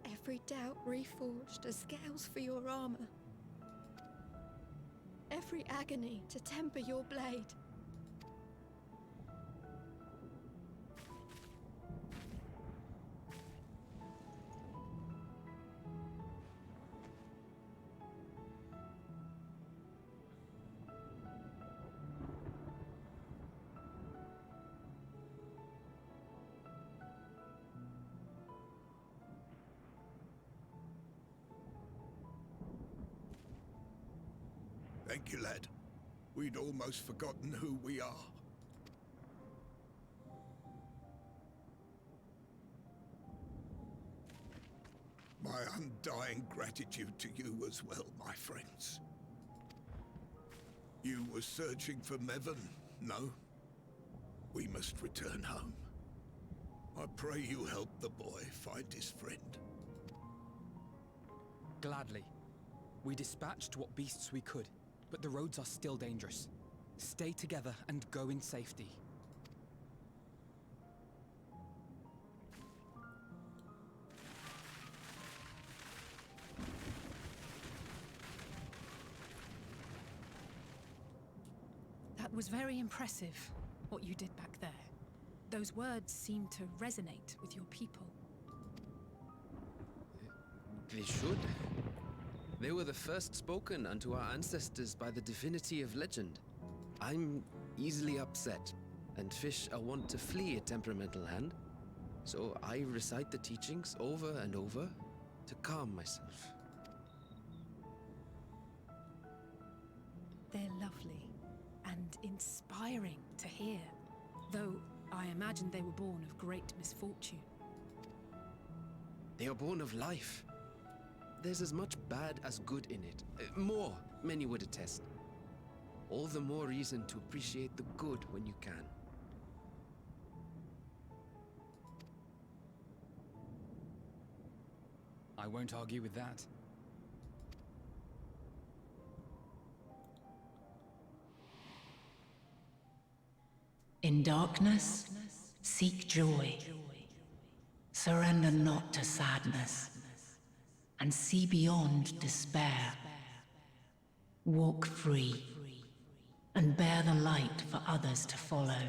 Every doubt reforged as scales for your armor. Every agony to temper your blade. Thank you, lad. We'd almost forgotten who we are. My undying gratitude to you as well, my friends. You were searching for Mevon, no? We must return home. I pray you help the boy find his friend. Gladly. We dispatched what beasts we could, but the roads are still dangerous. Stay together and go in safety. That was very impressive, what you did back there. Those words seem to resonate with your people. They should. They were the first spoken unto our ancestors by the divinity of legend. I'm easily upset, and fish are wont to flee a temperamental hand. So I recite the teachings over and over to calm myself. They're lovely and inspiring to hear, though I imagine they were born of great misfortune. They are born of life. There's as much bad as good in it. More, many would attest. All the more reason to appreciate the good when you can. I won't argue with that. In darkness, seek joy. Surrender not to sadness, and see beyond despair. Walk free, and bear the light for others to follow.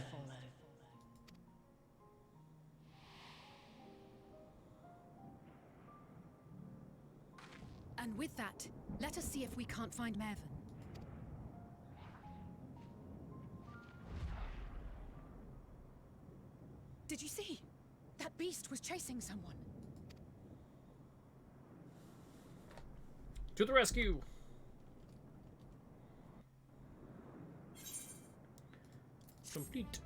And with that, let us see if we can't find Mervyn. Did you see? That beast was chasing someone. To the rescue! Complete.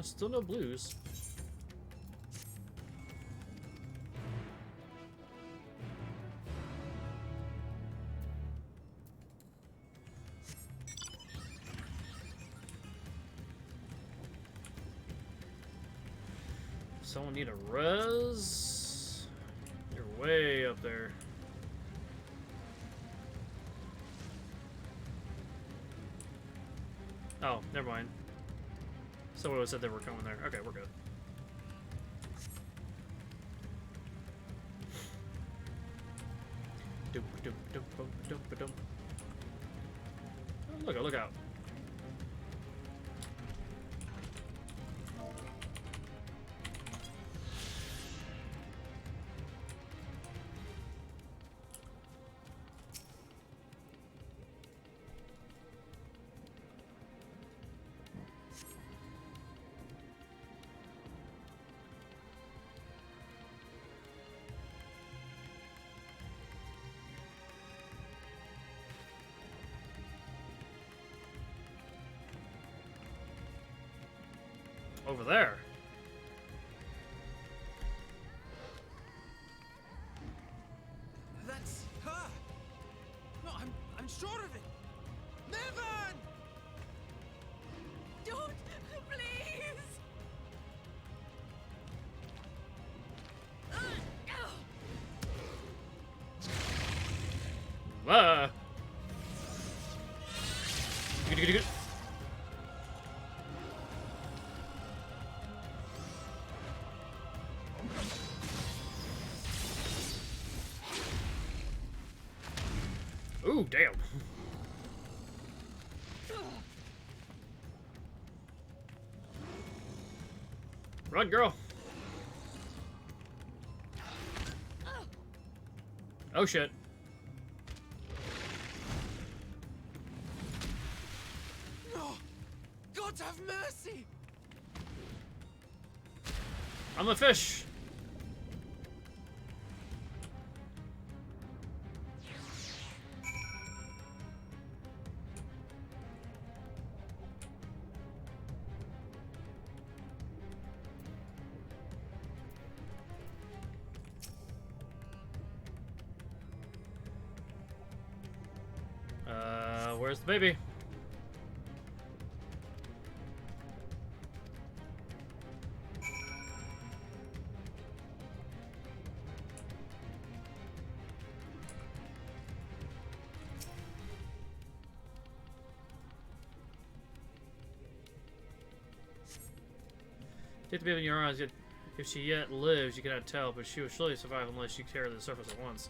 Still no blues. Someone need a res? You're way up there. Oh, never mind. Someone said they were coming there. Okay, we're good. Oh, look out. Over there. That's her. No, I'm sure of it. Niven! Don't, please! Ah. Good. Ooh, damn. Run, girl. Oh, shit. No! God have mercy! I'm a fish. Where's the baby? Take the baby in your arms. If she yet lives, you cannot tell, but she will surely survive unless you tear the surface at once.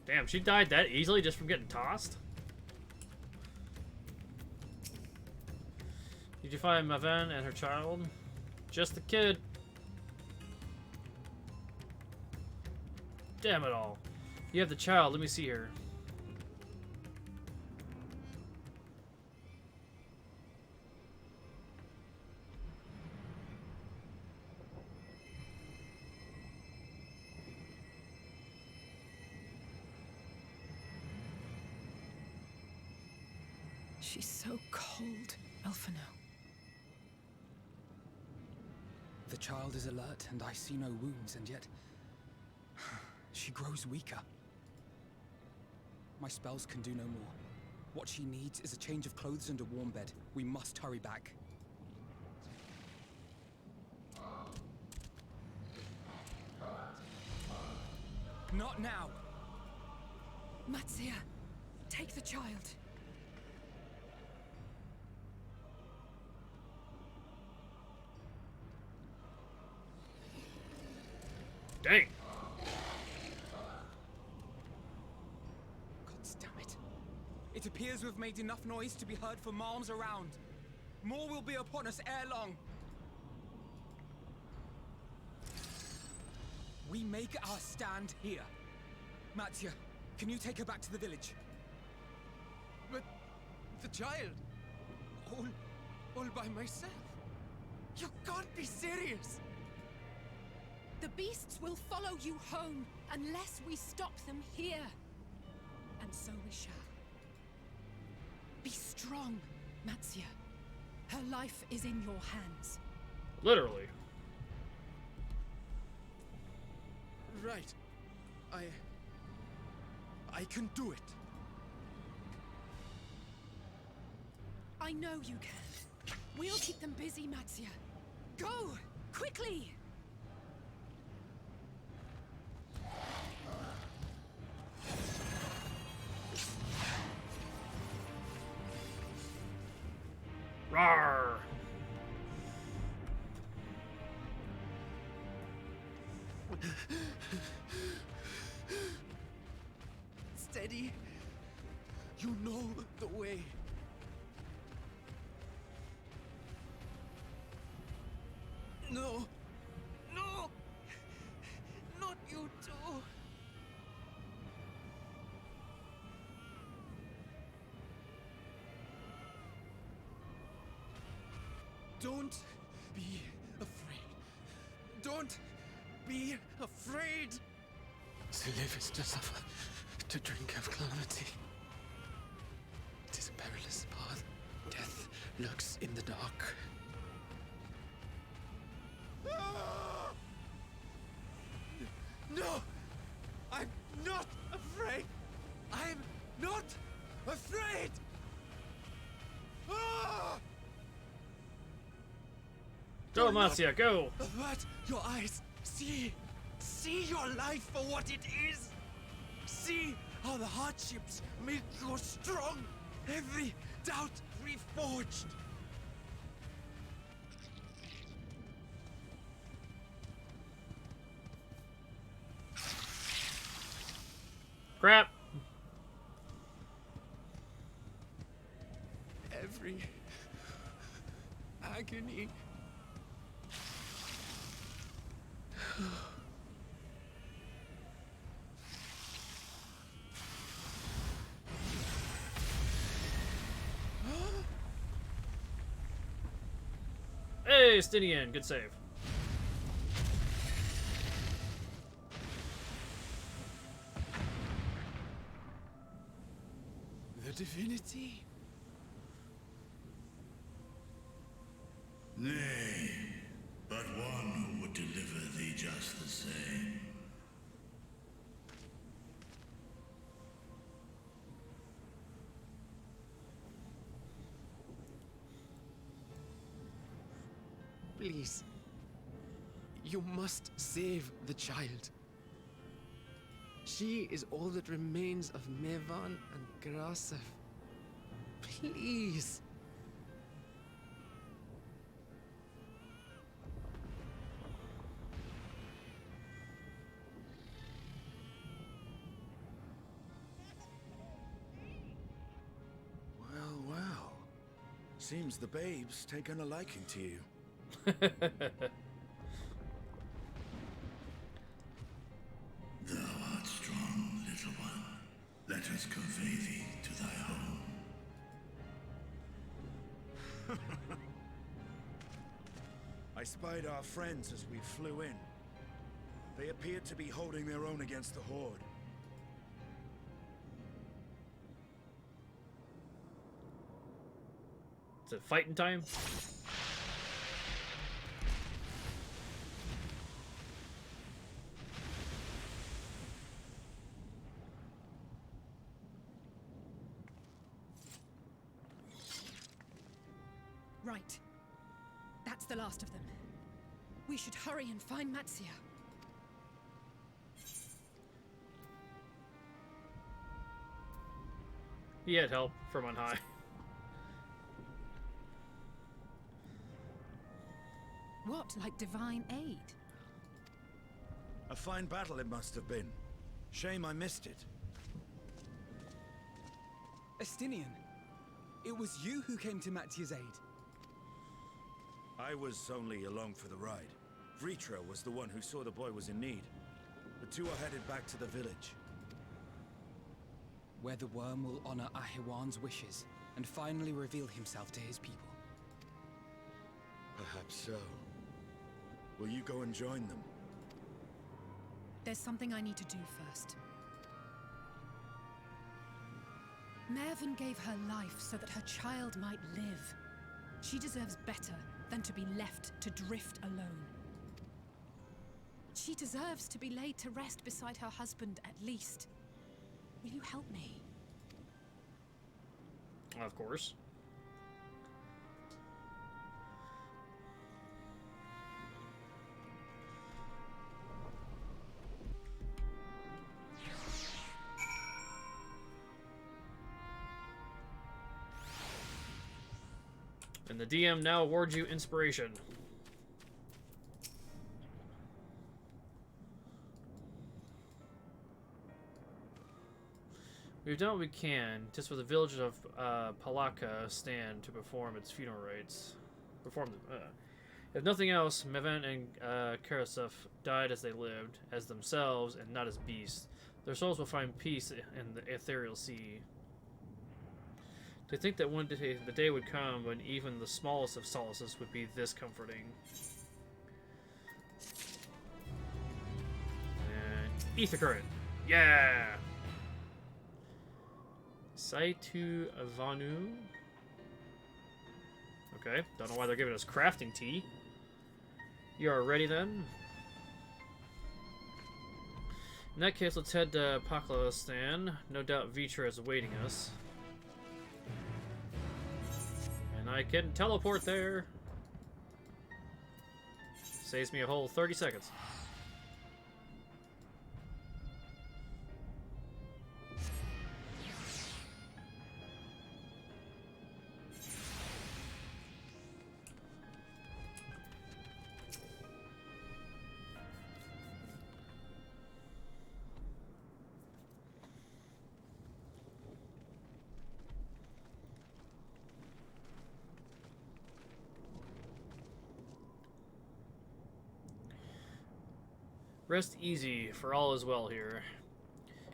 Damn, she died that easily just from getting tossed? Did you find Maven and her child? Just the kid. Damn it all. You have the child, let me see her. She's so cold, Elfino. The child is alert, and I see no wounds, and yet she grows weaker. My spells can do no more. What she needs is a change of clothes and a warm bed. We must hurry back. Not now! Matsia, take the child. Dang. God damn it. It appears we've made enough noise to be heard for miles around. More will be upon us ere long. We make our stand here. Matzia, can you take her back to the village? But the child, all by myself. You can't be serious. The beasts will follow you home unless we stop them here. And so we shall. Be strong, Matzia. Her life is in your hands. Literally. Right. I can do it. I know you can. We'll keep them busy, Matzia. Go! Quickly! Rawr! Steady. You know the way. No. No! Not you too. Don't be afraid. Don't be afraid. To live is to suffer, to drink of calamity. It is a perilous path. Death lurks in the dark. No! I'm not afraid! I'm not afraid! Go, Matzia, go! Avert your eyes. See your life for what it is. See how the hardships make you strong. Every doubt reforged. Crap. Every agony. Hey, Stinian, good save. The divinity? Nay, but one who would deliver thee just the same. Please. You must save the child. She is all that remains of Mevan and Grasef. Please. Well. Seems the babe's taken a liking to you. Thou art strong, little one. Let us convey thee to thy home. I spied our friends as we flew in. They appeared to be holding their own against the Horde. Is it fighting time? Right. That's the last of them. We should hurry and find Matzia. He had help from on high. What, like divine aid? A fine battle it must have been. Shame I missed it. Estinian, it was you who came to Mattia's aid. I was only along for the ride. Vritra was the one who saw the boy was in need. The two are headed back to the village. Where the worm will honor Ahiwan's wishes and finally reveal himself to his people. Perhaps so. Will you go and join them? There's something I need to do first. Mervyn gave her life so that her child might live. She deserves better than to be left to drift alone. She deserves to be laid to rest beside her husband, at least. Will you help me? Of course. And the DM now awards you inspiration. We've done what we can, just for the village of Palaka stand to perform its funeral rites. If nothing else, Mevan and Karasuf died as they lived, as themselves and not as beasts. Their souls will find peace in the ethereal sea. To think that one day the day would come when even the smallest of solaces would be this comforting. And Ether Current. Yeah! Saitu Avanu. Okay, don't know why they're giving us crafting tea. You are ready then? In that case, let's head to Pakistan. No doubt Vitra is awaiting us. And I can teleport there. Saves me a whole 30 seconds. Rest easy, for all is well here.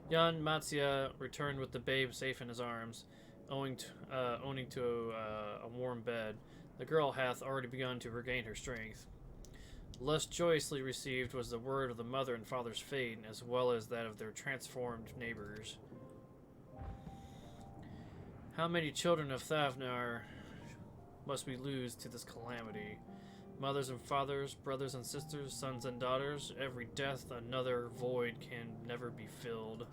Jan Matsia returned with the babe safe in his arms, owning to a warm bed. The girl hath already begun to regain her strength. Less joyously received was the word of the mother and father's fate, as well as that of their transformed neighbors. How many children of Thavnar must we lose to this calamity? Mothers and fathers, brothers and sisters, sons and daughters, every death another void can never be filled.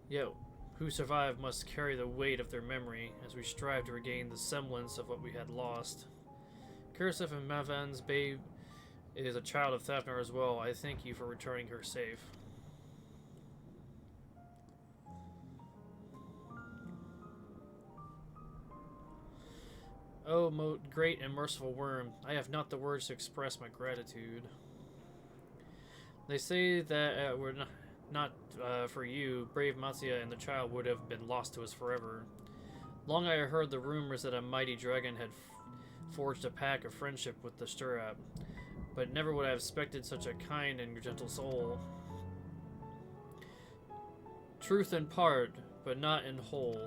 Yet, who survive must carry the weight of their memory as we strive to regain the semblance of what we had lost. Kursif and Mavan's babe is a child of Thavnar as well. I thank you for returning her safe. Oh, great and merciful worm, I have not the words to express my gratitude. They say that were not for you, brave Matsia and the child would have been lost to us forever. Long I heard the rumors that a mighty dragon had forged a pact of friendship with the Stirab, but never would I have expected such a kind and gentle soul. Truth in part, but not in whole.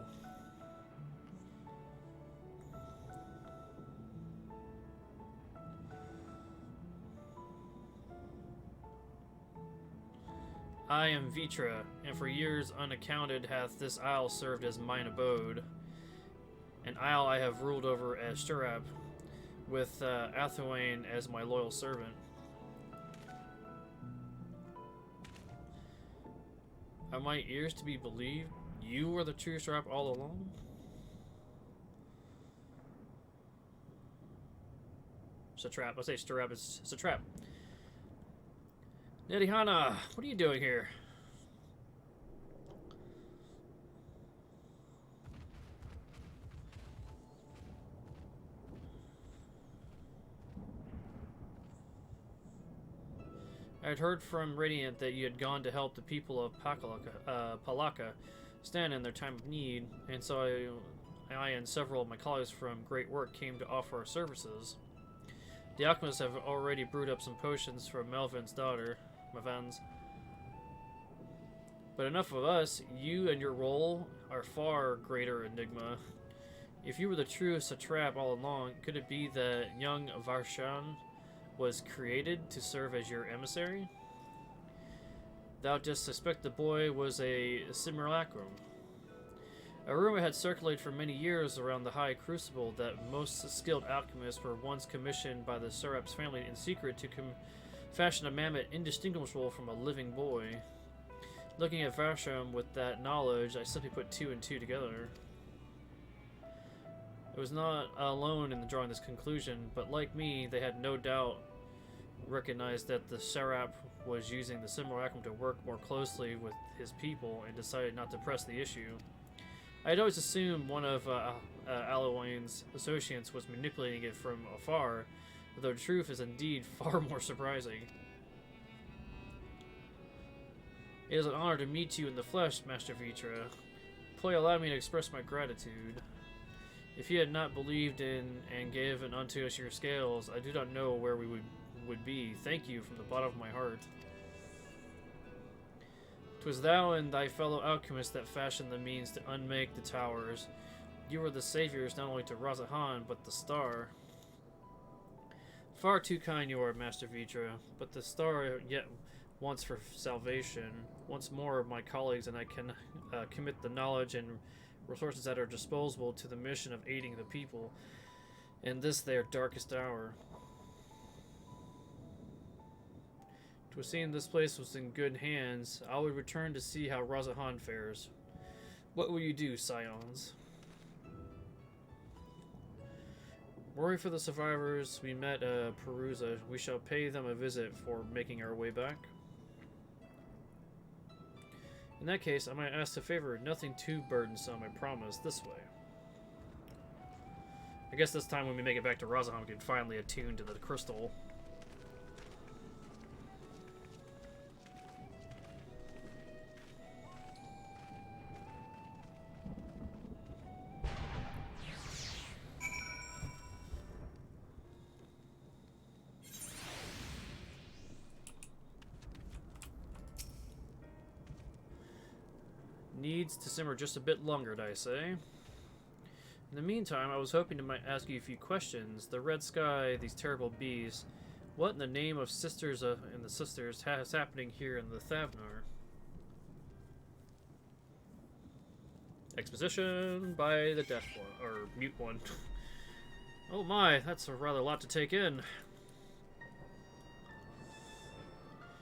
I am Vitra, and for years unaccounted hath this isle served as mine abode. An isle I have ruled over as Stirab, with Athuane as my loyal servant. Are my ears to be believed? You were the true Stirab all along? It's a trap. Let's say Stirab is a trap. Nedihana, what are you doing here? I had heard from Radiant that you had gone to help the people of Palaka stand in their time of need, and so I and several of my colleagues from Great Work came to offer our services. The alchemists have already brewed up some potions for Melvin's daughter, Mavan's. But enough of us. You and your role are far greater enigma. If you were the true satrap all along, could it be that young Varshan was created to serve as your emissary? Thou didst suspect the boy was a simulacrum. A rumor had circulated for many years around the High Crucible that most skilled alchemists were once commissioned by the Sarap's family in secret to fashion a mammoth indistinguishable from a living boy. Looking at Varsham with that knowledge, I simply put two and two together. I was not alone in drawing this conclusion, but like me, they had no doubt recognized that the Sarap was using the simulacrum to work more closely with his people and decided not to press the issue. I had always assumed one of Alawain's associates was manipulating it from afar, though the truth is indeed far more surprising. It is an honor to meet you in the flesh, Master Vitra. Please allow me to express my gratitude. If you had not believed in and given unto us your scales, I do not know where we would be. Thank you from the bottom of my heart. 'Twas thou and thy fellow alchemists that fashioned the means to unmake the towers. You were the saviors not only to Razahan, but the star. Far too kind you are, Master Vitra, but the star yet wants for salvation. Once more, my colleagues and I can commit the knowledge and resources at our disposal to the mission of aiding the people in this their darkest hour. 'Twas seen this place was in good hands. I would return to see how Razahan fares. What will you do, Scions? Worry for the survivors we met Perusa. We shall pay them a visit for making our way back. In that case, I might ask a favor. Nothing too burdensome, I promise. This way. I guess this time when we make it back to Razahan, we can finally attune to the crystal. Needs to simmer just a bit longer, I say. In the meantime, I was hoping to might ask you a few questions. The red sky, these terrible bees. What in the name of sisters and the sisters is happening here in the Thavnar? Exposition by the deaf one, or mute one. Oh my, that's a rather lot to take in.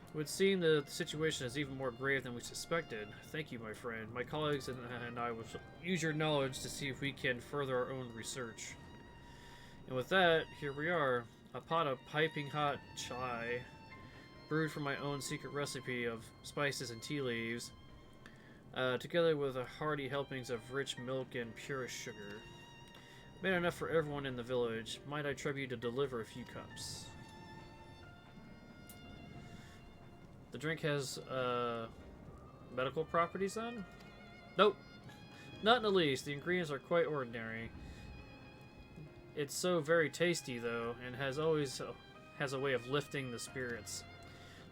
It would seem the situation is even more grave than we suspected. Thank you, my friend. My colleagues and I will use your knowledge to see if we can further our own research. And with that, here we are. A pot of piping hot chai, brewed from my own secret recipe of spices and tea leaves, together with a hearty helpings of rich milk and purest sugar. Made enough for everyone in the village. Might I trouble you to deliver a few cups? The drink has medical properties then? Nope. Not in the least. The ingredients are quite ordinary. It's so very tasty though, and has always has a way of lifting the spirits.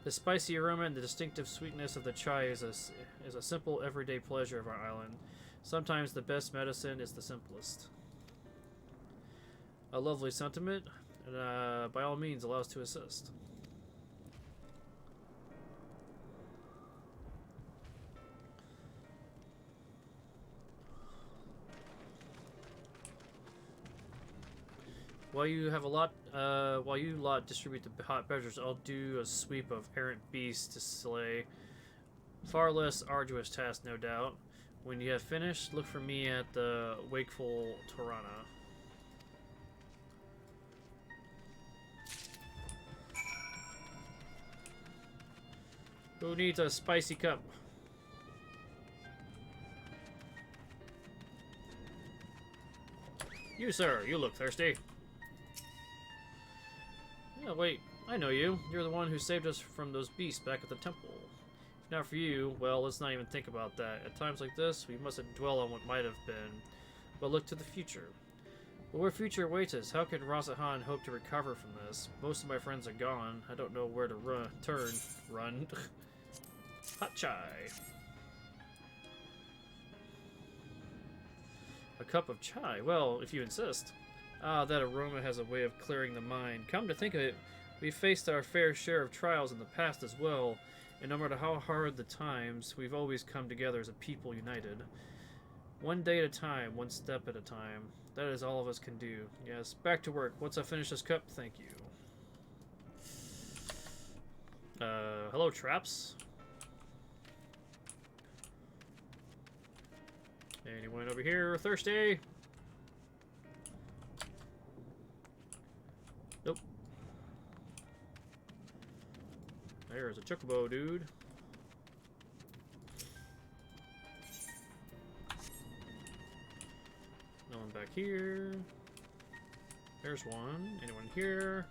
The spicy aroma and the distinctive sweetness of the chai is a simple everyday pleasure of our island. Sometimes the best medicine is the simplest. A lovely sentiment, and by all means allow us to assist. While you lot distribute the hot beverages, I'll do a sweep of errant beasts to slay. Far less arduous task, no doubt. When you have finished, look for me at the Wakeful Torana. Who needs a spicy cup? You, sir, you look thirsty. Yeah, wait. I know you. You're the one who saved us from those beasts back at the temple. If not for you, well, let's not even think about that. At times like this, we mustn't dwell on what might have been, but look to the future. But what future awaits us? How can Rasahan hope to recover from this? Most of my friends are gone. I don't know where to run. Hot chai. A cup of chai. Well, if you insist. Ah, that aroma has a way of clearing the mind. Come to think of it, we've faced our fair share of trials in the past as well, and no matter how hard the times, we've always come together as a people united. One day at a time, one step at a time. That is all of us can do. Yes, back to work. Once I finish this cup, thank you. Hello, traps. Anyone over here thirsty? Nope. There's a chocobo, dude. No one back here. There's one. Anyone here?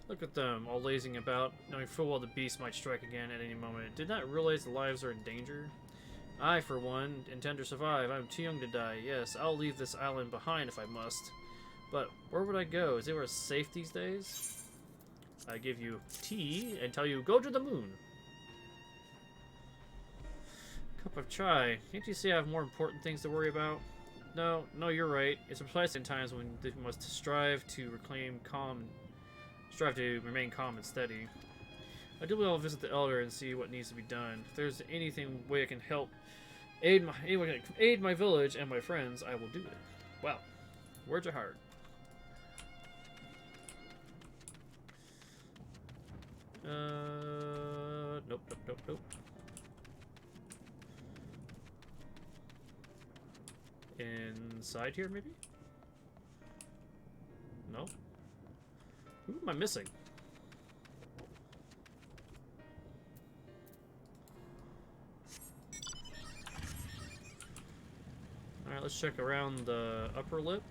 Look at them, all lazing about, knowing full well the beast might strike again at any moment. Did not realize the lives are in danger? I, for one, intend to survive. I'm too young to die. Yes, I'll leave this island behind if I must. But where would I go? Is it safe these days? I give you tea and tell you, go to the moon. Cup of chai. Can't you see I have more important things to worry about? No, you're right. It's precisely in times when we must strive to remain calm and steady. I do will visit the elder and see what needs to be done. If there's anything way I can help aid my village and my friends, I will do it. Wow. Words are hard. Nope. Inside here, maybe? No? Who am I missing? Alright, let's check around the upper lip.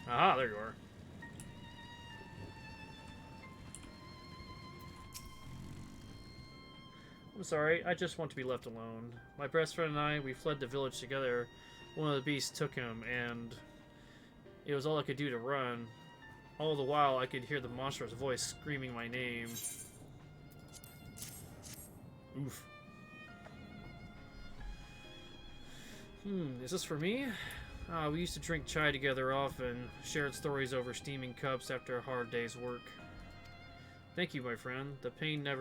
Aha, there you are. I'm sorry, I just want to be left alone. My best friend and I, we fled the village together. One of the beasts took him, and it was all I could do to run. All the while, I could hear the monstrous voice screaming my name. Oof. Is this for me? We used to drink chai together often, shared stories over steaming cups after a hard day's work. Thank you, my friend. The pain may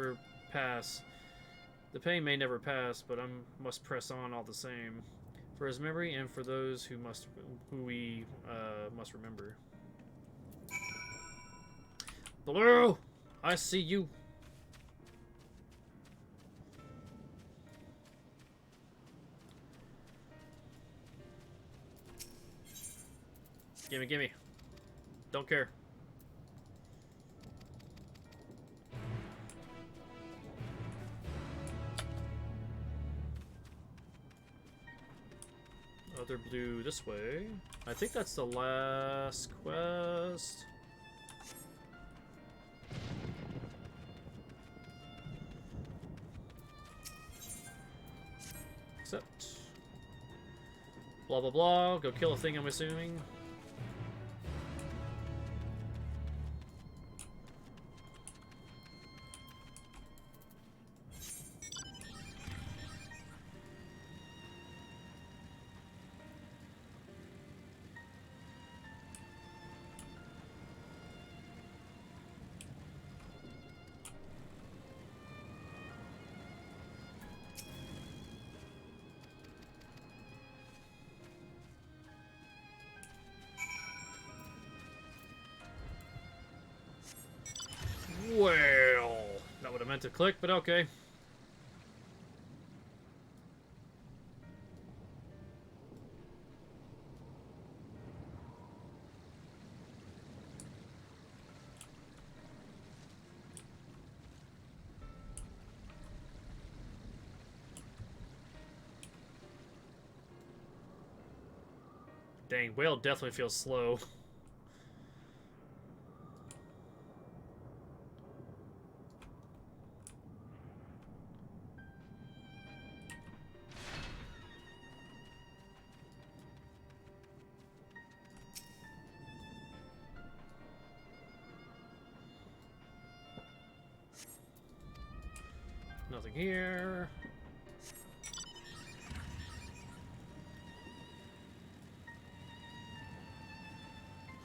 never pass, but I must press on all the same. For his memory and for those who we must remember. Blue! I see you! Gimme. Don't care. Other blue this way. I think that's the last quest. Accept. Blah blah blah. Go kill a thing, I'm assuming. Well, not what I meant to click, but okay. Dang, whale definitely feels slow. Nothing here.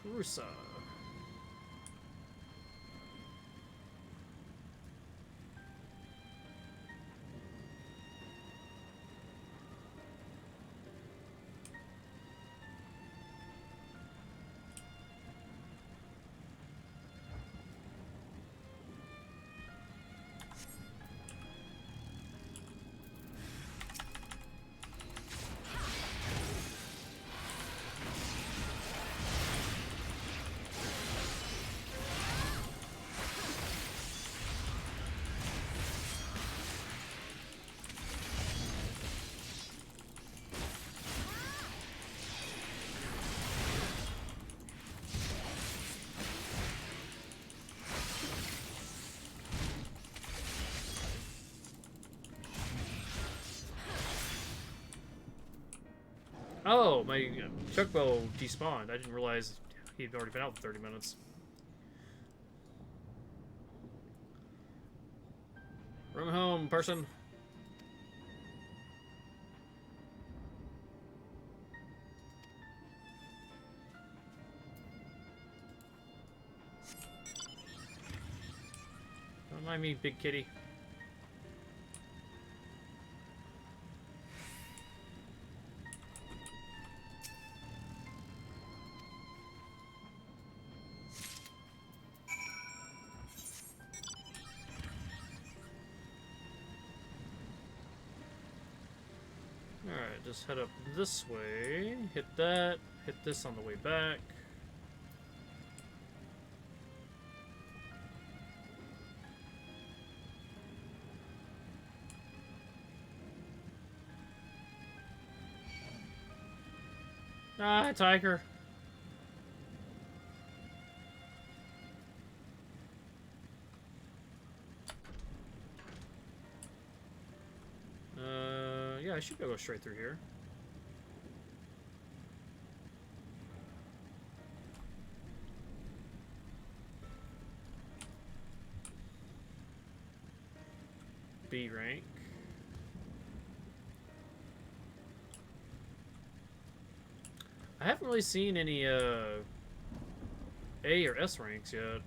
Rusa. Oh, my Chuckbow despawned. I didn't realize he'd already been out for 30 minutes. Run home, person. Don't mind me, big kitty. Alright, just head up this way. Hit that. Hit this on the way back. Ah, tiger. Yeah, I should be able to go straight through here. B rank. I haven't really seen any A or S ranks yet.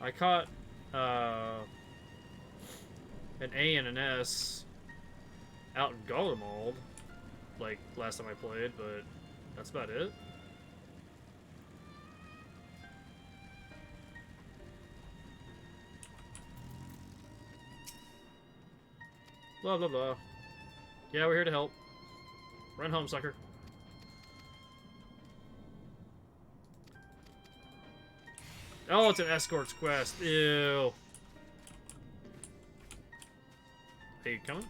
I caught an A and an S out in Garlemald, like last time I played, but that's about it. Blah blah blah. Yeah, we're here to help. Run home, sucker. Oh, it's an escort's quest. Ew. Are you coming?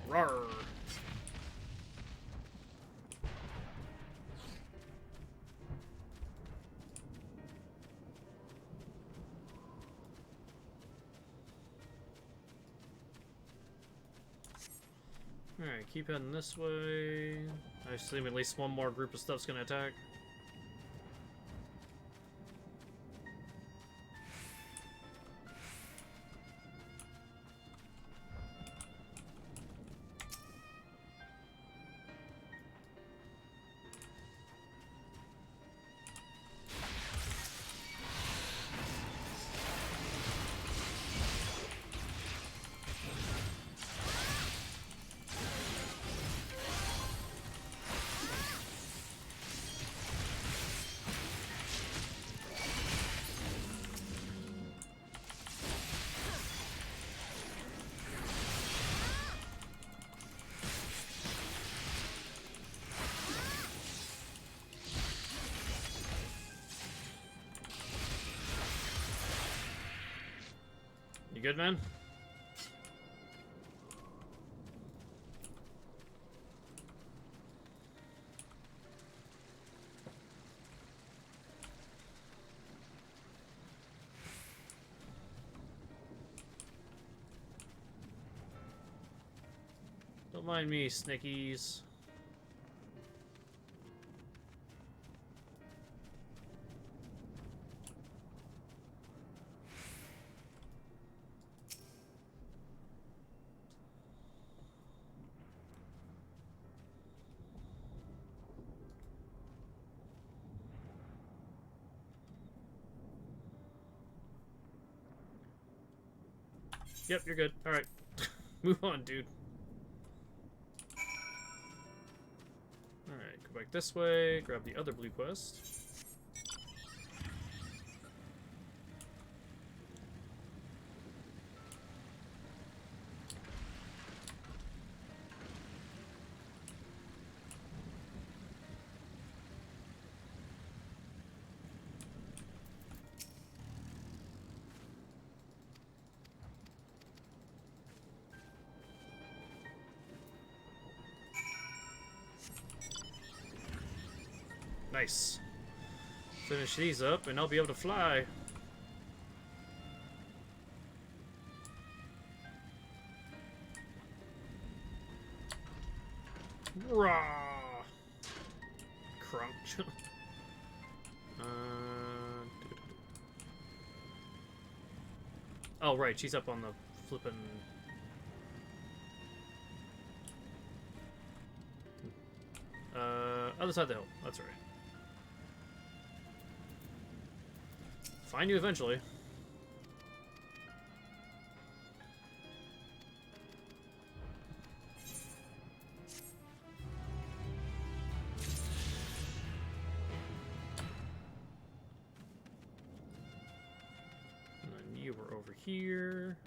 Rawr. Alright, keep heading this way. I assume at least one more group of stuff's gonna attack. You good, man? Don't mind me, Snickies. Yep, you're good. Alright. Move on, dude. Alright, go back this way, grab the other blue quest. Nice. Finish these up and I'll be able to fly. Rah! Crunch. Oh, right, she's up on the flippin'... other side of the hill. That's right. Find you eventually. And then you were over here.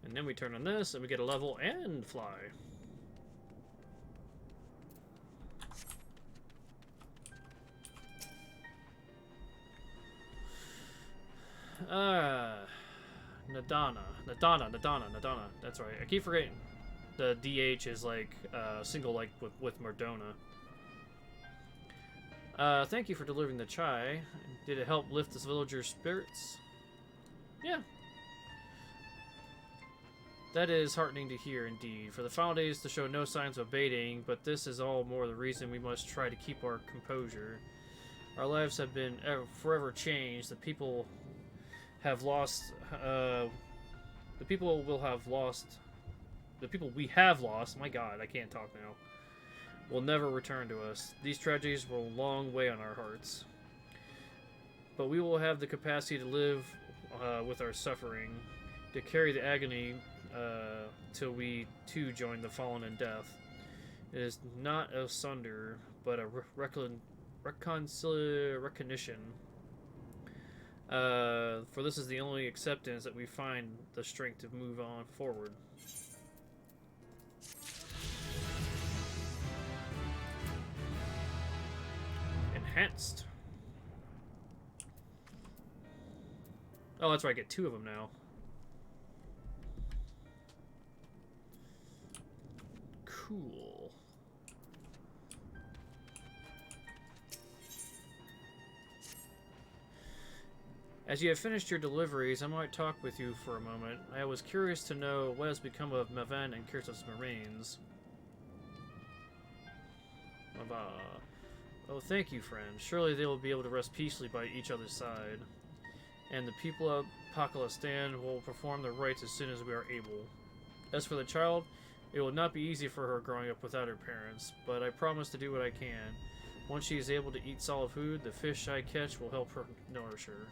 And then we turn on this, and we get a level and fly. Nadana. That's right. I keep forgetting. The DH is like single, like with Mardona. Thank you for delivering the chai. Did it help lift this villager's spirits? Yeah. That is heartening to hear, indeed. For the final days to show no signs of abating, but this is all more the reason we must try to keep our composure. Our lives have been forever changed. The people have lost. The people will have lost. The people we have lost. My God, I can't talk now. Will never return to us. These tragedies will long weigh on our hearts. But we will have the capacity to live with our suffering, to carry the agony till we too join the fallen in death. It is not asunder, but a recognition. For this is the only acceptance that we find the strength to move on forward. Enhanced. Oh, that's right, I get 2 of them now. Cool. As you have finished your deliveries, I might talk with you for a moment. I was curious to know what has become of Maven and Kirtos Marines. Oh, thank you, friend. Surely they will be able to rest peacefully by each other's side. And the people of Pakistan will perform their rites as soon as we are able. As for the child, it will not be easy for her growing up without her parents, but I promise to do what I can. Once she is able to eat solid food, the fish I catch will help her nourish her.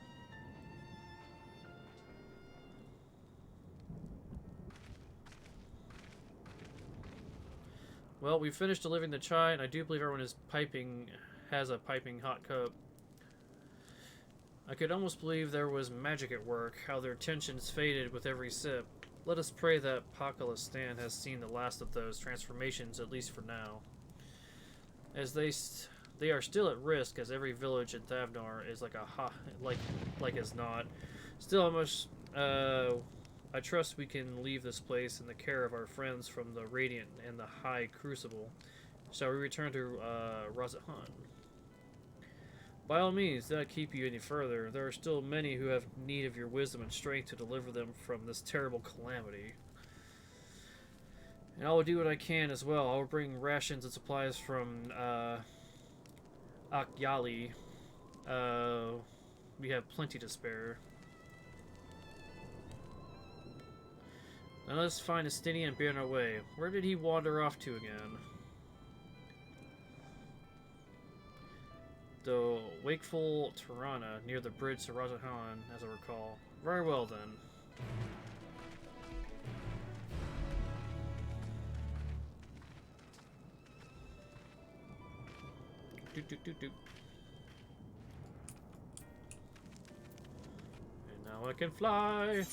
Well, we finished delivering the chai, and I do believe everyone is piping has a piping hot cup. I could almost believe there was magic at work, how their tensions faded with every sip. Let us pray that Pakistan has seen the last of those transformations, at least for now. As they are still at risk, as every village in Thavnar is like as not. Still, I trust we can leave this place in the care of our friends from the Radiant and the High Crucible. Shall we return to Razahan? By all means, do not keep you any further. There are still many who have need of your wisdom and strength to deliver them from this terrible calamity. And I will do what I can as well. I will bring rations and supplies from Akyali. We have plenty to spare. Now let's find Estinian and be on our way. Where did he wander off to again? The Wakeful Tirana, near the bridge to Rajahan, as I recall. Very well, then. Doot, doot, doot, doot. And now I can fly!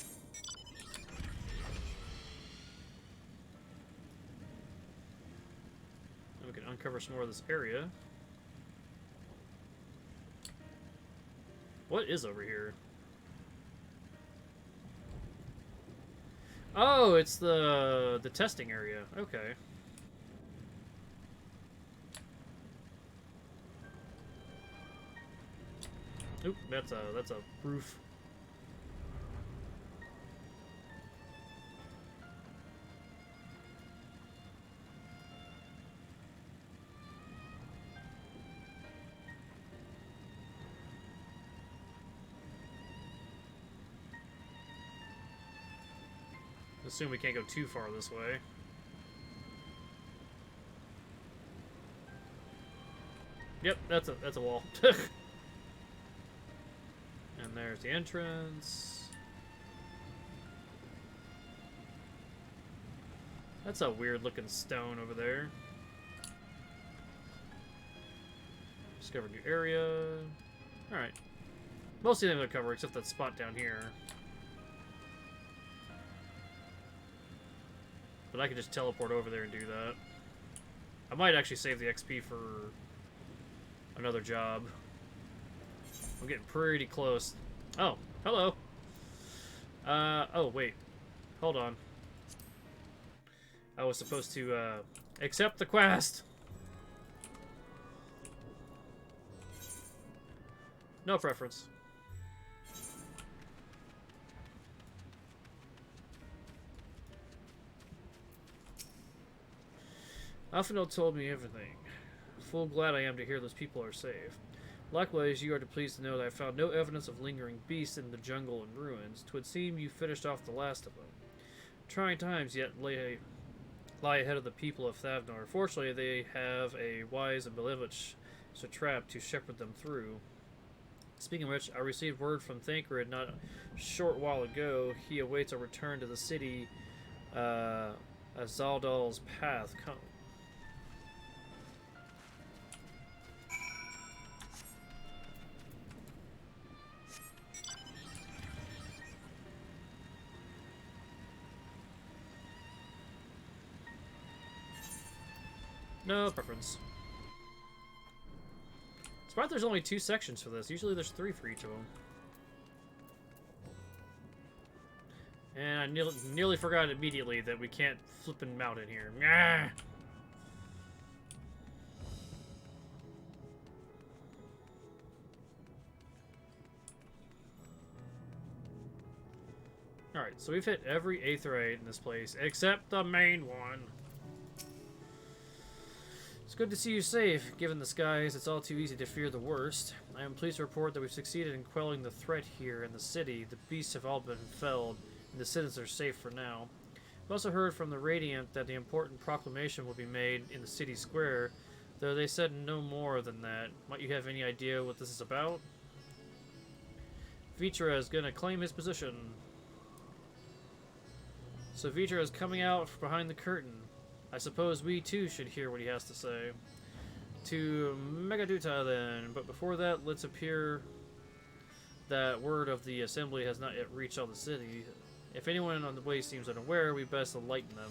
And we can uncover some more of this area. What is over here? Oh, it's the testing area. Okay. Oop, that's a roof. Assume we can't go too far this way. Yep, that's a wall. And there's the entrance. That's a weird looking stone over there. Discover new area. Alright. Mostly they're gonna cover except that spot down here. But I could just teleport over there and do that. I might actually save the XP for another job. I'm getting pretty close. Oh, hello. Oh, wait. Hold on. I was supposed to, accept the quest. No preference. Alphinaud told me everything. Full glad I am to hear those people are safe. Likewise, you are pleased to know that I found no evidence of lingering beasts in the jungle and ruins. 'Twould seem you finished off the last of them. Trying times yet lie ahead of the people of Thavnar. Fortunately, they have a wise and benevolent satrap to shepherd them through. Speaking of which, I received word from Thancred not a short while ago. He awaits a return to the city as Zaldal's path comes. No preference. Surprised there's only 2 sections for this. Usually there's 3 for each of them. And I nearly forgot immediately that we can't flippin' mount in here. Nah. Alright, so we've hit every aetheryte in this place, except the main one. It's good to see you safe. Given the skies, it's all too easy to fear the worst. I am pleased to report that we've succeeded in quelling the threat here in the city. The beasts have all been felled, and the citizens are safe for now. I've also heard from the Radiant that the important proclamation will be made in the city square, though they said no more than that. Might you have any idea what this is about? Vitra is gonna claim his position. So Vitra is coming out behind the curtain. I suppose we too should hear what he has to say. to Megaduta then, but before that, let's appear that word of the assembly has not yet reached all the city. If anyone on the way seems unaware, we best enlighten them.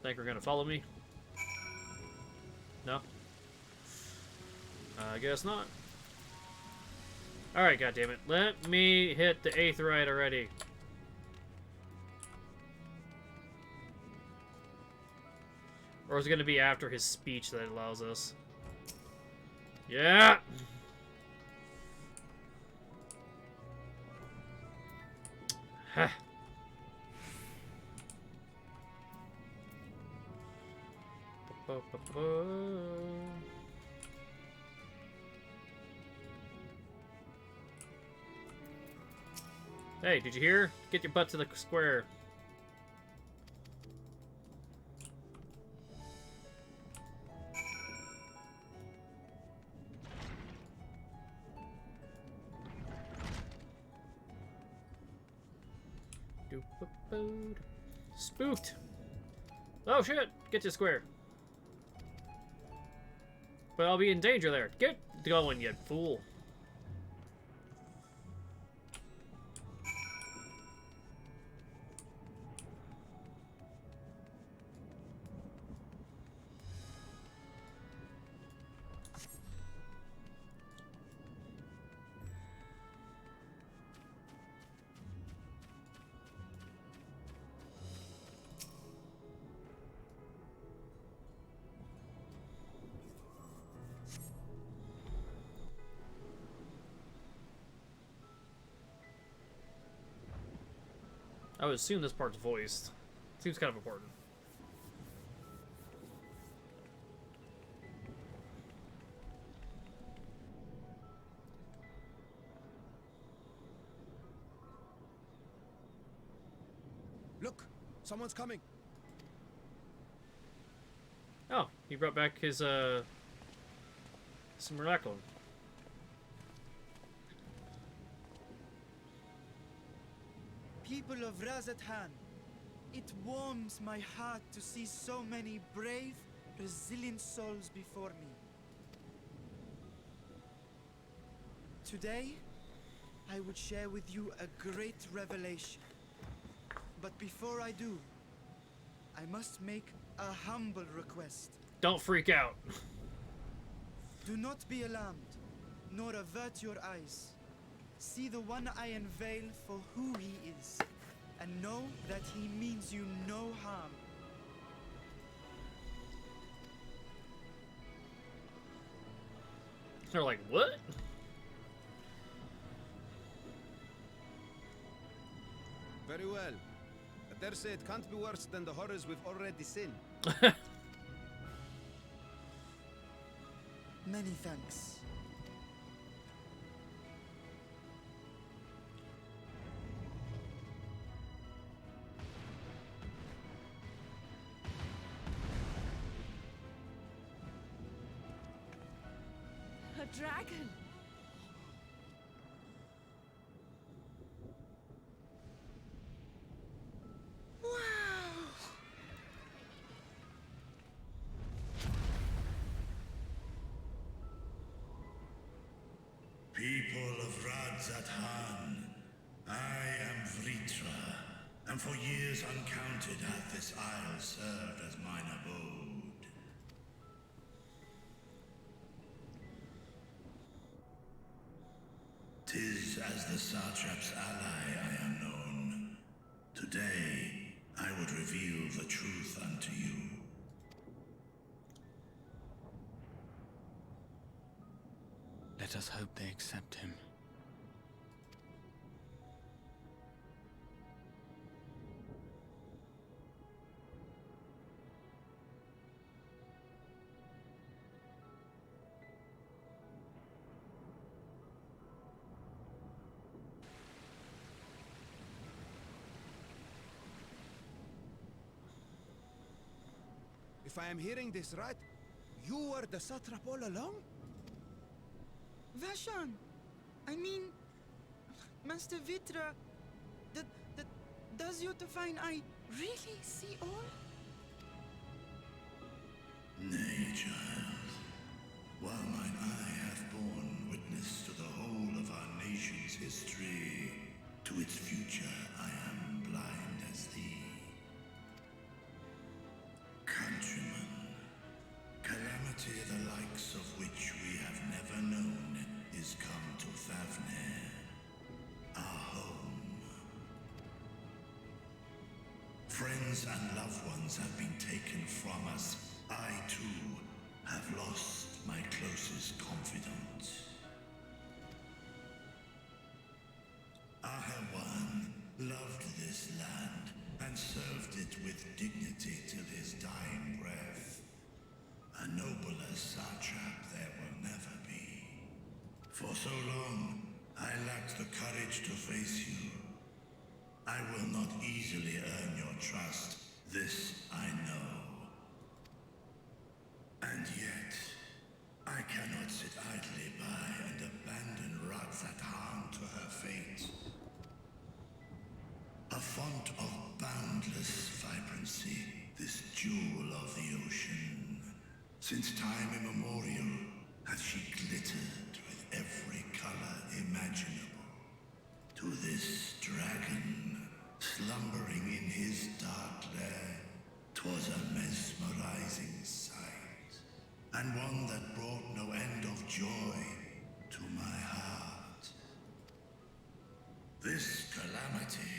Think you're gonna follow me? No? I guess not. Alright, goddammit. Let me hit the 8th ride already. Or is it going to be after his speech that allows us? Yeah! Ha! Hey, did you hear? Get your butt to the square. Spooked. Oh shit! Get to square. But I'll be in danger there. Get going, you fool. I would assume this part's voiced. Seems kind of important. Look, someone's coming. Oh, he brought back his Simulacrum. People of Razathan, it warms my heart to see so many brave, resilient souls before me. Today, I would share with you a great revelation. But before I do, I must make a humble request. Don't freak out. Do not be alarmed, nor avert your eyes. See the one I unveil for who he is, and know that he means you no harm. They're like, what? Very well. I dare say it can't be worse than the horrors we've already seen. Many thanks. A dragon! Wow! People of Radzathan, I am Vritra, and for years uncounted hath this isle served as mine abode. 'Tis as the Satrap's ally I am known. Today, I would reveal the truth unto you. Let us hope they accept him. If I am hearing this right, you were the satrap all along? Vashan! I mean, Master Vitra, does your divine eye really see all? Nay, child. While mine eye hath borne witness to the whole of our nation's history, to its future I am blind as thee. Countrymen, calamity the likes of which we have never known is come to Thavner, our home. Friends and loved ones have been taken from us. I, too, have lost my closest confidant. Ahewan loved this land and served it with dignity till his dying breath. A nobler satrap there will never be. For so long, I lacked the courage to face you. I will not easily earn your trust, this I know. And yet, I cannot sit idly by and abandon Ratzathan to her fate. A font of boundless vibrancy, this jewel of the ocean. Since time immemorial, hath she glittered with every color imaginable. To this dragon, slumbering in his dark lair, 'twas a mesmerizing sight, and one that brought no end of joy to my heart. This calamity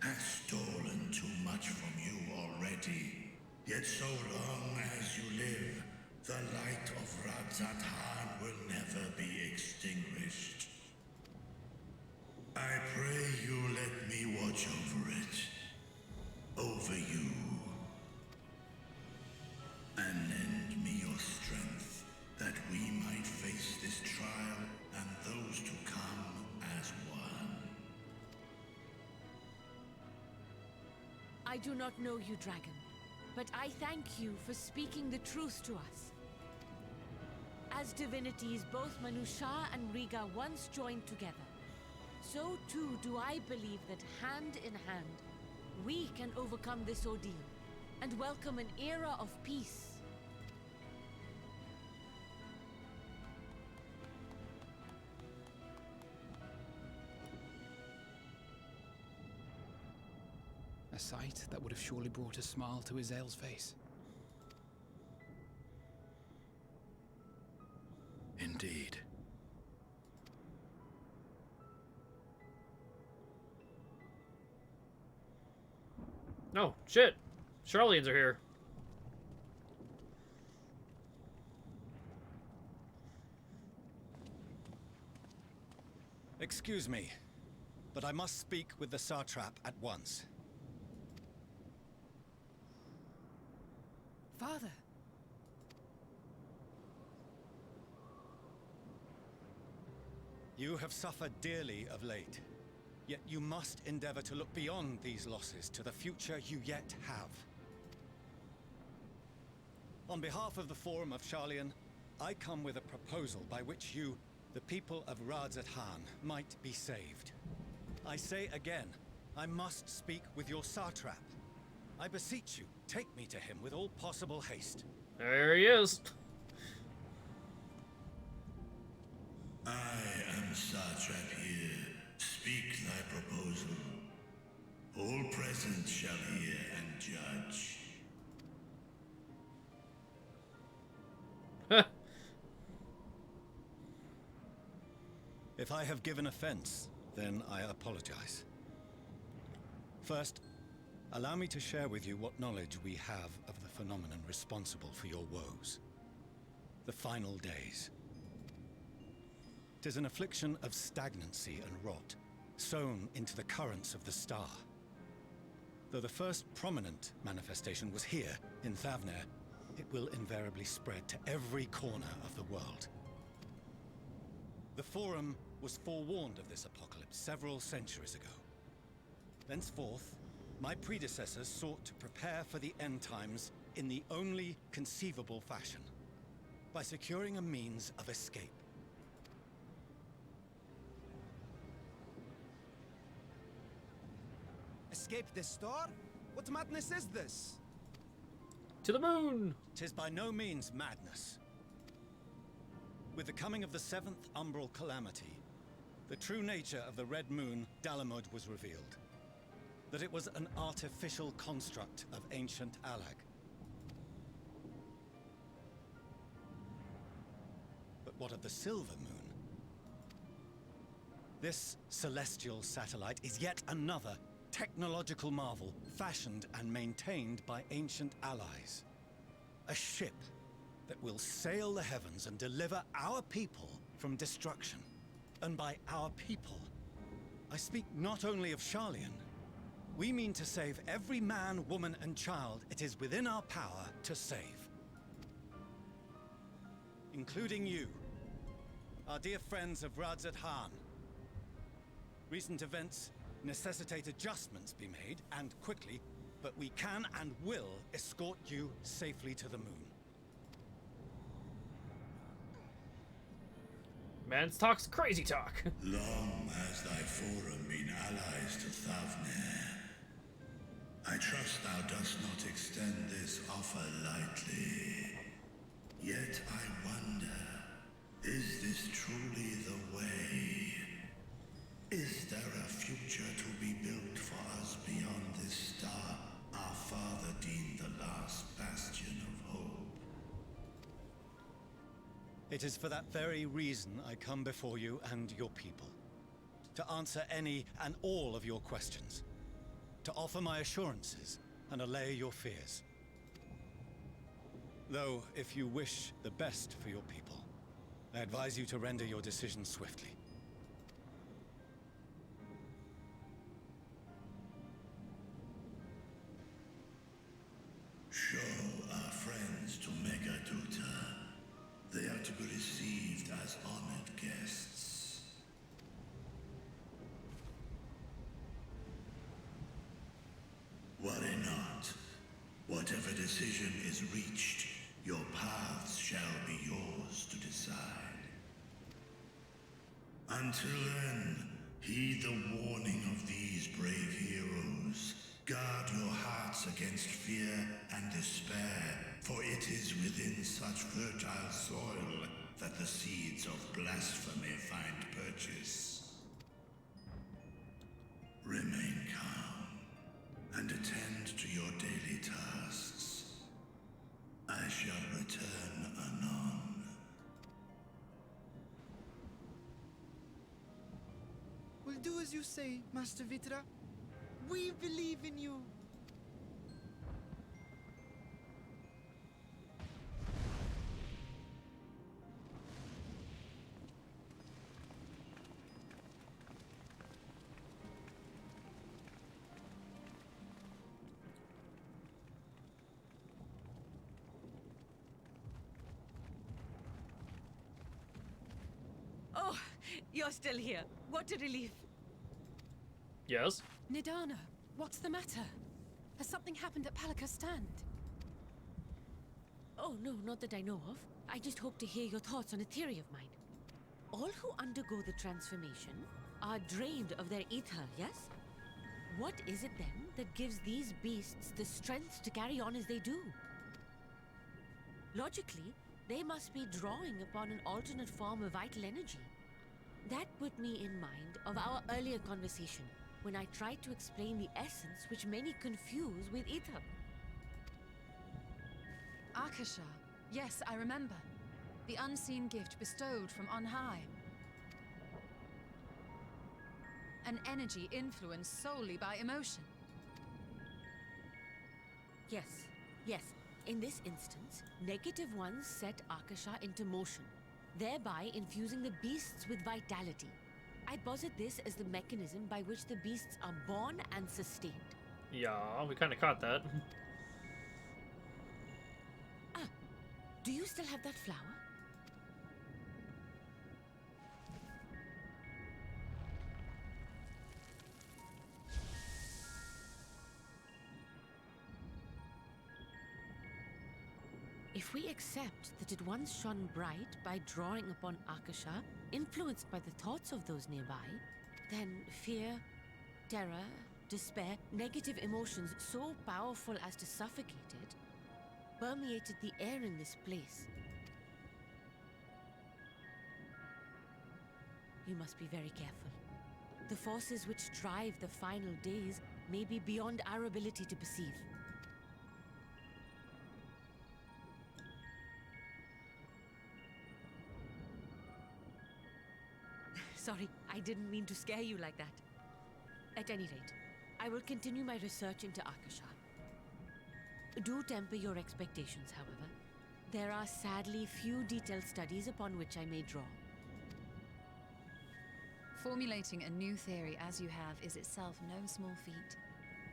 hath stolen too much from you already, yet so long as you live, the light of Radzathan will never be extinguished. I pray you let me watch over it, over you, and lend me your strength, that we might face this trial and those to come as one. I do not know you, dragon, but I thank you for speaking the truth to us. As divinities, both Manusha and Riga once joined together, so too do I believe that hand in hand, we can overcome this ordeal and welcome an era of peace. A sight that would have surely brought a smile to Azale's face. Indeed. No, shit. Charlians are here. Excuse me, but I must speak with the Satrap at once. Father. You have suffered dearly of late, yet you must endeavor to look beyond these losses to the future you yet have. On behalf of the Forum of Charlian, I come with a proposal by which you, the people of Radzathan, might be saved. I say again, I must speak with your Satrap. I beseech you, take me to him with all possible haste. There he is. I am Satrap here. Speak thy proposal. All present shall hear and judge. If I have given offense, then I apologize. First, allow me to share with you what knowledge we have of the phenomenon responsible for your woes. The final days. 'Tis an affliction of stagnancy and rot, sown into the currents of the star. Though the first prominent manifestation was here, in Thavner, it will invariably spread to every corner of the world. The Forum was forewarned of this apocalypse several centuries ago. Thenceforth, my predecessors sought to prepare for the end times in the only conceivable fashion, by securing a means of escape. Escape the star? What madness is this? To the moon! 'Tis by no means madness. With the coming of the 7th umbral calamity, the true nature of the Red Moon, Dalamud, was revealed. That it was an artificial construct of ancient Alag. But what of the Silver Moon? This celestial satellite is yet another technological marvel fashioned and maintained by ancient allies. A ship that will sail the heavens and deliver our people from destruction. And by our people, I speak not only of Sharlayan. We mean to save every man, woman, and child it is within our power to save. Including you, our dear friends of Radzat Han. Recent events necessitate adjustments be made, and quickly, but we can and will escort you safely to the moon. Man's talks crazy talk. Long has thy forum been allies to Thavner. I trust thou dost not extend this offer lightly. Yet I wonder, is this truly the way? Is there a future to be built for us beyond this star our father deemed the last bastion of hope? It is for that very reason I come before you and your people. To answer any and all of your questions. To offer my assurances and allay your fears. Though, if you wish the best for your people, I advise you to render your decision swiftly. Show our friends to Megaduta. They are to be received as honored guests. Worry not. Whatever decision is reached, your paths shall be yours to decide. Until then, heed the warning of these brave heroes. Guard your hearts against fear and despair, for it is within such fertile soil that the seeds of blasphemy find purchase. Remain calm and attend to your daily tasks. I shall return anon. We'll do as you say, Master Vitra. We believe in you. Oh, you're still here. What a relief. Yes? Nidana, what's the matter? Has something happened at Palaka's stand? Oh, no, not that I know of. I just hope to hear your thoughts on a theory of mine. All who undergo the transformation are drained of their ether, yes? What is it then that gives these beasts the strength to carry on as they do? Logically, they must be drawing upon an alternate form of vital energy. That put me in mind of our earlier conversation, when I tried to explain the essence which many confuse with ether. Akasha. Yes, I remember. The unseen gift bestowed from on high. An energy influenced solely by emotion. Yes, yes. In this instance, negative ones set Akasha into motion, thereby infusing the beasts with vitality. I posit this as the mechanism by which the beasts are born and sustained. Yeah, we kind of caught that. Ah, do you still have that flower? If we accept that it once shone bright by drawing upon Akasha, influenced by the thoughts of those nearby, then fear, terror, despair, negative emotions so powerful as to suffocate it, permeated the air in this place. You must be very careful. The forces which drive the final days may be beyond our ability to perceive. Sorry, I didn't mean to scare you like that. At any rate, I will continue my research into Akasha. Do temper your expectations, however. There are sadly few detailed studies upon which I may draw. Formulating a new theory as you have is itself no small feat.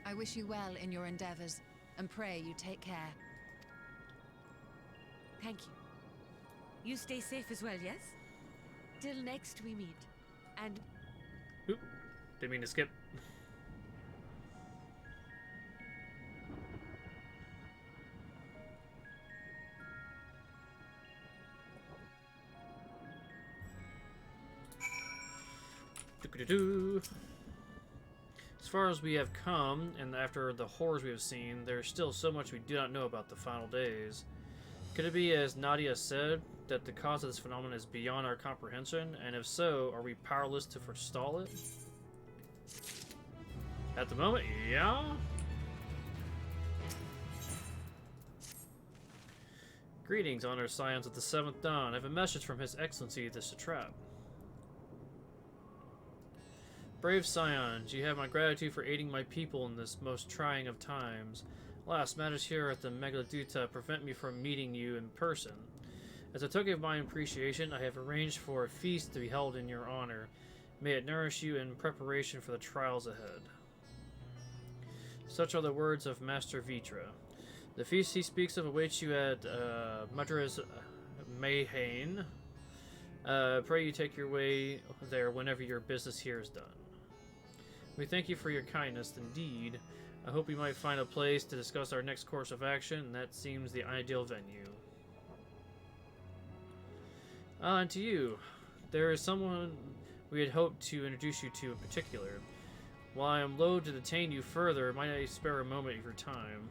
I wish you well in your endeavors, and pray you take care. Thank you. You stay safe as well, yes? Till next we meet. And... Oop. Didn't mean to skip. As far as we have come, and after the horrors we have seen, there is still so much we do not know about the final days. Could it be, as Nadia said, that the cause of this phenomenon is beyond our comprehension? And if so, are we powerless to forestall it? At the moment, yeah? Greetings, Honored Scions of the 7th Dawn. I have a message from His Excellency, the Satrap. Brave Scions, you have my gratitude for aiding my people in this most trying of times. Alas, matters here at the Megaladuta prevent me from meeting you in person. As a token of my appreciation, I have arranged for a feast to be held in your honor. May it nourish you in preparation for the trials ahead. Such are the words of Master Vitra. The feast he speaks of awaits you at Madras Mayhane. Pray you take your way there whenever your business here is done. We thank you for your kindness, indeed. I hope we might find a place to discuss our next course of action, and that seems the ideal venue. And to you, there is someone we had hoped to introduce you to in particular. While I am loath to detain you further, might I spare a moment of your time?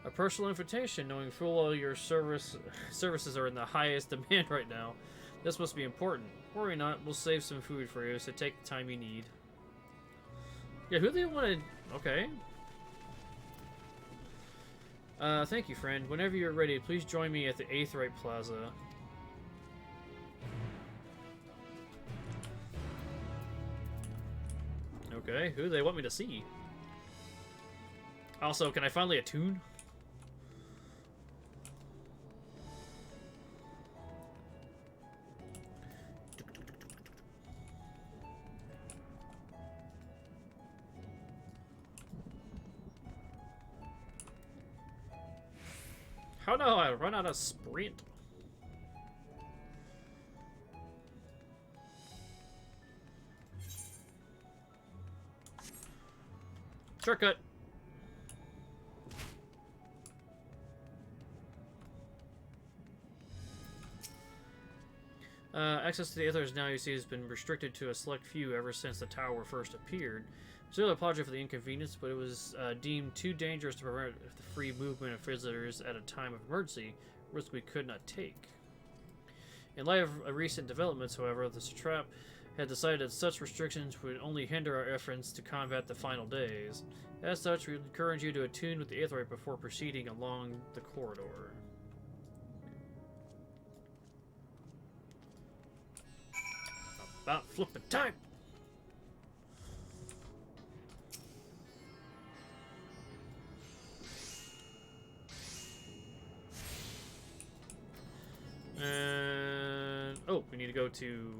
A personal invitation, knowing full well your services are in the highest demand right now. This must be important. Worry not, we'll save some food for you, so take the time you need. Yeah, who do they want to... Okay. Thank you, friend. Whenever you're ready, please join me at the Aetheryte Plaza. Okay, who do they want me to see? Also, can I finally attune? How do I run out of sprint? Shortcut. Access to the Aethers now, you see, has been restricted to a select few ever since the tower first appeared. Still apologize for the inconvenience, but it was deemed too dangerous to prevent the free movement of visitors at a time of emergency, a risk we could not take. In light of recent developments, however, the Satrap had decided that such restrictions would only hinder our efforts to combat the final days. As such, we encourage you to attune with the Aetheryte before proceeding along the corridor. About flipping time! And... oh, we need to go to...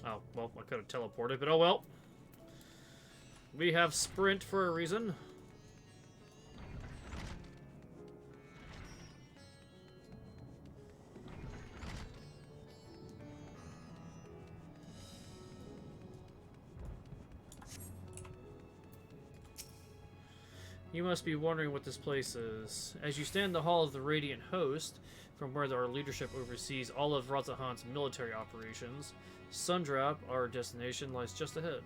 oh, well, I could have teleported, but oh well. We have sprint for a reason. You must be wondering what this place is. As you stand in the Hall of the Radiant Host, from where our leadership oversees all of Razahan's military operations, Sundrop, our destination, lies just ahead.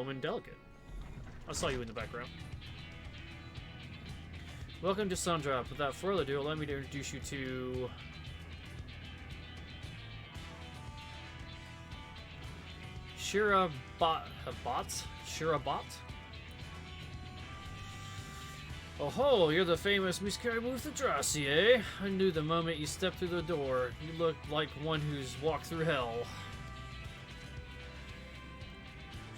Roman delegate. I saw you in the background. Welcome to Sundrop. Without further ado, allow me to introduce you to... Shirabot? Oh ho, you're the famous Miskari Muthadrasi, eh? I knew the moment you stepped through the door. You looked like one who's walked through hell.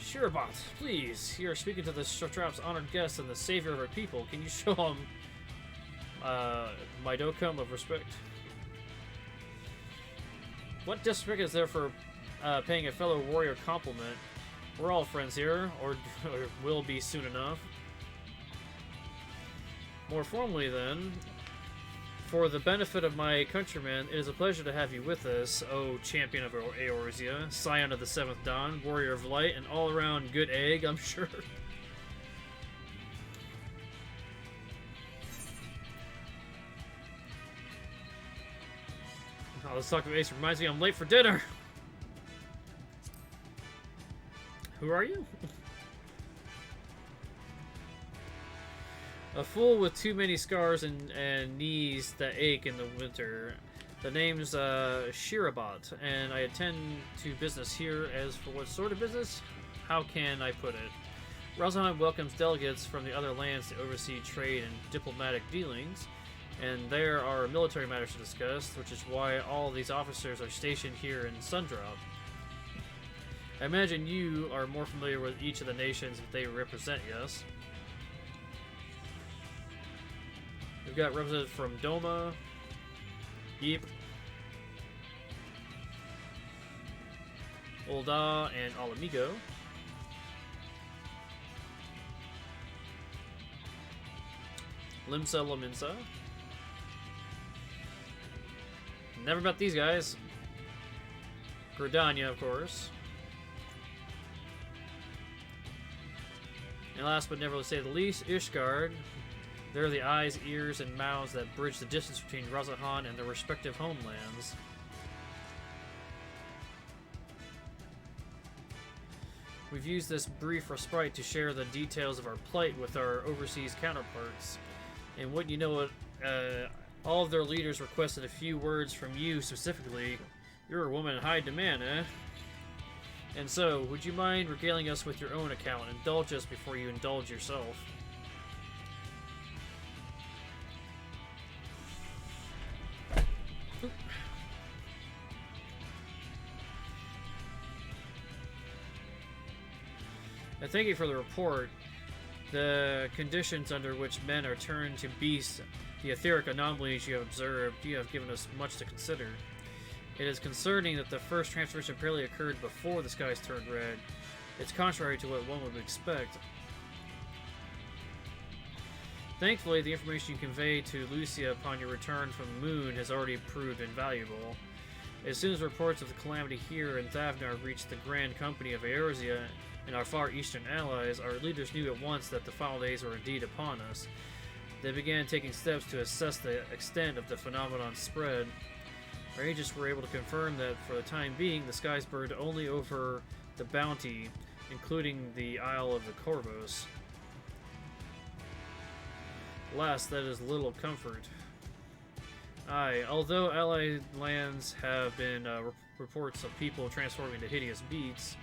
Shirabot, please. You're speaking to the Satrap's honored guest and the savior of our people. Can you show him my modicum of respect? What disrespect is there for paying a fellow warrior compliment? We're all friends here, or will be soon enough. More formally, then, for the benefit of my countrymen, it is a pleasure to have you with us, O champion of Eorzea, scion of the Seventh Dawn, warrior of light, and all-around good egg, I'm sure. Oh, let's talk about Ace. Reminds me I'm late for dinner. Who are you? A fool with too many scars and knees that ache in the winter. The name's Shirabot, and I attend to business here. As for what sort of business? How can I put it? Rosahan welcomes delegates from the other lands to oversee trade and diplomatic dealings, and there are military matters to discuss, which is why all these officers are stationed here in Sundrop. I imagine you are more familiar with each of the nations that they represent, yes? We've got representatives from Doma, Yip, Ul'dah, and Alamigo. Limsa Laminsa. Never met these guys. Gridania, of course. And last but never say the least, Ishgard. They're the eyes, ears, and mouths that bridge the distance between Rosahan and their respective homelands. We've used this brief respite to share the details of our plight with our overseas counterparts. And wouldn't you know it, all of their leaders requested a few words from you specifically. You're a woman in high demand, eh? And so, would you mind regaling us with your own account? Indulge us before you indulge yourself. And thank you for the report. The conditions under which men are turned to beasts, the etheric anomalies you have observed, you have given us much to consider. It is concerning that the first transformation apparently occurred before the skies turned red. It's contrary to what one would expect. Thankfully, the information you conveyed to Lucia upon your return from the moon has already proved invaluable. As soon as reports of the calamity here in Thavnar reached the Grand Company of Eorzea and our far eastern allies, our leaders knew at once that the foul days were indeed upon us. They began taking steps to assess the extent of the phenomenon's spread. Our agents were able to confirm that for the time being, the skies burned only over the Bounty, including the Isle of the Corvos. Alas, that is little comfort. Aye, although allied lands have been reports of people transforming into hideous beasts,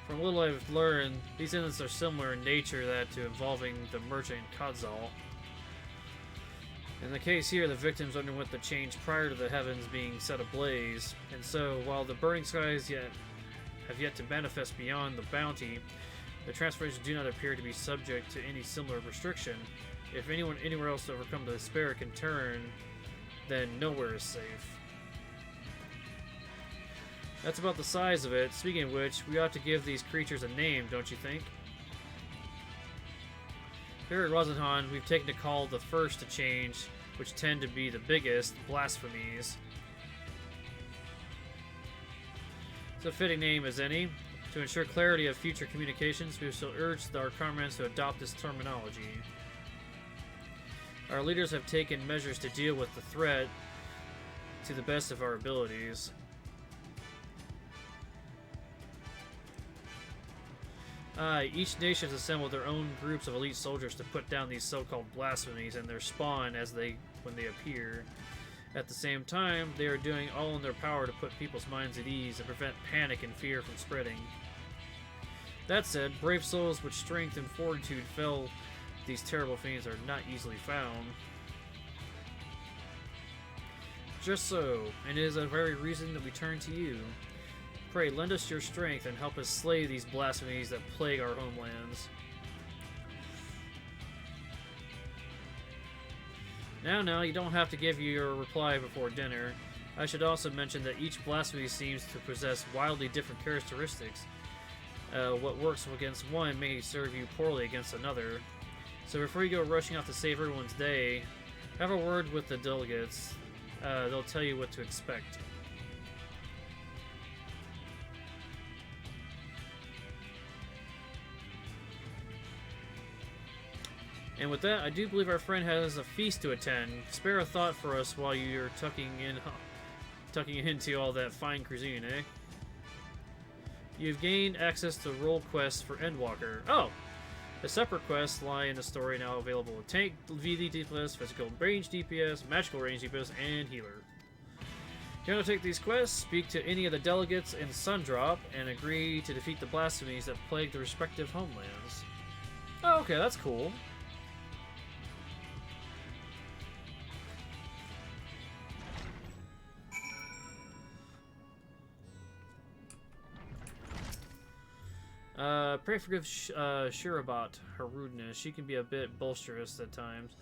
from little I've learned, these incidents are similar in nature that to involving the merchant Kadzal. In the case here, the victims underwent the change prior to the heavens being set ablaze, and so, while the burning skies have yet to manifest beyond the Bounty, the transformations do not appear to be subject to any similar restriction. If anyone anywhere else to overcome the despair can turn, then nowhere is safe. That's about the size of it. Speaking of which, we ought to give these creatures a name, don't you think? Here at Rosahan, we've taken to call the first to change, which tend to be the biggest, blasphemies. It's a fitting name as any. To ensure clarity of future communications, we shall urge our comrades to adopt this terminology. Our leaders have taken measures to deal with the threat to the best of our abilities. Each nation has assembled their own groups of elite soldiers to put down these so-called blasphemies and their spawn when they appear. At the same time, they are doing all in their power to put people's minds at ease and prevent panic and fear from spreading. That said, brave souls with strength and fortitude fell these terrible fiends are not easily found. Just so, and it is the very reason that we turn to you. Pray, lend us your strength and help us slay these blasphemies that plague our homelands. Now, you don't have to give your reply before dinner. I should also mention that each blasphemy seems to possess wildly different characteristics. What works against one may serve you poorly against another. So before you go rushing off to save everyone's day, have a word with the delegates. They'll tell you what to expect. And with that, I do believe our friend has a feast to attend. Spare a thought for us while you're tucking into all that fine cuisine, eh? You've gained access to role quests for Endwalker. Oh! A separate quest lie in the story now available with Tank, VD DPS, Physical Range DPS, Magical Range DPS, and Healer. If you want to take these quests, speak to any of the delegates in Sundrop, and agree to defeat the blasphemies that plague the respective homelands. Oh, okay, that's cool. Pray forgive Shirabat her rudeness. She can be a bit boisterous at times,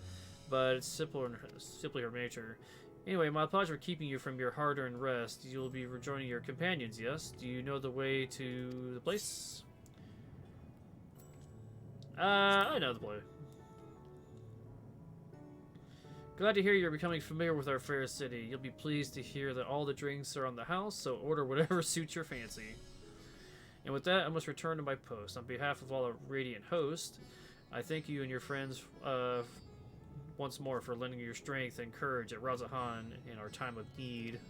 but it's simply her nature. Anyway, my apologies for keeping you from your hard-earned rest. You'll be rejoining your companions, yes? Do you know the way to the place? I know the way. Glad to hear you're becoming familiar with our fair city. You'll be pleased to hear that all the drinks are on the house, so order whatever suits your fancy. And with that, I must return to my post. On behalf of all the Radiant hosts, I thank you and your friends once more for lending your strength and courage at Razahan in our time of need.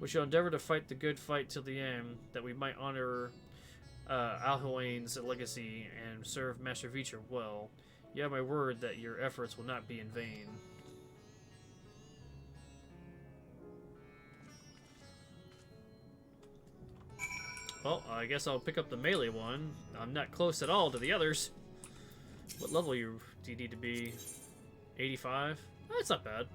We shall endeavor to fight the good fight till the end, that we might honor Alhuain's legacy and serve Master Veacher well. You have my word that your efforts will not be in vain. Well, I guess I'll pick up the melee one. I'm not close at all to the others. What level do you need to be? 85? Oh, that's not bad.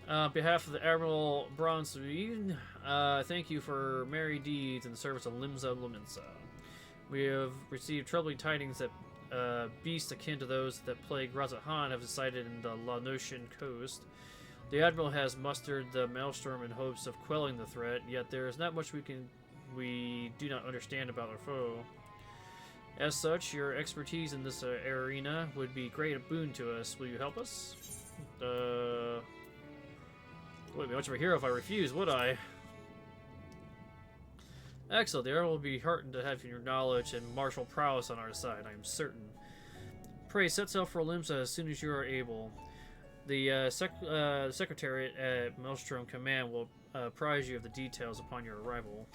On behalf of the Admiral Bronzeween, thank you for merry deeds in the service of Limsa Luminsa. We have received troubling tidings that beasts akin to those that plague Razahan have decided in the Lanoshan coast. The Admiral has mustered the Maelstrom in hopes of quelling the threat, yet there is not much we do not understand about our foe. As such, your expertise in this arena would be great boon to us. Will you help us? Wouldn't be much of a hero if I refuse, would I? Excellent. The Admiral will be heartened to have your knowledge and martial prowess on our side, I am certain. Pray, set sail for Limsa as soon as you are able. The Secretariat at Maelstrom Command will apprise you of the details upon your arrival.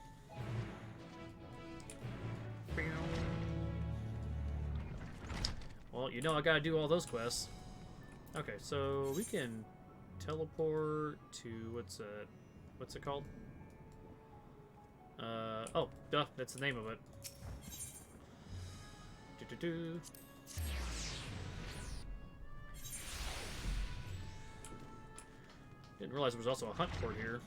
Well, you know I gotta do all those quests. Okay, so we can teleport to what's it called? Oh, duh, that's the name of it. Didn't realize there was also a hunt port here.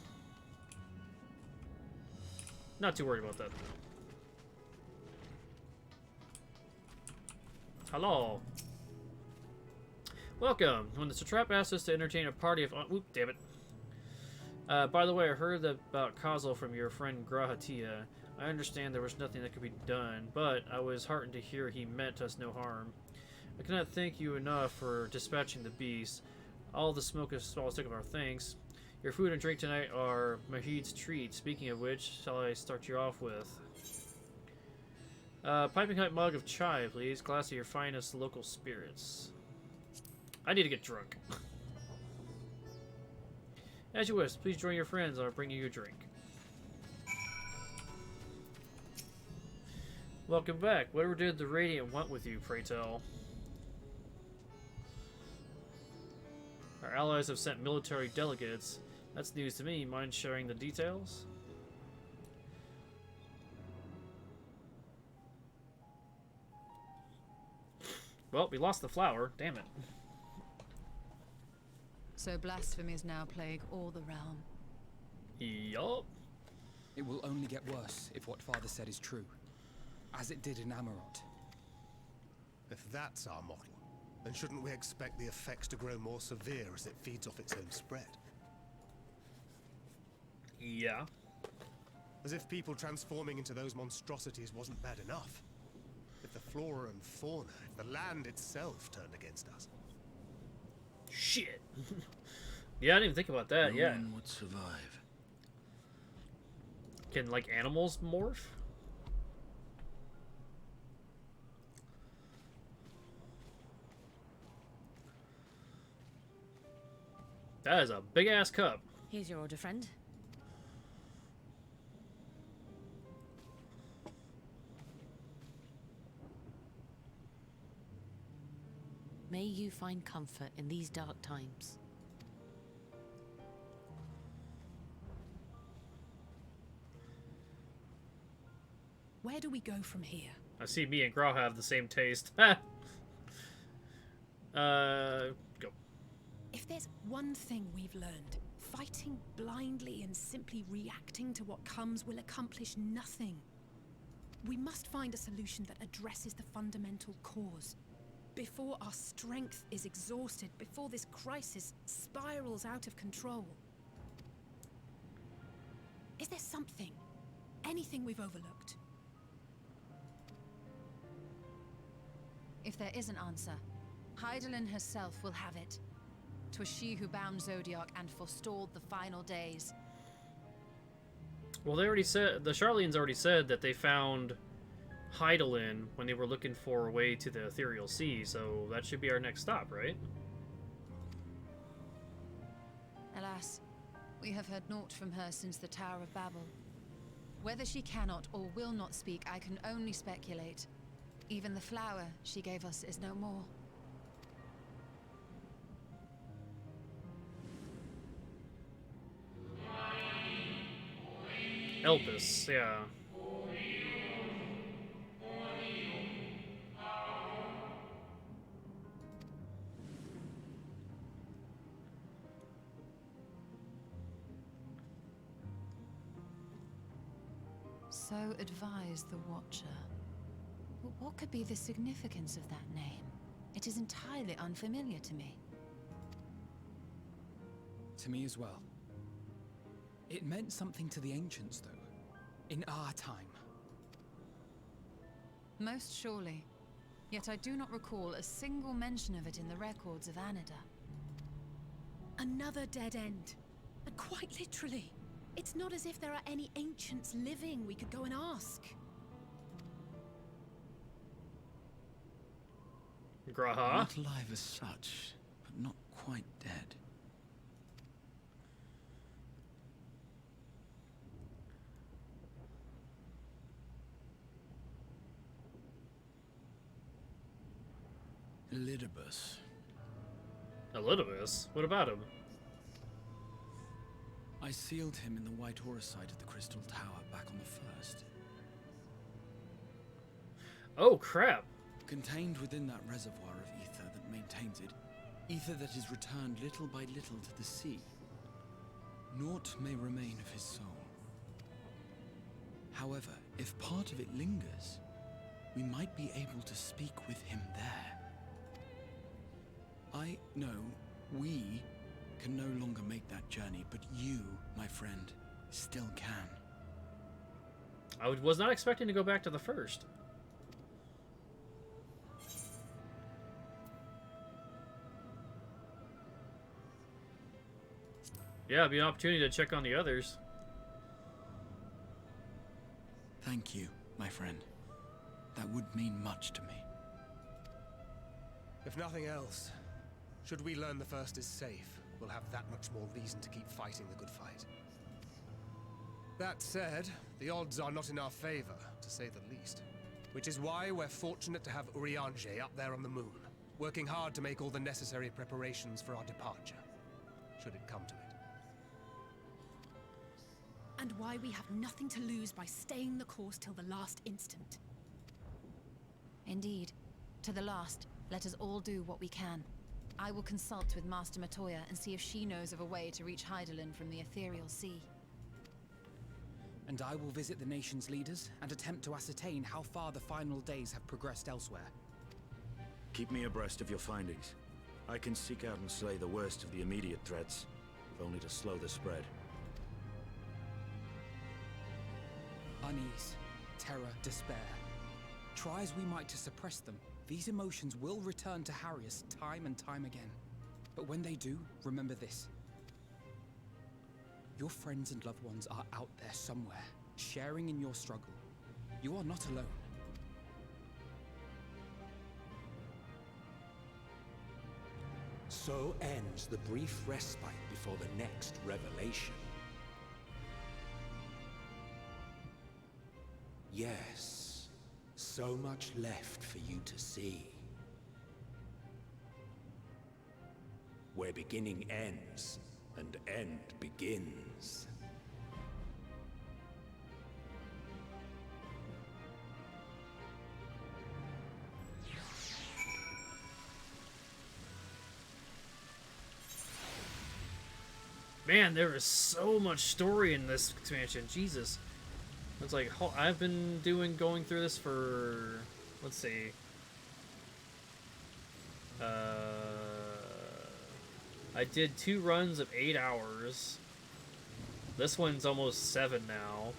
Not too worried about that. Hello. Welcome. When the Satrap asked us to entertain a party of... Oop, damn it. By the way, I heard about Kazel from your friend Grahatia. I understand there was nothing that could be done, but I was heartened to hear he meant us no harm. I cannot thank you enough for dispatching the beast. All the smoke is all sick of our thanks. Your food and drink tonight are Mahid's treat. Speaking of which, shall I start you off with? Piping hot mug of chai, please. Glass of your finest local spirits. I need to get drunk. As you wish, please join your friends and I'll bring you a drink. Welcome back. Whatever did the Radiant want with you, pray tell? Our allies have sent military delegates. That's news to me. Mind sharing the details? Well, we lost the flower. Damn it. So blasphemies now plague all the realm. Yup. It will only get worse if what Father said is true. As it did in Amarot. If that's our model, then shouldn't we expect the effects to grow more severe as it feeds off its own spread? Yeah. As if people transforming into those monstrosities wasn't bad enough. If the flora and fauna, if the land itself turned against us. Shit. Yeah, I didn't even think about that. No one would survive. Can, like, animals morph? That is a big-ass cup. Here's your order, friend. May you find comfort in these dark times. Where do we go from here? I see me and Grau have the same taste. Go. If there's one thing we've learned, fighting blindly and simply reacting to what comes will accomplish nothing. We must find a solution that addresses the fundamental cause. Before our strength is exhausted, before this crisis spirals out of control. Is there something, anything we've overlooked? If there is an answer, Hydaelyn herself will have it. 'Twas she who bound Zodiac and forestalled the final days. Well, they already said, the Charlians already said that they found Hydaelyn when they were looking for a way to the Ethereal Sea, so that should be our next stop, right? Alas, we have heard naught from her since the Tower of Babel. Whether she cannot or will not speak, I can only speculate. Even the flower she gave us is no more. Elpis, yeah. So advised the Watcher. But what could be the significance of that name? It is entirely unfamiliar to me. To me as well. It meant something to the ancients, though. In our time. Most surely. Yet I do not recall a single mention of it in the records of Anida. Another dead end. And quite literally. It's not as if there are any ancients living we could go and ask. Graha? Not alive as such, but not quite dead. Elidibus. Elidibus? What about him? I sealed him in the White Orisite of the Crystal Tower back on the first. Oh, crap. Contained within that reservoir of ether that maintains it, ether that is returned little by little to the sea. Naught may remain of his soul. However, if part of it lingers, we might be able to speak with him there. I know we can no longer make that journey, but you, my friend, still can. I was not expecting to go back to the first. Yeah, it'd be an opportunity to check on the others. Thank you, my friend. That would mean much to me. If nothing else, should we learn the first is safe, we'll have that much more reason to keep fighting the good fight. That said, the odds are not in our favor, to say the least. Which is why we're fortunate to have Urianger up there on the moon, working hard to make all the necessary preparations for our departure, should it come to it. And why we have nothing to lose by staying the course till the last instant. Indeed. To the last, let us all do what we can. I will consult with Master Matoya and see if she knows of a way to reach Hydaelyn from the Ethereal Sea. And I will visit the nation's leaders and attempt to ascertain how far the final days have progressed elsewhere. Keep me abreast of your findings. I can seek out and slay the worst of the immediate threats, if only to slow the spread. Unease, terror, despair. Try as we might to suppress them, these emotions will return to harry us time and time again. But when they do, remember this. Your friends and loved ones are out there somewhere, sharing in your struggle. You are not alone. So ends the brief respite before the next revelation. Yes, so much left for you to see. Where beginning ends, and end begins. Man, there is so much story in this expansion. Jesus. It's like, I've been going through this for, let's see. I did 2 runs of 8 hours. This one's almost 7 now.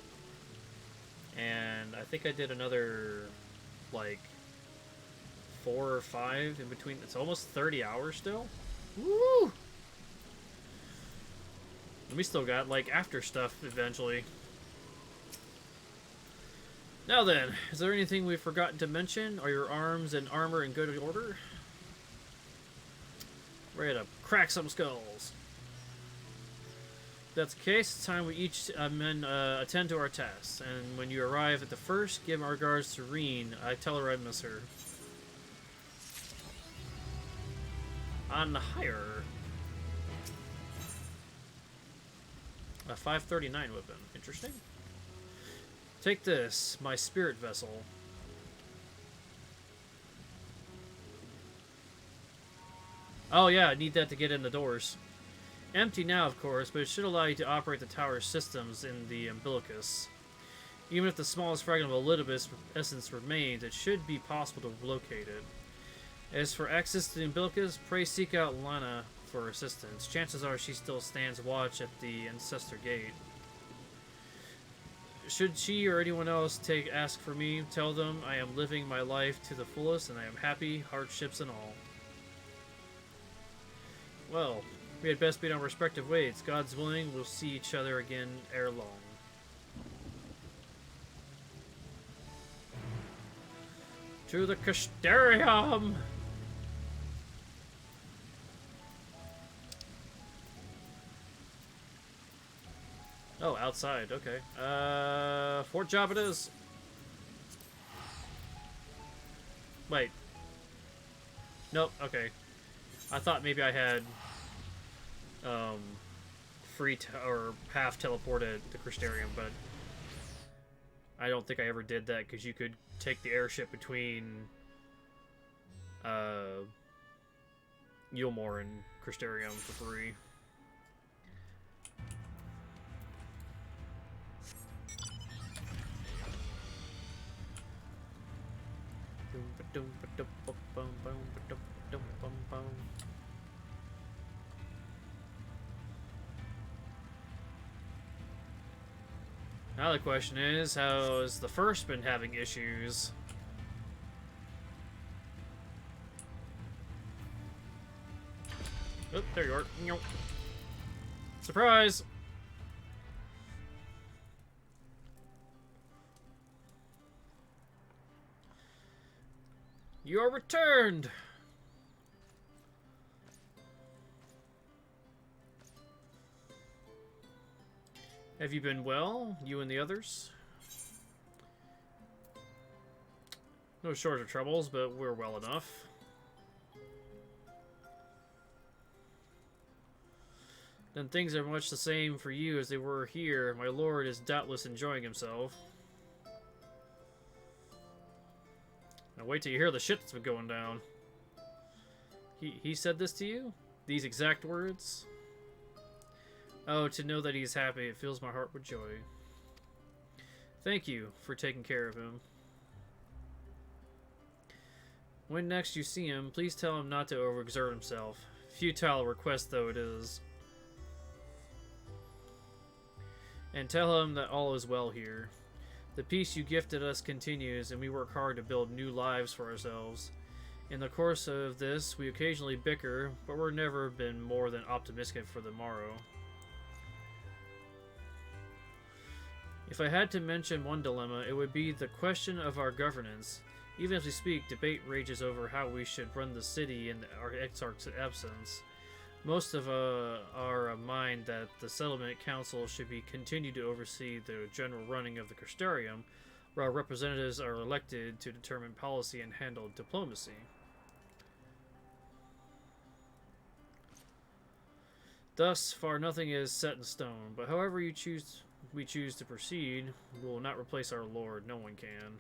And I think I did another, like, 4 or 5 in between. It's almost 30 hours still. Woo! And we still got, like, after stuff eventually. Now then, is there anything we've forgotten to mention? Are your arms and armor in good order? Ready to crack some skulls. If that's the case, it's time we each attend to our tasks. And when you arrive at the first, give our regards to Reen. I tell her I miss her. On the higher. A 539 weapon. Interesting. Take this, my spirit vessel. Oh yeah, I need that to get in the doors. Empty now, of course, but it should allow you to operate the tower's systems in the umbilicus. Even if the smallest fragment of Elidibus essence remains, it should be possible to locate it. As for access to the umbilicus, pray seek out Lana for assistance. Chances are she still stands watch at the Ancestor Gate. Should she or anyone else ask for me, tell them I am living my life to the fullest and I am happy, hardships and all. Well, we had best be on our respective ways. God's willing, we'll see each other again ere long. To the Castarium! Oh, outside, okay. Fort job it is. Wait. Nope, okay. I thought maybe I had, or half teleported to Crystarium, but I don't think I ever did that, because you could take the airship between, Yulmore and Crystarium for free. Now the question is, how has the first been having issues? Oh, there you are. Surprise! You are returned! Have you been well, you and the others? No shortage of troubles, but we're well enough. Then things are much the same for you as they were here. My lord is doubtless enjoying himself. Now wait till you hear the shit that's been going down. He said this to you? These exact words? Oh, to know that he's happy, it fills my heart with joy. Thank you for taking care of him. When next you see him, please tell him not to overexert himself. Futile request though it is. And tell him that all is well here. The peace you gifted us continues, and we work hard to build new lives for ourselves. In the course of this, we occasionally bicker, but we've never been more than optimistic for the morrow. If I had to mention one dilemma, it would be the question of our governance. Even as we speak, debate rages over how we should run the city in our Exarch's absence. Most of are of mind that the Settlement Council should be continued to oversee the general running of the Crystarium, while representatives are elected to determine policy and handle diplomacy. Thus far, nothing is set in stone, but however we choose to proceed, we will not replace our Lord. No one can.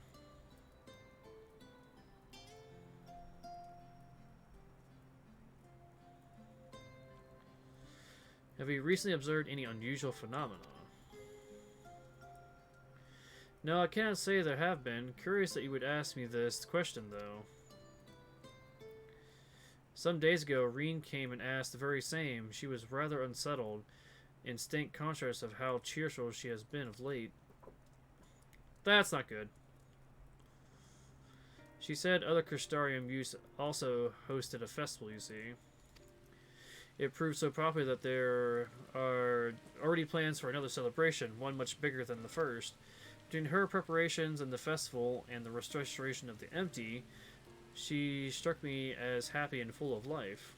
Have you recently observed any unusual phenomena? No, I cannot say there have been. Curious that you would ask me this question, though. Some days ago, Reen came and asked the very same. She was rather unsettled, in distinct contrast of how cheerful she has been of late. That's not good. She said other Crystarium youths also hosted a festival, you see. It proved so popular that there are already plans for another celebration, one much bigger than the first. Between her preparations and the festival and the restoration of the empty, she struck me as happy and full of life.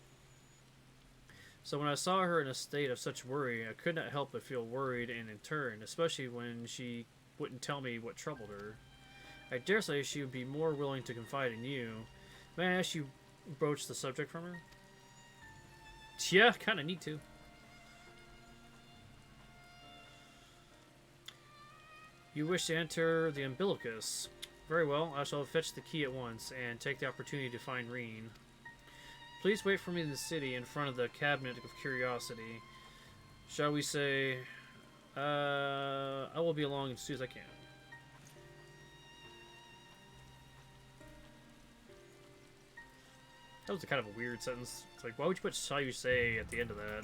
So when I saw her in a state of such worry, I could not help but feel worried and in turn, especially when she wouldn't tell me what troubled her. I dare say she would be more willing to confide in you. May I ask you broach the subject from her? Yeah, kinda need to. You wish to enter the Umbilicus. Very well, I shall fetch the key at once and take the opportunity to find Reen. Please wait for me in the city in front of the Cabinet of Curiosity. Shall we say, I will be along as soon as I can. That was kind of a weird sentence. It's like, why would you put "shall you say" at the end of that?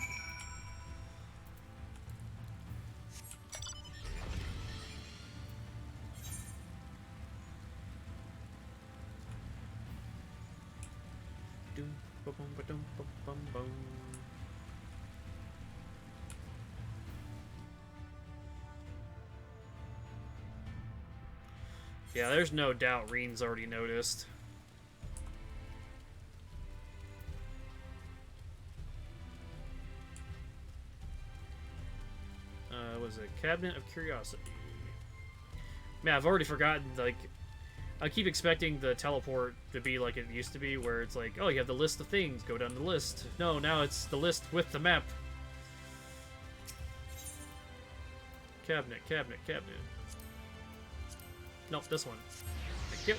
Yeah, there's no doubt Reen's already noticed. Was a Cabinet of Curiosity. Man, I've already forgotten, like, I keep expecting the teleport to be like it used to be, where it's like, oh, you have the list of things, go down the list. No, now it's the list with the map. Cabinet, cabinet, cabinet. Nope, this one. Thank you.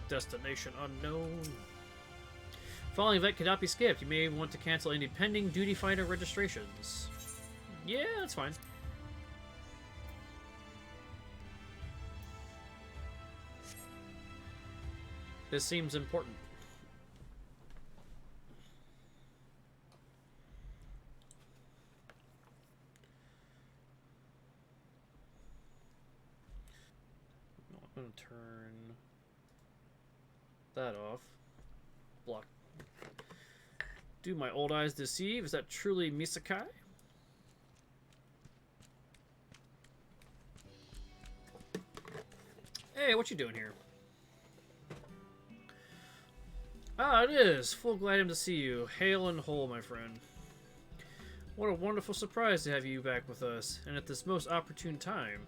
Destination unknown. Following event cannot be skipped. You may want to cancel any pending duty finder registrations. Yeah, that's fine. This seems important. I'm going to turn that off. Block. Do my old eyes deceive? Is that truly Misakai? Hey, what you doing here? Ah, it is. Full glad to see you. Hail and whole, my friend. What a wonderful surprise to have you back with us, and at this most opportune time.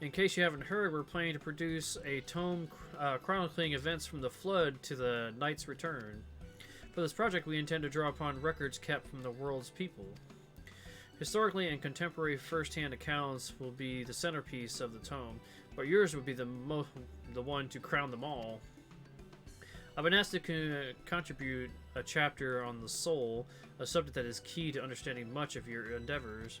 In case you haven't heard, we're planning to produce a tome chronicling events from the Flood to the Knight's Return. For this project, we intend to draw upon records kept from the world's people. Historically and contemporary first-hand accounts will be the centerpiece of the tome, but yours would be the one to crown them all. I've been asked to contribute a chapter on the soul, a subject that is key to understanding much of your endeavors.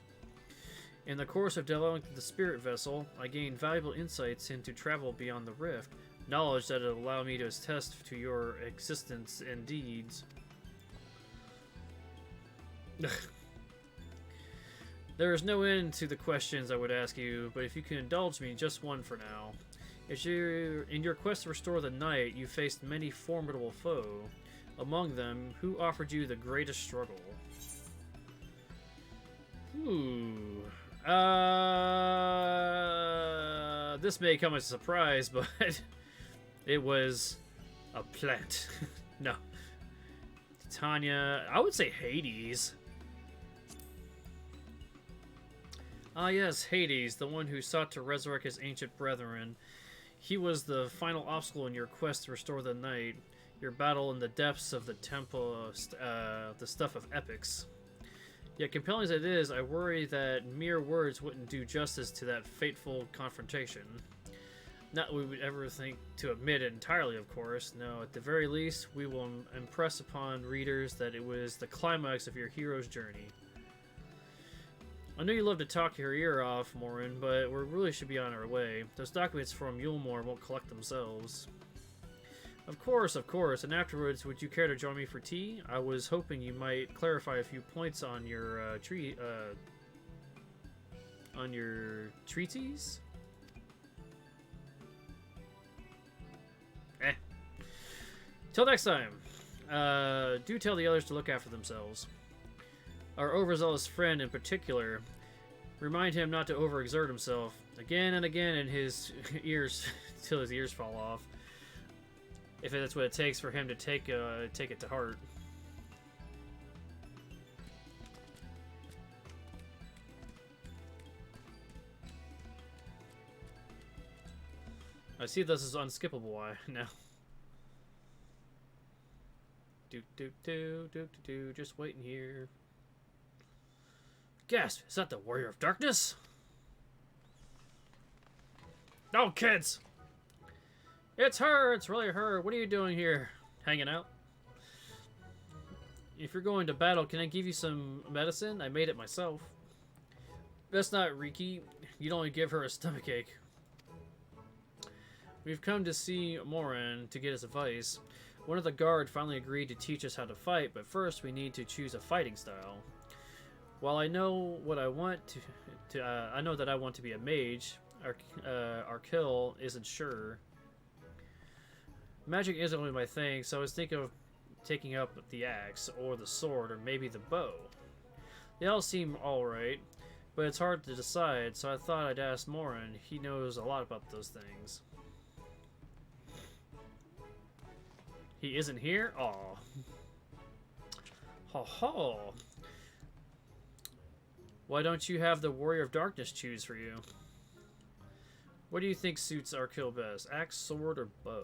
In the course of delving the spirit vessel, I gained valuable insights into travel beyond the rift, knowledge that will allow me to attest to your existence and deeds. There is no end to the questions I would ask you, but if you can indulge me, just one for now. In your quest to restore the night, you faced many formidable foes. Among them, who offered you the greatest struggle? This may come as a surprise, but it was a plant. No. Titania, I would say Hades. Ah yes, Hades, the one who sought to resurrect his ancient brethren. He was the final obstacle in your quest to restore the night, your battle in the depths of the temple, the stuff of epics. Yet compelling as it is, I worry that mere words wouldn't do justice to that fateful confrontation. Not that we would ever think to admit it entirely, of course. No, at the very least, we will impress upon readers that it was the climax of your hero's journey. I know you love to talk your ear off, Morin, but we really should be on our way. Those documents from Yulmore won't collect themselves. Of course, and afterwards, would you care to join me for tea? I was hoping you might clarify a few points on your, treatise? Till next time, do tell the others to look after themselves. Our overzealous friend in particular, remind him not to overexert himself again and again in his ears till his ears fall off. If that's what it takes for him to take it to heart. I see this is unskippable now. Just waiting here. Gasp! Is that the Warrior of Darkness? No, kids! It's her! It's really her! What are you doing here? Hanging out? If you're going to battle, can I give you some medicine? I made it myself. That's not Riki. You'd only give her a stomachache. We've come to see Morin to get his advice. One of the guard finally agreed to teach us how to fight, but first we need to choose a fighting style. While I know what I want I know that I want to be a mage. Our kill isn't sure. Magic isn't really my thing, so I was thinking of taking up the axe, or the sword, or maybe the bow. They all seem alright, but it's hard to decide, so I thought I'd ask Morin. He knows a lot about those things. He isn't here? Aw. Ho ho. Why don't you have the Warrior of Darkness choose for you? What do you think suits our kill best? Axe, sword, or bow?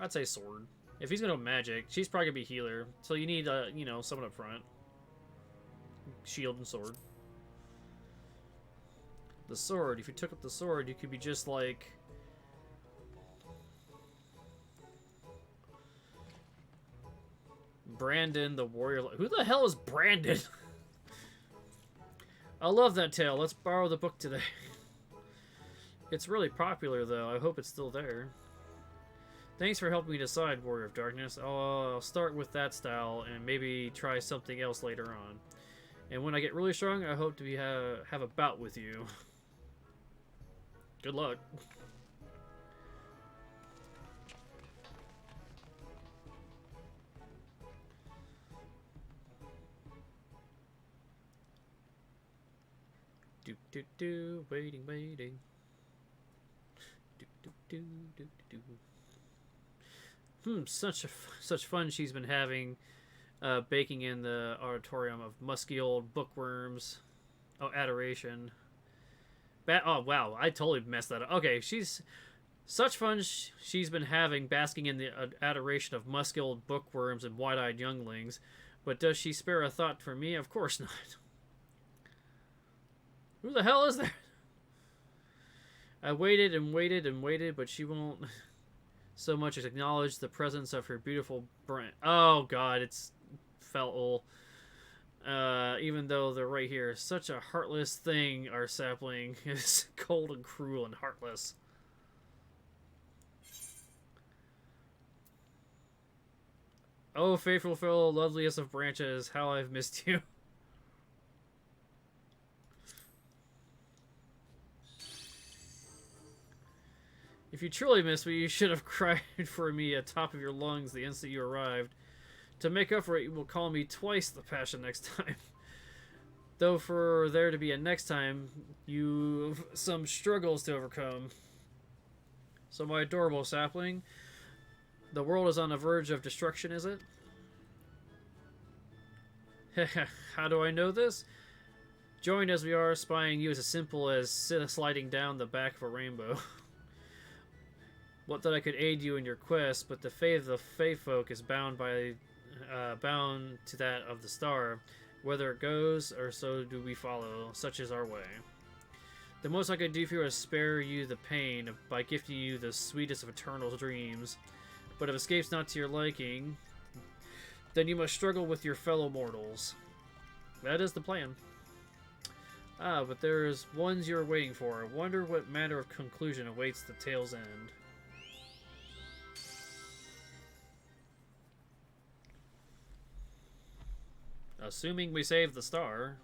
I'd say sword. If he's gonna go magic, she's probably gonna be healer. So you need, you know, someone up front. Shield and sword. The sword. If you took up the sword, you could be just like... Brandon, the warrior... Who the hell is Brandon? I love that tale. Let's borrow the book today. It's really popular, though. I hope it's still there. Thanks for helping me decide, Warrior of Darkness. I'll start with that style and maybe try something else later on. And when I get really strong, I hope to have a bout with you. Good luck. Do do do, waiting, waiting. Do do do do do. Such fun she's been having, baking in the auditorium of musky old bookworms. Oh, adoration. Oh wow, I totally messed that up. Okay, such fun she's been having basking in the adoration of musky old bookworms and wide-eyed younglings. But does she spare a thought for me? Of course not. Who the hell is there? I waited and waited and waited, but she won't so much as acknowledge the presence of her beautiful brain. Oh god, it's foul. Even though they're right here. Such a heartless thing, our sapling is cold and cruel and heartless. Oh, faithful fellow, loveliest of branches, how I've missed you. If you truly miss me, you should have cried for me at top of your lungs the instant you arrived. To make up for it, you will call me twice the passion next time. Though for there to be a next time, you've some struggles to overcome. So my adorable sapling, the world is on the verge of destruction, is it? How do I know this? Joined as we are, spying you is as simple as sliding down the back of a rainbow. What that I could aid you in your quest, but the fate of the Fae folk is bound to that of the star. Whether it goes, or so do we follow. Such is our way. The most I could do for you is spare you the pain by gifting you the sweetest of eternal dreams. But if escape's not to your liking, then you must struggle with your fellow mortals. That is the plan. Ah, but there's ones you're waiting for. Wonder what manner of conclusion awaits the tale's end. Assuming we save the star.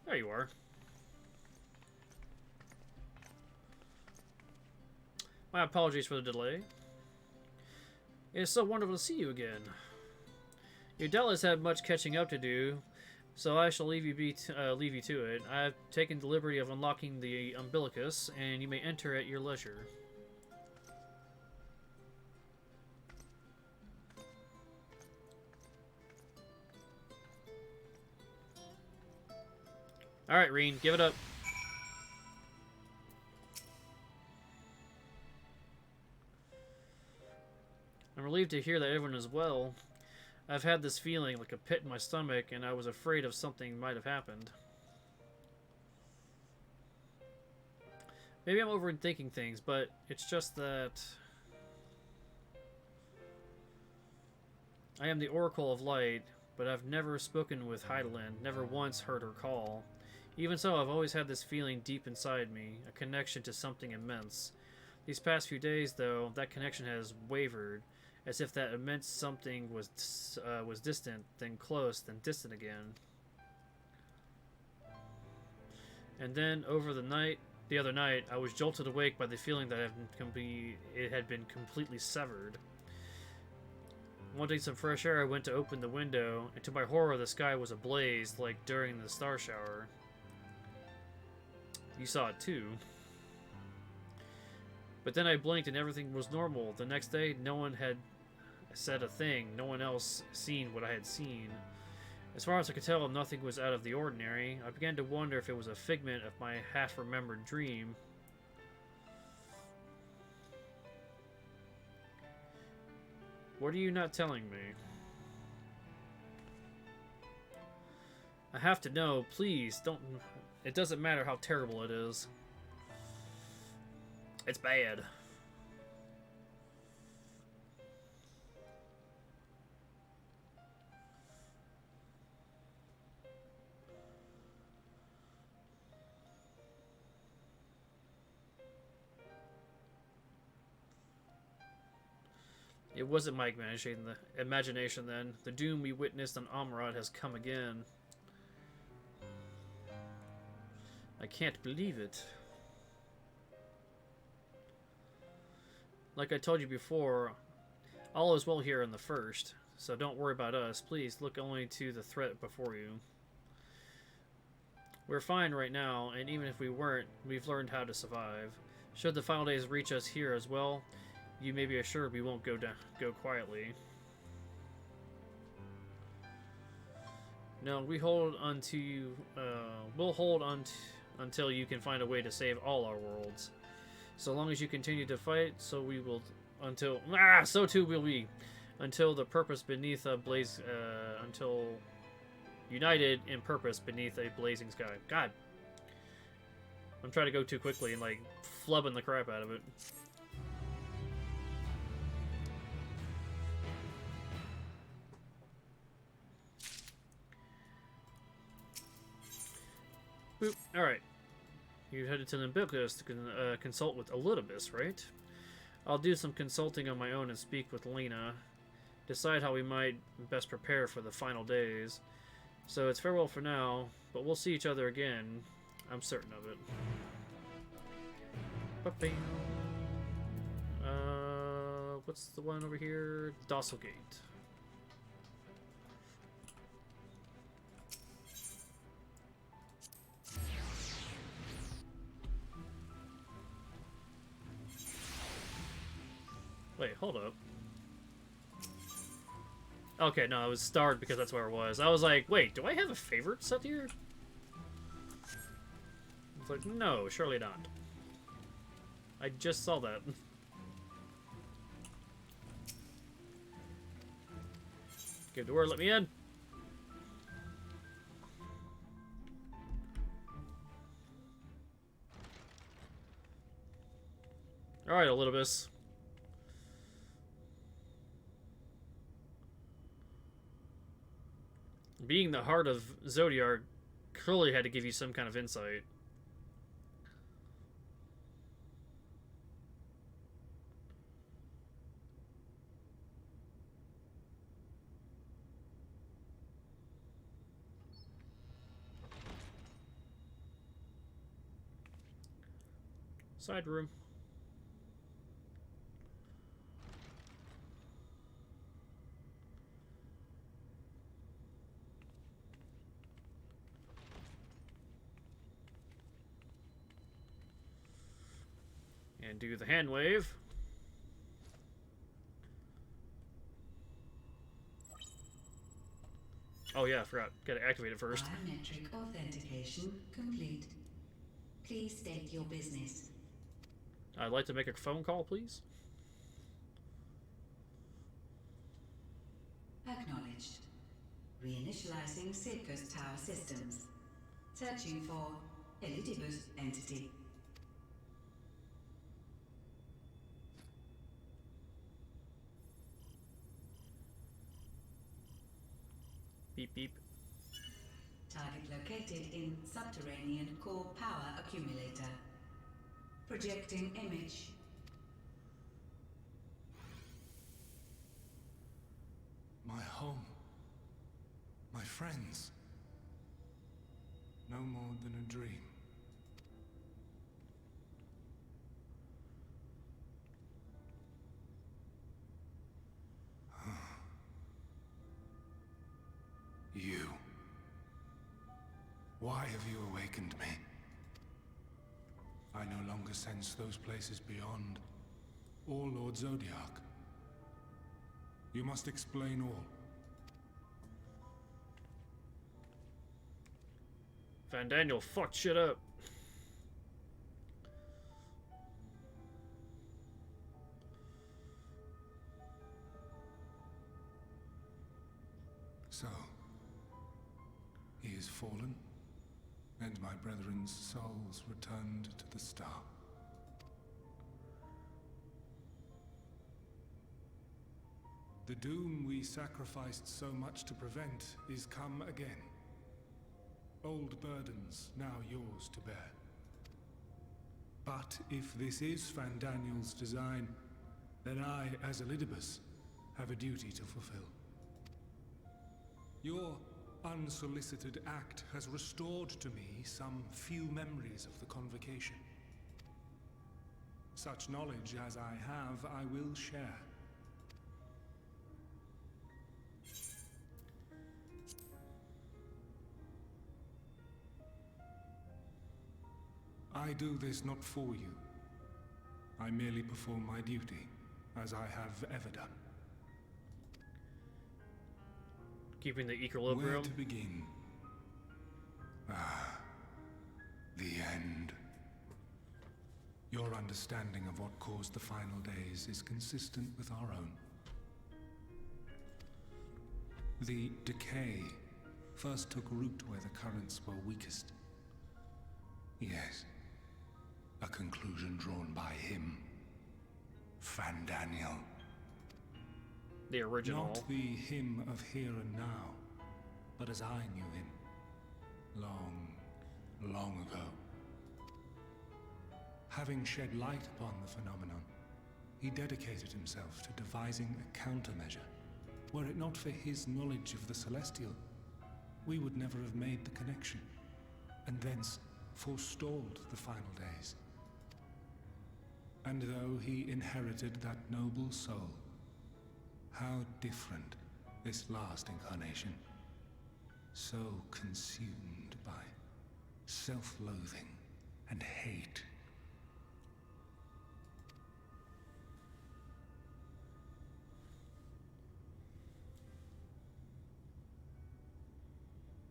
There you are. My apologies for the delay. It is so wonderful to see you again. You doubtless had much catching up to do, so I shall leave you to it. I have taken the liberty of unlocking the umbilicus, and you may enter at your leisure. Alright, Reen, give it up. I'm relieved to hear that everyone is well. I've had this feeling like a pit in my stomach, and I was afraid of something might have happened. Maybe I'm overthinking things, but it's just that I am the Oracle of Light, but I've never spoken with Heidelin, never once heard her call. Even so, I've always had this feeling deep inside me, a connection to something immense. These past few days, though, that connection has wavered, as if that immense something was distant, then close, then distant again. And then, over the other night, I was jolted awake by the feeling that it had been completely severed. Wanting some fresh air, I went to open the window, and to my horror, the sky was ablaze, like during the star shower. You saw it too. But then I blinked and everything was normal. The next day, no one had said a thing. No one else seen what I had seen. As far as I could tell, nothing was out of the ordinary. I began to wonder if it was a figment of my half-remembered dream. What are you not telling me? I have to know. Please, don't... It doesn't matter how terrible it is. It's bad. It wasn't my imagination then. The doom we witnessed on Amrod has come again. I can't believe it. Like I told you before, all is well here in the first, so don't worry about us. Please look only to the threat before you. We're fine right now, and even if we weren't, we've learned how to survive. Should the final days reach us here as well, you may be assured we won't go quietly. No, we'll hold on until you can find a way to save all our worlds. So long as you continue to fight, so too will we, until the purpose beneath a until united in purpose beneath a blazing sky. God, I'm trying to go too quickly and like flubbing the crap out of it. Boop. Alright. You headed to Nimbicus to consult with Elidibus, right? I'll do some consulting on my own and speak with Lena. Decide how we might best prepare for the final days. So it's farewell for now, but we'll see each other again. I'm certain of it. What's the one over here? Dosselgate. Wait, hold up. Okay, no, I was starred because that's where it was. I was like, wait, do I have a favorite set here? It's like, no, surely not. I just saw that. Give the word, let me in. Alright, Elidibus. Being the heart of Zodiark clearly had to give you some kind of insight. Side room. And do the hand wave. Oh yeah, I forgot. Gotta activate it first. Biometric authentication complete. Please state your business. I'd like to make a phone call, please. Acknowledged. Reinitializing Circus Tower systems. Searching for Elidibus entity. Beep beep. Target located in subterranean core power accumulator. Projecting image. My home. My friends. No more than a dream. You. Why have you awakened me? I no longer sense those places beyond, or Lord Zodiark. You must explain all. Van Daniel fucked shit up. So, he is fallen, and my brethren's souls returned to the star. The doom we sacrificed so much to prevent is come again. Old burdens now yours to bear. But if this is Fandaniel's design, then I, as Elidibus, have a duty to fulfill. Your unsolicited act has restored to me some few memories of the convocation. Such knowledge as I have, I will share. I do this not for you. I merely perform my duty, as I have ever done. Keeping the equilibrium. Where to begin? Ah, the end. Your understanding of what caused the final days is consistent with our own. The decay first took root where the currents were weakest. Yes, a conclusion drawn by him, Fandaniel. The original. Not the him of here and now, but as I knew him, long, long ago. Having shed light upon the phenomenon, he dedicated himself to devising a countermeasure. Were it not for his knowledge of the Celestial, we would never have made the connection, and thence forestalled the final days. And though he inherited that noble soul, how different this last incarnation, so consumed by self-loathing and hate.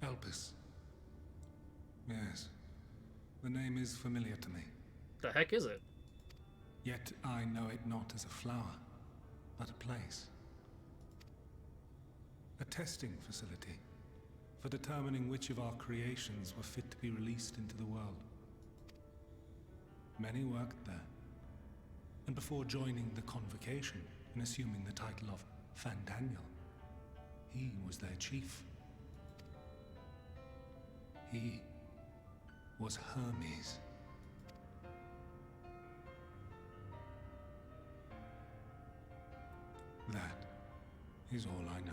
Elpis. Yes, the name is familiar to me. The heck is it? Yet I know it not as a flower, but a place. A testing facility for determining which of our creations were fit to be released into the world. Many worked there, and before joining the convocation and assuming the title of Fandaniel, he was their chief. He was Hermes. That is all I know.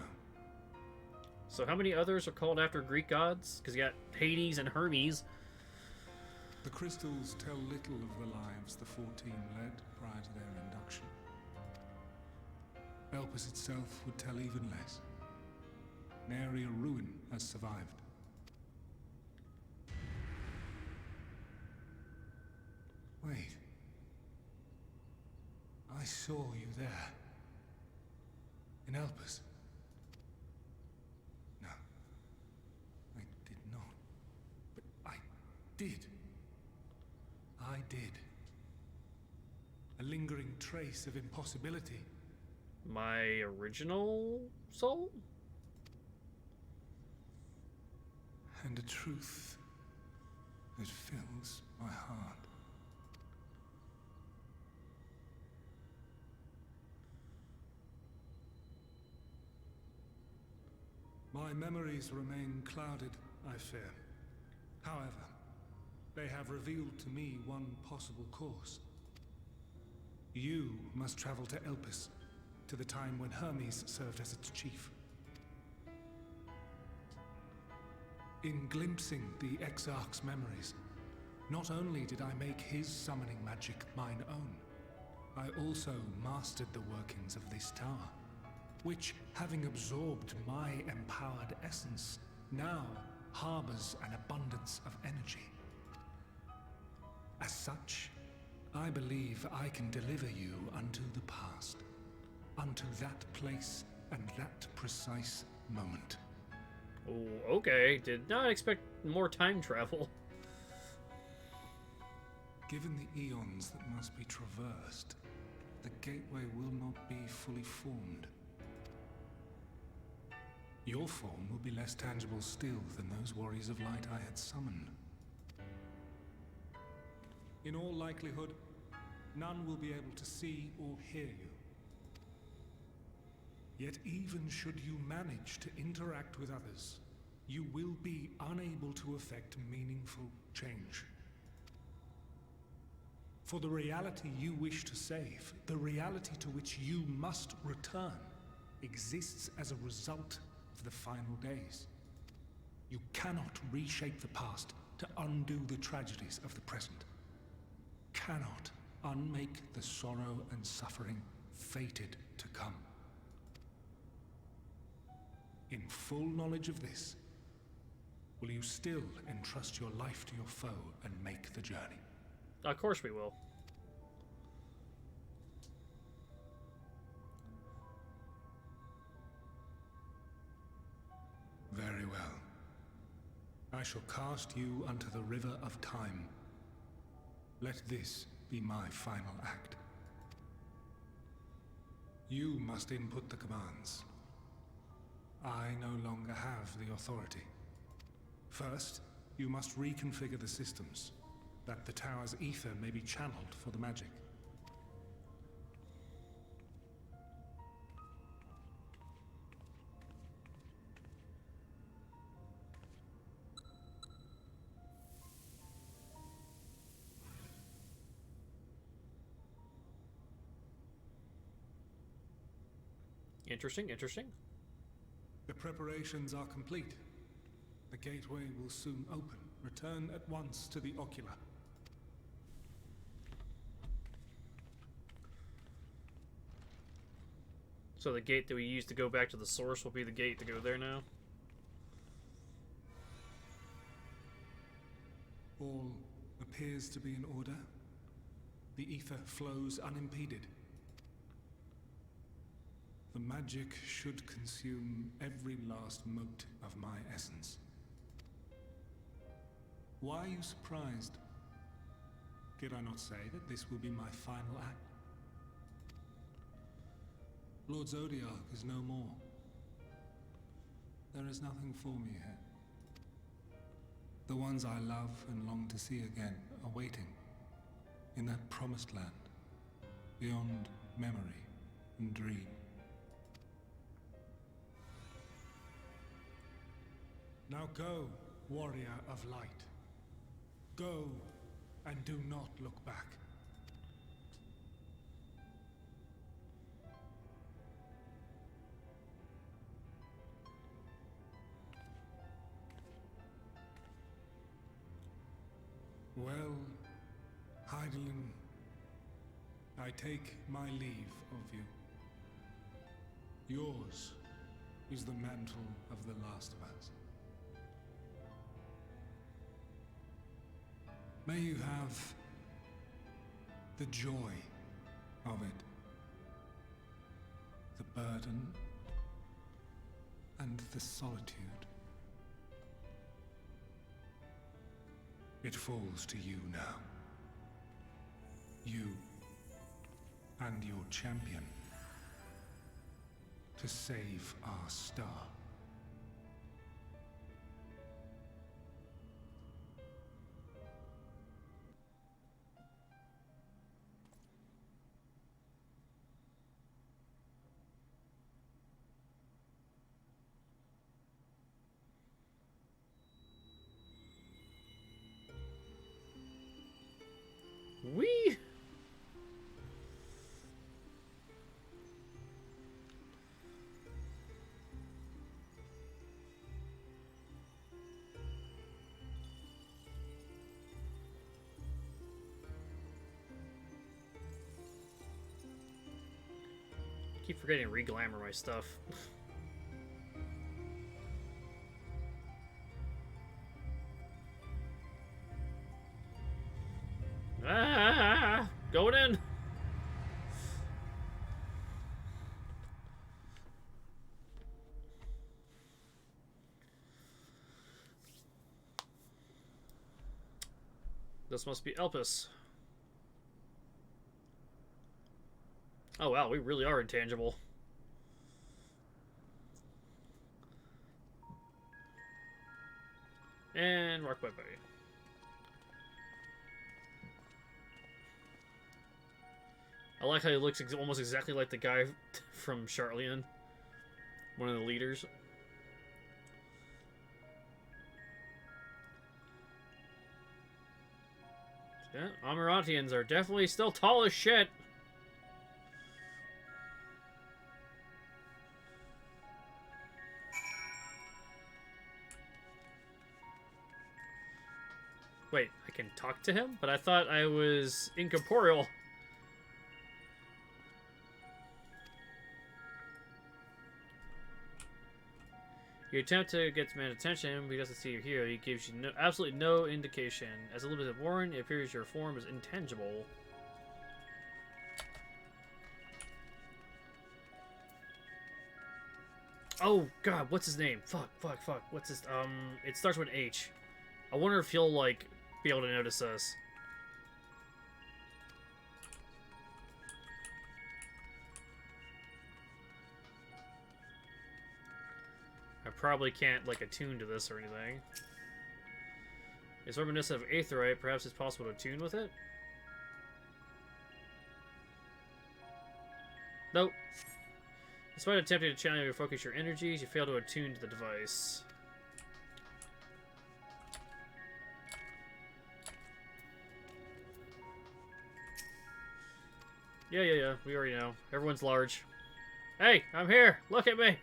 So how many others are called after Greek gods? Because you got Hades and Hermes. The crystals tell little of the lives the 14 led prior to their induction. Elpis itself would tell even less. Nary a ruin has survived. Wait. I saw you there. In Elpis. No. I did not. But I did. I did. A lingering trace of impossibility. My original soul? And a truth that fills my heart. My memories remain clouded, I fear. However, they have revealed to me one possible course. You must travel to Elpis, to the time when Hermes served as its chief. In glimpsing the Exarch's memories, not only did I make his summoning magic mine own, I also mastered the workings of this tower, which, having absorbed my empowered essence, now harbors an abundance of energy. As such, I believe I can deliver you unto the past, unto that place and that precise moment. Oh, okay. Did not expect more time travel. Given the eons that must be traversed, the gateway will not be fully formed. Your form will be less tangible still than those warriors of light I had summoned. In all likelihood, none will be able to see or hear you. Yet even should you manage to interact with others, you will be unable to effect meaningful change. For the reality you wish to save, the reality to which you must return, exists as a result of the final days. You cannot reshape the past to undo the tragedies of the present. Cannot unmake the sorrow and suffering fated to come. In full knowledge of this, will you still entrust your life to your foe and make the journey? Of course we will. Very well. I shall cast you unto the river of time. Let this be my final act. You must input the commands. I no longer have the authority. First, you must reconfigure the systems, that the tower's ether may be channeled for the magic. Interesting, interesting. The preparations are complete. The gateway will soon open. Return at once to the Ocular. So the gate that we used to go back to the source will be the gate to go there now? All appears to be in order. The ether flows unimpeded. The magic should consume every last mote of my essence. Why are you surprised? Did I not say that this will be my final act? Lord Zodiac is no more. There is nothing for me here. The ones I love and long to see again are waiting in that promised land, beyond memory and dream. Now go, warrior of light. Go, and do not look back. Well, Heidelin, I take my leave of you. Yours is the mantle of the last of us. May you have the joy of it, the burden, and the solitude. It falls to you now. You and your champion to save our star. Wee! Keep forgetting to re-glamour my stuff. Ah, going in. This must be Elpis. Oh wow, we really are intangible. And rock bye bye. I like how he looks almost exactly like the guy from Charlian, one of the leaders. Yeah, Amaratians are definitely still tall as shit. Wait, I can talk to him? But I thought I was incorporeal. You attempt to get this man's attention, but he doesn't see you here. He gives you absolutely no indication. As Elizabeth warned, it appears your form is intangible. Oh god, what's his name? Fuck. What's his it starts with an H. I wonder if he'll like be able to notice us. I probably can't like attune to this or anything. It's reminiscent of Aetheryte. Perhaps it's possible to attune with it? Nope. Despite attempting to channel or focus your energies, you fail to attune to the device. Yeah. We already know. Everyone's large. Hey, I'm here! Look at me!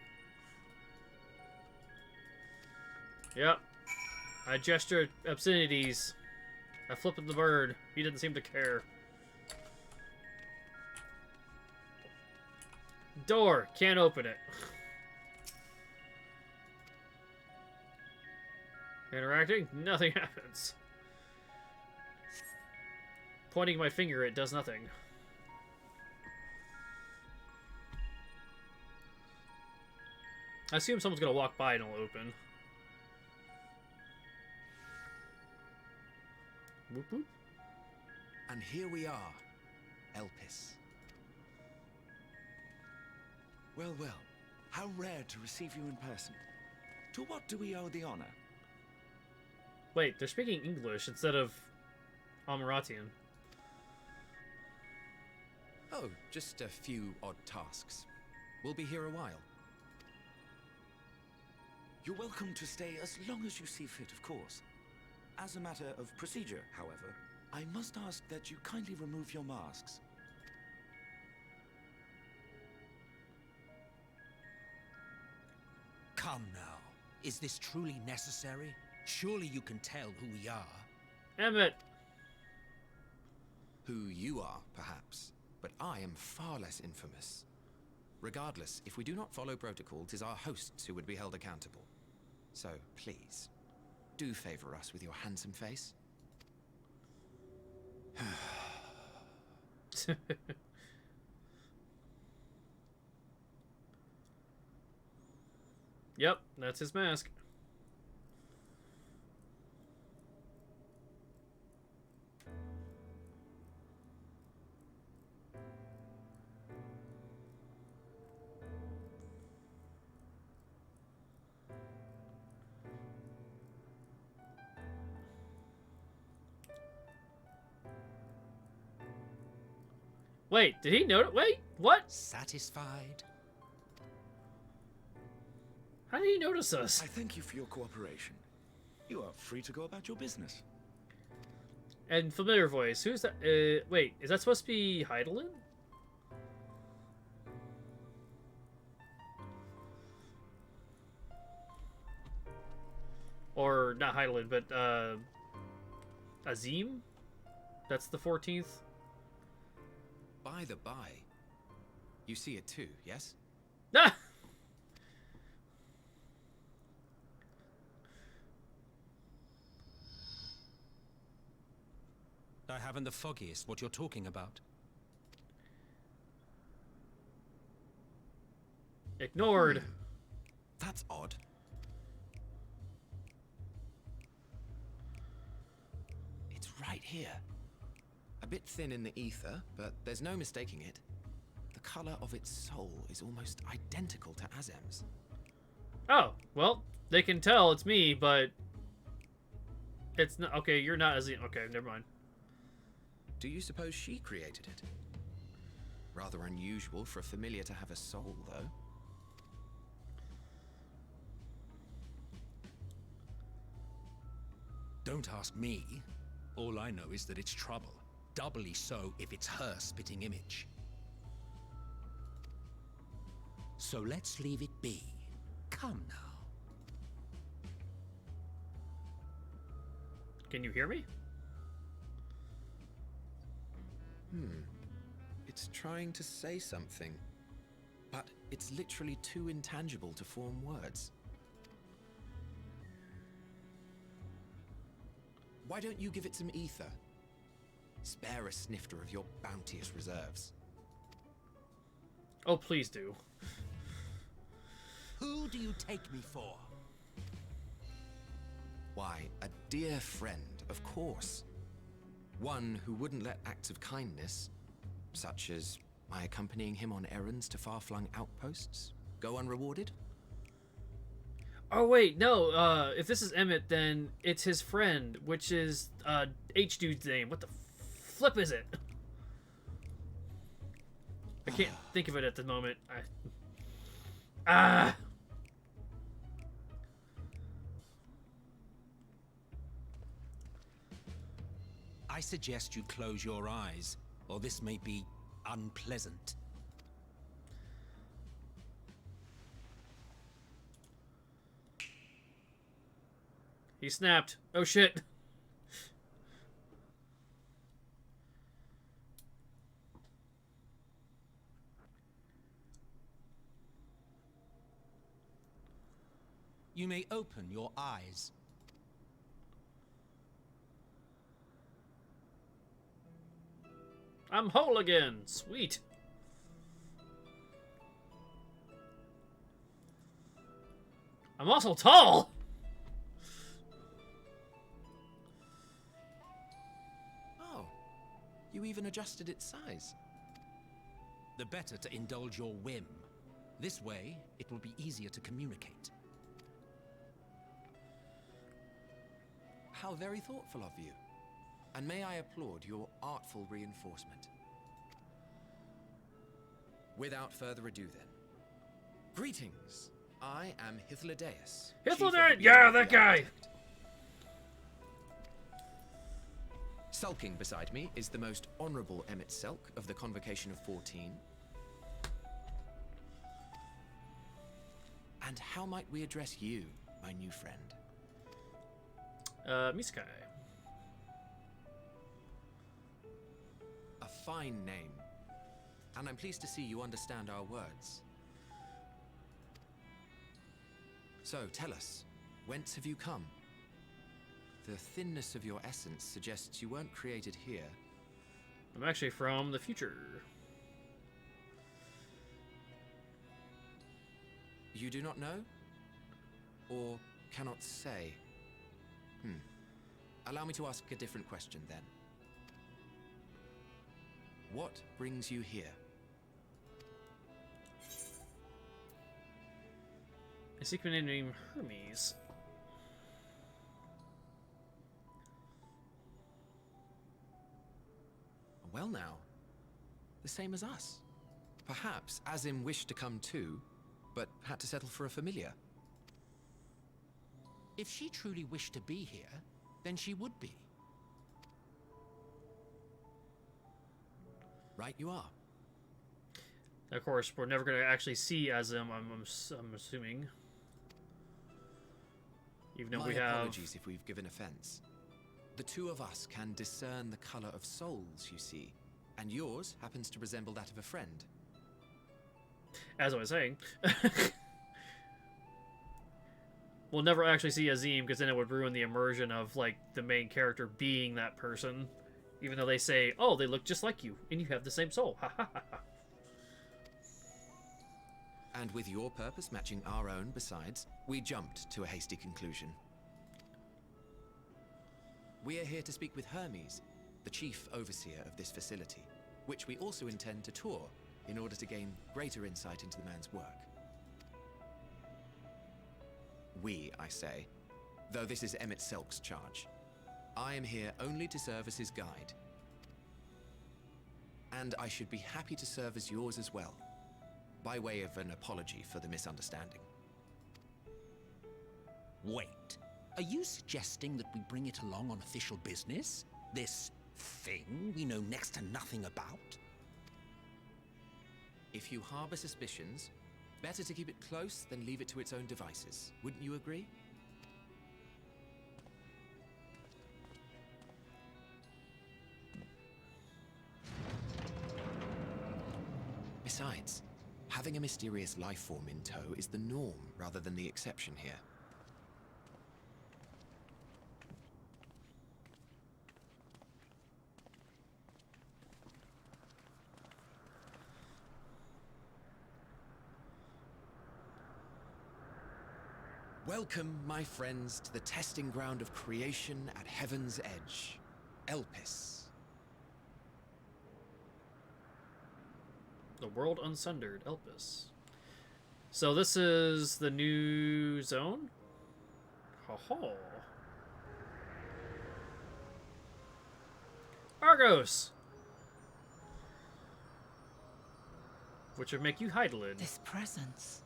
Yep. I gestured obscenities. I flipped the bird. He didn't seem to care. Door. Can't open it. Interacting? Nothing happens. Pointing my finger, it does nothing. I assume someone's gonna walk by and it'll open. Whoop whoop. And here we are, Elpis. Well, how rare to receive you in person. To what do we owe the honor? Wait, they're speaking English instead of Amaratian. Oh, just a few odd tasks. We'll be here a while. You're welcome to stay as long as you see fit, of course. As a matter of procedure, however, I must ask that you kindly remove your masks. Come now. Is this truly necessary? Surely you can tell who we are. Emmett! Who you are, perhaps. But I am far less infamous. Regardless, if we do not follow protocol, 'tis our hosts who would be held accountable. So, please, do favor us with your handsome face. Yep, that's his mask. Wait, did he notice? Wait, what? Satisfied? How did he notice us? I thank you for your cooperation. You are free to go about your business. And familiar voice. Who's that? Wait, is that supposed to be Heidelin? Or not Heidelin, but Azim? That's the 14th. By the by, you see it too, yes? Ah! I haven't the foggiest what you're talking about. Ignored. That's odd. It's right here. A bit thin in the ether, but there's no mistaking it. The color of its soul is almost identical to Azem's. Oh, well, they can tell it's me, but it's not. Okay, you're not Azim. Okay, never mind. Do you suppose she created it? Rather unusual for a familiar to have a soul, though. Don't ask me. All I know is that it's trouble. Doubly so if it's her spitting image. So let's leave it be. Come now. Can you hear me? It's trying to say something, but it's literally too intangible to form words. Why don't you give it some ether? Spare a snifter of your bounteous reserves. Oh, please do. Who do you take me for? Why, a dear friend, of course. One who wouldn't let acts of kindness, such as my accompanying him on errands to far-flung outposts, go unrewarded. Oh wait, no. If this is Emmett, then it's his friend, which is H dude's name. What the flip is it? I can't think of it at the moment. I suggest you close your eyes, or this may be unpleasant. He snapped. Oh shit. You may open your eyes. I'm whole again. Sweet. I'm also tall. Oh, you even adjusted its size. The better to indulge your whim. This way, it will be easier to communicate. How very thoughtful of you. And may I applaud your artful reinforcement. Without further ado then. Greetings. I am Hythlodaeus. Hythlodaeus! Yeah, that guy! Sulking beside me is the most honorable Emmett Selk of the Convocation of 14. And how might we address you, my new friend? Miskai. A fine name. And I'm pleased to see you understand our words. So, tell us, whence have you come? The thinness of your essence suggests you weren't created here. I'm actually from the future. You do not know? Or cannot say? Allow me to ask a different question then. What brings you here? A secret name named Hermes. Well now, the same as us. Perhaps Azim wished to come too, but had to settle for a familiar. If she truly wished to be here, then she would be. Right you are. Of course, we're never going to actually see Azim, I'm assuming. Even though we have... apologies if we've given offense. The two of us can discern the color of souls, you see, and yours happens to resemble that of a friend. As I was saying. We'll never actually see Azim, because then it would ruin the immersion of, like, the main character being that person. Even though they say, oh, they look just like you, and you have the same soul. Ha ha ha ha. And with your purpose matching our own besides, we jumped to a hasty conclusion. We are here to speak with Hermes, the chief overseer of this facility, which we also intend to tour in order to gain greater insight into the man's work. We, I say, though this is Emmett Selk's charge. I am here only to serve as his guide. And I should be happy to serve as yours as well, by way of an apology for the misunderstanding. Wait, are you suggesting that we bring it along on official business? This thing we know next to nothing about? If you harbor suspicions, better to keep it close than leave it to its own devices. Wouldn't you agree? Besides, having a mysterious life form in tow is the norm rather than the exception here. Welcome, my friends, to the testing ground of creation at Heaven's Edge, Elpis. The world unsundered, Elpis. So this is the new zone? Ho-ho. Argos! Which would make you Heidelin. This presence.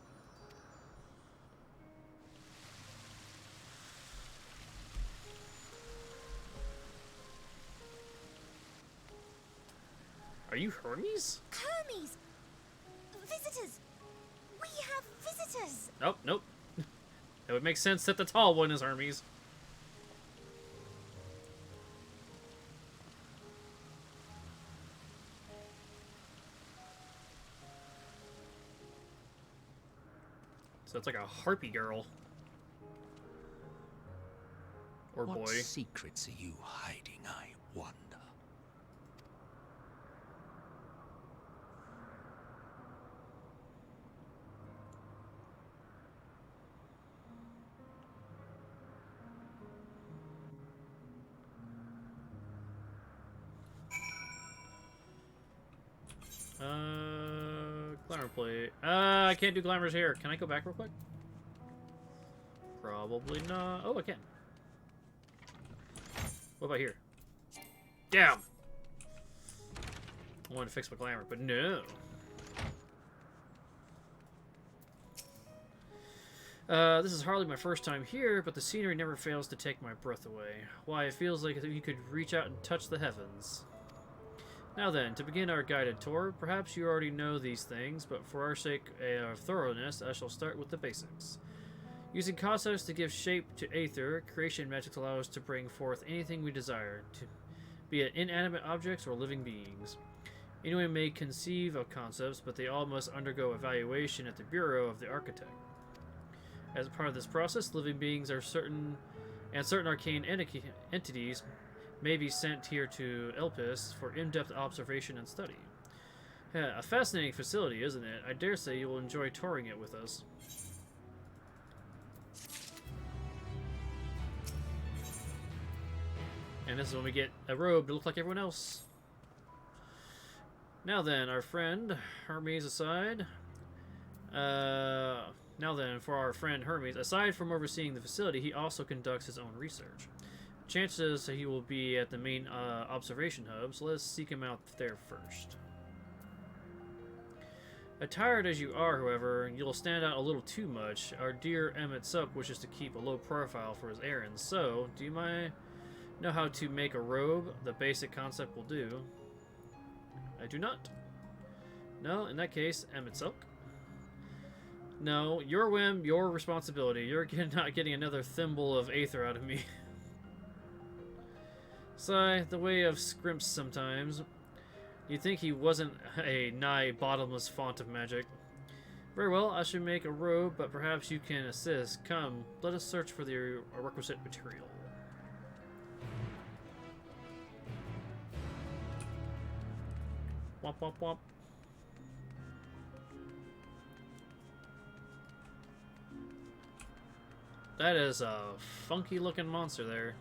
Are you Hermes? Hermes! Visitors! We have visitors! Oh, nope. It would make sense that the tall one is Hermes. So it's like a harpy girl. Or boy. What secrets are you hiding, I wonder? Glamour plate. I can't do glamours here. Can I go back real quick? Probably not. Oh, I can. What about here? Damn! I wanted to fix my glamour, but no. This is hardly my first time here, but the scenery never fails to take my breath away. Why, it feels like you could reach out and touch the heavens. Now then, to begin our guided tour, perhaps you already know these things, but for our sake of thoroughness, I shall start with the basics. Using concepts to give shape to Aether, creation magic allows us to bring forth anything we desire, be it inanimate objects or living beings. Anyone may conceive of concepts, but they all must undergo evaluation at the Bureau of the Architect. As part of this process, living beings are certain arcane entities may be sent here to Elpis for in-depth observation and study. Yeah, a fascinating facility, isn't it? I dare say you will enjoy touring it with us. And this is when we get a robe to look like everyone else. Now then, our friend Hermes aside. Now then, for our friend Hermes, aside from overseeing the facility, he also conducts his own research. Chances that he will be at the main observation hub, so let's seek him out there first. Attired as you are, however, you'll stand out a little too much. Our dear Emmett Sup wishes to keep a low profile for his errands, so do you know how to make a robe? The basic concept will do. I do not. No, in that case, Emmett Sup. No, your whim, your responsibility. You're not getting another thimble of Aether out of me. Sigh, the way of scrimps sometimes. You'd think he wasn't a nigh bottomless font of magic. Very well, I should make a robe, but perhaps you can assist. Come, let us search for the requisite material. Womp womp womp. That is a funky looking monster there.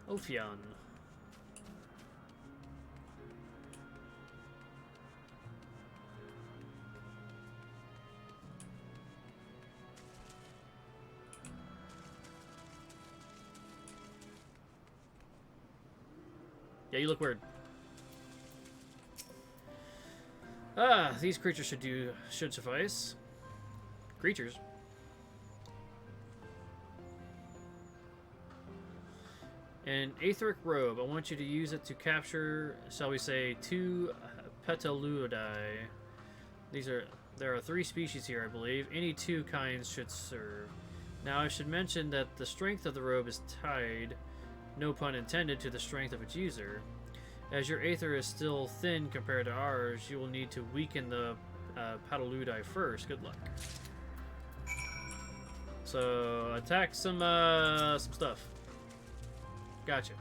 Ophion. Yeah, you look weird. These creatures should suffice. Creatures. An Aetheric robe. I want you to use it to capture, shall we say, 2 Petaluidae. There are 3 species here, I believe. Any 2 kinds should serve. Now, I should mention that the strength of the robe is tied, no pun intended, to the strength of its user. As your Aether is still thin compared to ours, you will need to weaken the Petaluidae first. Good luck. So, attack some stuff. Gotcha.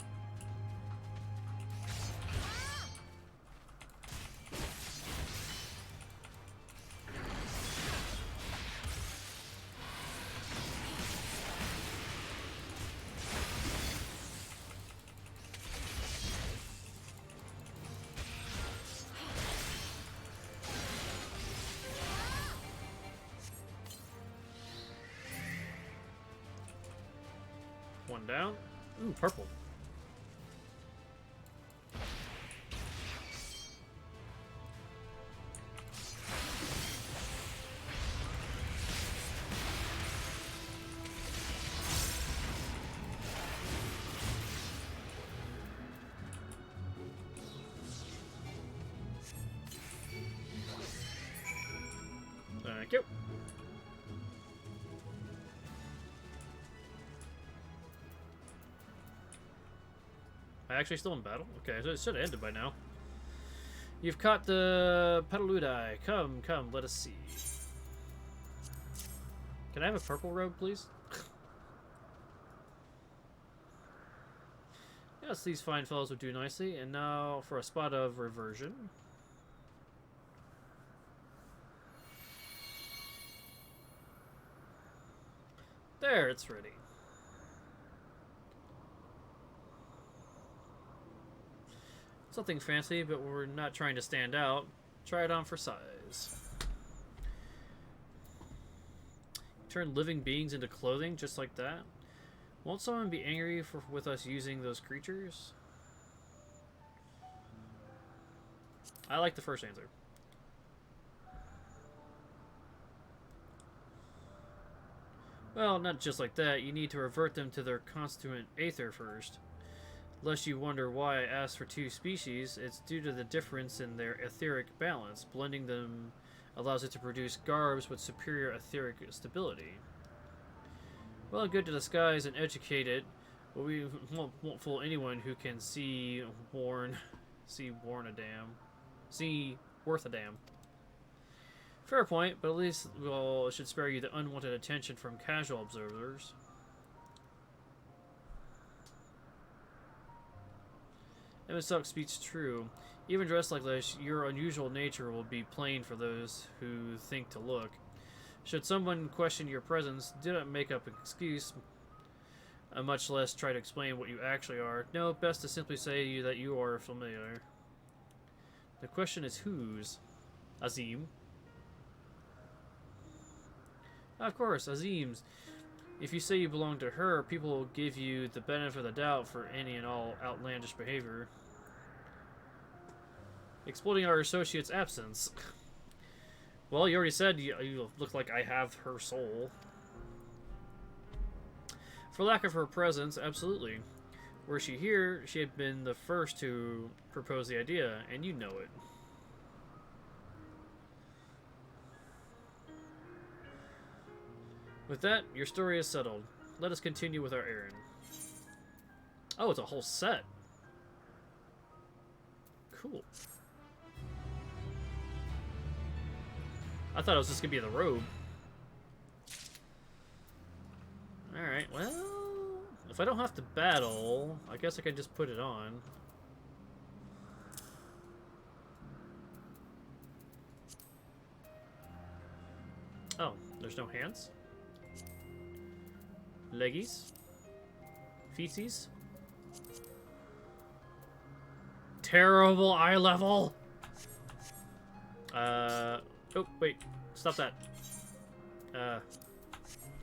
one down. Ooh, purple. Thank you. I actually still in battle? Okay, so it should have ended by now. You've caught the Petaludai. Come, come, let us see. Can I have a purple robe, please? Yes, these fine fellows would do nicely. And now for a spot of reversion. There, it's ready. Something fancy, but we're not trying to stand out. Try it on for size. Turn living beings into clothing just like that? Won't someone be angry with us using those creatures? I like the first answer. Well, not just like that. You need to revert them to their constituent aether first. Lest you wonder why I asked for two species, it's due to the difference in their etheric balance. Blending them allows it to produce garbs with superior etheric stability. Well, good to disguise and educate it, but we won't fool anyone who can see worth a damn. Fair point, but at least, well, it should spare you the unwanted attention from casual observers. MSQ speaks true. Even dressed like this, your unusual nature will be plain for those who think to look. Should someone question your presence, do not make up an excuse, much less try to explain what you actually are. No, best to simply say that you are familiar. The question is whose? Azim? Of course, Azim's. If you say you belong to her, people will give you the benefit of the doubt for any and all outlandish behavior. Exploiting our associate's absence. Well, you already said you look like I have her soul. For lack of her presence, absolutely. Were she here, she had been the first to propose the idea, and you know it. With that, your story is settled. Let us continue with our errand. Oh, it's a whole set. Cool. I thought it was just gonna be the robe. Alright, well, if I don't have to battle, I guess I can just put it on. Oh, there's no hands? Leggies? Feetsies? Terrible eye level! Oh, wait. Stop that.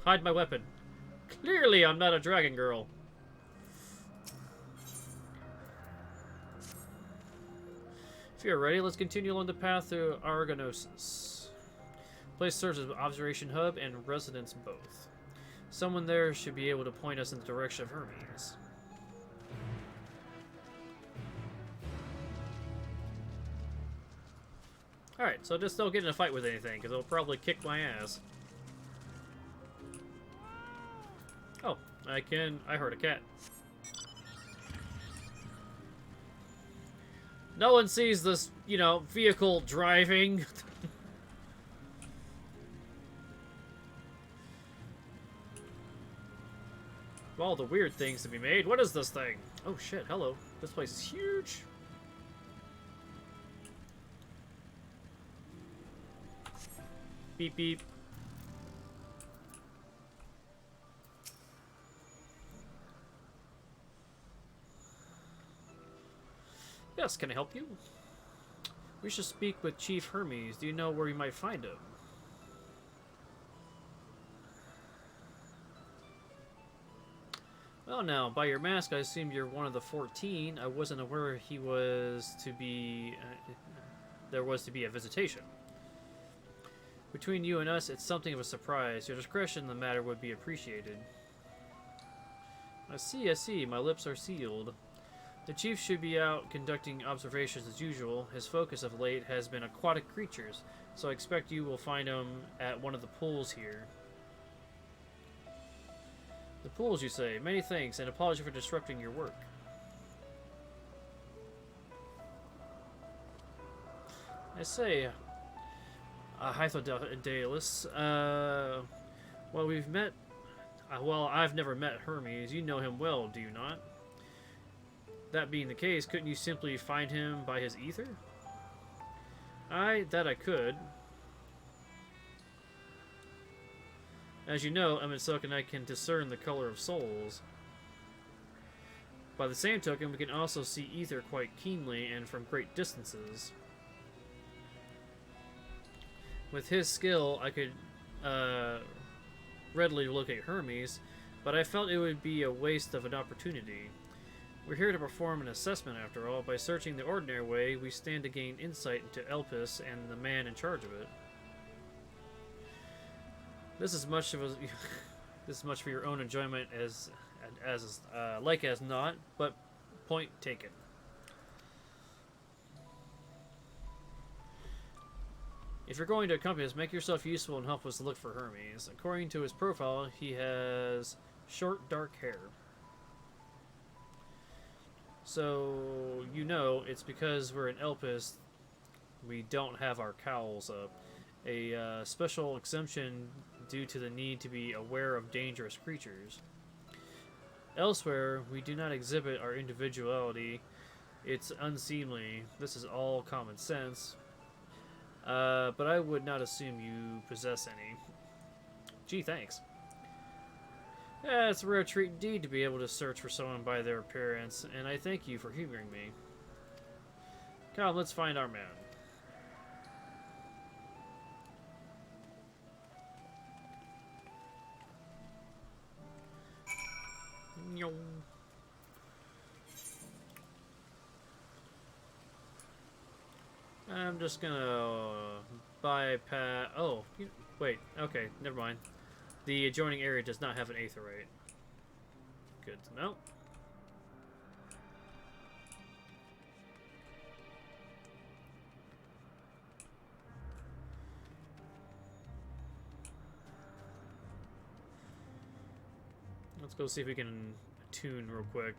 Hide my weapon. Clearly, I'm not a dragon girl. If you're ready, let's continue along the path to Argonosis. Place serves as an observation hub and residence both. Someone there should be able to point us in the direction of Hermes. Alright, so just don't get in a fight with anything, because it'll probably kick my ass. Oh, I heard a cat. No one sees this, you know, vehicle driving. All the weird things to be made. What is this thing? Oh shit, hello. This place is huge. Beep beep. Yes, can I help you? We should speak with Chief Hermes. Do you know where we might find him? Well, now, by your mask, I assume you're one of the 14. I wasn't aware he was to be... there was to be a visitation. Between you and us, it's something of a surprise. Your discretion in the matter would be appreciated. I see, I see. My lips are sealed. The chief should be out conducting observations as usual. His focus of late has been aquatic creatures, so I expect you will find him at one of the pools here. The pools, you say? Many thanks, and apology for disrupting your work. I say, Hythodalis, well, we've met... well, I've never met Hermes. You know him well, do you not? That being the case, couldn't you simply find him by his ether? That I could. As you know, MSQ and I can discern the color of souls. By the same token, we can also see ether quite keenly and from great distances. With his skill, I could readily locate Hermes, but I felt it would be a waste of an opportunity. We're here to perform an assessment, after all. By searching the ordinary way, we stand to gain insight into Elpis and the man in charge of it. This is much of a, this is much for your own enjoyment as not, but point taken. If you're going to accompany us, make yourself useful and help us look for Hermes. According to his profile, he has short, dark hair. So, you know, it's because we're in Elpis, we don't have our cowls up. A special exemption due to the need to be aware of dangerous creatures. Elsewhere, we do not exhibit our individuality. It's unseemly. This is all common sense. But I would not assume you possess any. Gee, thanks. Yeah, it's a rare treat indeed to be able to search for someone by their appearance, and I thank you for humoring me. Come, let's find our man. I'm just gonna bypass. Oh, wait. Okay, never mind. The adjoining area does not have an aetheryte. Good to know. Let's go see if we can tune real quick.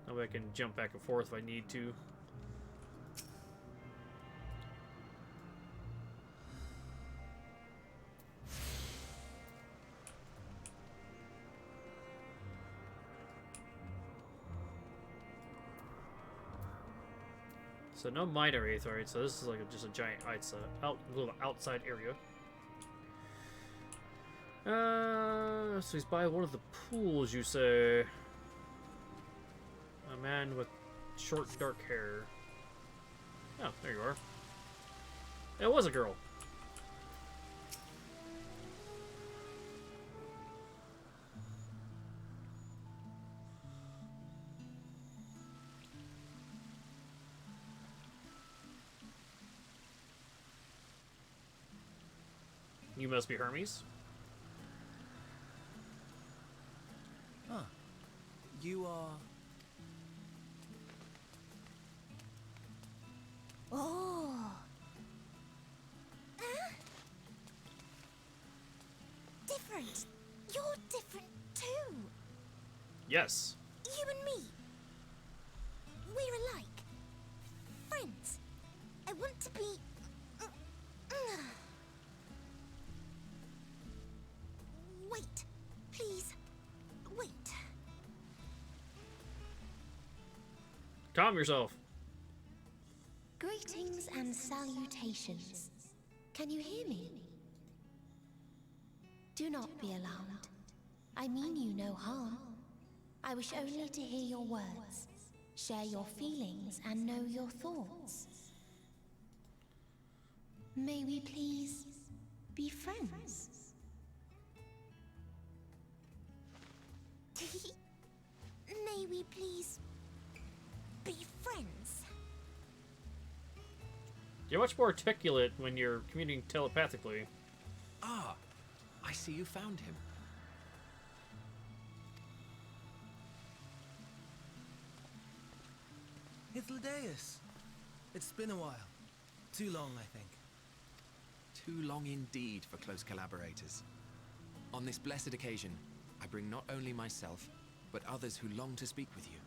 That way I can jump back and forth if I need to. So no minor aetheryte, so this is like just a giant little outside area. So he's by one of the pools, you say. A man with short, dark hair. Oh, there you are. It was a girl. You must be Hermes. Huh. You are... Oh. Different. You're different too. Yes. You and me. We're alike. Friends. I want to be... Wait. Please. Wait. Calm yourself. Greetings and salutations. Can you hear me? Do not be alarmed. I mean you no harm. I wish only to hear your words, share your feelings, and know your thoughts. May we please be friends? we please be friends? You're much more articulate when you're communicating telepathically. Ah, I see you found him. It's Ladeus. It's been a while. Too long, I think. Too long indeed for close collaborators. On this blessed occasion, I bring not only myself, but others who long to speak with you.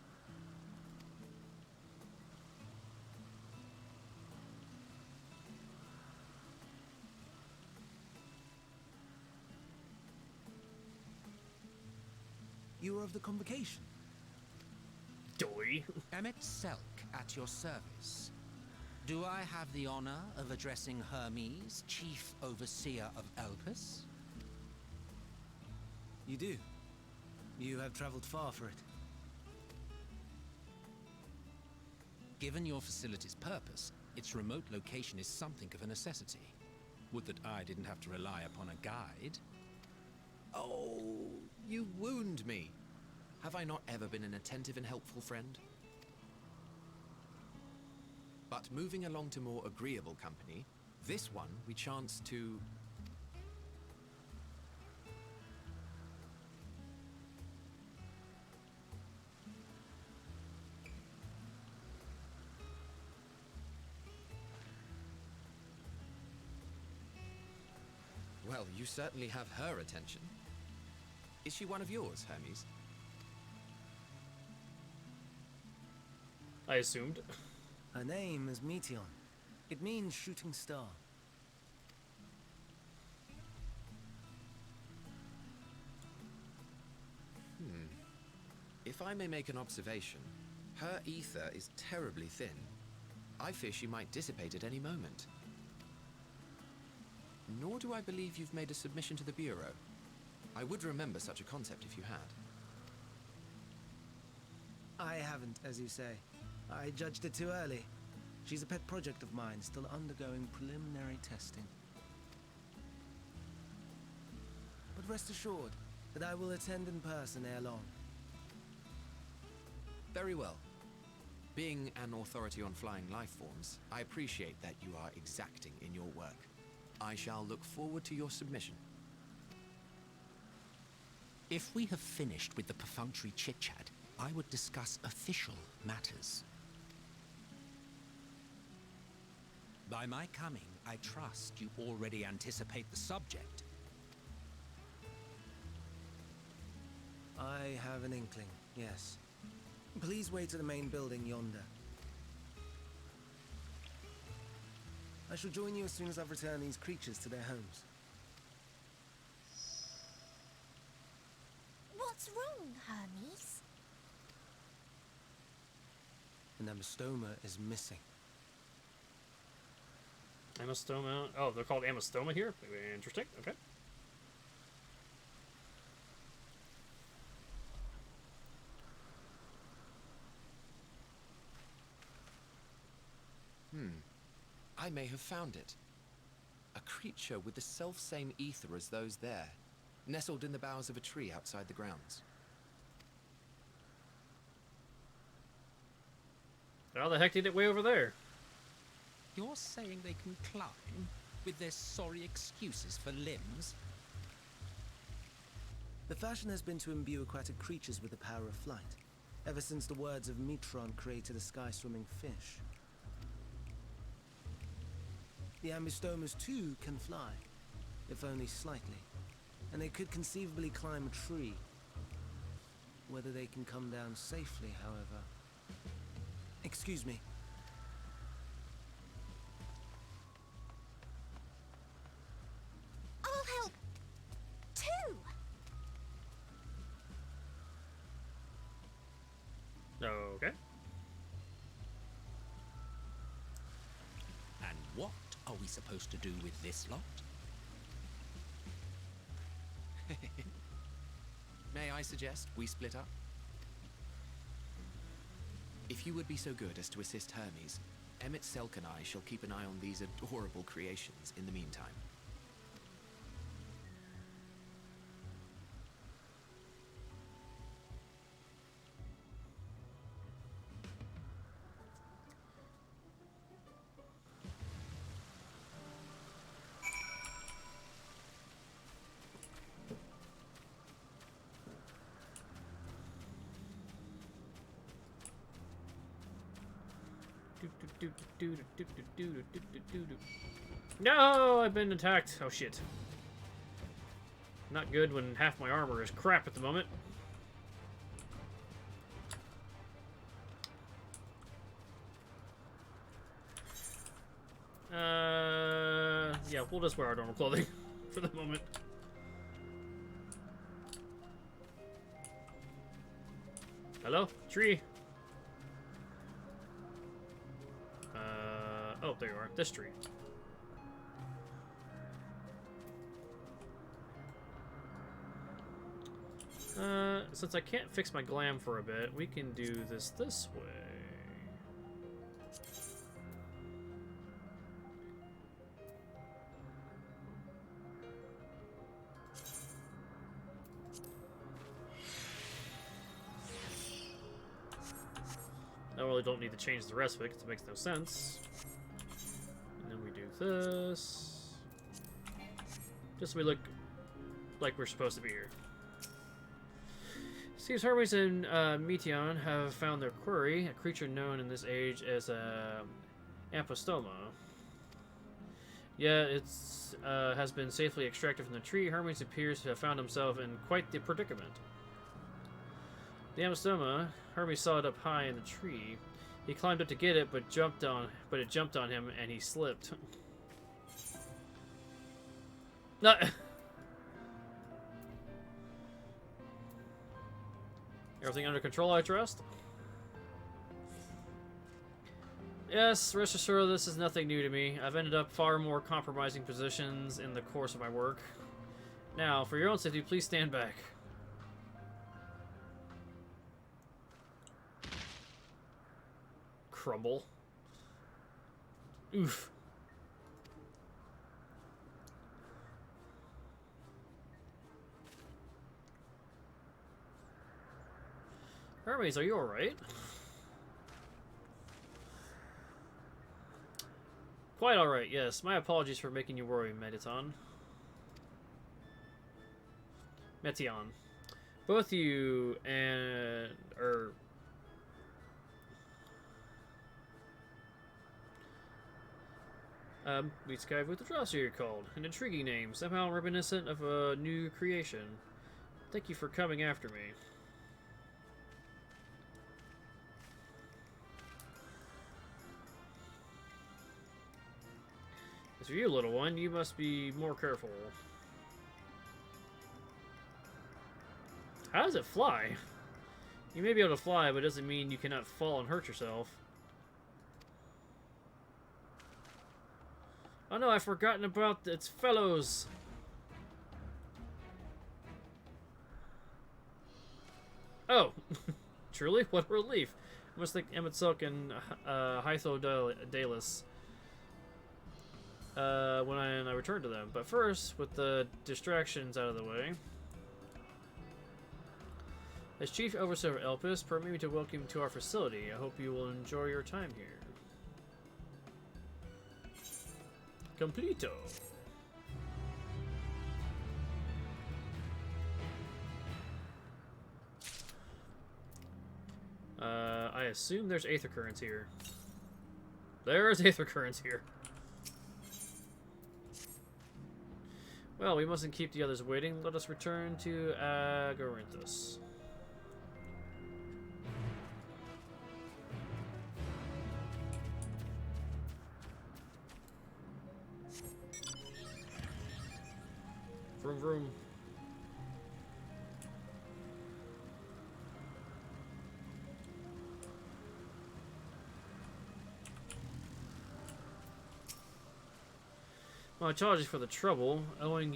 You were of the convocation. Doy. Emmett Selk at your service. Do I have the honor of addressing Hermes, Chief Overseer of Elpis? You do. You have traveled far for it. Given your facility's purpose, its remote location is something of a necessity. Would that I didn't have to rely upon a guide. Oh, you wound me. Have I not ever been an attentive and helpful friend? But moving along to more agreeable company, this one we chance to... Well, you certainly have her attention. Is she one of yours, Hermes? I assumed. Her name is Meteon. It means shooting star. If I may make an observation, her ether is terribly thin. I fear she might dissipate at any moment. Nor do I believe you've made a submission to the Bureau. I would remember such a concept if you had. I haven't, as you say. I judged it too early. She's a pet project of mine, still undergoing preliminary testing. But rest assured that I will attend in person ere long. Very well. Being an authority on flying life forms, I appreciate that you are exacting in your work. I shall look forward to your submission. If we have finished with the perfunctory chit-chat, I would discuss official matters. By my coming, I trust you already anticipate the subject. I have an inkling, yes. Please wait to the main building yonder. I shall join you as soon as I've returned these creatures to their homes. What's wrong, Hermes? An amostoma is missing. Amostoma. Oh, they're called amostoma here? Interesting. Okay. I may have found it. A creature with the self-same ether as those there, nestled in the boughs of a tree outside the grounds. How the heck did it way over there? You're saying they can climb with their sorry excuses for limbs? The fashion has been to imbue aquatic creatures with the power of flight, ever since the words of Metron created a sky-swimming fish. The Ambistomas too can fly, if only slightly, and they could conceivably climb a tree. Whether they can come down safely, however... Excuse me. I'll help, too! Okay. And what are we supposed to do with this lot? May I suggest we split up? If you would be so good as to assist Hermes, Emmett Selk and I shall keep an eye on these adorable creations in the meantime. No, I've been attacked. Oh shit. Not good when half my armor is crap at the moment. Yeah, we'll just wear our normal clothing for the moment. Hello? Tree? Oh, there you are. This tree. Since I can't fix my glam for a bit, we can do this way. I really don't need to change the rest of it because it makes no sense. And then we do this. Just so we look like we're supposed to be here. Seems Hermes and Meteon have found their quarry, a creature known in this age as Ampostoma. Yeah, it's has been safely extracted from the tree. Hermes appears to have found himself in quite the predicament. The Ampostoma, Hermes saw it up high in the tree. He climbed up to get it, but it jumped on him and he slipped. No. Everything under control, I trust? Yes, rest assured this is nothing new to me. I've ended up far more compromising positions in the course of my work. Now, for your own safety, please stand back. Crumble. Oof. Hermes, are you alright? Quite alright, yes. My apologies for making you worry, Meteon. Both you and... Meet Sky with the Atrocity you're called. An intriguing name, somehow reminiscent of a new creation. Thank you for coming after me. As for you, little one, you must be more careful. How does it fly? You may be able to fly, but it doesn't mean you cannot fall and hurt yourself. Oh no, I've forgotten about its fellows. Oh, truly? What a relief. I must thank Emetsilk and Hythodalis when I return to them. But first, with the distractions out of the way, as Chief Overseer of Elpis, permit me to welcome you to our facility. I hope you will enjoy your time here. Completo. I assume there's Aether Currents here. There's Aether Currents here. Well, we mustn't keep the others waiting. Let us return to Agarinthus. Vroom vroom. My apologies for the trouble. Owing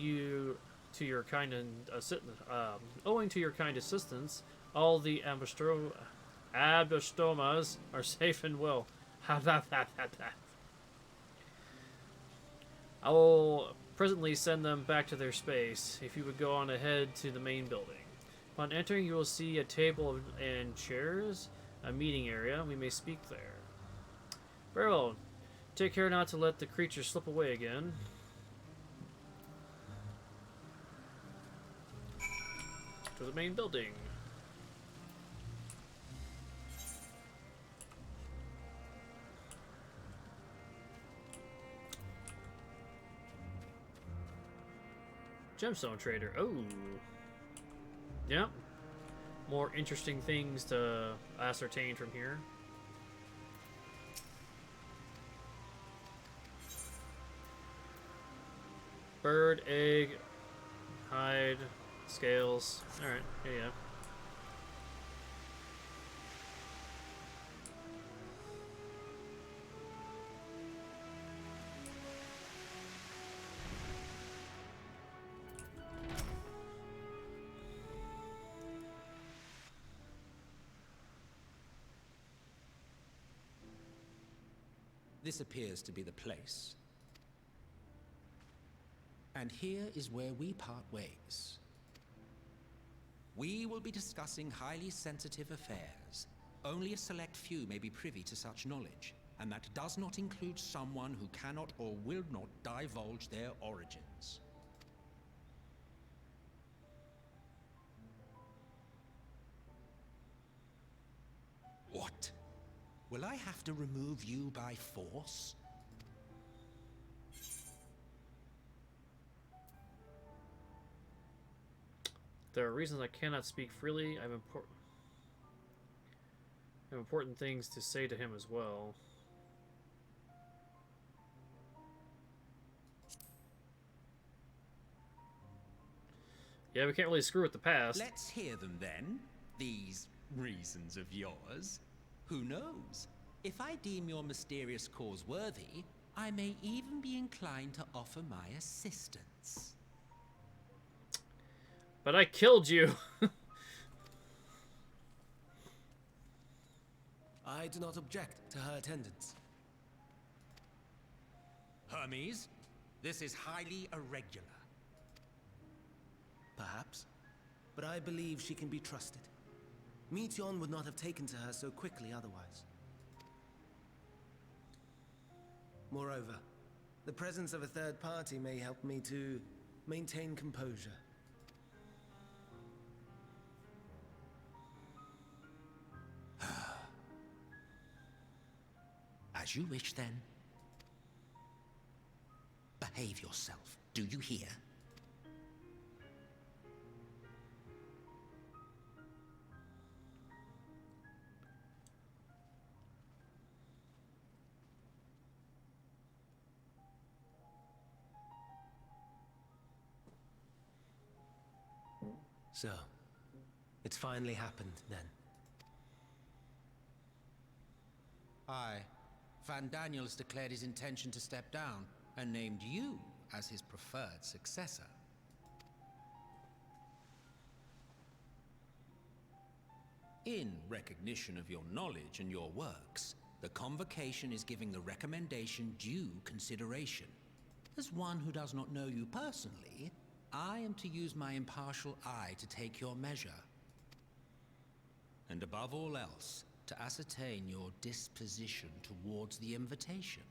to your kind assistance, all the Abastomas are safe and well. I will presently send them back to their space. If you would go on ahead to the main building. Upon entering, you will see a table and chairs, a meeting area. We may speak there. Very well. Take care not to let the creature slip away again. To the main building. Gemstone trader. Oh. Yeah. More interesting things to ascertain from here. Bird, egg, hide, scales. Alright, yeah. This appears to be the place. And here is where we part ways. We will be discussing highly sensitive affairs. Only a select few may be privy to such knowledge, and that does not include someone who cannot or will not divulge their origins. What? Will I have to remove you by force? There are reasons I cannot speak freely. I have important things to say to him as well. Yeah, we can't really screw with the past. Let's hear them then. These reasons of yours. Who knows? If I deem your mysterious cause worthy, I may even be inclined to offer my assistance. But I killed you. I do not object to her attendance. Hermes, this is highly irregular. Perhaps, but I believe she can be trusted. Meteion would not have taken to her so quickly otherwise. Moreover, the presence of a third party may help me to maintain composure. As you wish, then. Behave yourself. Do you hear? So, it's finally happened, then. Aye. Van Daniels declared his intention to step down, and named you as his preferred successor. In recognition of your knowledge and your works, the Convocation is giving the recommendation due consideration. As one who does not know you personally, I am to use my impartial eye to take your measure. And above all else, to ascertain your disposition towards the invitation.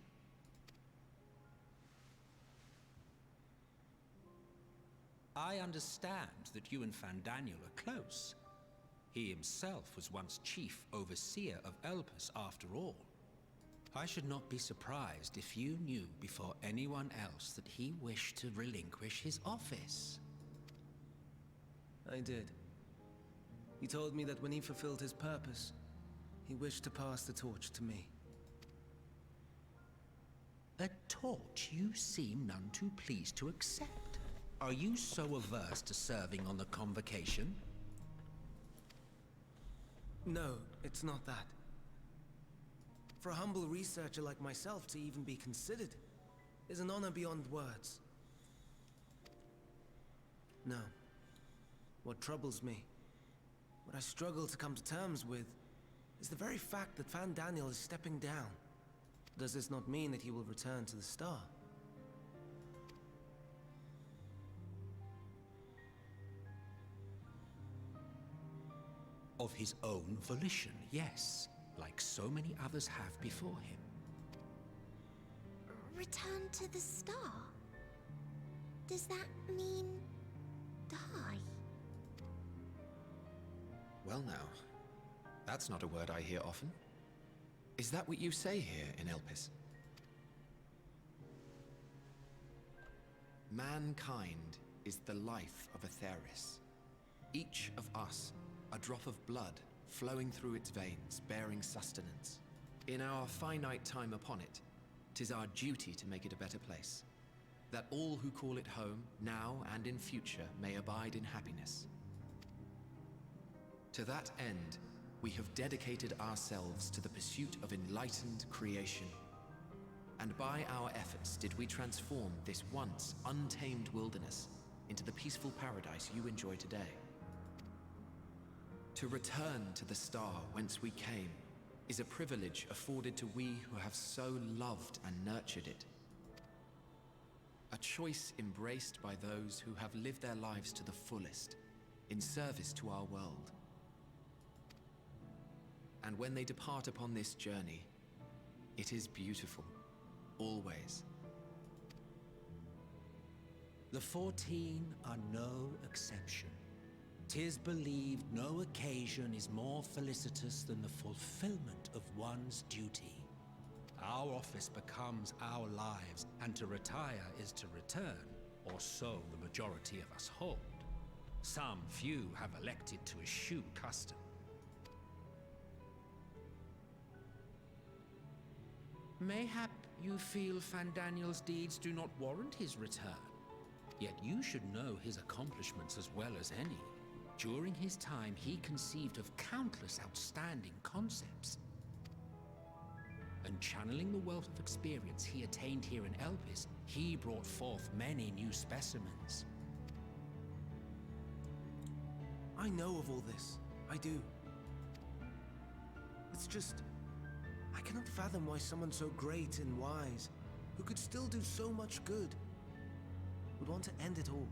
I understand that you and Fandaniel are close. He himself was once chief overseer of Elpis after all. I should not be surprised if you knew before anyone else that he wished to relinquish his office. I did. He told me that when he fulfilled his purpose, he wished to pass the torch to me. A torch you seem none too pleased to accept. Are you so averse to serving on the Convocation? No, it's not that. For a humble researcher like myself to even be considered is an honor beyond words. No. What troubles me, what I struggle to come to terms with, is the very fact that Fandaniel is stepping down. Does this not mean that he will return to the Star? Of his own volition, yes. Like so many others have before him. Return to the Star? Does that mean die? Well now, that's not a word I hear often. Is that what you say here in Elpis? Mankind is the life of Atheris. Each of us, a drop of blood flowing through its veins, bearing sustenance. In our finite time upon it, 'tis our duty to make it a better place, that all who call it home, now and in future, may abide in happiness. To that end, we have dedicated ourselves to the pursuit of enlightened creation. And by our efforts did we transform this once untamed wilderness into the peaceful paradise you enjoy today. To return to the star whence we came is a privilege afforded to we who have so loved and nurtured it. A choice embraced by those who have lived their lives to the fullest, in service to our world. And when they depart upon this journey, it is beautiful, always. The 14 are no exception. 'Tis believed no occasion is more felicitous than the fulfillment of one's duty. Our office becomes our lives, and to retire is to return, or so the majority of us hold. Some few have elected to eschew custom. Mayhap you feel Fandaniel's deeds do not warrant his return. Yet you should know his accomplishments as well as any. During his time, he conceived of countless outstanding concepts. And channeling the wealth of experience he attained here in Elpis, he brought forth many new specimens. I know of all this. I do. It's just, I cannot fathom why someone so great and wise, who could still do so much good, would want to end it all.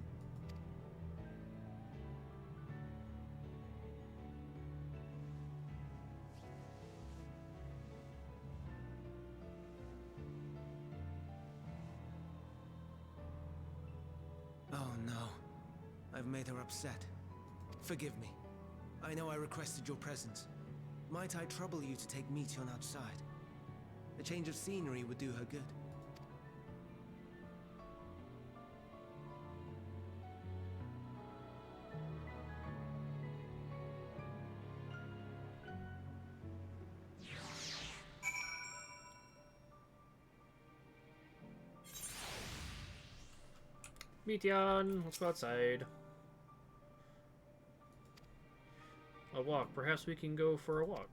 Oh no. I've made her upset. Forgive me. I know I requested your presence. Might I trouble you to take Meteon outside? A change of scenery would do her good. Meteon, let's go outside. A walk. Perhaps we can go for a walk.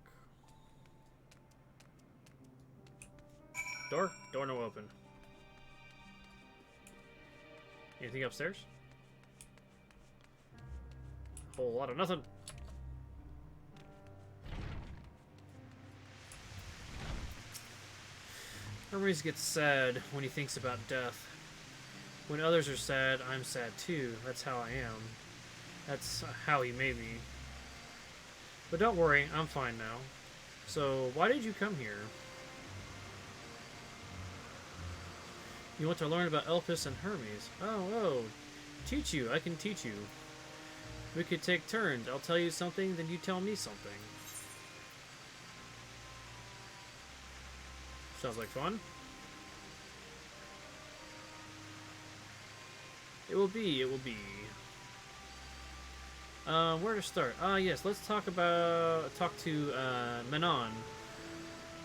Door? Door no open. Anything upstairs? Whole lot of nothing. Hermes gets sad when he thinks about death. When others are sad, I'm sad too. That's how I am. That's how he made me. But don't worry, I'm fine now. So, why did you come here? You want to learn about Elpis and Hermes. Oh. Teach you. I can teach you. We could take turns. I'll tell you something, then you tell me something. Sounds like fun. It will be. Where to start? Yes, let's talk to Manon.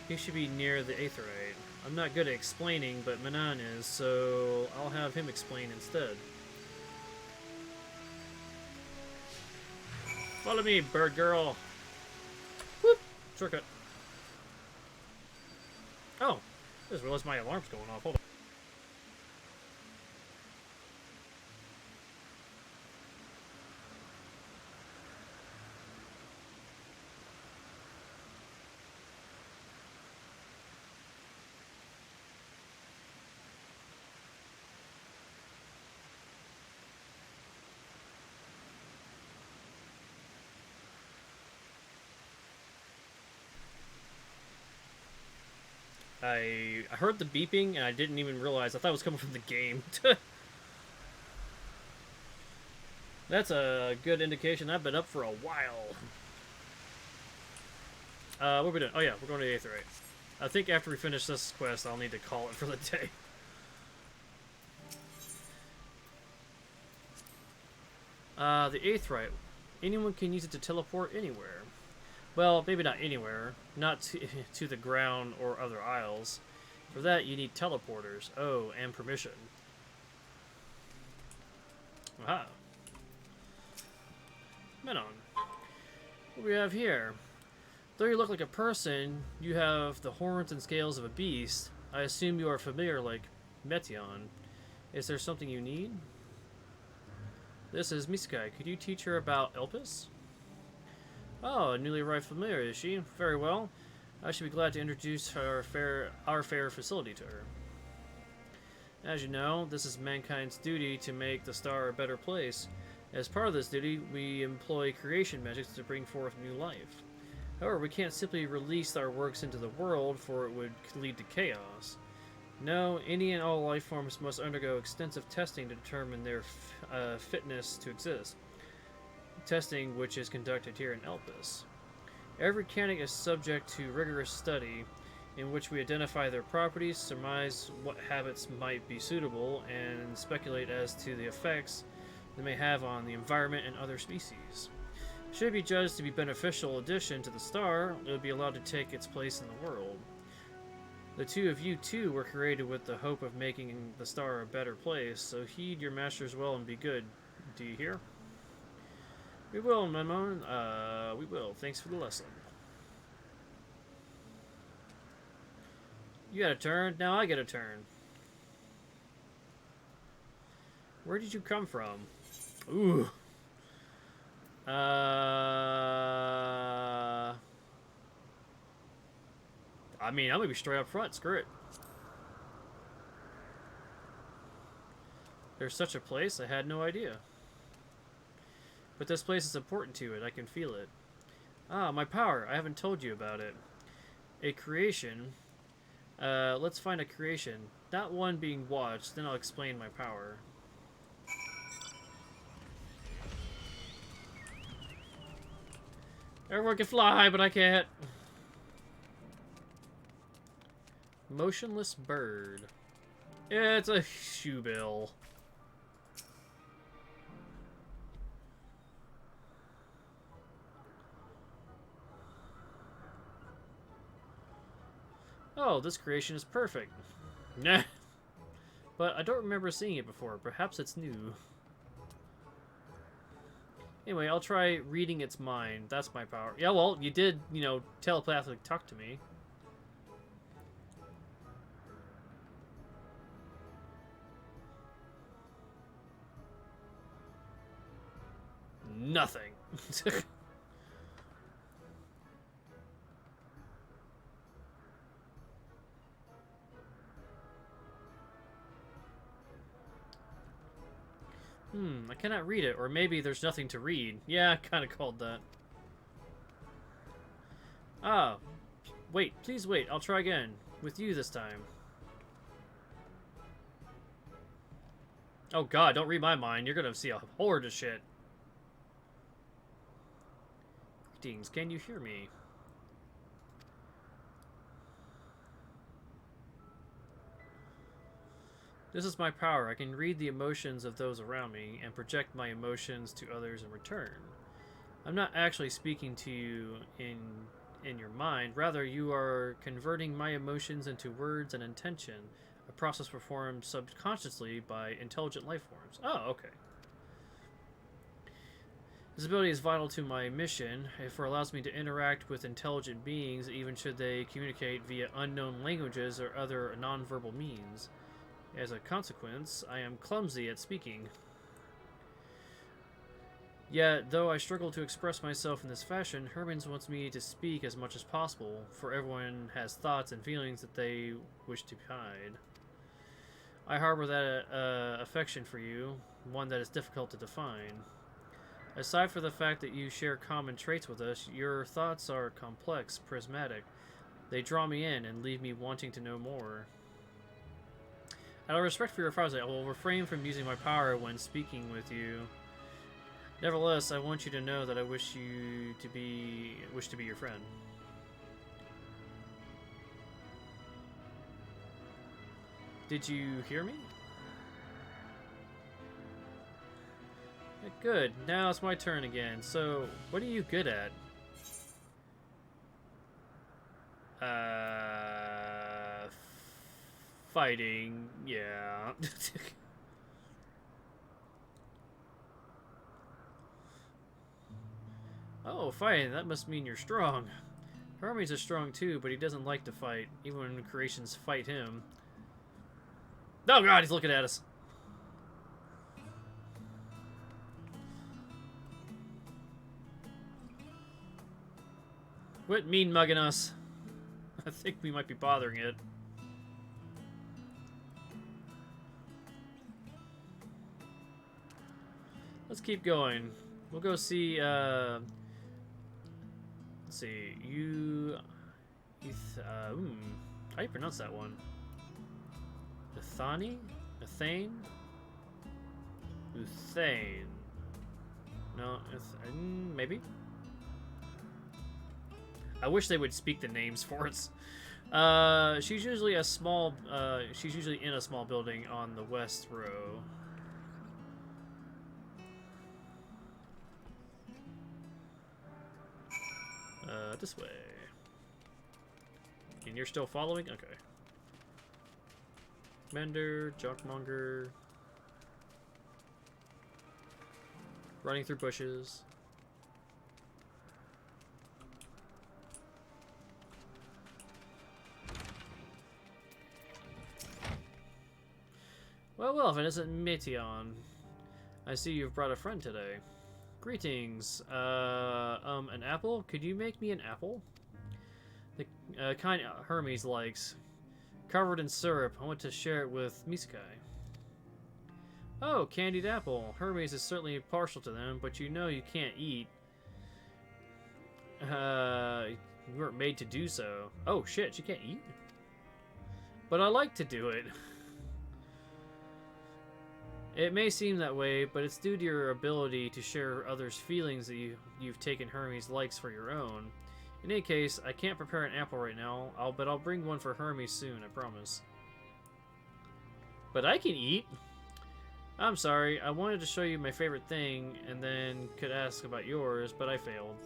He should be near the Aetheryte. I'm not good at explaining, but Manon is, so I'll have him explain instead. Follow me, bird girl. Whoop! Shortcut. Oh, I just realized my alarm's going off. Hold on. I heard the beeping and I didn't even realize. I thought it was coming from the game. That's a good indication I've been up for a while. What are we doing? Oh yeah, we're going to the Aetheryte. I think after we finish this quest, I'll need to call it for the day. The eighth right. Anyone can use it to teleport anywhere. Well, maybe not anywhere. Not to the ground or other isles. For that, you need teleporters. Oh, and permission. Aha. Menon. What do we have here? Though you look like a person, you have the horns and scales of a beast. I assume you are familiar like Metion. Is there something you need? This is Miskai. Could you teach her about Elpis? Oh, a newly arrived familiar, is she? Very well. I should be glad to introduce our fair facility to her. As you know, this is mankind's duty to make the star a better place. As part of this duty, we employ creation magics to bring forth new life. However, we can't simply release our works into the world, for it would lead to chaos. No, any and all life forms must undergo extensive testing to determine their fitness to exist. Testing which is conducted here in Elpis. Every mechanic is subject to rigorous study, in which we identify their properties, surmise what habits might be suitable, and speculate as to the effects they may have on the environment and other species. Should it be judged to be beneficial addition to the star, it will be allowed to take its place in the world. The two of you, too, were created with the hope of making the star a better place, so heed your masters well and be good. Do you hear? We will, Memon. We will. Thanks for the lesson. You got a turn, now I get a turn. Where did you come from? Ooh. I mean, I'm gonna be straight up front. Screw it. There's such a place? I had no idea. But this place is important to it. I can feel it. Ah, my power. I haven't told you about it. A creation. Let's find a creation. Not one being watched. Then I'll explain my power. Everyone can fly, but I can't. Motionless bird. It's a shoebill. Oh, this creation is perfect. Nah. But I don't remember seeing it before. Perhaps it's new. Anyway, I'll try reading its mind. That's my power. Yeah, well, you did, you know, telepathically talk to me. Nothing. I cannot read it, or maybe there's nothing to read. Yeah, I kind of called that. Ah, wait, please wait. I'll try again. With you this time. Oh god, don't read my mind. You're gonna see a horde of shit. Greetings, can you hear me? This is my power. I can read the emotions of those around me and project my emotions to others in return. I'm not actually speaking to you in your mind. Rather, you are converting my emotions into words and intention, a process performed subconsciously by intelligent life forms. Oh, okay. This ability is vital to my mission, for it allows me to interact with intelligent beings, even should they communicate via unknown languages or other nonverbal means. As a consequence, I am clumsy at speaking. Yet, though I struggle to express myself in this fashion, Hermans wants me to speak as much as possible, for everyone has thoughts and feelings that they wish to hide. I harbor that affection for you, one that is difficult to define. Aside from the fact that you share common traits with us, your thoughts are complex, prismatic. They draw me in and leave me wanting to know more. Out of respect for your powers, I will refrain from using my power when speaking with you. Nevertheless, I want you to know that I wish to be your friend. Did you hear me? Good. Now it's my turn again. So, what are you good at? Fighting. Yeah. Oh, fighting. That must mean you're strong. Hermes is strong too, but he doesn't like to fight, even when creations fight him. Oh god, he's looking at us. Quit mean mugging us. I think we might be bothering it. Let's keep going. We'll go see, let's see, how do you pronounce that one? Ethani? Ethane? Uthane. No, maybe? I wish they would speak the names for it. She's usually in a small building on the west row. This way. And you're still following? Okay. Mender, Jockmonger. Running through bushes. Well, if it isn't Meteon. I see you've brought a friend today. Greetings. An apple? Could you make me an apple? The kind Hermes likes. Covered in syrup. I want to share it with Misukai. Oh, candied apple. Hermes is certainly partial to them, but you know you can't eat. You weren't made to do so. Oh shit, she can't eat? But I like to do it. It may seem that way, but it's due to your ability to share others' feelings that you've taken Hermes' likes for your own. In any case, I can't prepare an apple right now, but I'll bring one for Hermes soon, I promise. But I can eat? I'm sorry, I wanted to show you my favorite thing, and then could ask about yours, but I failed.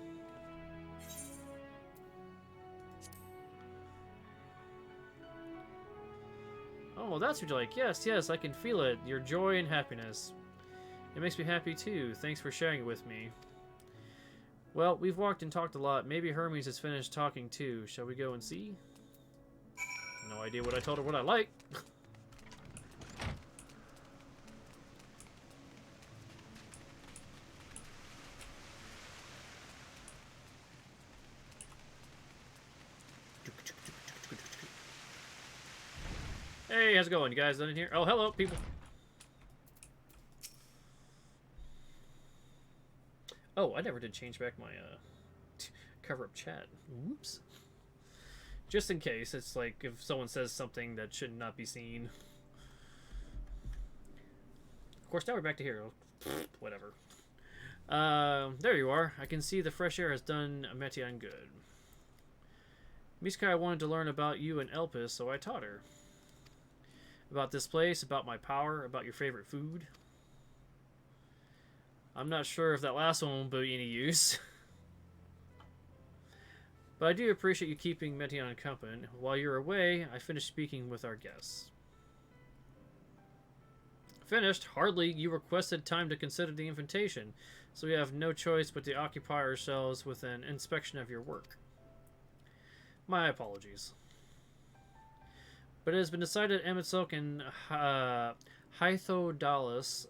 Oh, that's what you like. Yes, yes, I can feel it. Your joy and happiness. It makes me happy too. Thanks for sharing it with me. Well, we've walked and talked a lot. Maybe Hermes has finished talking too. Shall we go and see? No idea what I told her what I like. Hey, how's it going? You guys done in here? Oh, hello, people. Oh, I never did change back my cover-up chat. Whoops. Just in case, it's like if someone says something that should not be seen. Of course, now we're back to here. Whatever. There you are. I can see the fresh air has done Meteon good. Misukai wanted to learn about you and Elpis, so I taught her. About this place, about my power, about your favorite food. I'm not sure if that last one will be any use. But I do appreciate you keeping Meteon company. While you're away, I finished speaking with our guests. Finished? Hardly. You requested time to consider the invitation, so we have no choice but to occupy ourselves with an inspection of your work. My apologies. But it has been decided Emetsilk and Hythodalis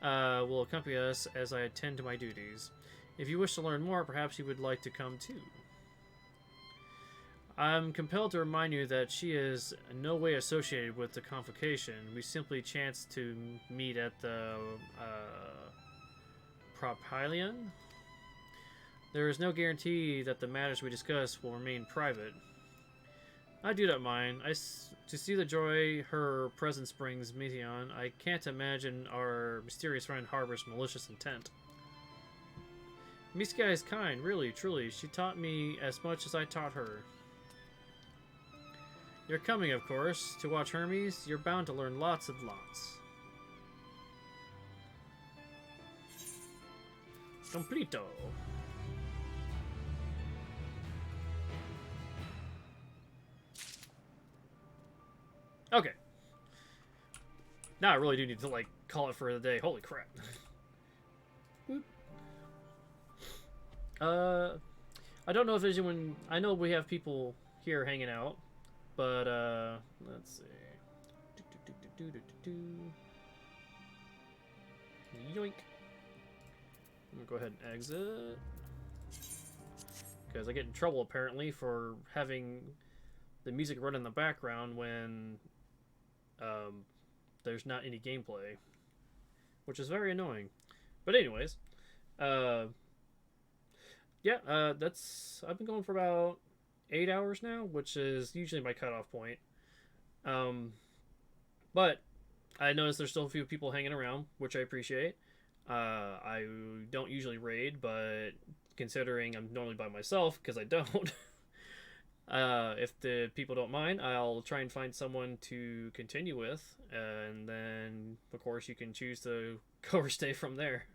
will accompany us as I attend to my duties. If you wish to learn more, perhaps you would like to come too. I'm compelled to remind you that she is in no way associated with the convocation. We simply chanced to meet at the Propylion. There is no guarantee that the matters we discuss will remain private. I do not mind. To see the joy her presence brings Meteon, I can't imagine our mysterious friend harbors malicious intent. Misukai is kind, really, truly. She taught me as much as I taught her. You're coming, of course, to watch Hermes. You're bound to learn lots and lots. Completo. Okay. Now I really do need to, like, call it for the day. Holy crap. I don't know if there's anyone... I know we have people here hanging out, but, let's see. Yoink. I'm gonna go ahead and exit. Because I get in trouble, apparently, for having the music run in the background when there's not any gameplay. Which is very annoying. But anyways, yeah, I've been going for about 8 hours now, which is usually my cutoff point. But I noticed there's still a few people hanging around, which I appreciate. I don't usually raid, but considering I'm normally by myself, because I don't, if the people don't mind, I'll try and find someone to continue with, and then, of course, you can choose to go or stay from there.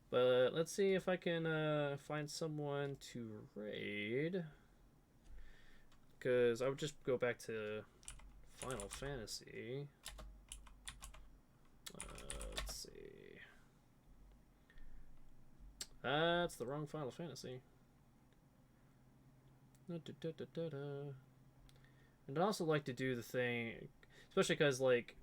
But let's see if I can find someone to raid, because I would just go back to Final Fantasy. Let's see. That's the wrong Final Fantasy. And I'd also like to do the thing, especially because, like,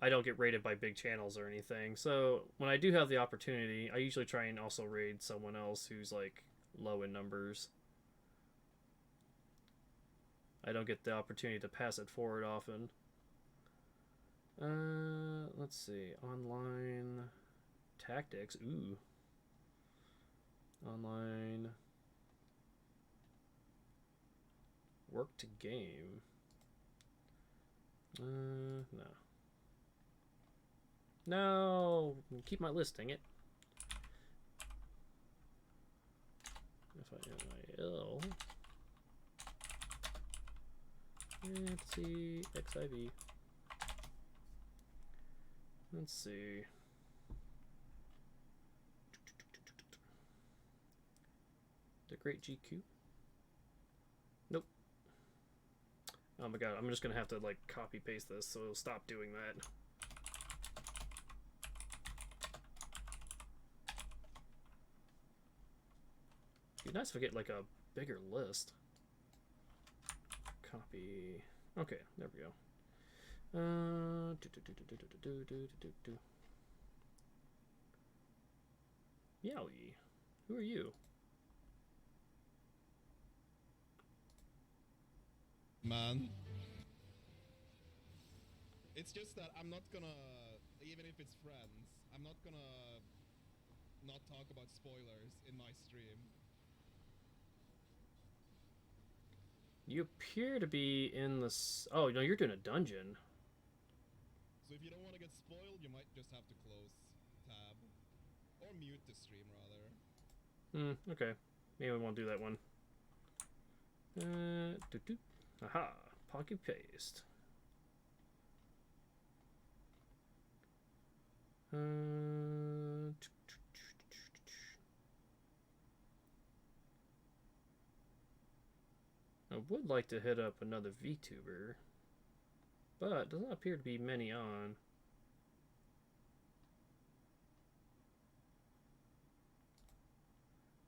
I don't get raided by big channels or anything. So when I do have the opportunity, I usually try and also raid someone else who's, like, low in numbers. I don't get the opportunity to pass it forward often. Let's see. Online tactics. Ooh. Online work to game. No. No! Keep my list, dang it. If I MIL. Let's see. XIV. Let's see. The Great GQ? Nope. Oh my god, I'm just gonna have to, like, copy paste this, so it'll stop doing that. It'd be nice if I get, like, a bigger list. Copy. Okay, there we go. Yowie, who are you? Man. It's just that I'm not gonna, even if it's friends, I'm not gonna not talk about spoilers in my stream. You appear to be in the... Oh, no, you're doing a dungeon. So if you don't want to get spoiled, you might just have to close tab. Or mute the stream, rather. Okay. Maybe we won't do that one. Aha, Pocky Paste. I would like to hit up another VTuber, but doesn't appear to be many on.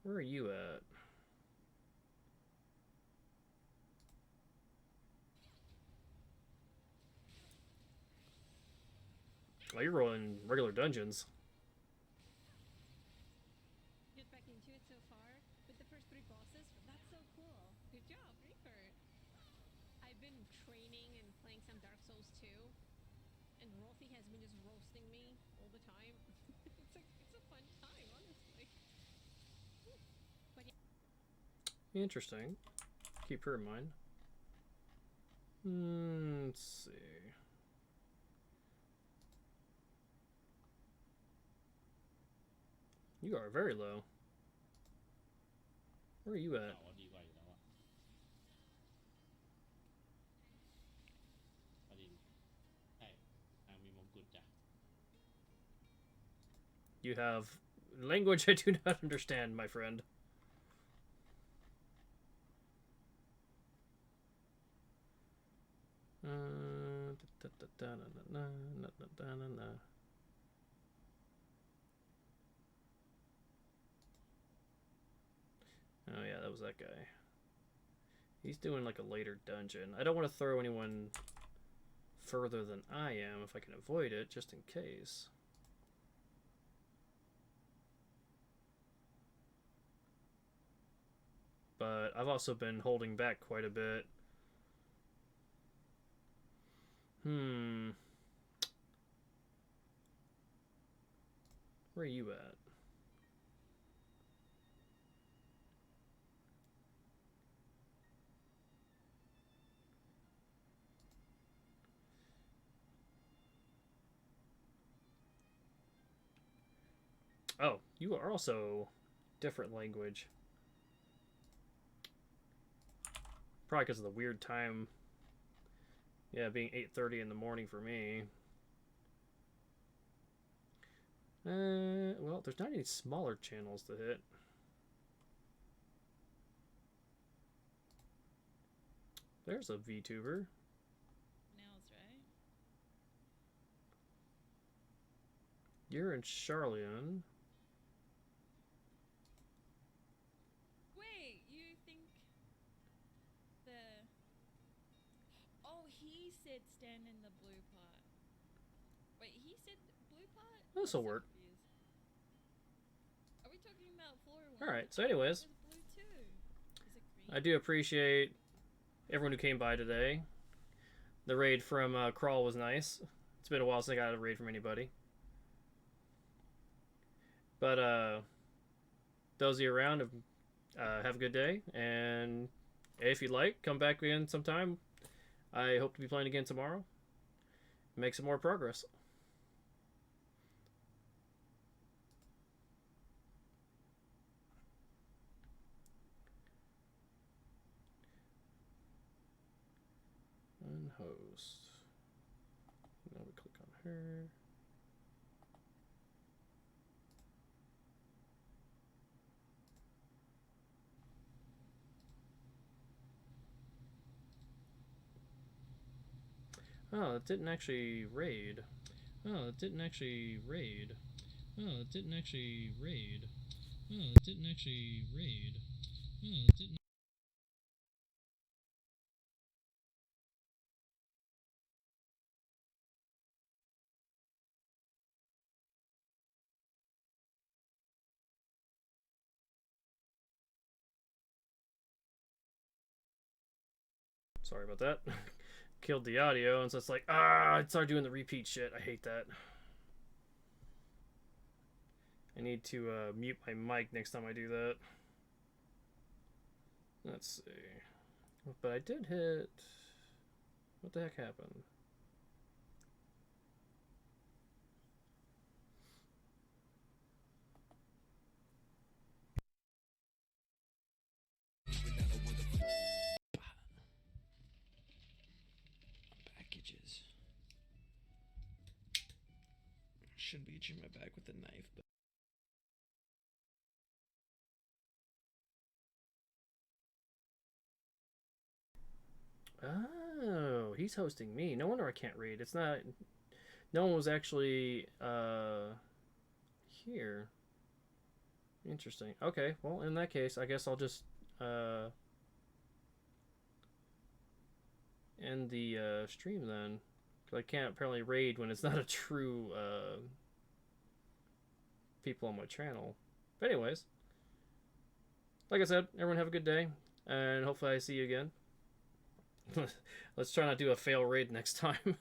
Where are you at? Oh, you're rolling regular dungeons. Get back into it so far with the first 3 bosses. That's so cool. Good job, Reaper. I've been training and playing some Dark Souls 2, and Rolfie has been just roasting me all the time. it's a fun time, honestly. But yeah. Interesting. Keep her in mind. Let's see. You are very low. Where are you at? You have language I do not understand, my friend. Oh yeah, that was that guy. He's doing like a later dungeon. I don't want to throw anyone further than I am if I can avoid it, just in case. But I've also been holding back quite a bit. Where are you at? Oh, you are also different language. Probably because of the weird time. Yeah, being 8:30 in the morning for me. Well, there's not any smaller channels to hit. There's a VTuber. Nails, right? You're in Charlian. Wait, you think the... Oh, he said stand in the blue part. Wait, he said blue part? This'll work. Are we talking about floor 1? Alright, so anyways. Blue too. Is it green? I do appreciate everyone who came by today. The raid from Crawl was nice. It's been a while since I got a raid from anybody. But those of you around, have a good day. And if you'd like, come back again sometime. I hope to be playing again tomorrow. Make some more progress. Unhost. Now we click on her. Oh, it didn't actually raid. Oh, it didn't actually raid. Oh, it didn't actually raid. Oh, it didn't actually raid. Oh, it didn't. Sorry about that. Killed the audio, and so it's like, it started doing the repeat shit. I hate that. I need to mute my mic next time I do that. Let's see. But I did hit... What the heck happened? Packages. Should be itching my back with a knife, but... Oh, he's hosting me. No wonder I can't read. It's not... No one was actually here. Interesting. Okay, well, in that case, I guess I'll just end the stream then. 'Cause I can't apparently raid when it's not a true people on my channel. But anyways, like I said, everyone have a good day, and hopefully I see you again. Let's try not to do a fail raid next time.